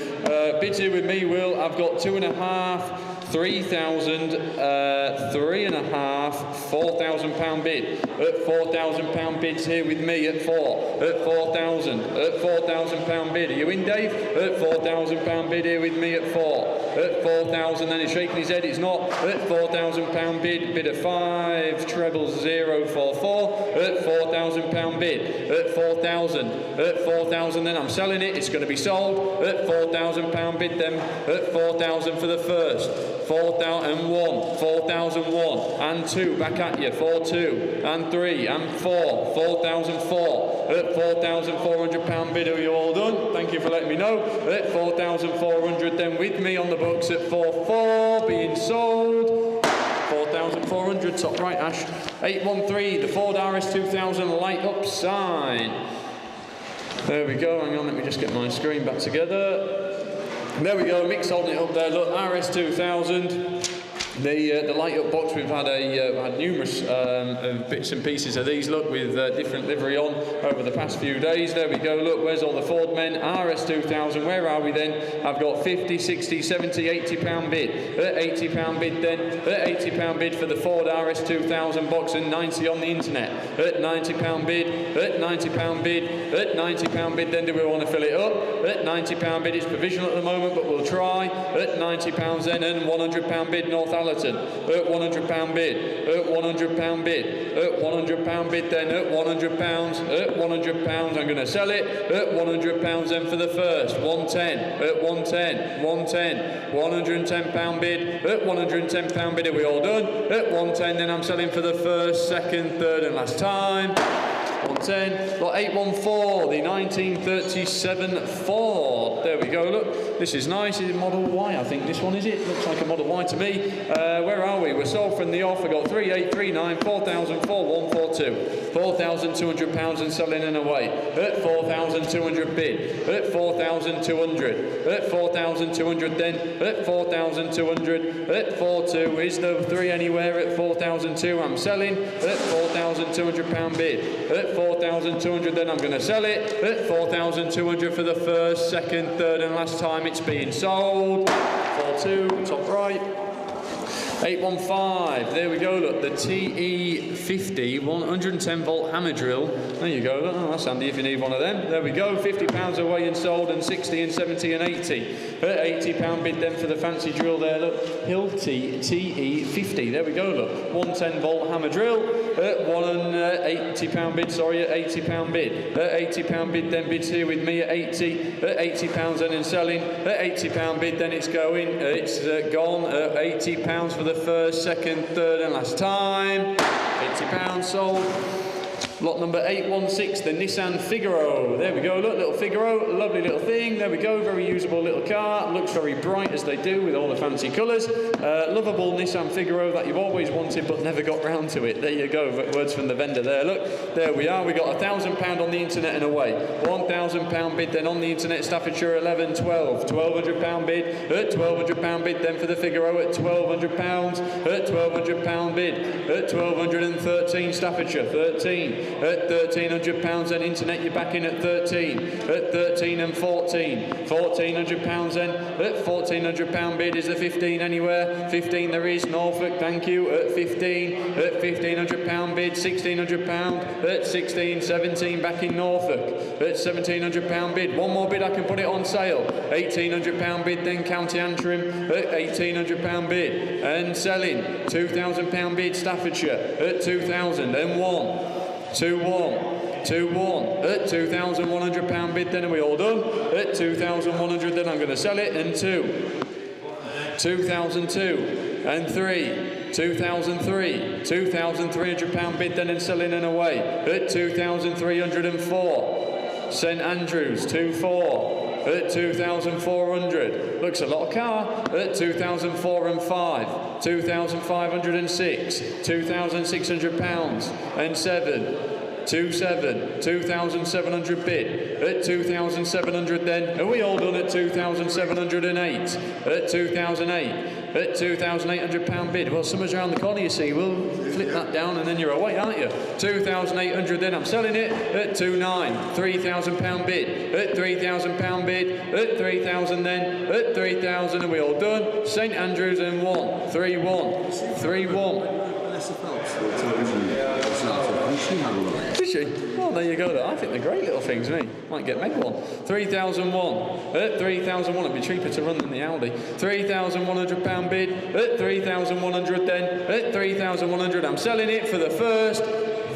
Bids here with me, Will, I've got 2.5, 3,000, 3.5, £4,000 bid. At £4,000 bids here with me at 4. At 4,000. At £4,000 bid. Are you in, Dave? At £4,000 bid here with me at 4. At 4,000. Then he's shaking his head. It's not. At £4,000 bid. Bid at 5 trebles 044. At £4,000 bid. At 4,000. At 4,000. Then I'm selling it. It's going to be sold. At £4,000 bid then. At 4,000 for the first. 4,001, 4,001, and 2, back at you, 4,2, and 3, and 4, 4,004, at £4,400 bid. Are you all done? Thank you for letting me know. At 4,400 then with me on the books at 4,4, being sold. 4,400, top right, Ash. 813, the Ford RS2000 light up sign. There we go, hang on, let me just get my screen back together. There we go, Mick's holding it up there, look, RS2000. The light up box, we've had had numerous bits and pieces of these, look, with different livery on over the past few days. There we go, look, where's all the Ford men? RS2000, where are we then? I've got 50, 60, 70, £80 bid. At £80 bid then, at £80 bid for the Ford RS2000 box and 90 on the internet. At £90 bid, at £90 bid, at £90 bid then, do we want to fill it up? At £90 bid, it's provisional at the moment, but we'll try. At £90 then, and £100 bid North Allerton. At £100 bid, at £100 bid, at £100 bid then, at £100, at £100, I'm going to sell it, at £100 then for the first, 110, at 110, 110, £110 bid, at £110 bid, are we all done? At 110 then I'm selling for the first, second, third and last time. 8110. Lot 814, the 1937 Ford. There we go, look. This is nice. It's a Model Y, I think this one is it. Looks like a Model Y to me. Where are we? We're sold from the off. I got 3839, 404142. £4,200 and selling and away. At 4,200 bid. At 4,200. At 4,200 then. At 4,200. At 42 is the 3 anywhere. At 4,200 I'm selling. At £4,200 bid. At 4,200 then I'm going to sell it. At 4,200 for the first, second, third and last time it's being sold. 42, top right. 815, there we go, look, the TE50 110 volt hammer drill. There you go, look, oh, that's handy if you need one of them. There we go, £50 away and sold, and 60 and 70 and 80. At £80 bid then for the fancy drill there, look, Hilti TE50, there we go, look, 110 volt hammer drill. At £80 bid, sorry, at £80 bid. At £80 bid then bids here with me at 80. At £80 then and selling. At £80 bid then it's going, it's gone at £80 for the first, second, third and last time. £80 sold. Lot number 816, the Nissan Figaro. There we go, look, little Figaro, lovely little thing. There we go, very usable little car. Looks very bright as they do with all the fancy colours. Lovable Nissan Figaro that you've always wanted but never got round to it. There you go, words from the vendor there. Look, there we are. We got £1,000 on the internet and away. £1,000 bid then on the internet, Staffordshire 11, 12. £1,200 bid. At £1,200 bid then for the Figaro at £1,200. At £1,200 bid. At 1,213 Staffordshire, 13. At £1,300 then internet you're back in at 13. At 13 and 14. £1,400 then. At £1,400 bid is the 15 anywhere. 15 there is, Norfolk, thank you. At 15. At £1,500 bid, £1,600. At 16, 17 back in Norfolk. At £1,700 bid. One more bid I can put it on sale. £1,800 bid then County Antrim. At £1,800 bid. And selling. £2,000 bid Staffordshire. At 2,001. 2-1, 2-1, at £2,100 bid then, are we all done? At 2,100 then I'm going to sell it, and 2, 2,002, and 3, 2,003, £2,300 bid then and selling and away, at 2,304, St Andrews, 2-4, at 2,400, looks a lot of car, at 2,004 and 5, 2,506, £2,600 and 7, 2,700, 2,700 bid, at 2,700 then, are we all done at 2,708, at 2,008, at £2,800 bid, well summer's around the corner you see, we'll flip that down and then you're away aren't you, 2,800 then, I'm selling it, at 2,900, £3,000 bid, at £3,000 bid, at 3,000 then, at 3,000, are we all done, St Andrews and 1, 3-1, 3-1. Did she? Oh, there you go. I think they're great little things, me. Might get Meg one. 3,001. At 3,001, it'd be cheaper to run than the Audi. £3,100 bid. At 3,100 then. At 3,100, I'm selling it for the first.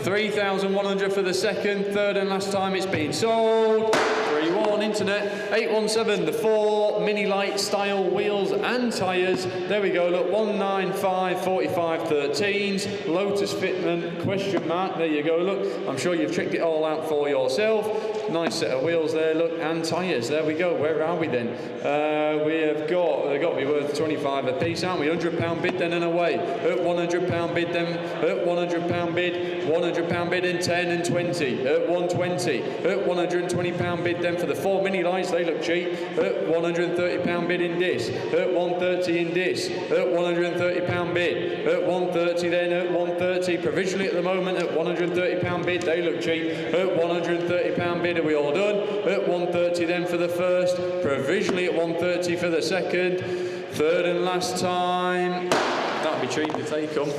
3,100 for the second, third and last time it's been sold. 3-1 internet. 817, the 4 mini light style wheels and tyres. There we go, look, 195 45 13s. Lotus fitment, question mark. There you go, look. I'm sure you've tricked it all out for yourself. Nice set of wheels there, look, and tyres. There we go. Where are we then? They've got to be worth 25 a piece, aren't we? £100 bid then and away. At £100 bid then. At £100 bid. £100 bid and 10 and 20. At 120. At £120 bid then for the 4 mini lights. They look cheap. At £130 bid in this. At 130 in this. At £130 bid. At 130 then. At 130 provisionally at the moment. At £130 bid. They look cheap. At £130 bid. Are we all done? At 130 then for the first. Provisionally at 130 for the second. Third and last time. That'll be cheap if they come.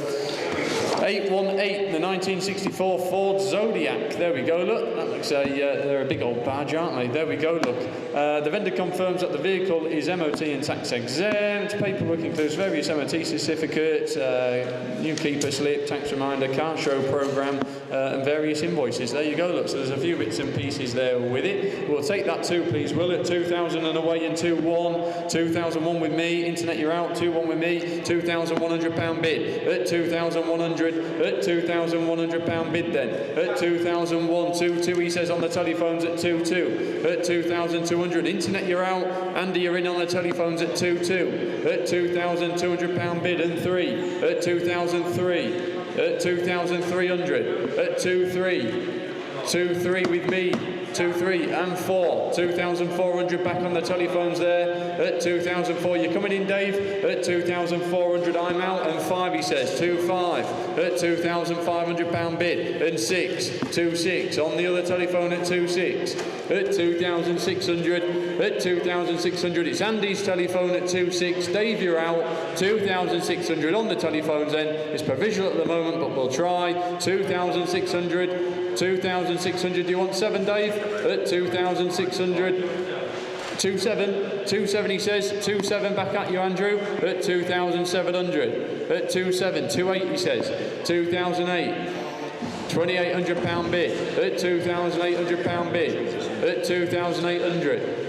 818, the 1964 Ford Zodiac. There we go, look. That looks they're a big old badge, aren't they? There we go, look. The vendor confirms that the vehicle is MOT and tax exempt. Paperwork includes various MOT certificates, new keeper slip, tax reminder, car show program, and various invoices. There you go, look. So there's a few bits and pieces there with it. We'll take that too, please, will it? 2,000 and away in 2-1. 2,001 with me. Internet, you're out. 2-1 with me. £2,100 £2,100 bid. At 2,100. At £2,100 bid then. At 2,001. 2-2 he says on the telephones at 2-2. At 2,200. Internet you're out. Andy you're in on the telephones at 2-2. At £2,200 bid and 3. At 2,003. At 2,300. At 2-3. 2-3 with me. 2-3 and 4. 2,400 back on the telephones there. At 2,004 you're coming in, Dave. At 2,400 I'm out and 5 he says. 2-5. At £2,500 bid and 6. 2-6 on the other telephone at 2-6. At 2,600. At 2,600 it's Andy's telephone at 2-6. Dave you're out. 2,600 on the telephones then. It's provisional at the moment but we'll try. 2,600. 2,600, do you want 7, Dave? At 2,600. 2-7. 2-7 he says. 2-7 back at you, Andrew. At 2,700. At 2-7. 2-8 he says. 2,008. £2,800 bid. At £2,800 bid. At 2,800.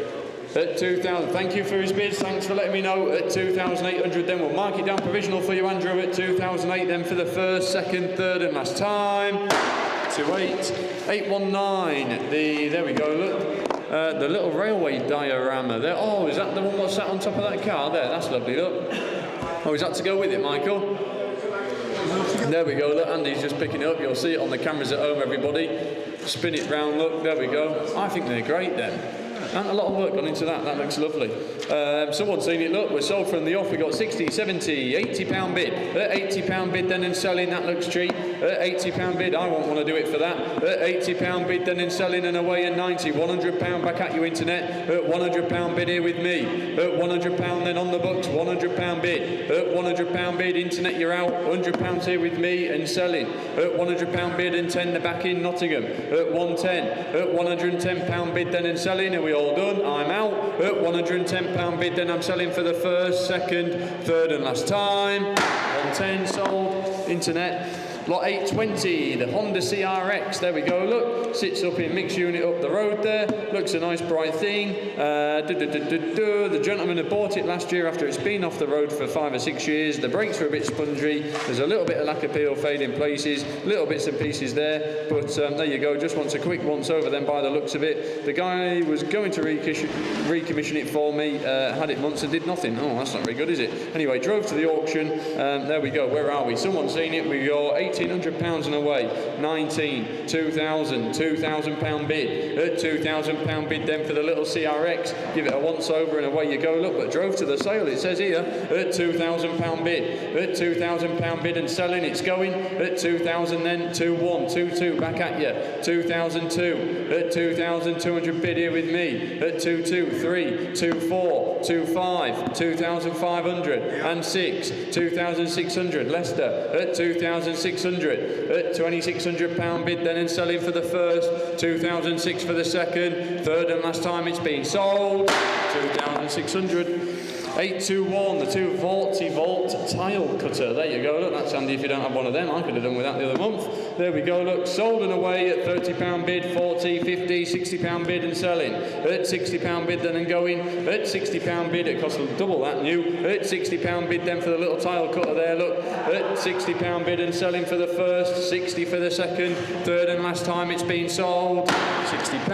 At 2,000. Thank you for his bids. Thanks for letting me know. At 2,800 then we'll mark it down provisional for you, Andrew. At 2,008 then for the first, second, third and last time. 2-8. 819. There we go, look. The little railway diorama there. Oh, is that the one that's sat on top of that car there? That's lovely, look. Oh, is that to go with it, Michael? There we go, look, Andy's just picking it up. You'll see it on the cameras at home, everybody. Spin it round, look, there we go. I think they're great then. And a lot of work gone into that. That looks lovely. Someone's seen it. Look, we're sold from the off. We got 60, 70, £80 bid. At £80 bid, then and selling. That looks cheap. At £80 bid, I won't want to do it for that. At £80 bid, then and selling and away at 90. £100 back at you, internet. At £100 bid here with me. At £100 then on the books. £100 bid. At £100 bid, internet you're out. £100 here with me and selling. At £100 bid and 10 the back in Nottingham. At 110. At £110 bid, then and selling. Are we all done? I'm out. At £110 bid, then I'm selling for the first, second, third and last time. 110 sold. Internet. Lot 820, the Honda CRX, there we go, look, sits up in mixed unit up the road there, looks a nice bright thing. The gentleman had bought it last year after it's been off the road for 5 or 6 years. The brakes are a bit spongy, there's a little bit of lack of peel fade in places, little bits and pieces there, but there you go, just wants a quick once over then by the looks of it. The guy was going to recommission it for me, had it months and did nothing. Oh, that's not very good, is it? Anyway, drove to the auction, there we go, where are we? Someone's seen it, we got £1,800 and away, 19, 2,000, £2,000 bid, at £2,000 bid then for the little CRX, give it a once over and away you go, look, but drove to the sale, it says here, at £2,000 bid, at £2,000 bid and selling, it's going, at 2,000 then, 2-1, 2-2, back at you, 2,002, at 2,200 bid here with me, at 2-2, 3, 2-4, 2-5, 2,500 and 6, 2,600, Leicester, at 2,600, at £2,600 bid then and selling for the first, 2,006 for the second, third and last time it's been sold, 2,600. 821, the 240-volt tile cutter. There you go, look, that's handy if you don't have one of them. I could have done with that the other month. There we go, look, sold and away at £30 bid, 40, 50, £60 bid and selling. At £60 bid then and going. At £60 bid, it costs double that new. At £60 bid then for the little tile cutter there, look. At £60 bid and selling for the first, 60 for the second, third and last time it's been sold. £60,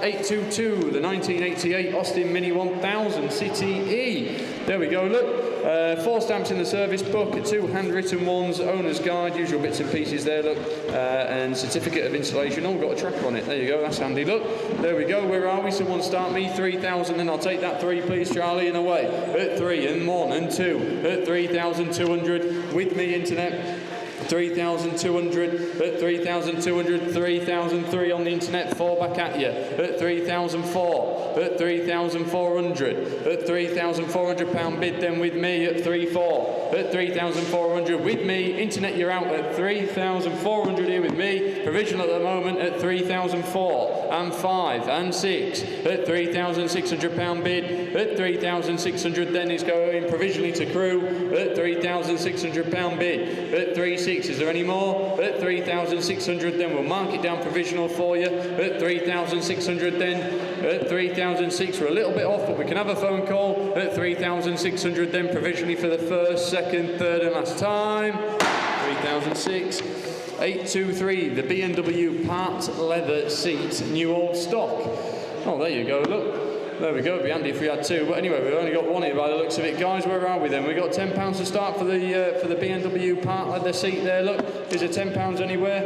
822, the 1988 Austin Mini 1000 City E. There we go, look, 4 stamps in the service book, 2 handwritten ones, owner's guide, usual bits and pieces there, look, and certificate of installation, all got a tracker on it, there you go, that's handy, look, there we go, where are we, someone start me, 3,000, and I'll take that 3 please, Charlie, and away, at 3, and 1, and 2, at 3,200, with me, internet, 3,200, at 3,200, 3,003 on the internet, 4 back at you, at 3,004, at 3,400, at £3,400 bid then with me at 3,4, at 3,400 with me, internet you're out at 3,400 here with me, provisional at the moment at 3,004, and 5, and 6, at £3,600 bid, at 3,600, then it's going provisionally to crew at £3,600 bid. At 3.6, is there any more? At 3,600, then we'll mark it down provisional for you. At 3,600, then at 3,006, we're a little bit off, but we can have a phone call. At 3,600, then provisionally for the first, second, third, and last time. 3,006. 823, the B&W part leather seat, new old stock. Oh, there you go, look. There we go, it'd be handy if we had two. But anyway, we've only got one here by the looks of it. Guys, where are we then? We've got £10 to start for the B&W part leather seat there, look. Is it £10 anywhere?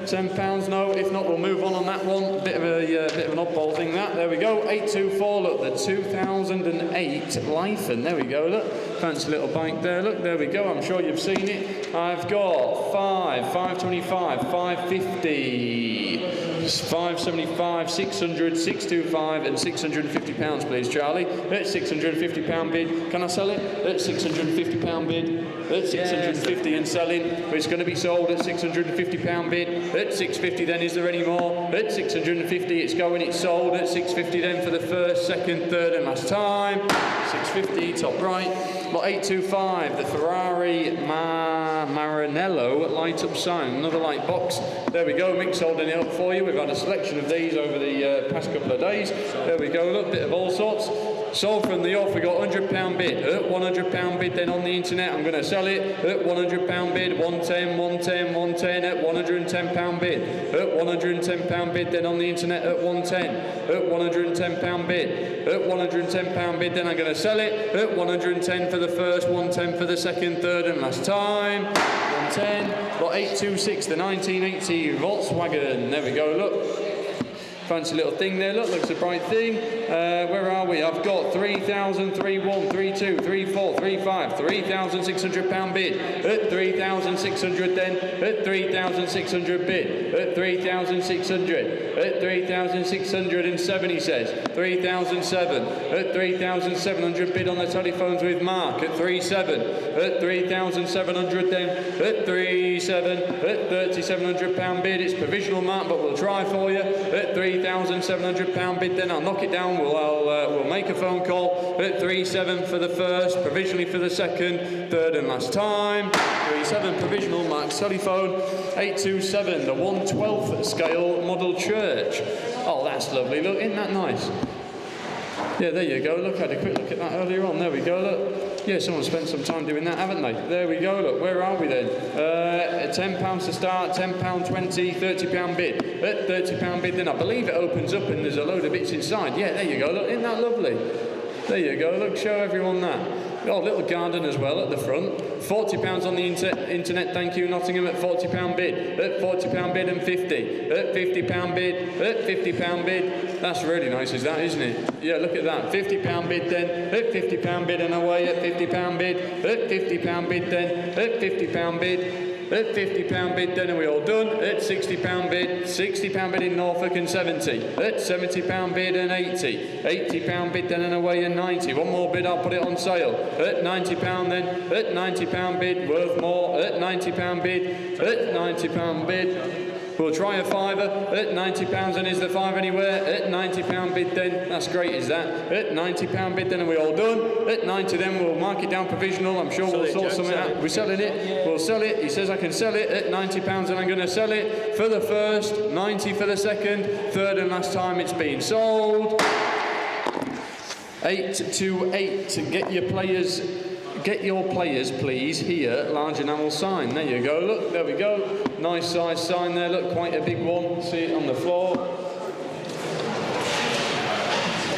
£10, no. If not, we'll move on that one. Bit of an oddball thing, that. There we go, 824, look, the 2008 Life. And there we go, look. Fancy little bike there, look. There we go, I'm sure you've seen it. I've got 525, 550. 575, 600, 625 and £650 please, Charlie. At £650 bid. Can I sell it? At £650 bid. At 650 and selling. It's going to be sold at £650 bid. At 650 then, is there any more? At 650 it's going, it's sold. At 650 then for the first, second, third and last time. 650, top right. Lot 825, the Ferrari Maranello light up sign, another light box. There we go, Mick's holding it up for you. We've had a selection of these over the past couple of days. There we go, look, bit of all sorts. Sold from the off, we got £100 bid. At £100 bid, then on the internet, I'm going to sell it. At £100 bid, 110, 110, 110. At £110 bid. At £110 bid, then on the internet at 110. At £110 bid. At £110 bid, then I'm going to sell it. At 110 for the first, 110 for the second, third, and last time. 110. Got 826, the 1980 Volkswagen. There we go. Look. Fancy little thing there, look, looks a bright thing. Where are we? I've got 3,000, 31, 32, 34, 35, £3,600 bid. At 3,600 then, at 3,600 bid. At 3,600, at 3,607 he says. 3,007, at 3,700 bid on the telephones with Mark. At 37, at 3,700 then, at 37, at £3,700 bid. It's provisional, Mark, but we'll try for you. At £3,700 bid, then I'll knock it down. We'll make a phone call at 37 for the first, provisionally for the second, third and last time. 37 provisional, Mark's telephone. 827, the 1/12 scale model church. Oh, that's lovely. Look, isn't that nice? Yeah, there you go. Look, I had a quick look at that earlier on. There we go. Look. Yeah, someone spent some time doing that, haven't they? There we go. Look, where are we then? £10 to start, £10, 20, £30 bid. At £30 bid, then I believe it opens up and there's a load of bits inside. Yeah, there you go. Look, isn't that lovely? There you go. Look, show everyone that. Oh, little garden as well at the front. £40 on the internet, thank you, Nottingham, at £40 bid. At £40 bid and 50. At £50 bid. At £50 bid. That's really nice, is that, isn't it? Yeah, look at that. £50 bid then. At £50 bid and away. At £50 bid. At £50 bid then. At £50 bid. At £50 bid, then are we all done? At £60 bid, £60 bid in Norfolk and 70. At £70 bid and 80. £80 bid then and away and 90. One more bid, I'll put it on sale. At £90 then. At £90 bid, worth more. At £90 bid. At £90 bid. We'll try a fiver. At £90, and is the five anywhere? At £90 bid then. That's great, is that? At £90 bid then, are we all done? At 90 then, we'll mark it down provisional. I'm sure we'll sort something out. We're selling it. We'll sell it. He says I can sell it at £90, and I'm going to sell it for the first, 90 for the second, third and last time it's been sold. 828. Get your players, please, here, large enamel sign. There you go, look, there we go. Nice size sign there, look, quite a big one. See it on the floor.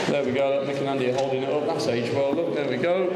There we go, look, Mick and Andy are holding it up. That's aged well, look, there we go.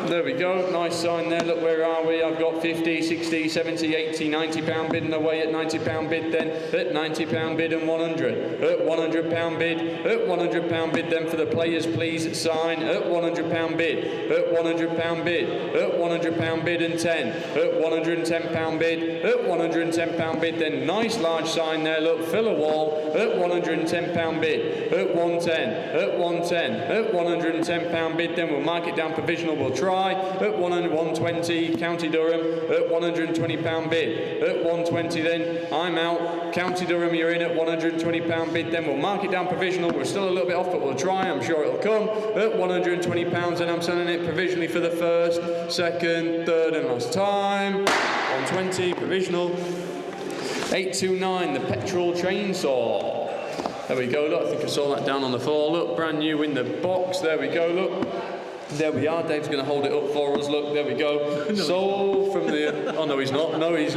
There we go, nice sign there. Look, where are we? I've got 50, 60, 70, 80, £90 bid and away at £90 bid then. At £90 bid and 100. At £100 bid. At £100 bid then for the players, please sign. At £100 bid. At £100 bid. At £100 bid and 10. At £110 bid. At £110 bid then. Nice large sign there. Look, fill a wall. At £110 bid. At 110. At 110. At £110 bid then. We'll mark it down provisional. We'll try. try at 120, County Durham at £120 bid. At 120 then, I'm out. County Durham, you're in at £120 bid. Then we'll mark it down provisional. We're still a little bit off, but we'll try. I'm sure it'll come. At £120, and I'm selling it provisionally for the first, second, third, and last time. 120, provisional. 829, the petrol chainsaw. There we go, look, I think I saw that down on the floor. Look, brand new in the box. There we go, look. There we are. Dave's going to hold it up for us. Look, there we go. Sold from the... Oh, no, he's not. No, he's...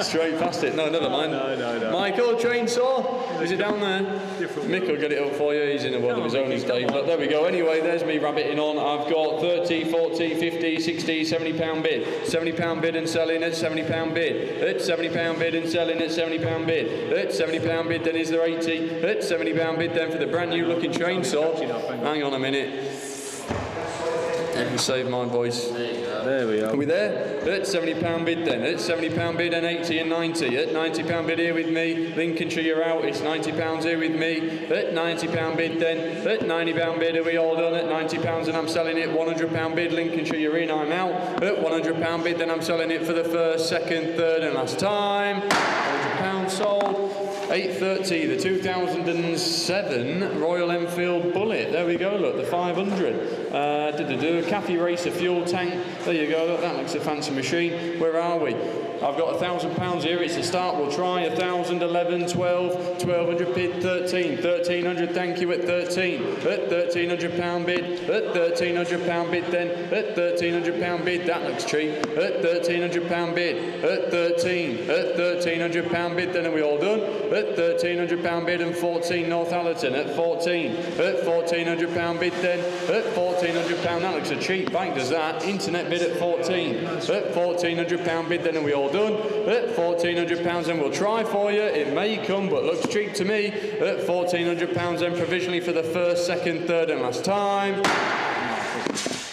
Straight past it. No, never mind. No. Michael, chainsaw. Is it down there? Mick will get it up for you. He's in a world of his own, is Dave. Look, there we go. Anyway, there's me rabbiting on. I've got 30, 40, 50, 60, £70 bid. £70 bid and selling at £70 bid. At £70 bid and selling at £70 bid. At £70 bid, then is there 80? At £70 bid, then for the brand new looking chainsaw. Hang on a minute. I can save my voice. There we are. Are we there? At £70 bid then. At £70 bid and 80 and 90. At £90 bid here with me. Lincolnshire, you're out. It's £90 here with me. At £90 bid then. At £90 bid, are we all done? At £90 and I'm selling it. £100 bid. Lincolnshire, you're in. I'm out. At £100 bid, then I'm selling it for the first, second, third, and last time. £100 sold. 830, the 2007 Royal Enfield Bullet. There we go, look, the 500. Cafe Racer fuel tank. There you go, look, that looks a fancy machine. Where are we? I've got £1,000 here, it's a start, we'll try 1,000, 11, 12, 1,200 bid, 13, 1,300, thank you at 13, at £1,300 bid, at £1,300 bid then, at £1,300 bid, that looks cheap, at £1,300 bid, at 13, at £1,300 bid, then are we all done? At £1,300 bid and 14 Northallerton, at 14, at £1,400 bid then, at £1,400, that looks a cheap bike, does that? Internet bid at 14, at £1,400 bid, then are we all done? At £1,400 and we'll try for you. It may come, but looks cheap to me. At £1,400 and provisionally for the first, second, third, and last time.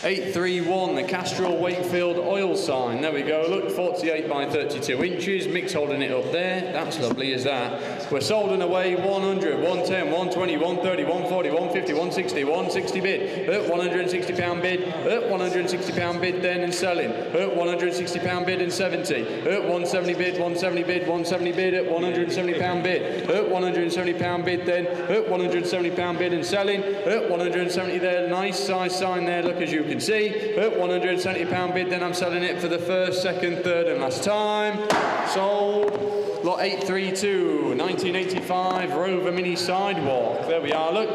831, the Castrol Wakefield oil sign. There we go. Look, 48 by 32 inches. Mick's holding it up there. That's lovely, is that? We're sold and away 100, 110, 120, 130, 140, 150, 160, 160 bid. At £160 bid. At £160 bid then and selling. At £160 bid and 70. At 170 bid, 170 bid, 170 bid. At £170 bid. At £170 bid then. At £170 bid and selling. At 170 there. Nice size sign there. Look, as you can see, at £170 bid, then I'm selling it for the first, second, third, and last time. Sold. Lot 832, 1985 Rover Mini Sidewalk. There we are, look.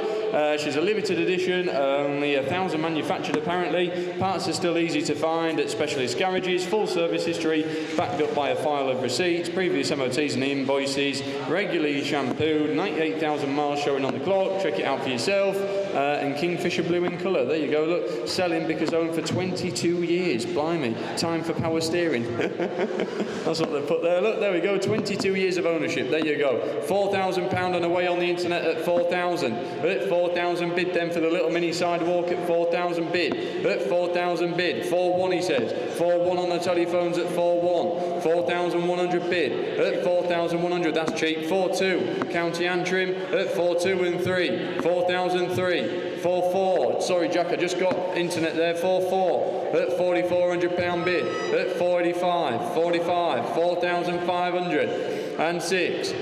She's a limited edition, only 1,000 manufactured apparently. Parts are still easy to find at specialist garages. Full service history, backed up by a file of receipts, previous MOTs and invoices, regularly shampooed, 98,000 miles showing on the clock. Check it out for yourself. And Kingfisher blue in colour. There you go, look. Selling because owned for 22 years. Blimey, time for power steering. That's what they've put there. Look, there we go, 22 years of ownership. There you go. £4,000 and away on the internet at 4,000. At 4,000 bid then for the little mini sidewalk at 4,000 bid. At 4,000 bid. 4-1 he says. 4-1 on the telephones at 4-1. 4,100 bid. At 4,100, that's cheap. 4-2. County Antrim at 4-2 and 3. 4,003. 4-4. Sorry, Jack, I just got internet there. 4-4. At £4,400 bid. At 485. 45. 4,500. And 6,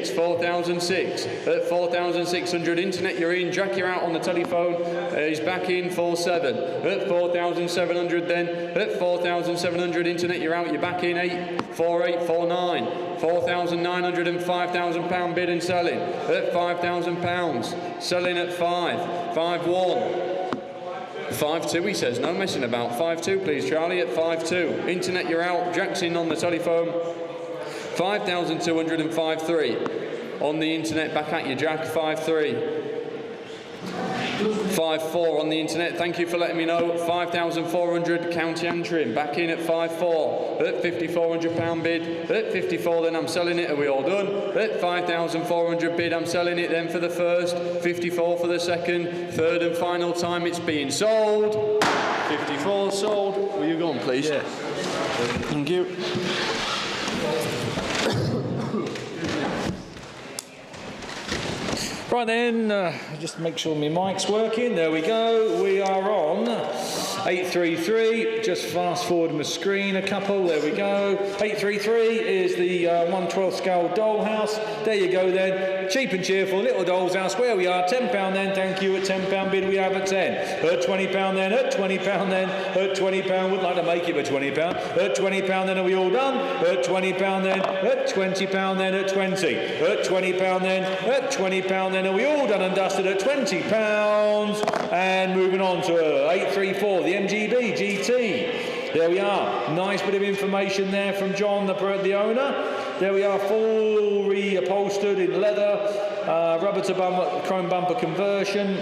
4,006, at 4,600, internet you're in, Jack you're out on the telephone, he's back in, 4-7, at 4,700 then, at 4,700, internet you're out, you're back in, 8, 4-8, 4-9, 4,900 and £5,000 bid and selling, at £5,000, selling at 5, 5-1. 5-2 he says, no messing about, 5-2 please Charlie, at 5-2, internet you're out, Jack's in on the telephone, 5,205.3 on the internet, back at you Jack, 5-3. 5-4 on the internet, thank you for letting me know. 5,400 County Antrim, back in at 5-4, at £5,400 bid, at 54 then I'm selling it, are we all done? At 5,400 bid, I'm selling it then for the first, 54 for the second, third and final time it's being sold. 54 sold, will you go on please? Yeah. Thank you. Right then, just make sure my mic's working. There we go. We are on 833, just fast forward my screen a couple, there we go. 833 is the 1/12 scale dollhouse. There you go then, cheap and cheerful, little doll's house, where we are, £10 then, thank you, at £10 bid we have at 10. At £20 then, at £20 then, at £20, would like to make it for £20. At £20 then, are we all done? At £20 then, at £20 then, at 20. At £20 then, at £20 then, are we all done and dusted at £20? And moving on to 834, the MGB GT. There we are, nice bit of information there from John, the owner. There we are, full reupholstered in leather, rubber to chrome bumper conversion.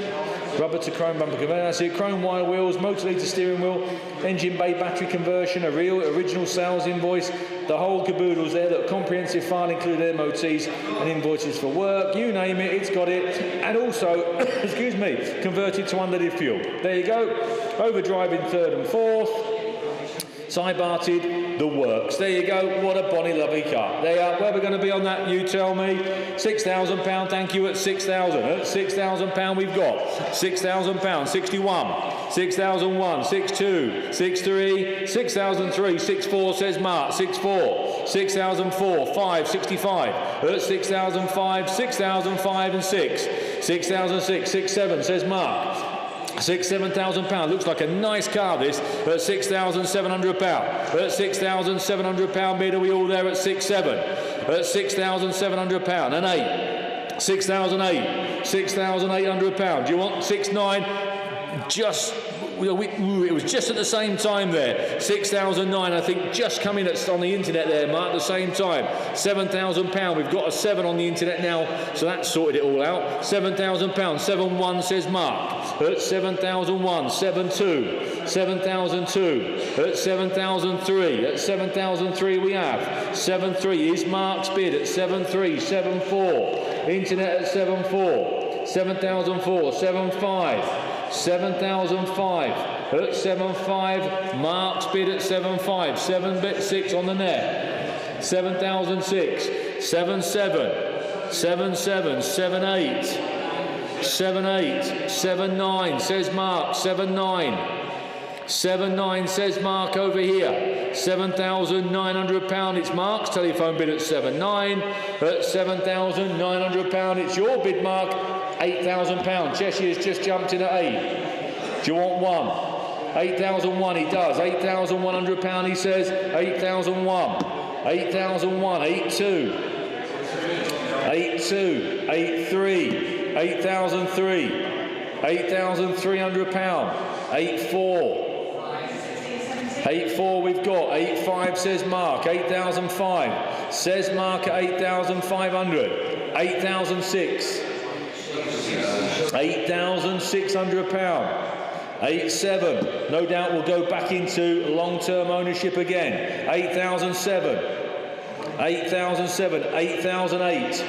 Rubber to chrome bumper conversion, that's it. Chrome wire wheels, motor lead to steering wheel, engine bay battery conversion, a real original sales invoice, the whole caboodle's there. Look, comprehensive file included MOTs and invoices for work, you name it, it's got it. And also, excuse me, converted to unleaded fuel. There you go. Overdrive in third and fourth. Side-barted, the works. There you go, what a bonny lovely car. There you are, where we're going to be on that, you tell me. £6,000, thank you, at 6,000. At £6,000 we've got £6,000, 61, 6,001, 62, 63, 6,003, 64 says Mark, 64, 6,004, 5, 65. At 6,005, 6,005 and 6, 6,006, 67 says Mark. £7,000, looks like a nice car this, at £6,700. At £6,700 bid, are we all there at 6,700? At £6,700, and 8, 6,008, £6,800. Do you want 6,900? Just, it was just at the same time there. 6,009, I think, just coming on the internet there, Mark, at the same time. £7,000, we've got a 7 on the internet now, so that's sorted it all out. £7,000, 7,1 says Mark. At 7,001, 7,2, 7,002. At 7,003, at 7,003 we have. 7,3 is Mark's bid at 7,3, 7,4. Internet at 7,4, 7,004, 7,5. 7,005 at 7,5, Mark's bid at 7,5, 7,6 on the net, 7,006, 7,7, 7,7, 7,8, 7,8, 7,9 says Mark, 7,9, 7,9 says Mark over here, £7,900, it's Mark's telephone bid at 7,9, at £7,900, it's your bid, Mark. £8,000. Cheshire's just jumped in at 8. Do you want 1? 8,001 he does. £8,100 he says. 8,001. 8,001. 82. 82. 83. 8,003. £8,300. 84. 84 we've got. 85 says Mark. 8,005 says Mark at 8,500. 8,006. £8,600. 87, no doubt we'll go back into long-term ownership again. 8,007, 8,007, 8,008,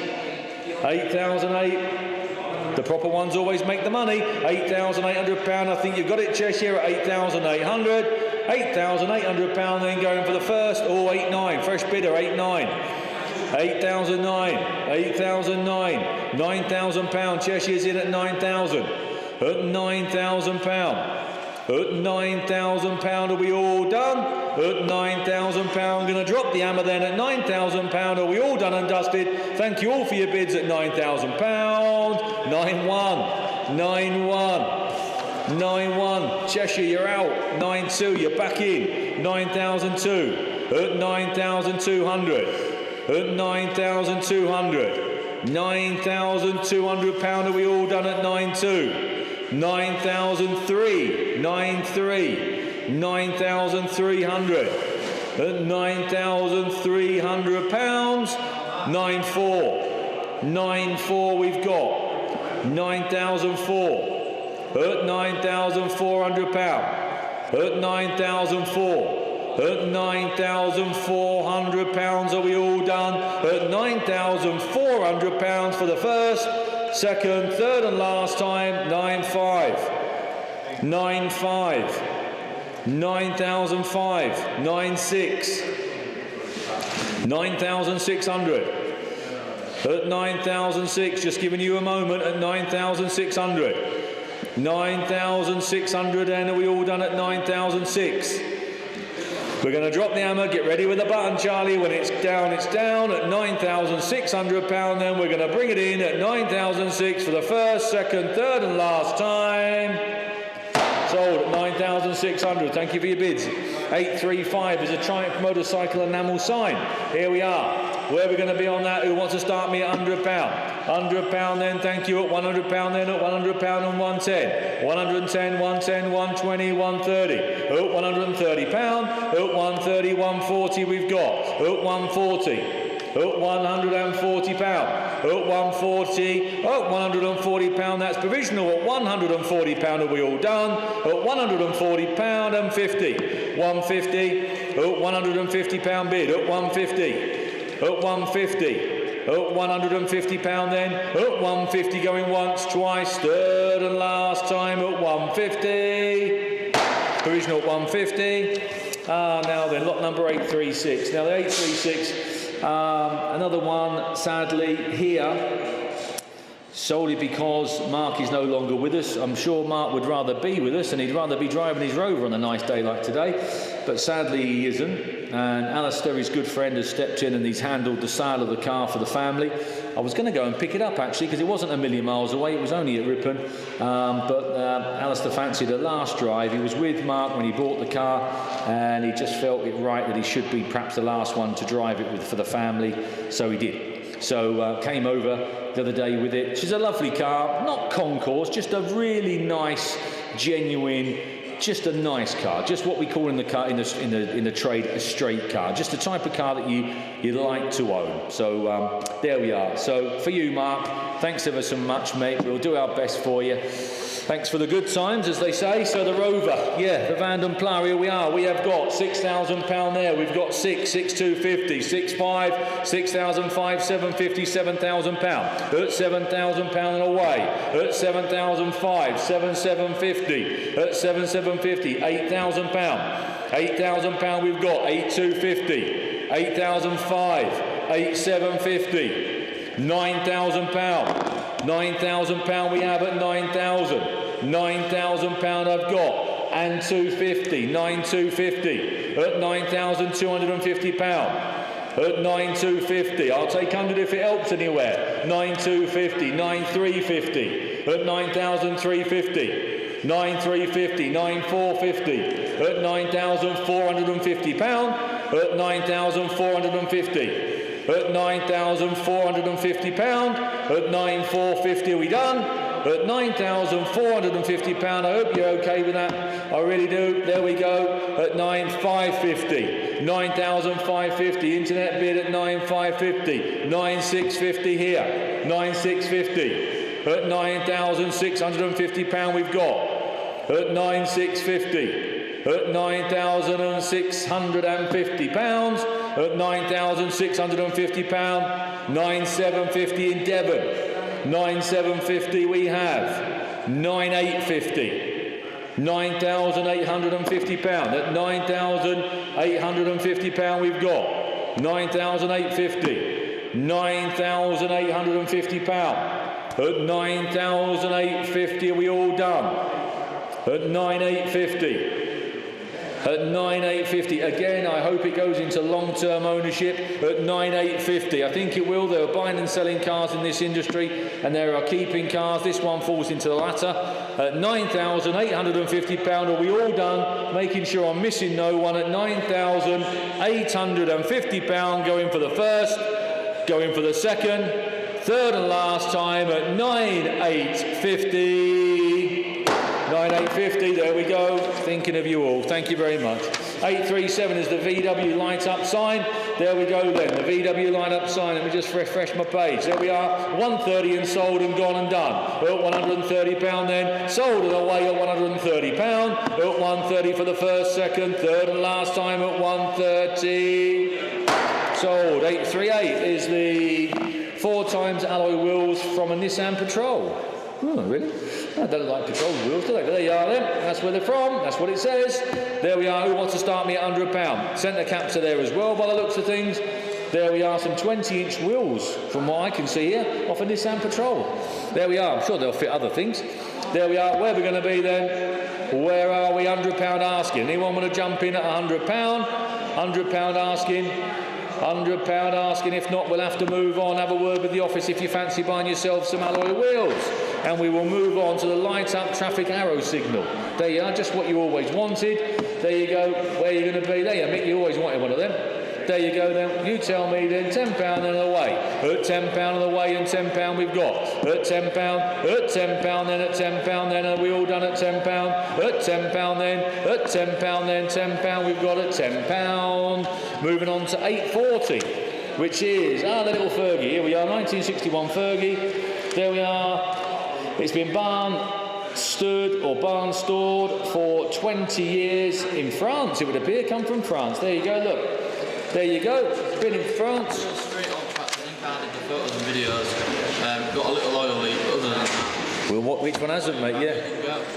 8,008. The proper ones always make the money. £8,800. I think you've got it, Cheshire, at 8,800. £8,800. Then going for the first. Oh, 8,900. Fresh bidder, 8,900. 8,009, 8,009, £9,000. Cheshire's in at 9,000. At £9,000. At £9,000, are we all done? At £9,000, going to drop the hammer then at £9,000. Are we all done and dusted? Thank you all for your bids at £9,000. 9-1, 9-1, 9-1. Cheshire, you're out. 9-2, you're back in. 9,002. At 9,200. At 9,200. £9,200, are we all done at 9-2? 9,003, 9-3, 9,300. At £9,300, 9-4, 9-4 we've got. 9,004. At £9,400. At 9,004. At £9,400, are we all done? At £9,400 for the first, second, third and last time, 9,500. 9,500. 9,005. 9,600. 9,600. At 9,600, just giving you a moment, at 9,600. 9,600, and are we all done at 9,006? We're going to drop the hammer, get ready with the button, Charlie. When it's down at £9,600. Then we're going to bring it in at 9,006 for the first, second, third and last time. Sold at 9,600. Thank you for your bids. 835 is a Triumph motorcycle enamel sign. Here we are. Where are we going to be on that? Who wants to start me at £100? £100 then, thank you, at £100 then, at £100 and 110. 110, 110, 120, 130. At £130. At 130, 140 we've got. At 140. At £140. At 140. At £140, that's provisional. At £140 are we all done? At £140 and 50. 150. At £150 bid. At 150. At 150. At £150 then. At 150 going once, twice, third and last time at 150. Provisional at 150. Now then, lot number 836. Now the 836, another one, sadly, here. Solely because Mark is no longer with us. I'm sure Mark would rather be with us and he'd rather be driving his Rover on a nice day like today, but sadly he isn't. And Alistair, his good friend, has stepped in and he's handled the sale of the car for the family. I was going to go and pick it up actually because it wasn't a million miles away, it was only at Ripon, but Alistair fancied a last drive. He was with Mark when he bought the car and he just felt it right that he should be perhaps the last one to drive it with for the family, so he did. So came over the other day with it. She's a lovely car, not concourse, just a really nice, genuine, just a nice car, just what we call in the car in the trade a straight car, just the type of car that you like to own. So there we are. So for you, Mark, thanks ever so much, mate. We'll do our best for you. Thanks for the good times, as they say. So the Rover, yeah, the Vanden Plas, here we are. We have got £6,000 there. We've got 6,250, 6,500, 6,500, 750, £7,000. At £7,000 and away. At 7,500, 7,750. At 7,750, £8,000. £8,000 we've got. 8,250. 8,500, 8,750. £9,000. £9,000 we have at 9,000. £9,000 I've got, and 250. 9,250 at £9,250. At 9,250. I'll take 100 if it helps anywhere. 9,250. 9,350 at 9,350. 9,350. 9,450 at £9,450. At £9,450. At £9,450. At 9,450 are we done? At £9,450. I hope you're okay with that. I really do. There we go. At 9,550. 9,550. Internet bid at 9,550. 9,650 here. 9,650. At £9,650 we've got. At 9,650. At £9,650. At £9,650, 9,750 in Devon. 9,750 we have. 9,850. £9,850. At £9,850 we've got. 9,850. £9,850. At 9,850 are we all done? At 9,850. At 9,850, again, I hope it goes into long-term ownership. At 9,850, I think it will. They are buying and selling cars in this industry, and there are keeping cars. This one falls into the latter. At £9,850, are we all done? Making sure I'm missing no one. At £9,850, going for the first, going for the second, third and last time at 9,850. 9,850, there we go. Thinking of you all. Thank you very much. 837 is the VW light up sign. There we go then, the VW light up sign. Let me just refresh my page. There we are, 130 and sold and gone and done. At £130 then, sold and away at £130. At 130 for the first, second, third and last time at 130. Sold. 838 is the 4 times alloy wheels from a Nissan Petrol. Oh, really? I don't like petrol wheels, do they? But there you are then. That's where they're from. That's what it says. There we are. Who wants to start me at £100? Centre caps are there as well by the looks of things. There we are, some 20-inch wheels from what I can see here off a Nissan Petrol. There we are. I'm sure they'll fit other things. There we are. Where are we going to be then? Where are we? £100 asking. Anyone want to jump in at £100? £100 asking. £100 asking. If not, we'll have to move on. Have a word with the office if you fancy buying yourself some alloy wheels. And we will move on to the light up traffic arrow signal. There you are, just what you always wanted. There you go. Where are you going to be? There you are, Mick, you always wanted one of them. There you go then. You tell me then. £10 and away. At £10 and away and £10 we've got. At £10. At £10 then. At £10 then. Are we all done at £10? At £10 then. At £10 then. £10 we've got at £10. Moving on to 840, which is the little Fergie. Here we are, 1961 Fergie. There we are. It's been barn stored for 20 years in France. It would appear come from France. There you go. Look. There you go, it's been in France. Straight on track, the photos and videos. Got a little oil leak, but other than that. Well, which one hasn't, mate?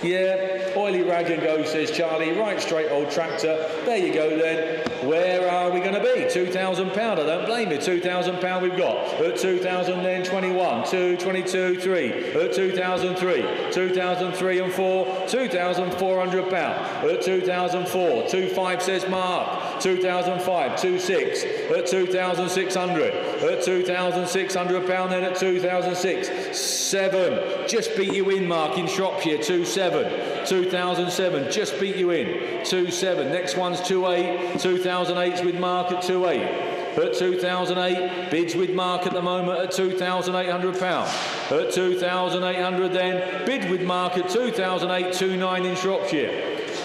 Yeah, oily rag and go, says Charlie. Right straight, old tractor. There you go then. Where are we going to be? £2,000. I don't blame you. £2,000 we've got. At 2000 then 21, 2, 22, 3. At 2003, 2003 and 4, £2,400. At 2004, 25 says Mark. 2005, 26. At 2,600. At £2,600 then at 2006, 7. Just beat you in, Mark, in Shropshire. 27. 2007, just beat you in. 27. Next one's 28. 2008's with Mark at 28. At 2008, bids with Mark at the moment at £2,800. At 2,800 then, bid with Mark at 2008, 29 in Shropshire.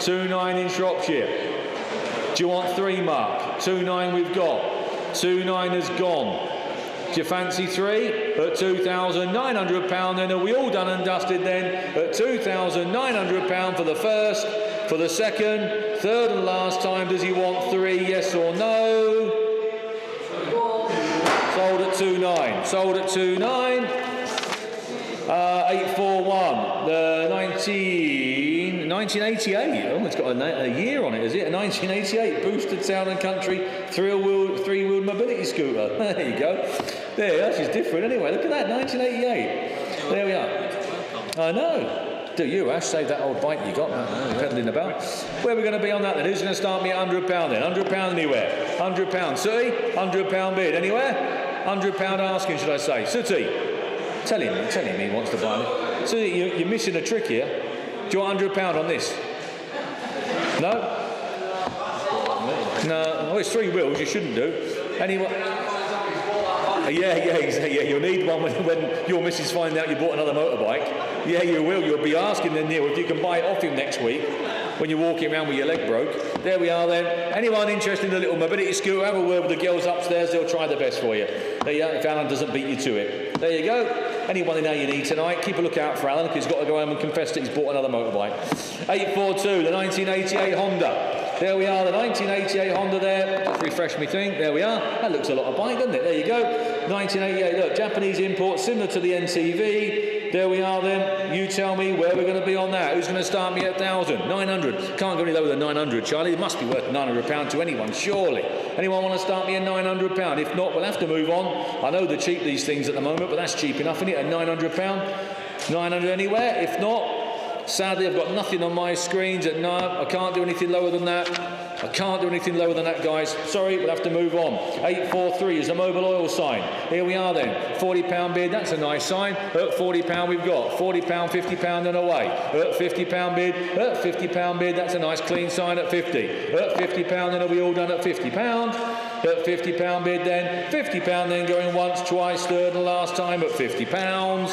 29 in Shropshire. Do you want 3, Mark? 29 we've got. 29 has gone. Do you fancy 3? At £2,900 then. Are we all done and dusted then? At £2,900 for the first, for the second, third and last time. Does he want 3? Yes or no? Sold at 2.9. Sold at 2.9. 841. The 1988. Oh, it's got a year on it, is it? A 1988 boosted town and country three-wheeled mobility scooter. There you go. There, she's different anyway. Look at that, 1988. There we are. I know. Do you, Ash? Save that old bike you got, peddling about. Where are we going to be on that then? Who's going to start me at £100 then? £100 anywhere? £100. Sooty? £100 bid. Anywhere? £100 asking, should I say? Sooty? Tell him he wants to buy it. Sooty, you're missing a trick here. Do you want £100 on this? No? No. Oh, it's 3 wheels, you shouldn't do. Anyway. Yeah, you'll need one when your missus finds out you bought another motorbike. Yeah, you will. You'll be asking then, Neil, if you can buy it off him next week when you're walking around with your leg broke. There we are then. Anyone interested in the little mobility scooter, have a word with the girls upstairs. They'll try their best for you. There you are, if Alan doesn't beat you to it. There you go. Anyone in A&E tonight, keep a look out for Alan, because he's got to go home and confess that he's bought another motorbike. 842, the 1988 Honda. There we are, the 1988 Honda there. Just refresh me thing. There we are. That looks a lot of bike, doesn't it? There you go. 1988, look, Japanese import, similar to the NTV. There we are then. You tell me where we're going to be on that. Who's going to start me at 1,000? 900. Can't go any lower than 900, Charlie. It must be worth £900 to anyone, surely. Anyone want to start me at £900? If not, we'll have to move on. I know they're cheap, these things, at the moment, but that's cheap enough, isn't it? At £900? 900 anywhere? If not, sadly, I've got nothing on my screens. No, I can't do anything lower than that. I can't do anything lower than that, guys. Sorry, we'll have to move on. 843 is a mobile oil sign. Here we are then. £40 bid, that's a nice sign. At £40 we've got. £40, £50 and away. At £50 bid. At £50 bid, that's a nice clean sign at 50. At £50 then, are we all done at £50? At £50 bid then. £50 then going once, twice, third and last time at £50.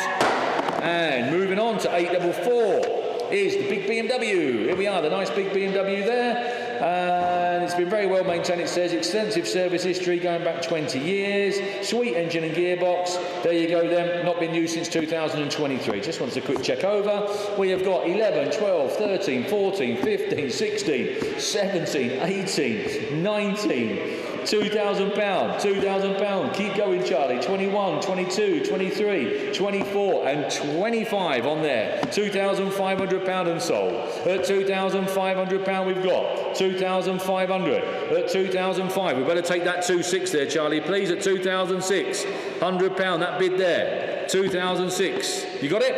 And moving on to 844 is the big BMW. Here we are, the nice big BMW there. And it's been very well maintained, it says. Extensive service history going back 20 years. Sweet engine and gearbox. There you go then. Not been used since 2023. Just wants a quick check over. We have got 11, 12, 13, 14, 15, 16, 17, 18, 19... £2,000, keep going, Charlie. 21, 22, 23, 24 and 25 on there. £2,500 and sold. At £2,500 we've got 2,500. At 2,005, we better take that 2.6 there, Charlie, please. At 2,006, £100, that bid there. 2,006, you got it?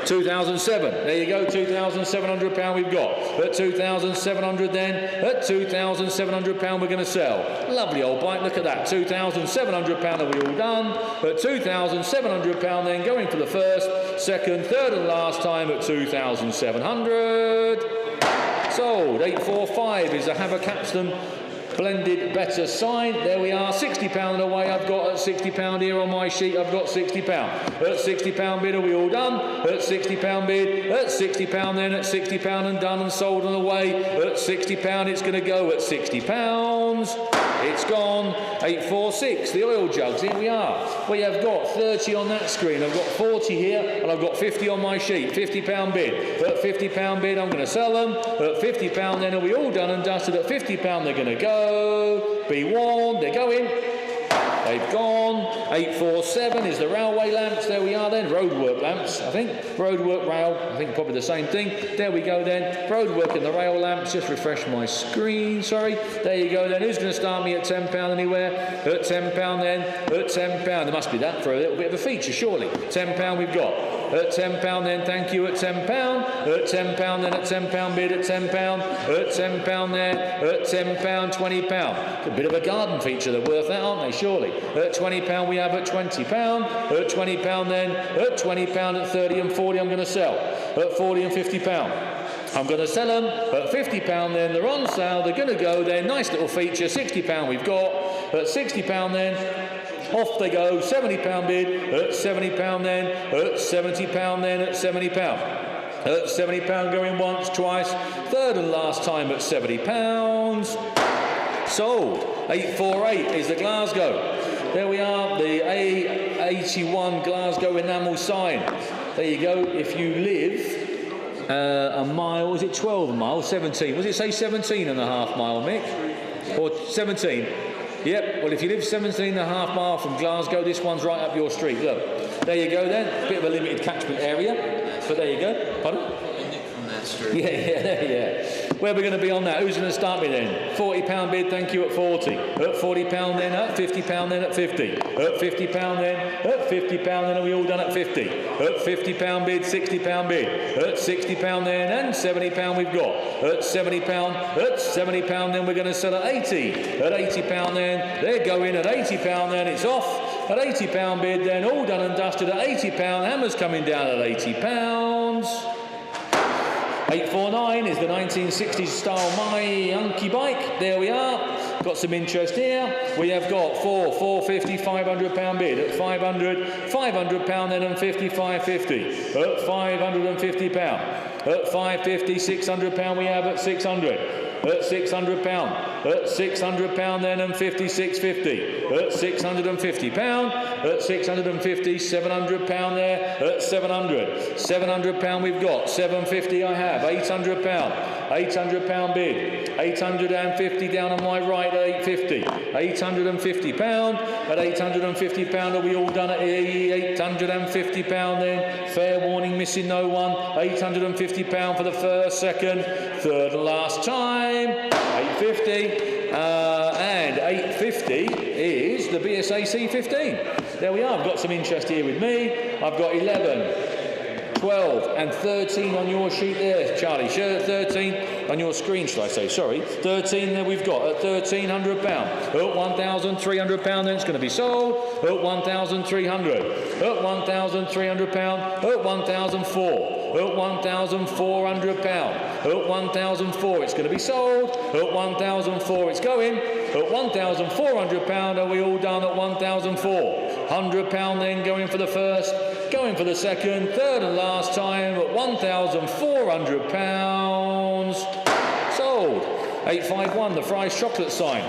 2007. There you go, £2,700 we've got. At 2,700 then, at £2,700 we're going to sell. Lovely old bike, look at that. £2,700 are we all done. At £2,700 then, going for the first, second, third and last time at 2,700. Sold. 845 is the Havercapston blended better sign. There we are, £60 away. I've got at £60 here on my sheet. I've got £60. At £60 bid, are we all done? At £60 bid, at £60 then, at £60 and done and sold and away. At £60 it's going to go at £60. It's gone. 846, the oil jugs, here we are. We have got 30 on that screen. I've got 40 here and I've got 50 on my sheet. £50 bid. At £50 bid, I'm going to sell them. At £50 then, are we all done and dusted? At £50 they're going to go. Be warned, they're going. They've gone. 847 is the railway lamps. There we are then. Roadwork lamps, I think. Roadwork rail, I think probably the same thing. There we go then. Roadwork and the rail lamps. Just refresh my screen, sorry. There you go then. Who's going to start me at £10 anywhere? At £10 then. At £10. There must be that for a little bit of a feature, surely. £10 we've got. At £10 then, thank you, at £10. At £10 then, at £10 bid, at £10. At £10 there, at £10, £20. A bit of a garden feature, they're worth that, aren't they, surely? At £20 we have at £20. At £20 then, at £20, at 30 and 40 I'm going to sell. At 40 and £50. I'm going to sell them at £50 then, they're on sale, they're going to go there, nice little feature, £60 we've got. At £60 then, off they go, £70 bid, at £70 then, at £70 then, at £70. At £70 going once, twice, third and last time at £70. Sold. 848 is the Glasgow. There we are, the A81 Glasgow enamel sign. There you go, if you live a mile, was it 12 miles, 17? Was it say 17 and a half mile, Mick? Or 17? Yep, well if you live 17 and a half mile from Glasgow, this one's right up your street. Look, there you go then, bit of a limited catchment area, but there you go. Pardon? Yeah. Where are we going to be on that? Who's going to start me then? £40 bid, thank you, at 40. At £40 then, at £50 then, at 50. At £50 then, at £50 then, are we all done at 50? At £50 bid, £60 bid. At £60 then, and £70 we've got. At £70, at £70 then, we're going to sell at 80. At £80 then, they're going at £80 then, it's off. At £80 bid then, all done and dusted at £80. Hammer's coming down at £80. 849 is the 1960s style My Hunky bike. There we are. Got some interest here. We have got 450, £500 bid. At 500, £500 then and 50, £550. At £550. At 550, £600 we have at 600. At £600. At £600 then and 50, £650. At £650. At £650, £700 there. At 700. £700 we've got. £750 I have. £800. £800 bid. £850 down on my right at £850. £850. At £850 are we all done at £850 then? Fair warning, missing no one. £850 for the first, second, third and last time. £850. And £850 is the BSA C15. There we are. I've got some interest here with me. I've got 11, 12 and 13 on your sheet there, Charlie. 13 on your screen, should I say, sorry. 13 there we've got at £1,300. At £1,300 then it's going to be sold. At £1,300. At £1,300. At £1,004. At £1,400. At £1,004 it's going to be sold. At £1,004 it's going. At £1,400 are we all done at £1,004. £100 then going for the first, going for the second, third and last time at £1,400. Sold. 851, the Fry's chocolate sign.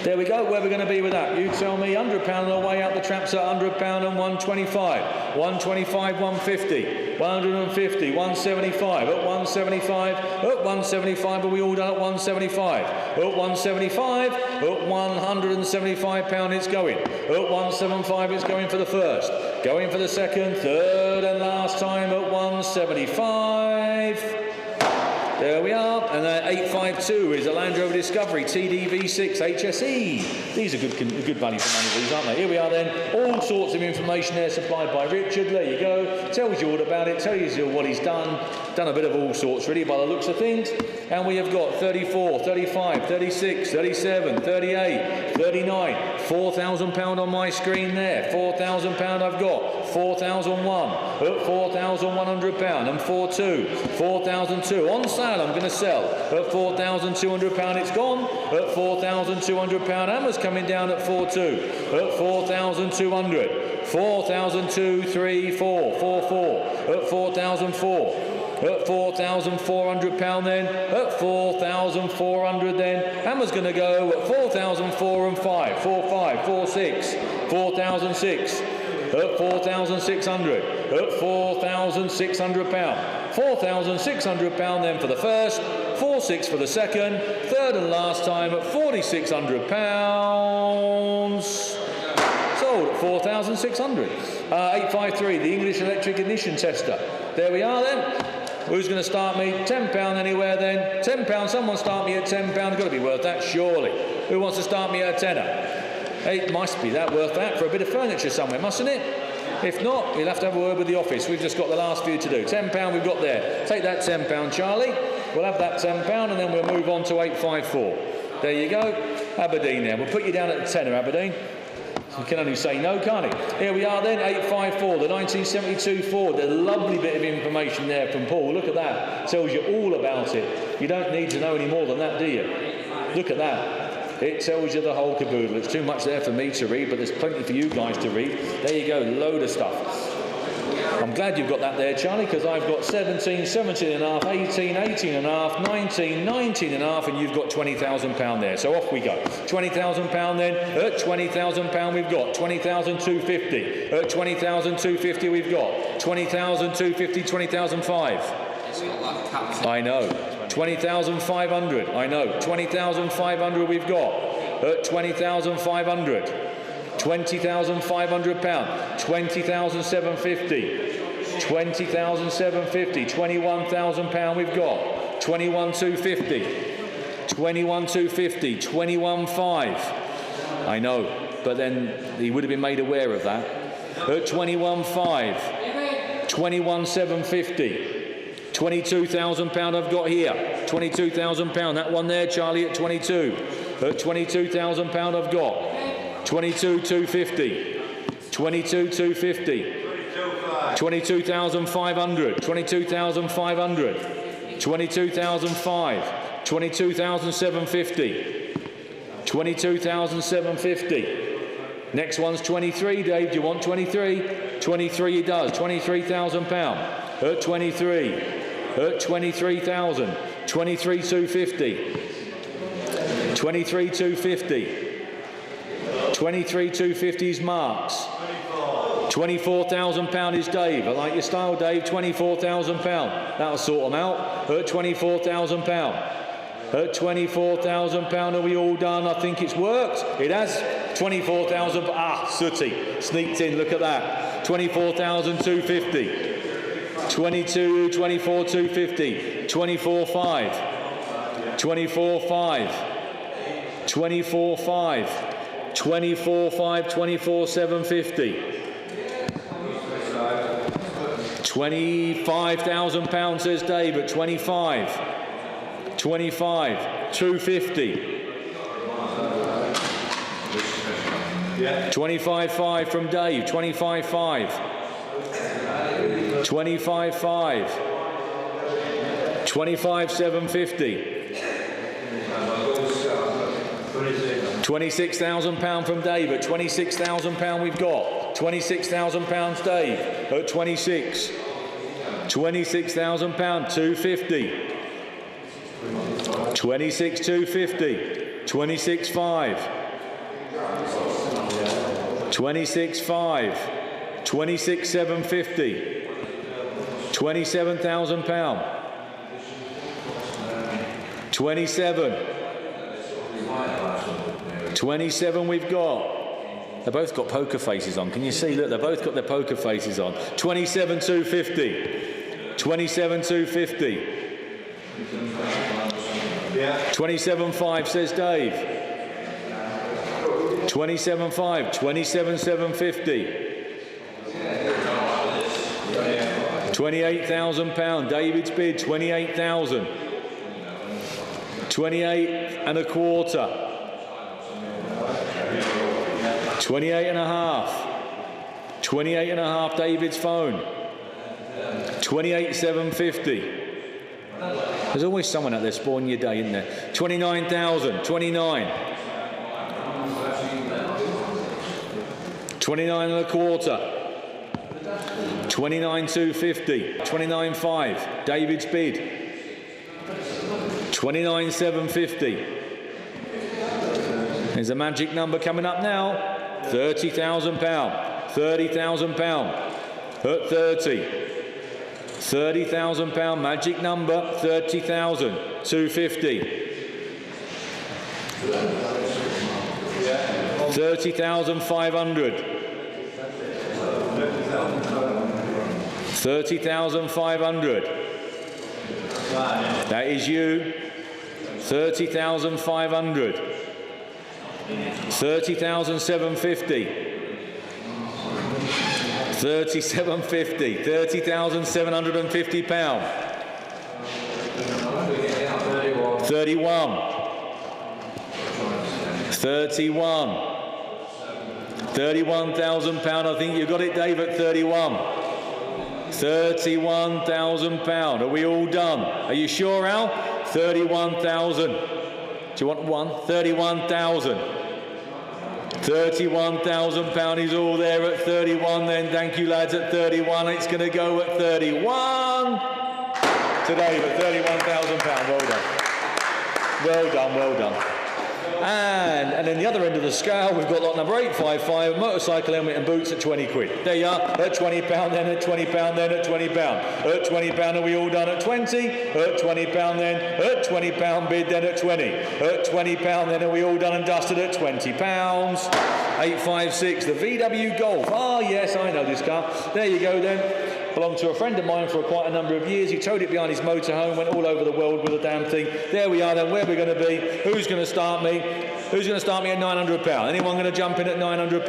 There we go, where we're going to be with that. You tell me. £100 on the way out the traps at £100 and 125. 125, 150. 150, 175. At 175. At 175, are we all done at 175? At 175. At £175 it's going. At 175 it's going for the first. Going for the second, third and last time at 175. There we are, and 852 is a Land Rover Discovery TDV6 HSE. These are good value for money, these, aren't they? Here we are then, all sorts of information there supplied by Richard. There you go, tells you all about it, tells you what he's done a bit of all sorts really by the looks of things. And we have got 34, 35, 36, 37, 38, 39, £4,000 on my screen there, £4,000 I've got, 4,001, at £4,100 and 42, 4,002 on sale. I'm going to sell at £4,200. It's gone at £4,200. Hammer's coming down at 42 at 4,200. 4,002, 3, 4, 4, 4 at 4,004. At £4,400 then, at 4,400 then. Hammer's going to go at 4,004 and 5, 4, 5, 4, 6, 4,006. At 4,600, at £4,600. £4,600 then for the first, 4,600 for the second, third and last time at £4,600. Sold at 4,600. 853, the English electric ignition tester. There we are then. Who's going to start me? £10 anywhere then? £10, someone start me at £10. Got to be worth that, surely. Who wants to start me at a tenner? It must be that worth that for a bit of furniture somewhere, mustn't it? If not, we'll have to have a word with the office. We've just got the last few to do. £10 we've got there. Take that £10, Charlie. We'll have that £10 and then we'll move on to 854. There you go. Aberdeen there. We'll put you down at the tenner, Aberdeen. You can only say no, can't he? Here we are then, 854, the 1972 Ford. A lovely bit of information there from Paul. Look at that. Tells you all about it. You don't need to know any more than that, do you? Look at that. It tells you the whole caboodle. It's too much there for me to read, but there's plenty for you guys to read. There you go, load of stuff. I'm glad you've got that there, Charlie, because I've got 17, 17 and a half, 18, 18 and a half, 19, 19 and a half, and you've got £20,000 there. So off we go. £20,000 then. At £20,000 we've got 20,250. At 20,250 we've got 20,250, 20,005. I know. 20,500. I know. 20,500 we've got. At 20,500. £20,500. 20,750. 20,750. £21,000 we've got. 21,250. 21,250. 21,500. I know, but then he would have been made aware of that. At 21,500. 21,750. £22,000 I've got here. £22,000. That one there, Charlie, at 22. At £22,000 I've got. 22,250. 22,250. 22,500. 22,500. 22,500. 22,750. 22,750. Next one's 23, Dave. Do you want 23? 23 he does. £23,000. At 23. At 23,000. 23,250. 23,250. 23,250's Marks. £24,000 is Dave. I like your style, Dave. £24,000. That'll sort them out. At £24,000. At £24,000, are we all done? I think it's worked. It has. 24,000. Ah, sooty. Sneaked in. Look at that. 24,250. 24,250. 24,500. 24,500. 24,500. 24,500. 24,750. £25,000 says Dave at 25. 25. 250. 25,500 from Dave. 25,500. 25,500. 25,750. £26,000 from Dave. At £26,000 we've got. £26,000 Dave. At 26. £26,000. 250. 26,250. 26,500. 26,500. 26,750. £27,000. 27. 27 we've got. They've both got poker faces on. Can you see? Look, they've both got their poker faces on. 27,250. 27,250. 27.5 says Dave. 27.5, 27,750. £28,000. David's bid, 28,000. 28 and a quarter. 28 and a half. 28 and a half, David's phone. 28,750. There's always someone out there spoiling your day, isn't there? 29,000, 29. 29 and a quarter. 29,250. 29.5, David's bid. 29,750. There's a magic number coming up now. £30,000. £30,000 at 30. £30,000 magic number. 30,000. 250. 30,500. 30,500. That is you. 30,500. 30,750. 37.50. £30,750. 31. 31. £31,000. I think you got it, Dave, at 31. £31,000. Are we all done? Are you sure, Al? 31,000. Do you want one? 31,000. £31,000 is all there at 31 then. Thank you, lads, at 31. It's going to go at 31. Today, but £31,000. Well done. Well done, well done. And then the other end of the scale, we've got lot number 855, motorcycle helmet and boots at 20 quid. There you are, at £20, then at £20, then at £20. At £20, are we all done at 20? At £20 then, at £20 bid, then at 20. At £20, then are we all done and dusted at £20? 856, the VW Golf. Ah, yes, I know this car. There you go then. Belonged to a friend of mine for quite a number of years. He towed it behind his motorhome, went all over the world with the damn thing. There we are then, where we're going to be. Who's going to start me? Who's going to start me at £900? Anyone going to jump in at £900?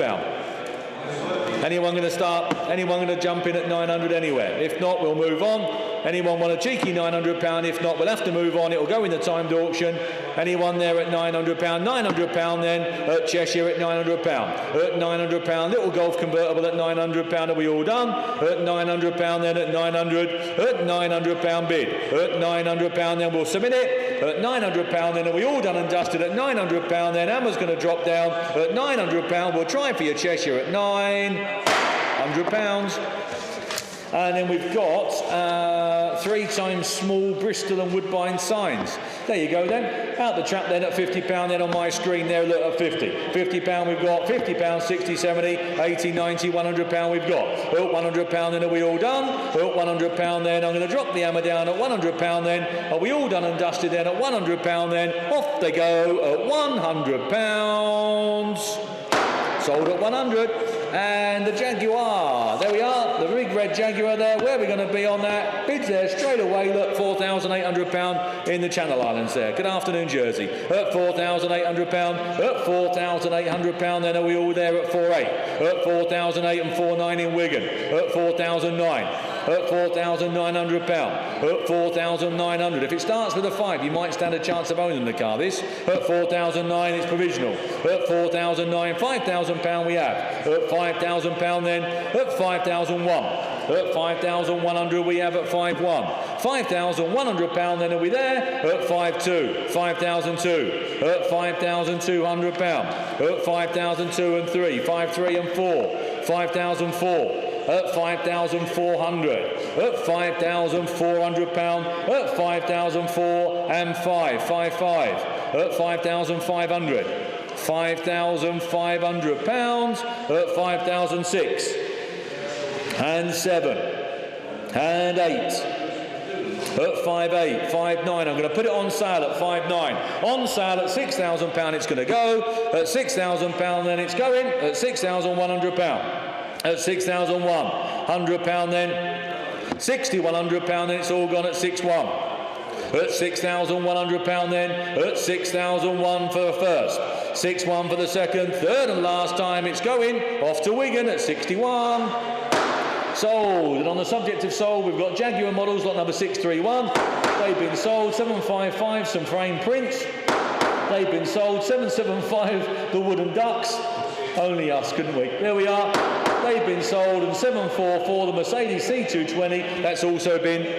Anyone going to jump in at 900 anywhere? If not, we'll move on. Anyone want a cheeky £900? If not, we'll have to move on. It'll go in the timed auction. Anyone there at £900? £900 then at Cheshire at £900. At £900, little golf convertible at £900. Are we all done? At £900 then at 900. At £900 bid. At £900 then we'll submit it. At £900 then are we all done and dusted? At £900 then Emma's going to drop down. At £900 we'll try for your Cheshire at £900. And then we've got 3 times small Bristol and Woodbine signs. There you go then. Out the trap then at £50 then on my screen there, look at 50. £50 we've got, £50, 60, 70, 80, 90, £100 we've got. At £100 then are we all done? At £100 then I'm going to drop the hammer down at £100 then. Are we all done and dusted then at £100 then? Off they go at £100. Sold at 100. And the Jaguar, there we are, the big red Jaguar there. Where are we going to be on that? Bids there straight away, look, £4,800 in the Channel Islands there. Good afternoon, Jersey. At £4,800, at £4,800 then are we all there at 4,800. At 4,008 and 4,900 in Wigan. At 4,009. At £4,900. At 4,900. If it starts with a 5, you might stand a chance of owning the car, this. At 4,009, it's provisional. At 4,009, £5,000 we have. At £5,000 then, at 5,001. At 5,100 we have at 5,1. £5,100 then are we there? At 5,2. 5,002. At £5,200. At 5,002 and 3. 5,3 and 4. 5,004. At 5,400, at £5,400, at 5,004 and 5,5, at 5,500, £5,500, at 5,006 and 7 and 8. At 5,8, 5,9. I'm going to put it on sale at 5,9. On sale at £6,000 it's going to go. At £6,000 then it's going. At £6,100. At £6,100 then. £6,100 then it's all gone at 6,1. at £6,100 then, at £6,001 for the first, 6,1 for the second, third and last time it's going, off to Wigan at 61. Sold. And on the subject of sold, we've got Jaguar models, lot number 631. They've been sold. 755, some frame prints. They've been sold. 775, the wooden ducks. Only us, couldn't we? There we are. They've been sold. And 744, the Mercedes C220. That's also been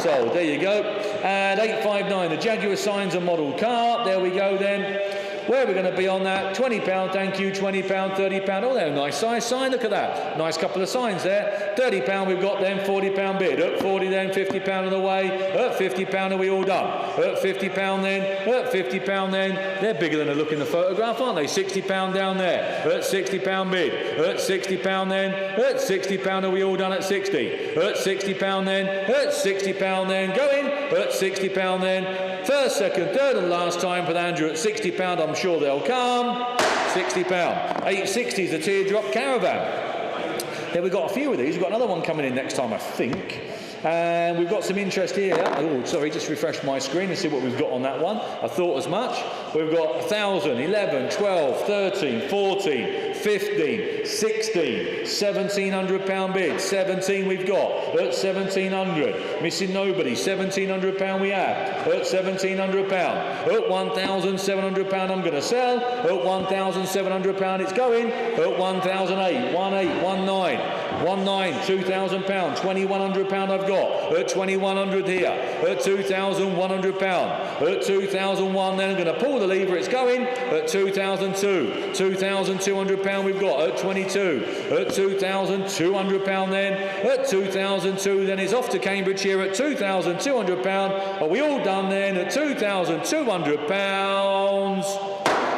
sold. There you go. And 859, the Jaguar signs and model car. There we go then. Where are we going to be on that? £20, thank you, £20, £30. Oh, they're a nice size sign, look at that. Nice couple of signs there. £30 we've got then, £40 bid. At 40 then, £50 on the way. At £50 are we all done? At £50 then, at £50 then. They're bigger than they look in the photograph, aren't they? £60 down there. At £60 bid. At £60 then, at £60 are we all done at 60? At £60 then, at £60 then. Go in. At £60 then. First, second, third and last time for Andrew at £60. I'm sure they'll come. £60. 860 is the teardrop caravan. Then we've got a few of these. We've got another one coming in next time, I think. And we've got some interest here. Oh, sorry, just refresh my screen and see what we've got on that one. I thought as much. We've got 1,000, 11, 12, 13, 14, 15, 16, £1,700 bid. 17 we've got. At 1,700. Missing nobody. £1,700 we have. At £1,700. At £1,700 I'm going to sell. At £1,700 it's going. At 1,008. 19, £2,000. £2,100 I've got. At 2,100 here. At £2,100. At 2,001 then I'm going to pull the lever, it's going. At 2,002. £2,200 we've got. At 22. At £2,200 then. At 2,002 then it's off to Cambridge here at £2,200. Are we all done then at £2,200?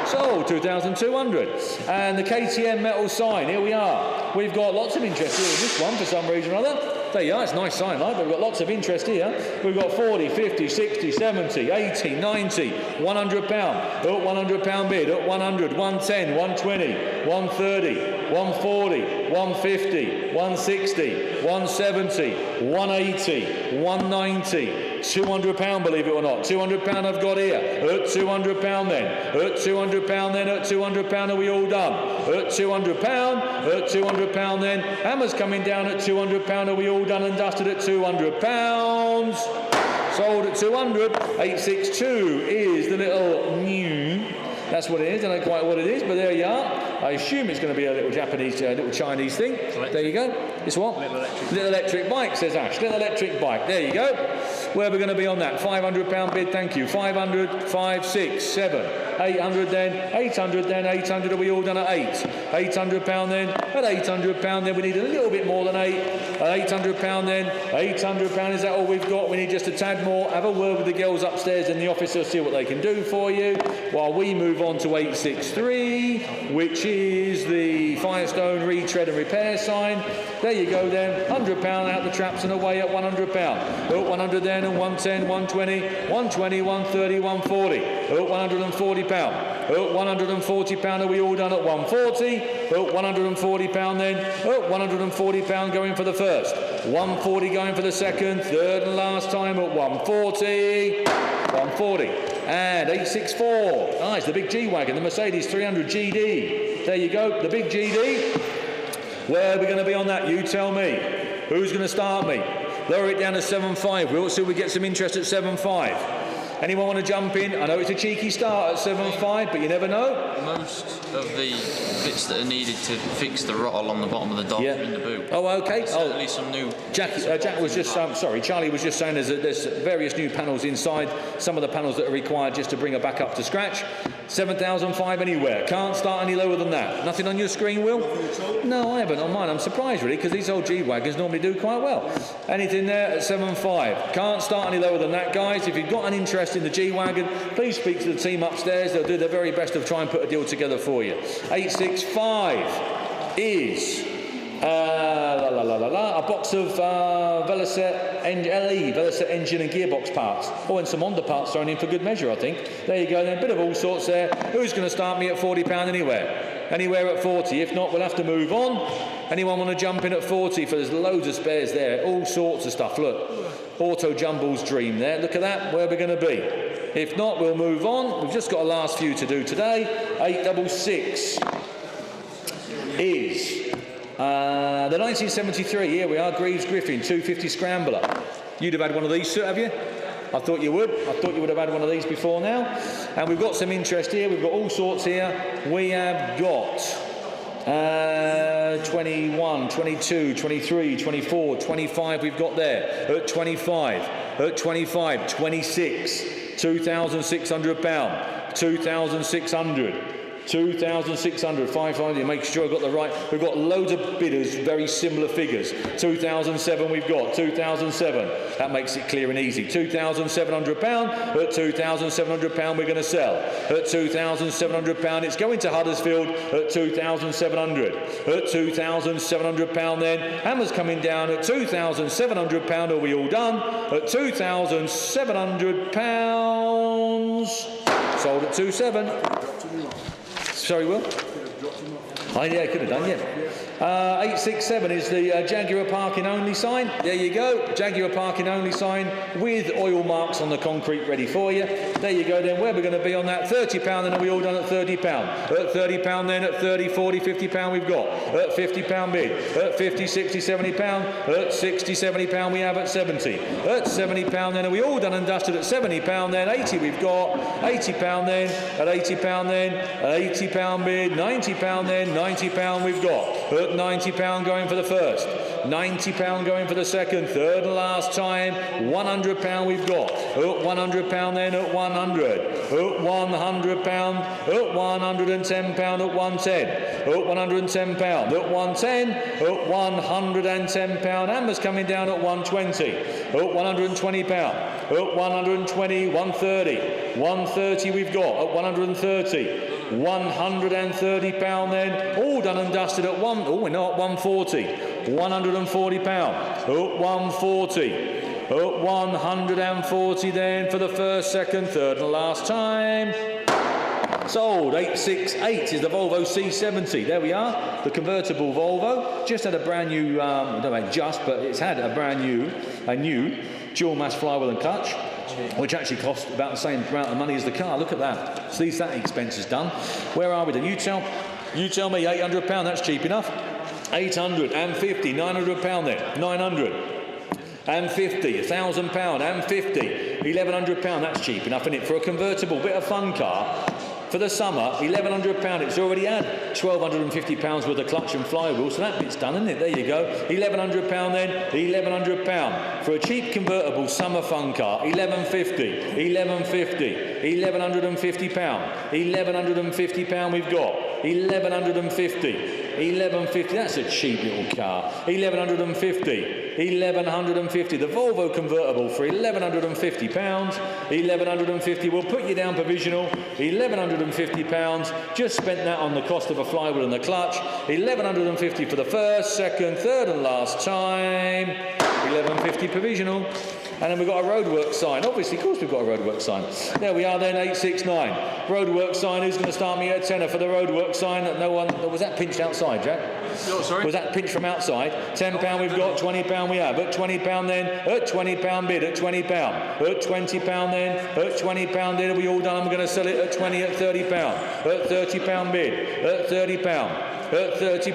Sold, 2,200. And the KTM metal sign, here we are. We've got lots of interest here in this one for some reason or other. There you are, it's a nice sign, right? But we've got lots of interest here. We've got 40, 50, 60, 70, 80, 90, £100. At £100 bid, at 100, 110, 120, 130, 140, 150, 160, 170, 180, 190, £200, believe it or not. £200 I've got here. At £200 then. At £200 then. At £200 are we all done? At £200. At £200 then. Hammer's coming down at £200. Are we all done and dusted at £200? Sold at 200. 862 is the little new. That's what it is. I don't know quite what it is, but there you are. I assume it's going to be a little Japanese, little Chinese thing. There you go. It's what? Little electric bike, says Ash. Little electric bike. There you go. Where are we going to be on that? £500 bid, thank you. 500, 5, 6, 7, 800 then, 800 then, 800 are we all done at 8? £800 then, at £800 then we need a little bit more than 8. At £800 then, £800 is that all we've got? We need just a tad more. Have a word with the girls upstairs in the office, they'll see what they can do for you. While we move on to 863, which is the Firestone retread and repair sign. There you go then, £100 out the traps and away at £100. At 100 then, and 110, 120, 120, 130, 140. At £140. At £140 are we all done at 140. At £140 then. At £140 going for the first. 140 going for the second. Third and last time at 140. 140. And 864. Ah, it's the big G-Wagon, the Mercedes 300 GD. There you go, the big GD. Where are we going to be on that? You tell me. Who's going to start me? Lower it down to 7.5. We'll see if we get some interest at 7.5. Anyone want to jump in? I know it's a cheeky start at 7.5, but you never know. Most of the bits that are needed to fix the rottle on the bottom of the door in the boot. Oh, okay. Certainly some new. Jack was just Charlie was just saying there's various new panels inside. Some of the panels that are required just to bring her back up to scratch. 7,005 anywhere. Can't start any lower than that. Nothing on your screen, Will? No, I haven't on mine. I'm surprised really because these old G-Wagons normally do quite well. Anything there at 7.5. Can't start any lower than that, guys. If you've got an interest in the G-Wagon, please speak to the team upstairs. They'll do their very best to try and put a deal together for you. 865 is a box of Veloset engine and gearbox parts. Oh, and some Honda parts thrown in for good measure, I think. There you go then, a bit of all sorts there. Who's going to start me at £40 anywhere? Anywhere at 40. If not, we'll have to move on. Anyone want to jump in at 40? For there's loads of spares there, all sorts of stuff. Look, Auto Jumble's dream there. Look at that, where we're going to be. If not, we'll move on. We've just got a last few to do today. 866 is the 1973. Here we are, Greaves Griffin 250 Scrambler. You'd have had one of these, sir, have you? I thought you would. I thought you would have had one of these before now. And we've got some interest here. We've got all sorts here. We have got 21, 22, 23, 24, 25 we've got there. At 25, 26, £2,600, 2,600. 2,600, 500, make sure I've got the right. We've got loads of bidders, very similar figures. 2,007 we've got, 2,007. That makes it clear and easy. £2,700, at £2,700 we're going to sell. At £2,700 it's going to Huddersfield at 2,700. At £2,700 then, Hammer's coming down at £2,700. Are we all done? At £2,700. Sold at 2,700. Sorry, Will? Yeah, I could have done, yeah. 867 is the Jaguar parking only sign. There you go, Jaguar parking only sign with oil marks on the concrete ready for you. There you go then, where we're going to be on that? £30 then, are we all done at £30? At £30 then, at 30, 40, £50 we've got. At £50 bid. At 50, 60, £70. At 60, £70 we have at 70. At £70 then, are we all done and dusted at £70 then? 80 we've got. £80 then, at £80 then, at £80 bid. £90 then, £90 we've got. At £90 going for the first, £90 going for the second, third and last time, £100 we've got. At £100 then, at 100, at £100, at £110, at 110, at £110, at 110, at £110. Amber's coming down at 120, at £120, at 120, 130, 130 we've got, at 130. £130 then, all done and dusted at we're not, 140, £140, at 140, at 140 then for the first, second, third and last time. Sold. 868 is the Volvo C70. There we are, the convertible Volvo. Just had a brand new, I don't know just, but it's had a new dual mass flywheel and clutch, which actually cost about the same amount of money as the car. Look at that. So at least that expense is done. Where are we then? You tell me, £800, that's cheap enough. 850, £900 then, 900. And 50, £1,000, and 50, £1,100, that's cheap enough, isn't it? For a convertible, bit of fun car. For the summer, £1,100, it's already had £1,250 worth of clutch and flywheel, so that bit's done, isn't it? There you go. £1,100 then, £1,100. For a cheap convertible summer fun car, £1,150, £1,150, £1,150, £1,150 we've got. £1,150, that's a cheap little car. £1,150, the Volvo convertible for £1,150, £1,150, we'll put you down provisional, £1,150, just spent that on the cost of a flywheel and the clutch, £1,150 for the first, second, third and last time, £1,150 provisional. And then we've got a roadwork sign. Obviously, of course we've got a roadwork sign. There we are then, 869. Roadwork sign, who's going to start me at a tenner for the roadwork sign? No one, was that pinched outside, Jack? No, sorry? Was that pinched from outside? £10 we've got, £20 we have. At £20 then, at £20 bid, at £20. At £20 then, at £20 bid, are we all done? I'm going to sell it at 20, at £30. At £30 bid, at £30. At £30.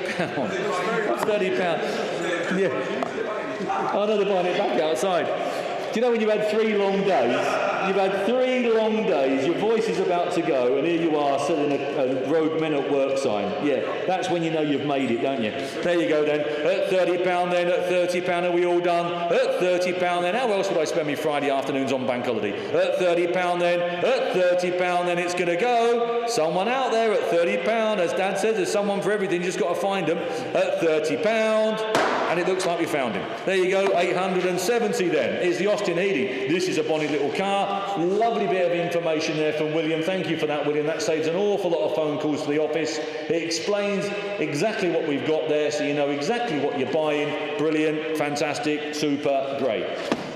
£30. Yeah. Oh no, they're buying it back outside. Do you know when you've had 3 long days? You've had 3 long days, your voice is about to go, and here you are selling a road men at work sign. Yeah, that's when you know you've made it, don't you? There you go then. At £30 then, at £30 are we all done? At £30 then, how else would I spend my Friday afternoons on bank holiday? At £30 then, at £30 then it's going to go. Someone out there at £30, as Dad says, there's someone for everything, just got to find them. At £30. And it looks like we found him. There you go, 870 then, is the Austin Healey. This is a bonny little car. Lovely bit of information there from William. Thank you for that, William. That saves an awful lot of phone calls to the office. It explains exactly what we've got there, so you know exactly what you're buying. Brilliant, fantastic, super, great.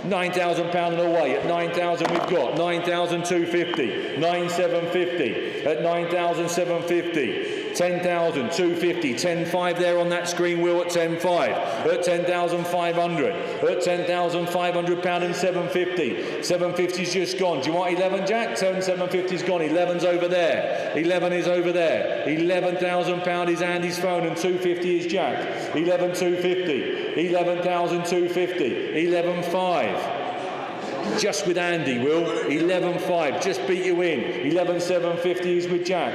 £9,000 and away. At 9,000 we've got 9,250, 9,750. At 9,750. 10,000, 250, 10,500 there on that screen wheel at 10,500, at 10,500, at 10,500 pound and 750. 750's just gone. Do you want 11, Jack? 750's gone. 11's over there. 11 is over there. 11,000 pound is Andy's phone and 250 is Jack. 11,250. 11,250. 11,500. Just with Andy, Will. 11.5, just beat you in. 11.750 is with Jack.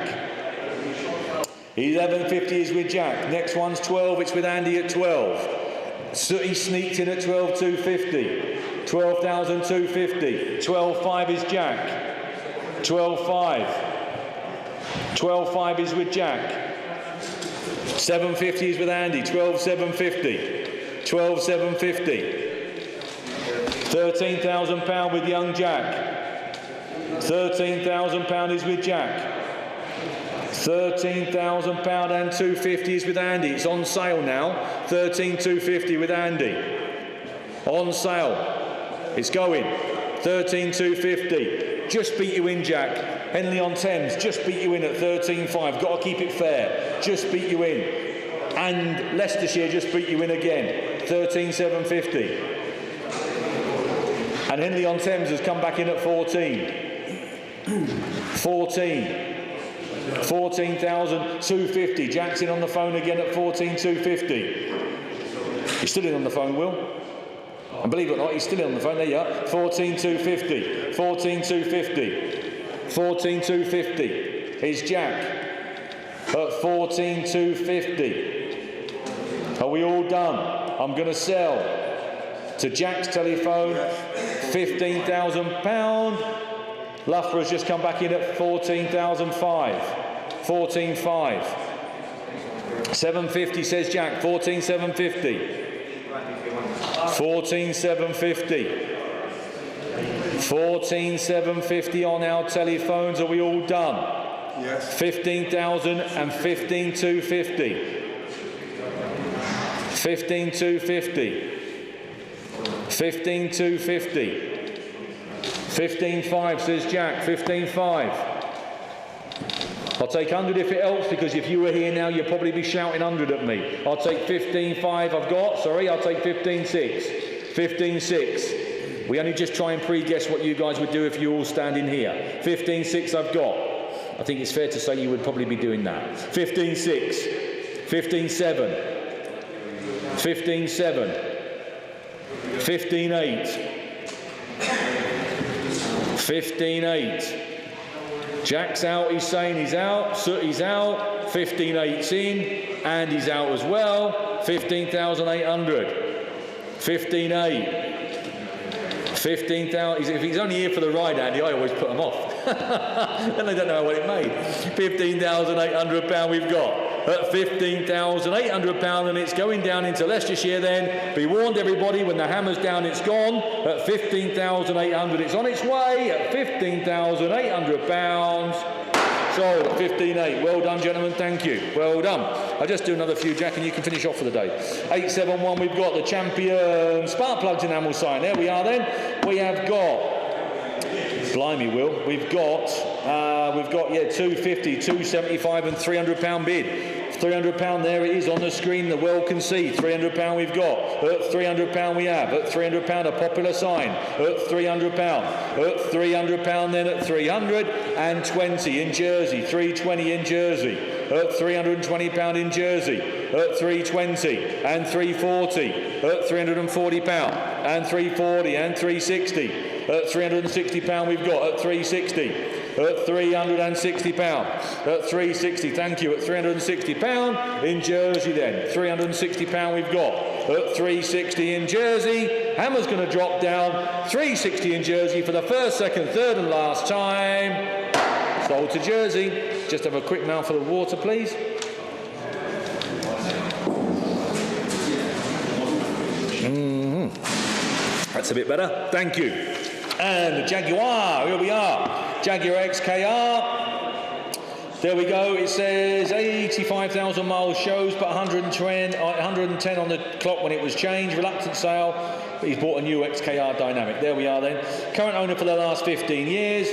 11.50 is with Jack. Next one's 12, it's with Andy at 12. Sooty sneaked in at 12.250. 12,250. 12.5 is Jack. 12.5. 12.5 is with Jack. 7.50 is with Andy. 12.750. 12.750. £13,000 with young Jack. £13,000 is with Jack. £13,000 and 250 is with Andy. It's on sale now. 13,250 with Andy. On sale. It's going. 13,250. Just beat you in, Jack. Henley on Thames. Just beat you in at 13,500. Got to keep it fair. Just beat you in. And Leicestershire just beat you in again. 13,750. And Henley on Thames has come back in at 14. 14. 14,250. Jack's in on the phone again at 14,250. He's still in on the phone, Will. And believe it or not, he's still in on the phone. There you are. 14,250. 14,250. 14,250 is Jack at 14,250. Are we all done? I'm going to sell to Jack's telephone £15,000. Loughborough's just come back in at 14,500. 14,500. 750 says Jack. 14,750. 14,750. 14,750 on our telephones. Are we all done? Yes. 15,000 and 15,250. 15,250. 15,250. 15.5 says Jack. 15.5. I'll take 100 if it helps, because if you were here now, you'd probably be shouting 100 at me. I'll take 15.5 I've got. Sorry, I'll take 15.6. 15.6. We only just try and pre-guess what you guys would do if you all stand in here. 15.6 I've got. I think it's fair to say you would probably be doing that. 15.6. 15.7. 15.7. 15.8. 15.8. Jack's out, he's saying he's out. Sooty's out. 15.8's in. And he's out as well. 15,800. 15.8. 15,000. If he's only here for the ride, Andy, I always put him off. Then they don't know what it made. £15,800 we've got. At £15,800, and it's going down into Leicestershire then. Be warned, everybody, when the hammer's down, it's gone. At £15,800, it's on its way. At £15,800. Sold at 15.8. Well done, gentlemen, thank you. Well done. I'll just do another few, Jack, and you can finish off for the day. 871, we've got the champion spark plugs enamel sign. There we are then. We have got... Blimey, Will. We've got 250, 275 and £300 bid. £300 there it is on the screen, the world can see. £300 we've got. At £300 we have. At £300 a popular sign. At £300. At £300 then at 320 in Jersey. 320 in Jersey. At £320 in Jersey. At 320 and 340. At £340 and 340 and 360. At £360 we've got. At 360. At £360. At 360, thank you. At £360 in Jersey then. £360 we've got. At 360 in Jersey. Hammer's going to drop down. 360 in Jersey for the first, second, third and last time. Sold to Jersey. Just have a quick mouthful of water, please. That's a bit better. Thank you. And the Jaguar, here we are. Jaguar XK. There we go. It says 85,000 miles shows, but 110 on the clock when it was changed. Reluctant sale. But he's bought a new XKR Dynamic. There we are then. Current owner for the last 15 years.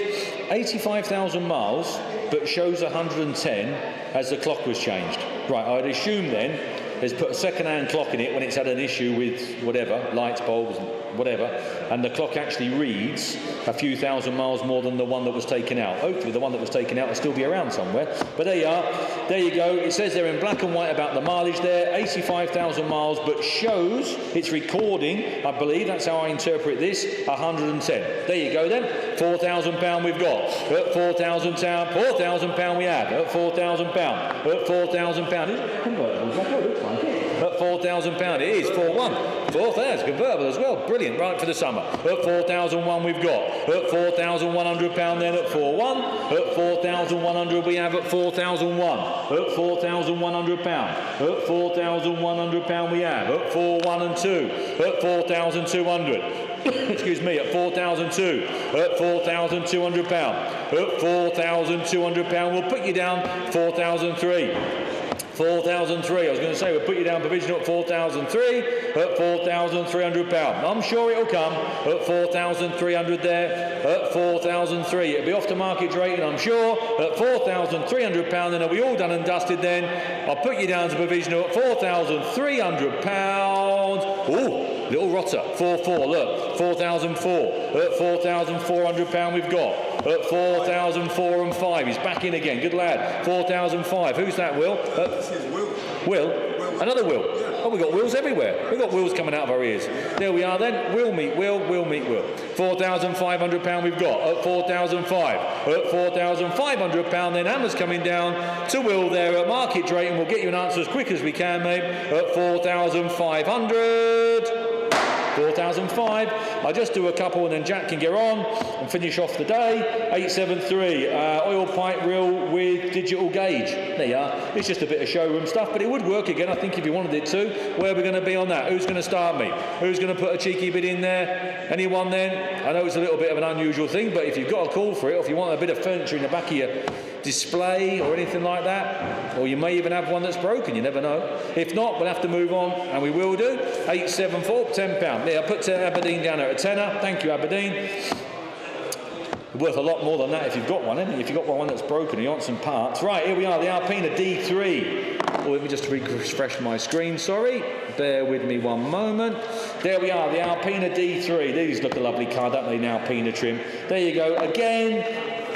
85,000 miles, but shows 110 as the clock was changed. Right, I'd assume then there's put a second-hand clock in it when it's had an issue with whatever, lights, bulbs, whatever, and the clock actually reads a few thousand miles more than the one that was taken out. Hopefully the one that was taken out will still be around somewhere. But there you are. There you go. It says there in black and white about the mileage there, 85,000 miles, but shows it's recording, I believe, that's how I interpret this, 110. There you go then. £4,000 we've got. At £4,000 we have. At £4,000. At £4,000. Is it convertible? At £4,000 it is 4-1. 4,000 convertible as well. Brilliant, right for the summer. At 4,001 we've got. At £4,100 then at 4-1. At 4,100 we have at 4,001. At £4,100. At £4,100 we have at 4-1 and 2. At 4,200. Excuse me, at 4,002. At £4,200. At £4,200 we'll put you down 4,003. 4,003. I was going to say we'll put you down provisional at 4,003 at £4,300. I'm sure it'll come at 4,300 there at 4,003. It'll be off the market rating, I'm sure, at £4,300. Then it'll be all done and dusted then. I'll put you down to provisional at £4,300. Ooh, little rotter. 4-4, look. 4,004. At £4,400 we've got. At 4,004 and 5. He's back in again. Good lad. 4,005. Who's that, Will? This is Will. Will? Another Will. Oh, we've got Wills everywhere. We've got Wills coming out of our ears. There we are then. Will meet Will. Will meet Will. £4,500 we've got. At 4,005. At £4,500 then Hammer's coming down to Will there at market rate, and we'll get you an answer as quick as we can, mate. At 4,500. 4,005. I'll just do a couple and then Jack can get on and finish off the day. 873, oil pipe reel with digital gauge. There you are. It's just a bit of showroom stuff, but it would work again, I think, if you wanted it to. Where are we going to be on that? Who's going to start me? Who's going to put a cheeky bid in there? Anyone then? I know it's a little bit of an unusual thing, but if you've got a call for it, or if you want a bit of furniture in the back of your display or anything like that, or you may even have one that's broken, you never know. If not, we'll have to move on, and we will do. 874, £10. Yeah, I put Aberdeen down there at tenner. Thank you, Aberdeen. Worth a lot more than that if you've got one, isn't it? If you've got one that's broken, you want some parts. Right, here we are, the Alpina D3. Oh, let me just refresh my screen, sorry. Bear with me one moment. There we are, the Alpina D3. These look a lovely car, don't they, in Alpina trim. There you go. Again,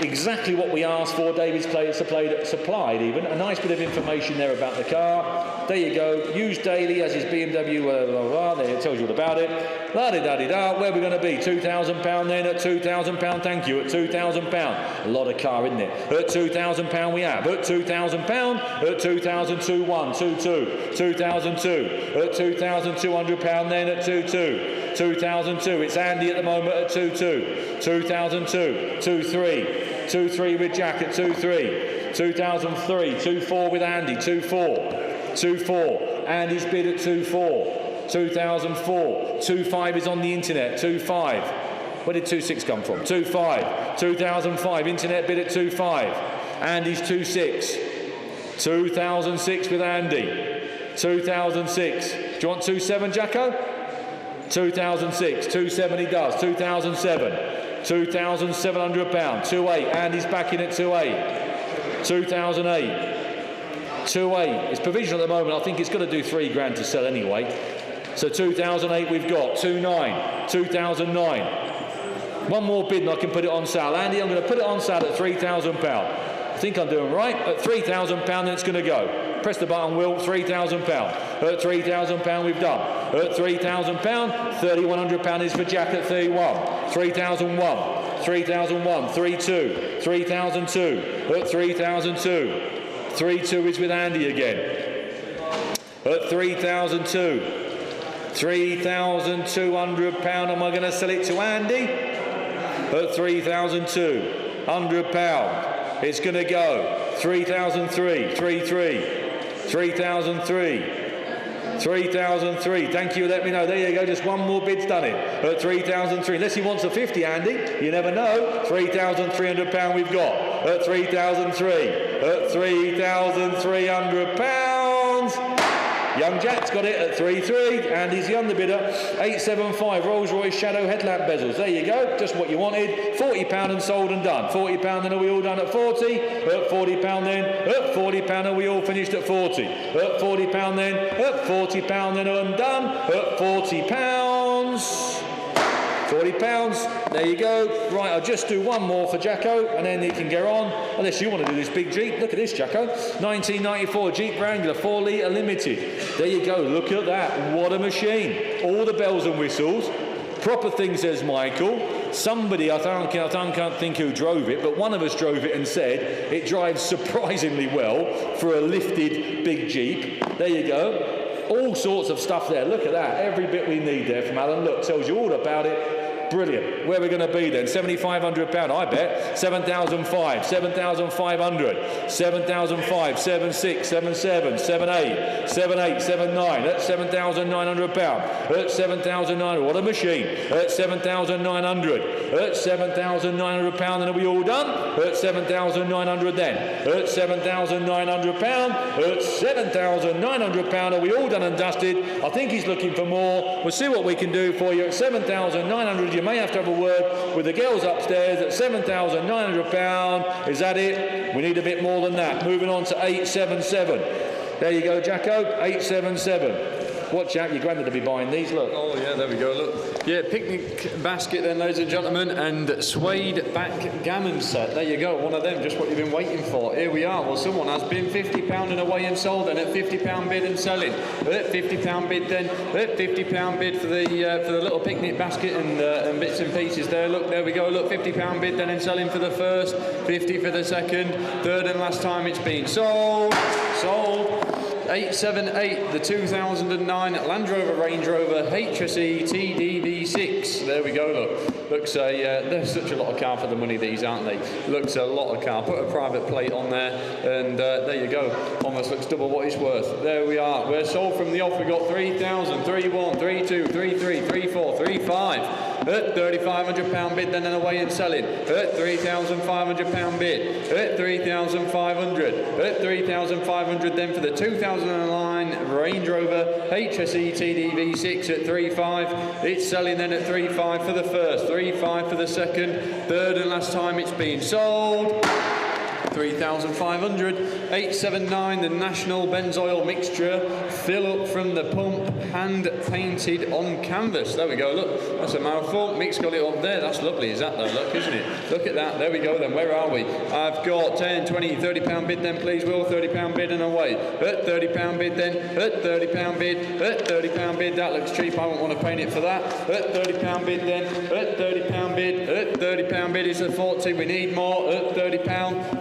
exactly what we asked for. David's supplied even a nice bit of information there about the car. There you go. Used daily as his BMW. There it tells you all about it. La-di-da-di-da. Where are we going to be? £2,000 then at £2,000. Thank you. At £2,000. A lot of car, isn't it? At £2,000 we have. At £2,000. At 2,002.1. 2,2. 2,002. At £2,200 then at 2,2. 2,002. It's Andy at the moment at 2,2. 2,002. 2,3. 2-3 with Jack at 2-3. 2003, 2-4 with Andy, 2-4. 2-4. Andy's bid at 2-4. 2004. 2-5 is on the internet, 2-5. Where did 2-6 come from? 2-5. 2005, internet bid at 2-5. Andy's 2-6. 2006 with Andy. 2006. Do you want 2-7, Jacko? 2006. 2-7 he does. 2007. £2,700. 2.8. Andy's back in at 2.8. 2008. 2.8. It's provisional at the moment. I think it's got to do £3,000 to sell anyway. So 2008 we've got 2.9. 2009. One more bid and I can put it on sale. Andy, I'm going to put it on sale at £3,000. I think I'm doing right. At £3,000 then it's going to go. Press the button, Will. £3,000. At £3,000 we've done. At £3,000, £3,100 is for Jack at 31. 3,001. 3,001. 3,2. 3,002. At 3,002. 3,2 is with Andy again. At 3,002. £3,200. Am I going to sell it to Andy? At 3,002. £100. It's going to go. 3,003. 3,3. 3,003. 3,003. Thank you. Let me know. There you go. Just one more bid's done it. At 3,003. Unless he wants a 50, Andy. You never know. £3,300 we've got. At 3,003. At £3,300. Young Jack's got it at 3.3, and he's the underbidder. 8.75 Rolls-Royce Shadow headlamp bezels. There you go, just what you wanted. £40 and sold and done. £40, and are we all done at 40? At £40 then. At £40, and we all finished at 40. At £40 then. At £40 then, and done. At £40. £40, there you go. Right, I'll just do one more for Jacko, and then he can get on. Unless you want to do this big Jeep. Look at this, Jacko. 1994 Jeep Wrangler 4 litre limited. There you go, look at that. What a machine. All the bells and whistles. Proper thing, says Michael. Somebody, I can't think who drove it, but one of us drove it and said it drives surprisingly well for a lifted big Jeep. There you go. All sorts of stuff there. Look at that. Every bit we need there from Alan. Look, tells you all about it. Brilliant. Where are we going to be then? £7,500, I bet. 7,500, 7,500, 7,500, 7,600, 7,700, 7,800, 7,800, 7,900. That's £7,900. At 7,900. What a machine. At 7,900. At £7,900, and are we all done? At 7,900 then. At £7,900. At £7,900, are we all done and dusted? I think he's looking for more. We'll see what we can do for you. At 7,900, you may have to have a word with the girls upstairs. At £7,900. Is that it? We need a bit more than that. Moving on to 877. There you go, Jacko. 877. Watch out, your granddad will be buying these, look. Oh yeah, there we go, look. Yeah, picnic basket then, ladies and gentlemen, and suede backgammon set. There you go, one of them, just what you've been waiting for. Here we are. Well, someone has been £50 and away and sold, and at £50 bid and selling. At £50 bid then, at £50 bid for the little picnic basket and bits and pieces there. Look, there we go, look, £50 bid then and selling for the first, 50 for the second, third and last time it's been sold. 878, the 2009 Land Rover Range Rover HSE TDB6. There we go, look. Looks there's such a lot of car for the money, these, aren't they? Looks a lot of car. Put a private plate on there, and there you go. Almost looks double what it's worth. There we are. We're sold from the off. We got 3,000, 3,1, 3,2, 3,3, 3,4, 3,5. At £3,500 bid, then and away and selling. At £3,500 bid. At 3,500. At 3,500 then for the 2009 Range Rover HSE TDB6 at 3,500. It's selling then at 3,500 for the first, 3,500 for the second, third and last time it's been sold. 3,500. 879, the National Benzoyl mixture, fill up from the pump, hand painted on canvas. There we go, look, that's a mouthful. Mick's got it up there, that's lovely, is that though? Look, isn't it? Look at that, there we go then, where are we? I've got 10, 20, £30 bid then, please, Will, £30 bid and away. At £30 bid then, at £30 bid, at £30 bid, that looks cheap, I won't want to paint it for that. At £30 bid then, at £30 bid, at £30 bid is a 40, we need more, at £30,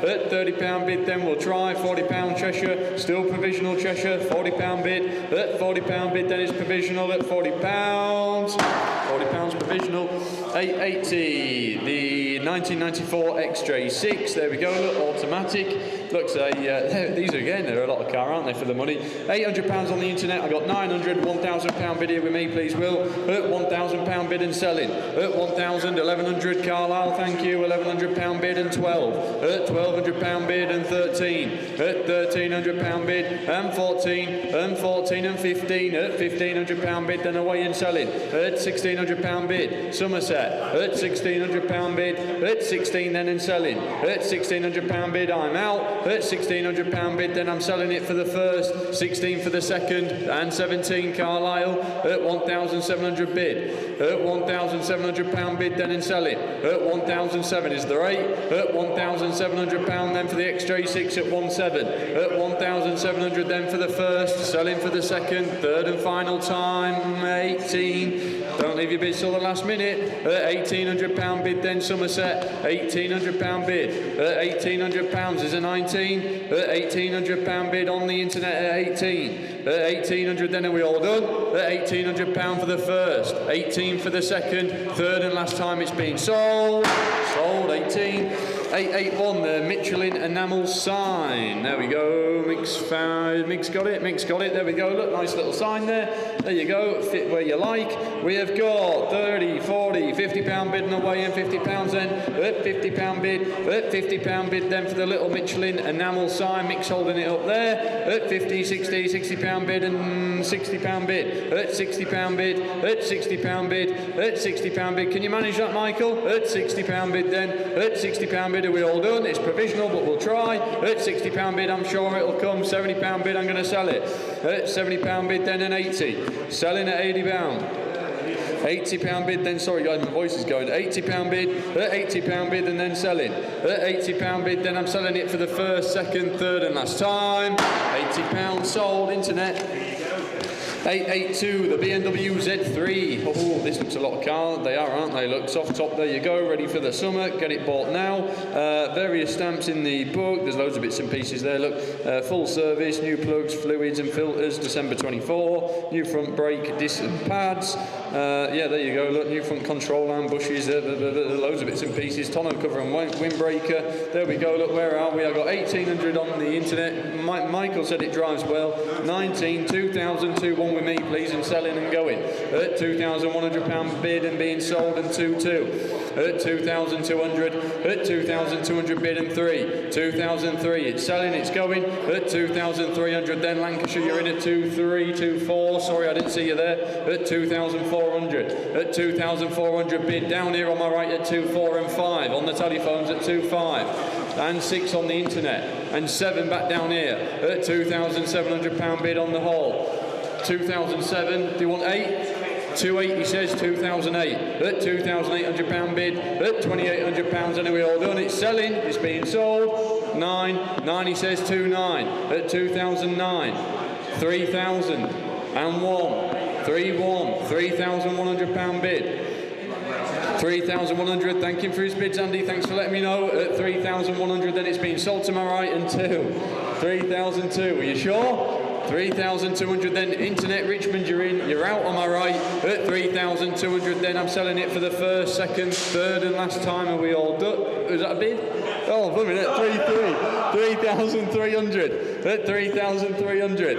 at £30 bid then, we'll try. £40 Cheshire, still provisional Cheshire, £40 bid, at £40 bid then is provisional at £40, £40 provisional. 880, the 1994 XJ6, there we go, look, automatic. Looks these again, they're a lot of car, aren't they, for the money? £800 on the internet, I got 900, £1,000 bid here with me, please, Will. At £1,000 bid and selling. At 1,000, 1,100 Carlisle, thank you, £1,100 bid and 12. At £1,200 bid and 13. At £1,300 bid and 14. And 14 and 15. At £1,500 bid then away and selling. At £1,600 bid, Somerset. At £1,600 bid. At 16 then and selling. At £1,600 bid, I'm out. At £1,600 bid, then I'm selling it for the first, 16 for the second, and 17 Carlisle. At 1,700 bid. At £1,700 bid, then and sell it. At 1,007 is the rate. At £1,700 then for the XJ6 at 1,700. At 1,700 then for the first, selling for the second, third and final time, 18. Don't leave your bids till the last minute. At £1,800 bid, then Somerset. £1,800 bid. At £1,800 is a 19. At £1,800 bid on the internet at 18. At 1,800 then are we all done? At £1,800 for the first. 18 for the second. Third and last time it's been sold. Sold 18. 881, the Michelin enamel sign. There we go. Mix got it. There we go. Look, nice little sign there. There you go. Fit where you like. We have got 30, 40, 50 pound bid on the way in, 50 pounds then. 50 pound bid. 50 pound bid then for the little Michelin enamel sign. Mix holding it up there. 50, 60, 60 pound bid and 60 pound bid. 60 pound bid. 60 pound bid. 60 pound bid. Can you manage that, Michael? 60 pound bid then. 60 pound bid. Are we all done? It's provisional, but we'll try. 60 pound bid. I'm sure it'll come. 70 pound bid. I'm going to sell it. 70 pound bid then and 80. Selling at 80 pound. 80 pound bid then, sorry guys, my voice is going. 80 pound bid, 80 pound bid and then selling. 80 pound bid, then I'm selling it for the first, second, third and last time. 80 pounds sold, internet. 882, the BMW Z3. Oh, this looks a lot of car. They are, aren't they? Look, soft top, there you go, ready for the summer. Get it bought now. Various stamps in the book. There's loads of bits and pieces there. Look, full service, new plugs, fluids and filters, December 24. New front brake, disc and pads. Yeah, there you go. Look, new front control arm, bushes, loads of bits and pieces. Tonneau cover and windbreaker. There we go. Look, where are we? I got 1,800 on the internet. Michael said it drives well. 19, 2,000, 2-1 with me, please, and selling and going. At £2,100 bid and being sold and 2-2. At 2,200. At 2,200 bid and 3. 2,003. It's selling. It's going. At 2,300. Then Lancashire, you're in at 2-3, 2-4. Sorry, I didn't see you there. At 2,400. At 2,400 bid down here on my right at 2-4 and 5. On the telephones at 2-5. And 6 on the internet. And 7 back down here. At £2,700 bid on the whole. 2007, do you want 8? 2.8, he says, 2008. At £2,800 bid, at £2,800, and we all done. It's selling, it's being sold. 9, he says, 2.9. At 2009, 3,000 and 1, 3.1, £3,100 bid. 3,100, thank him for his bids, Andy, thanks for letting me know. At 3,100, then it's being sold to my right, and 2. 3,002, are you sure? 3,200 then, internet Richmond, you're in, you're out on my right. At 3,200 then, I'm selling it for the first, second, third and last time. Are we all done? Was that a bid? Oh, blimey, at 3,300. At 3,300.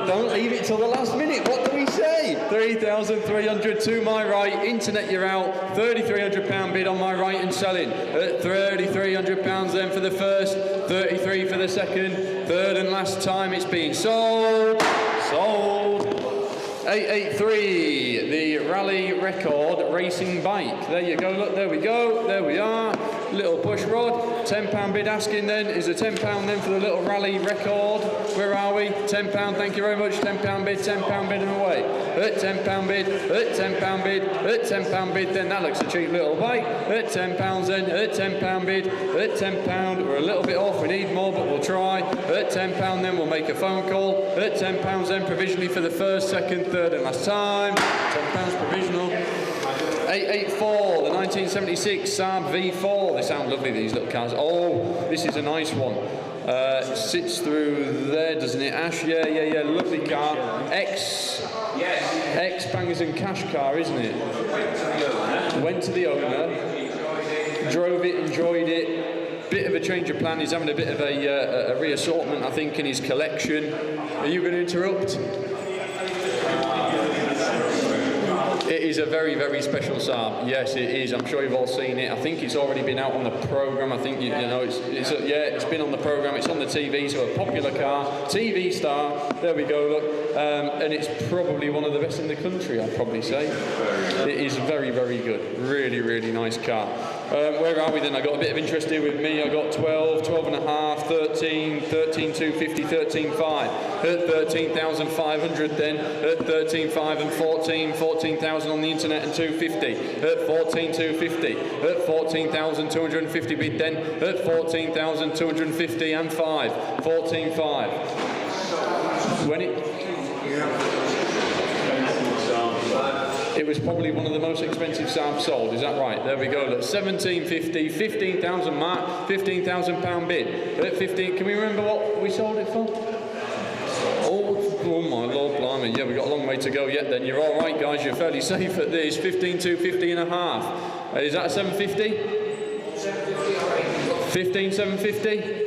Don't leave it till the last minute. What do we say? 3,300 to my right. Internet, you're out. £3,300 bid on my right and selling. At £3,300 then for the first, 33 for the second, third and last time. It's being sold. Sold. 883, the Rally Record racing bike. There you go, look, there we go, there we are. Little push rod, £10 bid asking then. Is a £10 then for the little Rally Record? Where are we? £10, thank you very much. £10 bid, £10 bid and away. At £10 bid, at £10 bid, at £10 bid, then that looks a cheap little bike. At £10 then, at £10 bid, at £10, we're a little bit off, we need more, but we'll try. At £10 then, we'll make a phone call. At £10 then, provisionally for the first, second, third and last time. £10 provisional. 884, the 1976 Saab V4. They sound lovely, these little cars. Oh, this is a nice one. Sits through there, doesn't it, Ash? Yeah, lovely car. Ex-bangers and cash car, isn't it? Went to the owner, drove it, enjoyed it. Bit of a change of plan. He's having a bit of a reassortment, I think, in his collection. Are you going to interrupt? It is a very, very special Saab. Yes, it is. I'm sure you've all seen it. I think it's already been out on the programme. I think, you know, it's been on the programme. It's on the TV, so a popular car. TV star. There we go, look. And it's probably one of the best in the country, I'd probably say. It is very, very good. Really, really nice car. Where are we then? I got a bit of interest here with me. I got 12, 12 and a half, 13, 13,250, 13,500. At 13,500 then. At 13,500 and 14, 14,000 on the internet and 250. At 14,250. At 14,250 bid then. At 14,250 and 5. 14,500. When it was probably one of the most expensive Saabs sold, is that right? There we go, look, 1750, 15,000 mark, £15,000 bid. At 15, can we remember what we sold it for? Oh my Lord, blimey, yeah, we've got a long way to go yet then. You're all right, guys, you're fairly safe at this. 15,250 and a half. Is that a 750? 750 15,750.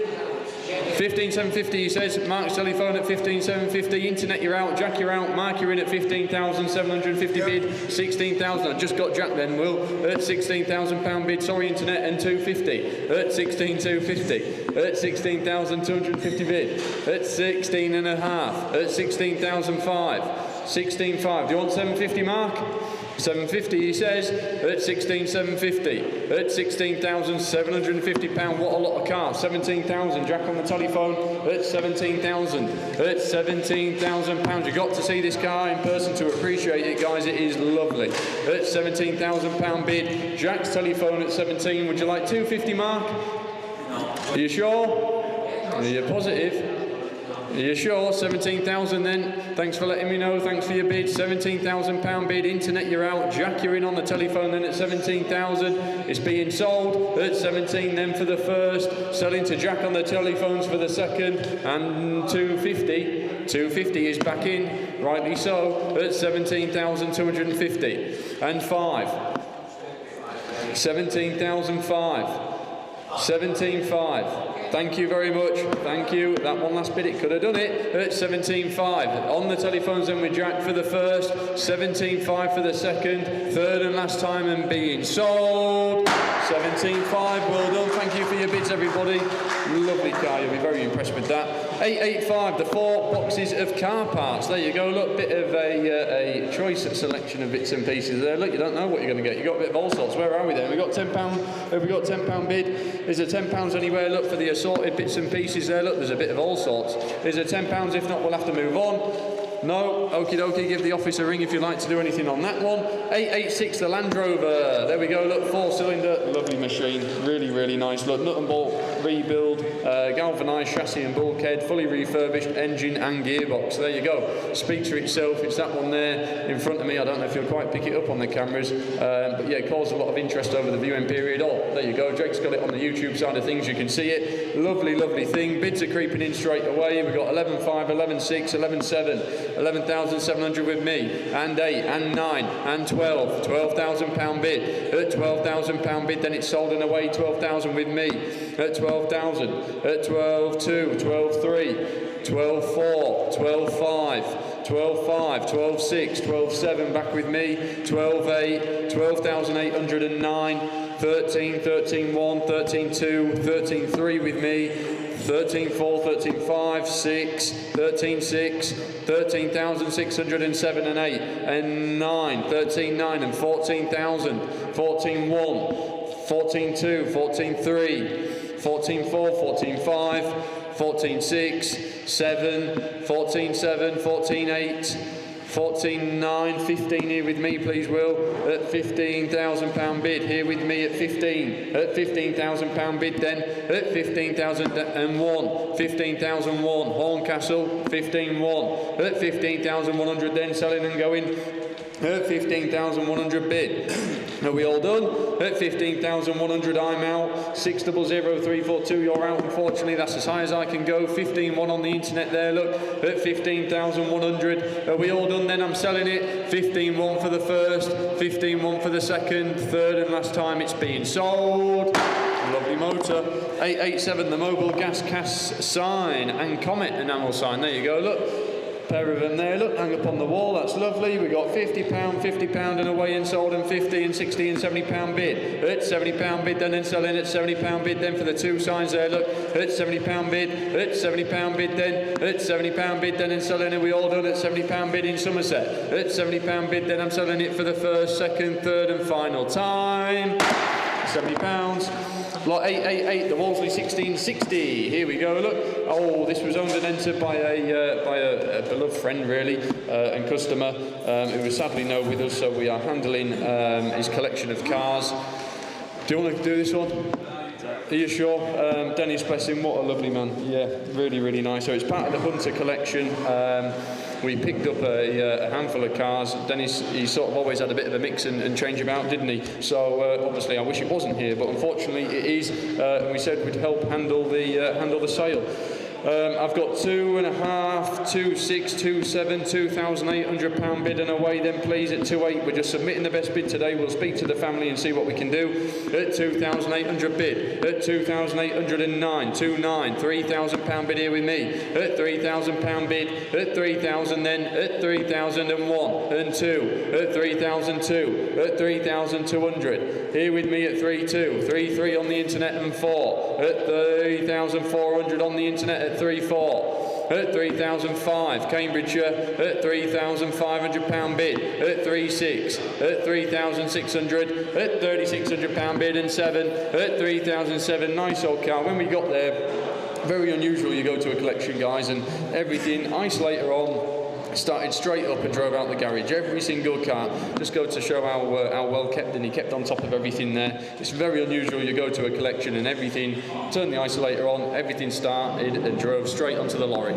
15,750, he says. Mark's telephone at 15,750. Internet, you're out. Jack, you're out. Mark, you're in at 15,750 bid. 16,000. I just got Jack then, Will. At 16,000 pound bid. Sorry, internet, and 250. At 16,250. At 16,250 bid. At 16 and a half. At 16,005. 16,500. Do you want 750, Mark? 750, he says, at 16,750, at 16,750 pound. What a lot of cars. 17,000. Jack on the telephone at 17,000. At 17,000 pounds. You got to see this car in person to appreciate it, guys. It is lovely. At 17,000 pound bid. Jack's telephone at 17. Would you like 250, Mark? Are you sure? Are you positive? Are you sure? 17,000 then. Thanks for letting me know. Thanks for your bid. 17,000 pound bid. Internet, you're out. Jack, you're in on the telephone then at 17,000. It's being sold at 17 then for the first. Selling to Jack on the telephones for the second. And 250. 250 is back in. Rightly so. At 17,250. And 5. 17,005. 17,500. Thank you very much. Thank you. That one last bit, it could have done it. At 17,500. On the telephones then with Jack for the first. 17,500 for the second. Third and last time and being sold. 17,500. Well done. Thank you for your bids, everybody. Lovely car. You'll be very impressed with that. 885. The 4 boxes of car parts. There you go. Look, bit of a choice selection of bits and pieces there. Look, you don't know what you're going to get. You've got a bit of all sorts. Where are we then? We've got £10. Have we got £10 bid? Is there £10 anywhere? Look for the assorted bits and pieces there. Look, there's a bit of all sorts. Is there £10? If not, we'll have to move on. No, okie dokie, give the office a ring if you'd like to do anything on that one. 886, the Land Rover. There we go, look, 4-cylinder, lovely machine, really, really nice. Look, nut and bolt rebuild, galvanised chassis and bulkhead, fully refurbished engine and gearbox. There you go. Speaks for itself. It's that one there in front of me. I don't know if you'll quite pick it up on the cameras, but yeah, it caused a lot of interest over the viewing period. Oh, there you go. Jake's got it on the YouTube side of things. You can see it. Lovely, lovely thing. Bids are creeping in straight away. We've got 11.5, 11.6, 11.7. 11,700 with me, and 8, and 9, and 12. £12,000 bid. At £12,000 bid, then it's sold and away. 12,000 with me. At 12,000. At 12.2, 12.3, 12.4, 12.5. 12.5, 12.6, 12.7 back with me. 12.8, 12,809. 13, 13.1, 13.2, 13.3 with me. 13.4, 13.5, 6, 13.6, 13,607 and 8, and 9, 13.9 and 14,000, 14.1, 14.2, 14.3, 14.4, 14.5, 14.6, 7, 14.7, 14.8, 14.9, 15 here with me, please, Will. At £15,000 bid, here with me at 15. At £15,000 bid then. At 15,001. 15,001. Horncastle, 15.1. At 15,100 then, selling and going. At 15,100 bid. Are we all done? At 15,100 I'm out. 600342 you're out, unfortunately. That's as high as I can go. 15.1 on the internet there, look. At 15,100. Are we all done then? I'm selling it. 15.1 for the first. 15.1 for the second. Third and last time it's being sold. Lovely motor. 887, the Mobile Gas Cast sign and Comet enamel sign. There you go, look. Pair of them there, look, hang up on the wall, that's lovely. We've got £50, £50 and away and sold, and 50 and 60 and £70 bid. At £70 bid then and selling at £70 bid then for the 2 signs there, look. At £70 bid, at £70 bid then, at £70 bid then and selling, and we all done at £70 bid in Somerset. At £70 bid then I'm selling it for the first, second, third and final time. £70. Lot 888, the Wolseley 1660. Here we go, look. Oh, this was owned and entered by a beloved friend, really, and customer, who was sadly no with us, so we are handling his collection of cars. Do you want to do this one? Are you sure? Dennis, bless him, what a lovely man. Yeah, really, really nice. So it's part of the Hunter collection. We picked up a handful of cars. Dennis, he sort of always had a bit of a mix and change about, didn't he? So obviously I wish it wasn't here, but unfortunately it is. And we said we'd help handle the sale. I've got 2.5, 2.6, 2.7, £2,800 bid and away then please at 2.8. We're just submitting the best bid today. We'll speak to the family and see what we can do. At 2,800 bid, at 2,809, 2.9, £3,000 bid here with me. At £3,000 bid, at 3,000 then, at 3,001 and 2, at 3,002, at 3,200. Here with me at 3.2, 3.3 on the internet and 4, at 3,400 on the internet at 3.4, at 3,005, Cambridgeshire at £3,500 bid, at 3.6, at 3,600, at £3,600 bid and 7, at 3,007, nice old car. When we got there, very unusual, you go to a collection, guys, and everything, isolator on, started straight up and drove out the garage. Every single car, just go to show how well kept, and he kept on top of everything there. It's very unusual, you go to a collection and everything, turn the isolator on, everything started and drove straight onto the lorry.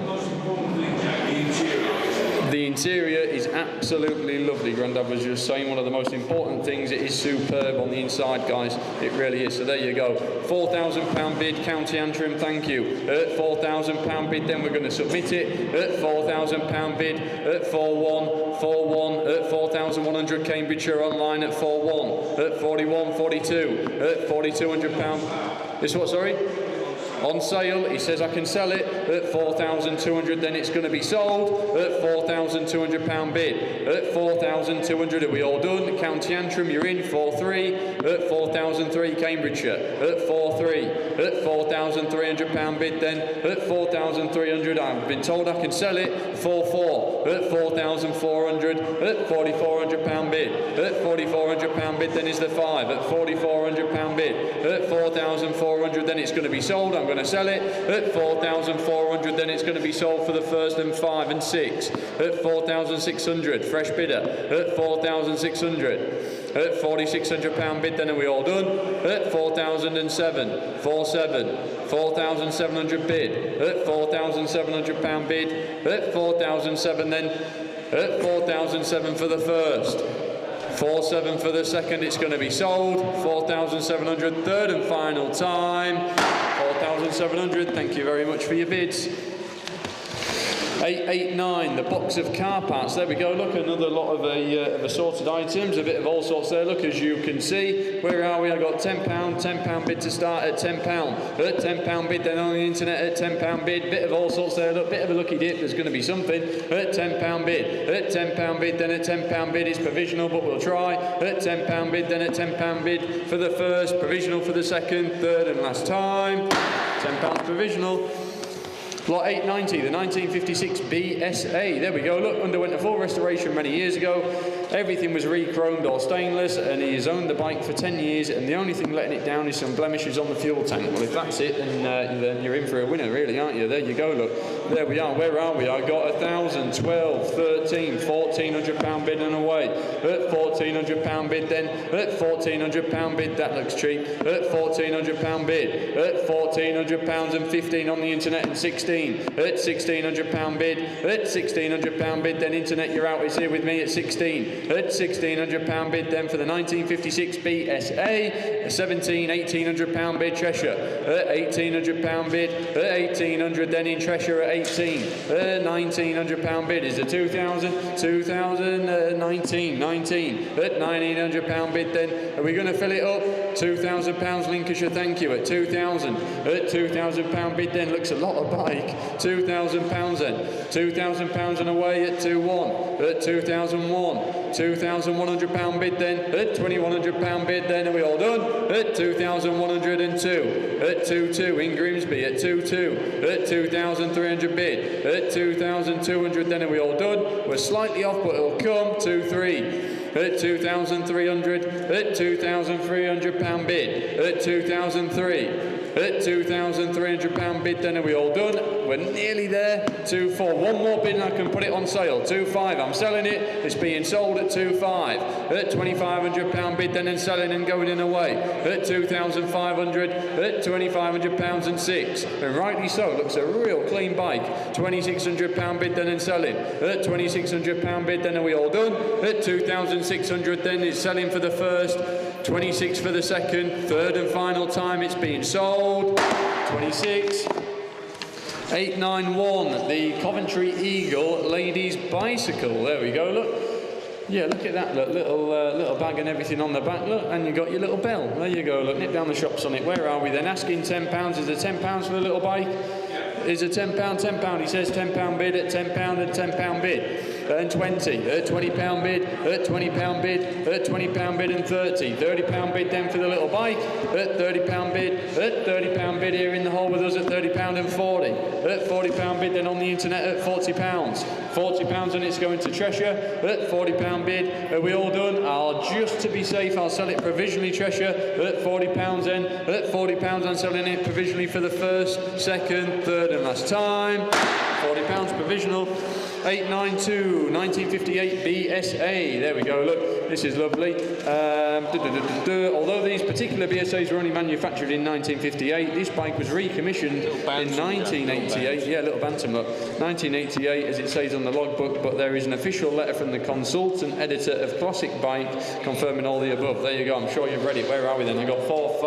The interior is absolutely lovely. Grandad was just saying one of the most important things, it is superb on the inside, guys. It really is. So there you go. £4,000 bid, County Antrim, thank you. At £4,000 bid, then we're going to submit it. At £4,000 bid, at 4.1, 4.1, at 4,100 Cambridgeshire online at 4.1, at 41, 42, at £4,200. This what, sorry? On sale, he says I can sell it at 4,200, then it's going to be sold at £4,200 bid. At 4,200, are we all done? County Antrim, you're in, 4.3, at 4,003 Cambridgeshire, at 4.3, at £4,300 bid then, at 4,300, I've been told I can sell it, 4.4, at 4,400, at £4,400 bid, at £4,400 bid then is the 5, at £4,400 bid, at 4,400, then it's going to be sold, I'm going to sell it at 4,400, then it's going to be sold for the first and 5 and 6 at 4,600, fresh bidder at 4,600, at £4,600 bid, then are we all done? At 4,007, 4.7, 4,700 bid, at £4,700 bid, at 4,007 then, at 4,007 for the first, 4.7 for the second, it's going to be sold, 4,700, third and final time, 4,700, thank you very much for your bids. 889, the box of car parts. There we go. Look, another lot of assorted items, a bit of all sorts there. Look, as you can see, where are we? I got £10 bid to start at £10. At £10 bid, then on the internet at £10 bid. Bit of all sorts there. Look, bit of a lucky dip. There's going to be something at £10 bid. At £10 bid, then at £10 bid. It's provisional, but we'll try. At £10 bid, then at £10 bid for the first, provisional for the second, third and last time. £10 provisional. Lot 890, the 1956 BSA. There we go. Look, underwent a full restoration many years ago. Everything was re-chromed or stainless, and he has owned the bike for 10 years, and the only thing letting it down is some blemishes on the fuel tank. Well, if that's it, then you're in for a winner, really, aren't you? There you go, look. There we are. Where are we? I got 1,000, 12, 13, £1,400 bid and away. At £1,400 bid then. At £1,400 bid, that looks cheap. At £1,400 bid. At £1,400 and 15 on the internet and 16. At £1,600 bid, at £1,600 bid, then internet, you're out, it's here with me at 16. At £1,600 bid, then for the 1956 BSA, 1,800 bid, Cheshire. At £1,800 bid, at 1,800, then in Cheshire at 18. At £1,900 bid is the 2019, 19. At £1,900 bid, then are we going to fill it up? £2,000 Lincolnshire, thank you. At 2,000, at £2,000 bid, then looks a lot of bike. £2,000 then, £2,000 and away at 2.1, at 2,001, £2,100 bid then, at £2,100 bid then, are we all done? At 2,102, at 2.2 in Grimsby, at 2.2, at 2,300 bid, at 2,200 then, are we all done? We're slightly off, but it'll come, 2.3. At 2,300, at £2,300 bid, at 2,003, at £2,300 bid, then are we all done? We're nearly there. 2.4, one more bid and I can put it on sale. 2.5, I'm selling it, it's being sold at 2.5. At £2,500 bid, then and selling and going in away. At 2,500, at £2,500 and 6. And rightly so, looks a real clean bike. £2,600 bid, then and selling. At £2,600 bid, then are we all done? At 2,600, then it's selling for the first, 26 for the second, third and final time it's being sold. 26. 891, the Coventry Eagle ladies bicycle. There we go, look. Yeah, look at that, look, little bag and everything on the back, look, and you got your little bell. There you go, look, nip down the shops on it. Where are we then? Asking £10, is it £10 for the little bike? Is it £10, £10? He says £10 bid at £10 and £10 bid. And 20, £20 bid, £20 bid, £20 bid and 30. £30 bid then for the little bike, £30 bid, £30 bid here in the hall with us at £30 and 40. £40 bid then on the internet at £40. £40 and it's going to Cheshire, £40 bid. Are we all done? Just to be safe, I'll sell it provisionally Cheshire at £40 then, £40 I'm selling it provisionally for the first, second, third and last time. £40 provisional. 892, 1958 BSA. There we go, look, this is lovely. Although these particular BSAs were only manufactured in 1958, this bike was recommissioned in 1988. Yeah, little bantam, look. 1988, as it says on the logbook, but there is an official letter from the consultant editor of Classic Bike confirming all the above. There you go, I'm sure you've read it. Where are we then? I've got 4,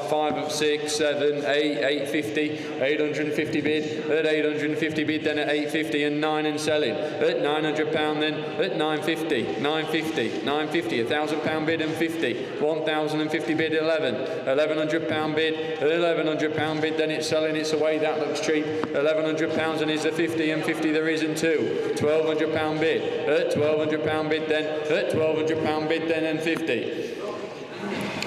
5, 6, 7, 8, 850, 850 bid, at 850 bid, then at 850 and 9 and 7. At £900 then, at 950, 950, 950, £1,000 bid and 50, 1,050 bid 11, £1,100 bid, £1,100 bid, then it's selling its away, that looks cheap, £1,100 and is the 50 and 50 there isn't two, £1,200 bid, at £1,200 bid then, at £1,200 bid then and 50.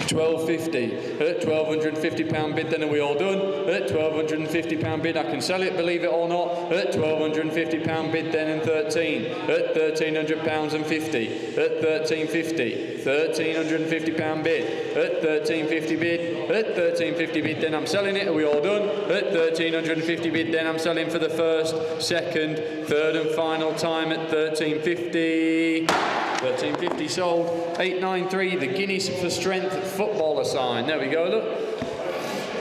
1250 at £1,250 bid, then are we all done? At £1,250 bid, I can sell it, believe it or not. At £1,250 bid, then and 13 at £1,300 and 50 at £1,350, £1,350 bid at £1,350 bid at £1,350 bid, then I'm selling it. Are we all done? At £1,350 bid, then I'm selling for the first, second, third and final time at £1,350. 1350 sold. 893, the Guinness for Strength footballer sign. There we go, look.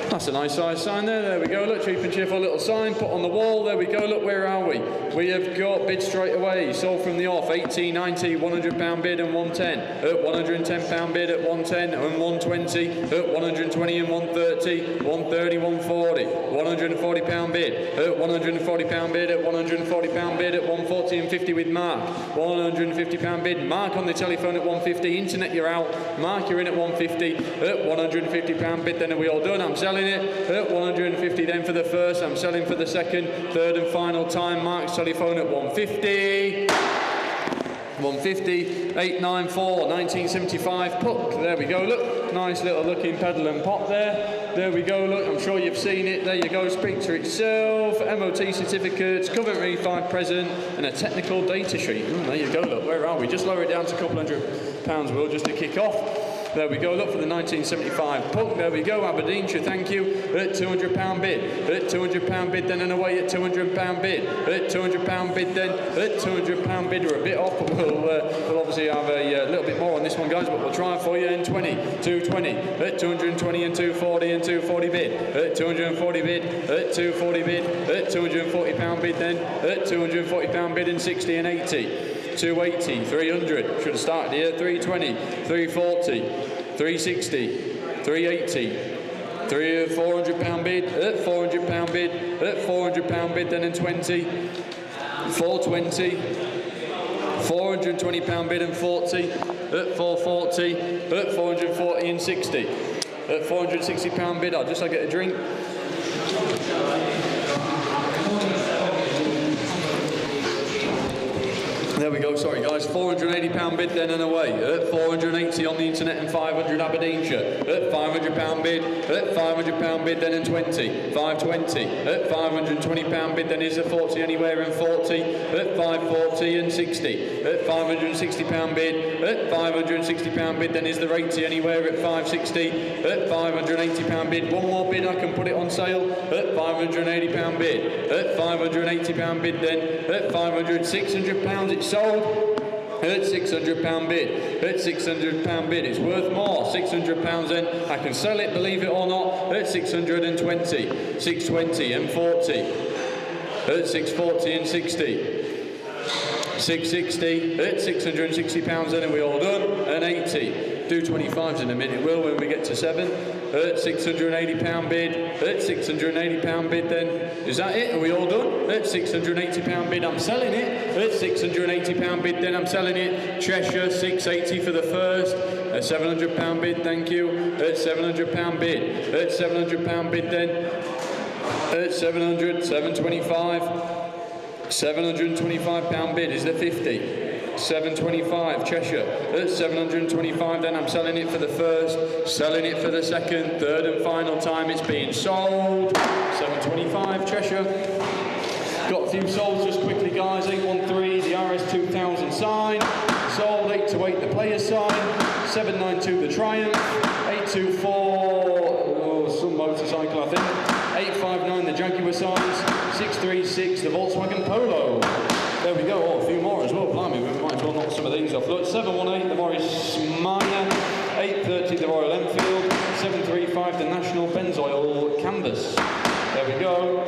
That's a nice size sign there. There we go, look, cheap and cheerful little sign put on the wall. There we go, look, where are we? We have got bid straight away. Sold from the off, 1890, £100 bid and 110. At £110 bid at 110 and 120. At 120 and 130, 130, 140. £140 bid. At £140 bid at £140 bid at 140 and 50 with Mark. £150 bid. Mark on the telephone at 150. Internet, you're out. Mark, you're in at 150. At £150 bid, then are we all done? I'm selling it at 150 then for the first, I'm selling for the second, third and final time. Mark's telephone at 150. 150, 894, 1975 Puck. There we go, look. Nice little looking pedal and pop there. There we go, look. I'm sure you've seen it. There you go, speaks for itself. MOT certificates, Coventry 5 present, and a technical data sheet. There you go, look. Where are we? Just lower it down to a couple £100, Will, just to kick off. There we go, look for the 1975 Puck. There we go, Aberdeenshire, thank you. At £200 bid. At £200 bid, then and away at £200 bid. At £200 bid, then at £200 bid. We're a bit off, but we'll obviously have a little bit more on this one, guys, but we'll try it for you. And 20, 220, at 220 and 240 and 240 bid. At 240 bid, at 240 bid, at £240 bid, then at £240 bid and 60 and 80. 280, 300, should have started here, 320, 340, 360, 380, £400 bid, at £400 bid, at £400 bid, then and 20, 420, £420 bid and 40, at 440, at 440 and 60, at £460 bid. I'll just get a drink. There we go, sorry guys, £480 bid then and away, at 480 on the internet and 500 Aberdeenshire, at £500 bid, at £500 bid then and 20, 520, at £520 bid then is a 40 anywhere and 40, at 540 and 60, at £560 bid, at £560 bid then is the 80 anywhere at 560, at £580 bid, one more bid I can put it on sale, at £580 bid, at £580 bid then, at £600 it's sold. At £600 bid. At £600 bid. It's worth more. £600 then. I can sell it, believe it or not, at 620. 620 and 40. At 640 and 60. 660 at £660 then, are we all done? And 80. Do 25s in a minute, Will, when we get to 7. At £680 bid. At £680 bid then. Is that it? Are we all done? At £680 bid, I'm selling it. At £680 bid then, I'm selling it. Cheshire, 680 for the first. At £700 bid, thank you. At £700 bid. At £700 bid then. At 700, 725. £725 bid, is there 50? 725 Cheshire. At 725 then, I'm selling it for the first, selling it for the second, third and final time it's being sold. 725 Cheshire. Got a few solds just quickly, guys. 813 the RS2000 sign, sold. 828 the players sign, 792 the Triumph, 824 some motorcycle I think, 859 the Jaguar signs, 636 the Volkswagen Polo. There we go. Oh, a few more as well. Blimey, we might as well knock some of these off. Look, 718 the Morris Minor, 830 the Royal Enfield, 735 the National Benzoyl Canvas. There we go.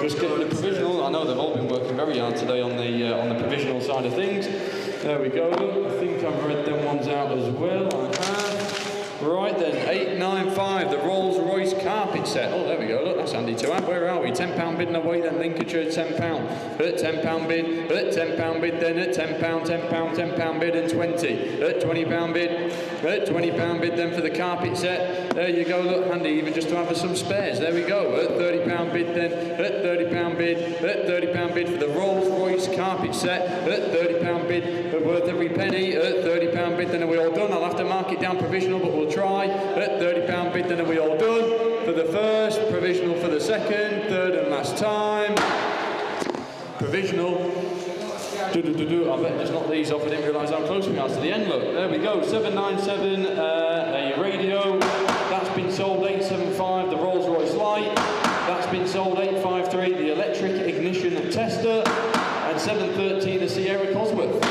Just getting the provisional. I know they've all been working very hard today on the provisional side of things. There we go. Look, I think I've read them ones out as well. I have. Right then, 895, the Rolls-Royce carpet set. Oh, there we go. Look, that's handy to have. Where are we? £10 bidding away then. Lincolnshire, £10. At £10 bid. At £10 bid then. At £10, £10 bid and 20. At £20 bid. At £20 bid then for the carpet set. There you go. Look, handy even just to have some spares. There we go. At £30 bid then. At £30 bid. At £30 bid for the Rolls-Royce carpet set. At £30 bid. Worth every penny. At £30 bid then. Are we all done? I'll have to mark it down provisional, but we'll try. At £30 bid then. Are we all done? For the first, provisional for the second, third and last time. Provisional. I bet just knock these off. I didn't realise how close we are to the end. Look, there we go. 797, a radio. That's been sold. 875, the Rolls-Royce Light. That's been sold. 853, the electric ignition tester. And 713, the Sierra Cosworth.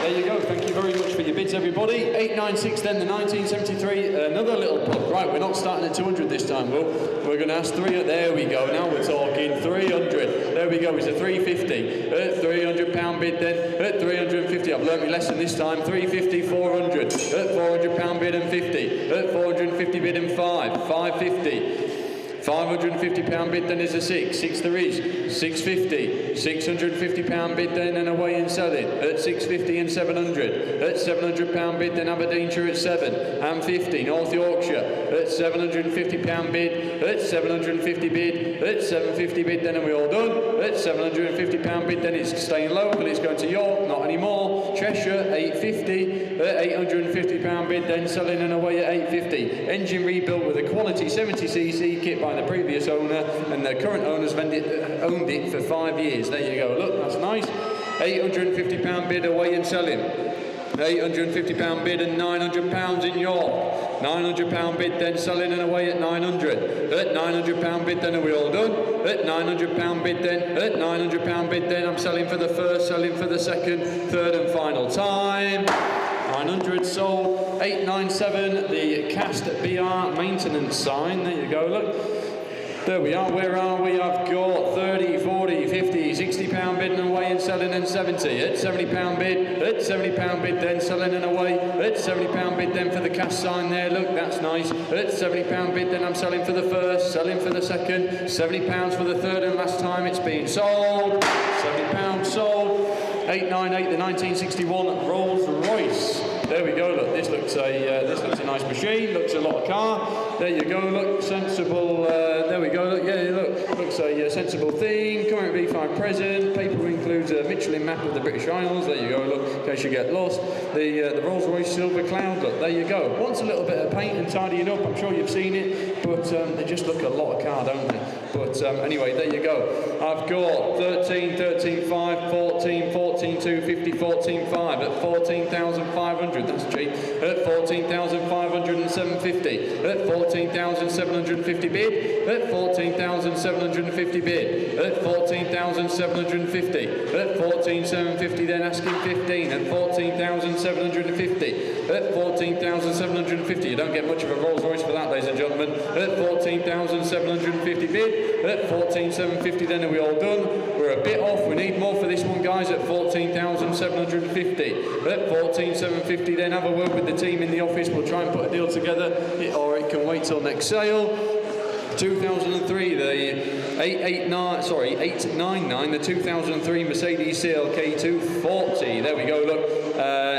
There you go. Thank you very much for your bids, everybody. 896 then, the 1973, another little puck. Right, we're not starting at 200 this time, Will. We're going to ask 300. There we go. Now we're talking 300. There we go. It's a 350. At £300 bid then. At 350. I've learnt my lesson this time. 350, 400. At £400 bid and 50. At 450 bid and 550. £550 bid then is a 6 there is, 650, £650 bid then and away and sell it, at 650 and 700, at £700 bid then Aberdeenshire at 7, and 50, North Yorkshire, at £750 bid, at 750 bid, at 750 bid then, and we all done, at £750 bid then it's staying local, it's going to York, not anymore, Cheshire, 850, at £850 bid then selling and away at 850, engine rebuilt with a quality 70cc kit by the previous owner, and the current owners owned it for 5 years. There you go. Look, that's nice. £850 bid away and selling. £850 bid and £900 in York. £900 bid then selling and away at 900. At £900 bid then, are we all done? At £900 bid then. At £900 bid then, I'm selling for the first, selling for the second, third and final time. 900 sold. 897, the Cast BR maintenance sign. There you go, look. There we are. Where are we? I've got 30, 40, 50, £60 bid and away and selling and 70. At £70 bid. At £70 bid then selling and away. At £70 bid then for the Cast sign there. Look, that's nice. At £70 bid then I'm selling for the first, selling for the second. £70 for the third and last time it's been sold. £70 sold. 898, the 1961 Rolls-Royce. There we go. Look, this looks a nice machine. Looks a lot of car. There you go. Look, sensible. There we go. Look, yeah, look, looks a sensible thing. Current V5 present. Paper includes a Michelin map of the British Isles. There you go. Look, in case you get lost. The Rolls-Royce Silver Cloud. Look, there you go. Wants a little bit of paint and tidying up. I'm sure you've seen it, but they just look a lot of car, don't they? But anyway, there you go. I've got 13, 13, 5, 14, 14, 250, 14, 5 at 14,500. That's cheap. At 14,500 and 750. At 14,750 bid. At 14,750 bid. At 14,750. At 14,750 then asking 15. At 14,750. At 14,750. You don't get much of a Rolls Royce for that, ladies and gentlemen. At 14,750 bid. At 14,750 then, are we all done? We're a bit off. We need more for this one, guys. At 14,750. At 14,750 then, have a word with the team in the office. We'll try and put a deal together, or it can wait till next sale. 2003, the 899, the 2003 Mercedes CLK 240. There we go, look.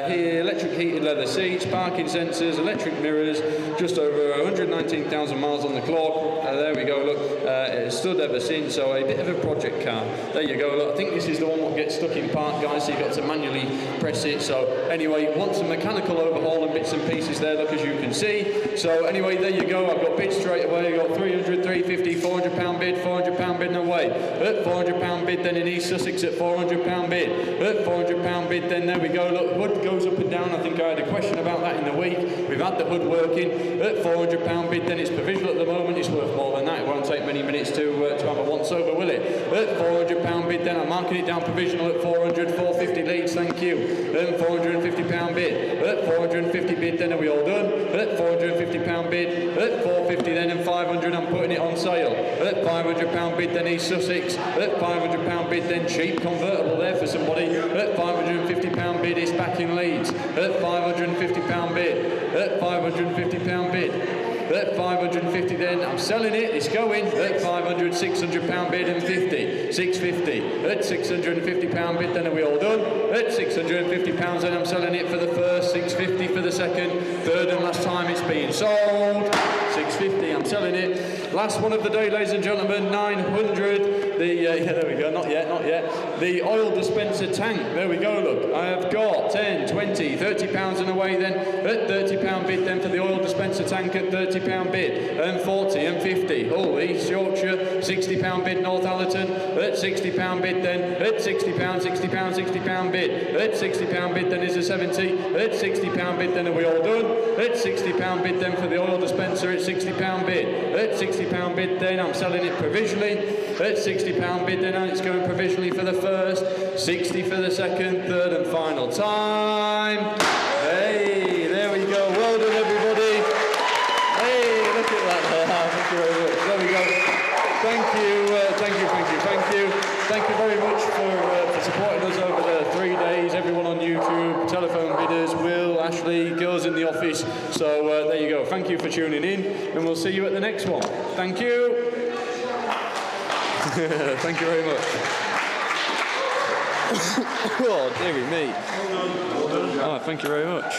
Here, electric heated leather seats, parking sensors, electric mirrors, just over 119,000 miles on the clock. There we go, look. It has stood ever since, so a bit of a project car. There you go, look. I think this is the one that gets stuck in park, guys, so you've got to manually press it. So anyway, want some mechanical overhaul and bits and pieces there, look, as you can see. So anyway, there you go. I've got bids straight away. I've got 300, 350, 400 pound bid, 400 pound bid and away. At 400 pound bid, then in East Sussex at 400 pound bid. At 400 pound bid, then there we go, look. Hood goes up and down. I think I had a question about that in the week. We've had the hood working. At 400 pound bid, then it's provisional at the moment. It's worth more than that. It won't take many minutes to have a once over, will it? At 400 pound bid, then I'm marking it down provisional at 400, 450 leads, thank you. Then 450 pound bid. At 450 bid, then are we all done? At 450 pound bid. At 450 then and 500, I'm putting it on sale. At 500 pound bid, then East Sussex. At 500 pound bid, then cheap convertible there for somebody. At 550 pound bid, it's back in Leeds. At 550 pound bid. At 550 pound bid. At 550 then, I'm selling it, it's going. At 500, 600 pound bid and 50, 650. At 650 pound bid, then are we all done? At 650 pounds then I'm selling it for the first, 650 for the second, third and last time it's being sold. 650, I'm selling it. Last one of the day, ladies and gentlemen, 900. Yeah, there we go, not yet. The oil dispenser tank, there we go, look. I have got 10, 20, 30 pounds and away then. At 30 pound bid then for the oil dispenser tank at 30 pound bid. And 40 and 50. Oh, East Yorkshire, 60 pound bid Northallerton. At 60 pound bid then. At 60 pound, 60 pound, 60 pound bid. At 60 pound bid then is a 70. At 60 pound bid then are we all done? At 60 pound bid then for the oil dispenser at 60 pound bid. At 60 pound bid then I'm selling it provisionally. At 60 pound bid then it's going provisionally for the first, 60 for the second, third and final time. Hey, there we go. Well done, everybody. Hey, look at that. Thank you very much. There we go. Thank you. Thank you very much for supporting us over the 3 days. Everyone on YouTube, telephone bidders, Will, Ashley, girls in the office. So there you go. Thank you for tuning in, and we'll see you at the next one. Thank you. Thank you very much. Oh, dearie me. Oh, thank you very much.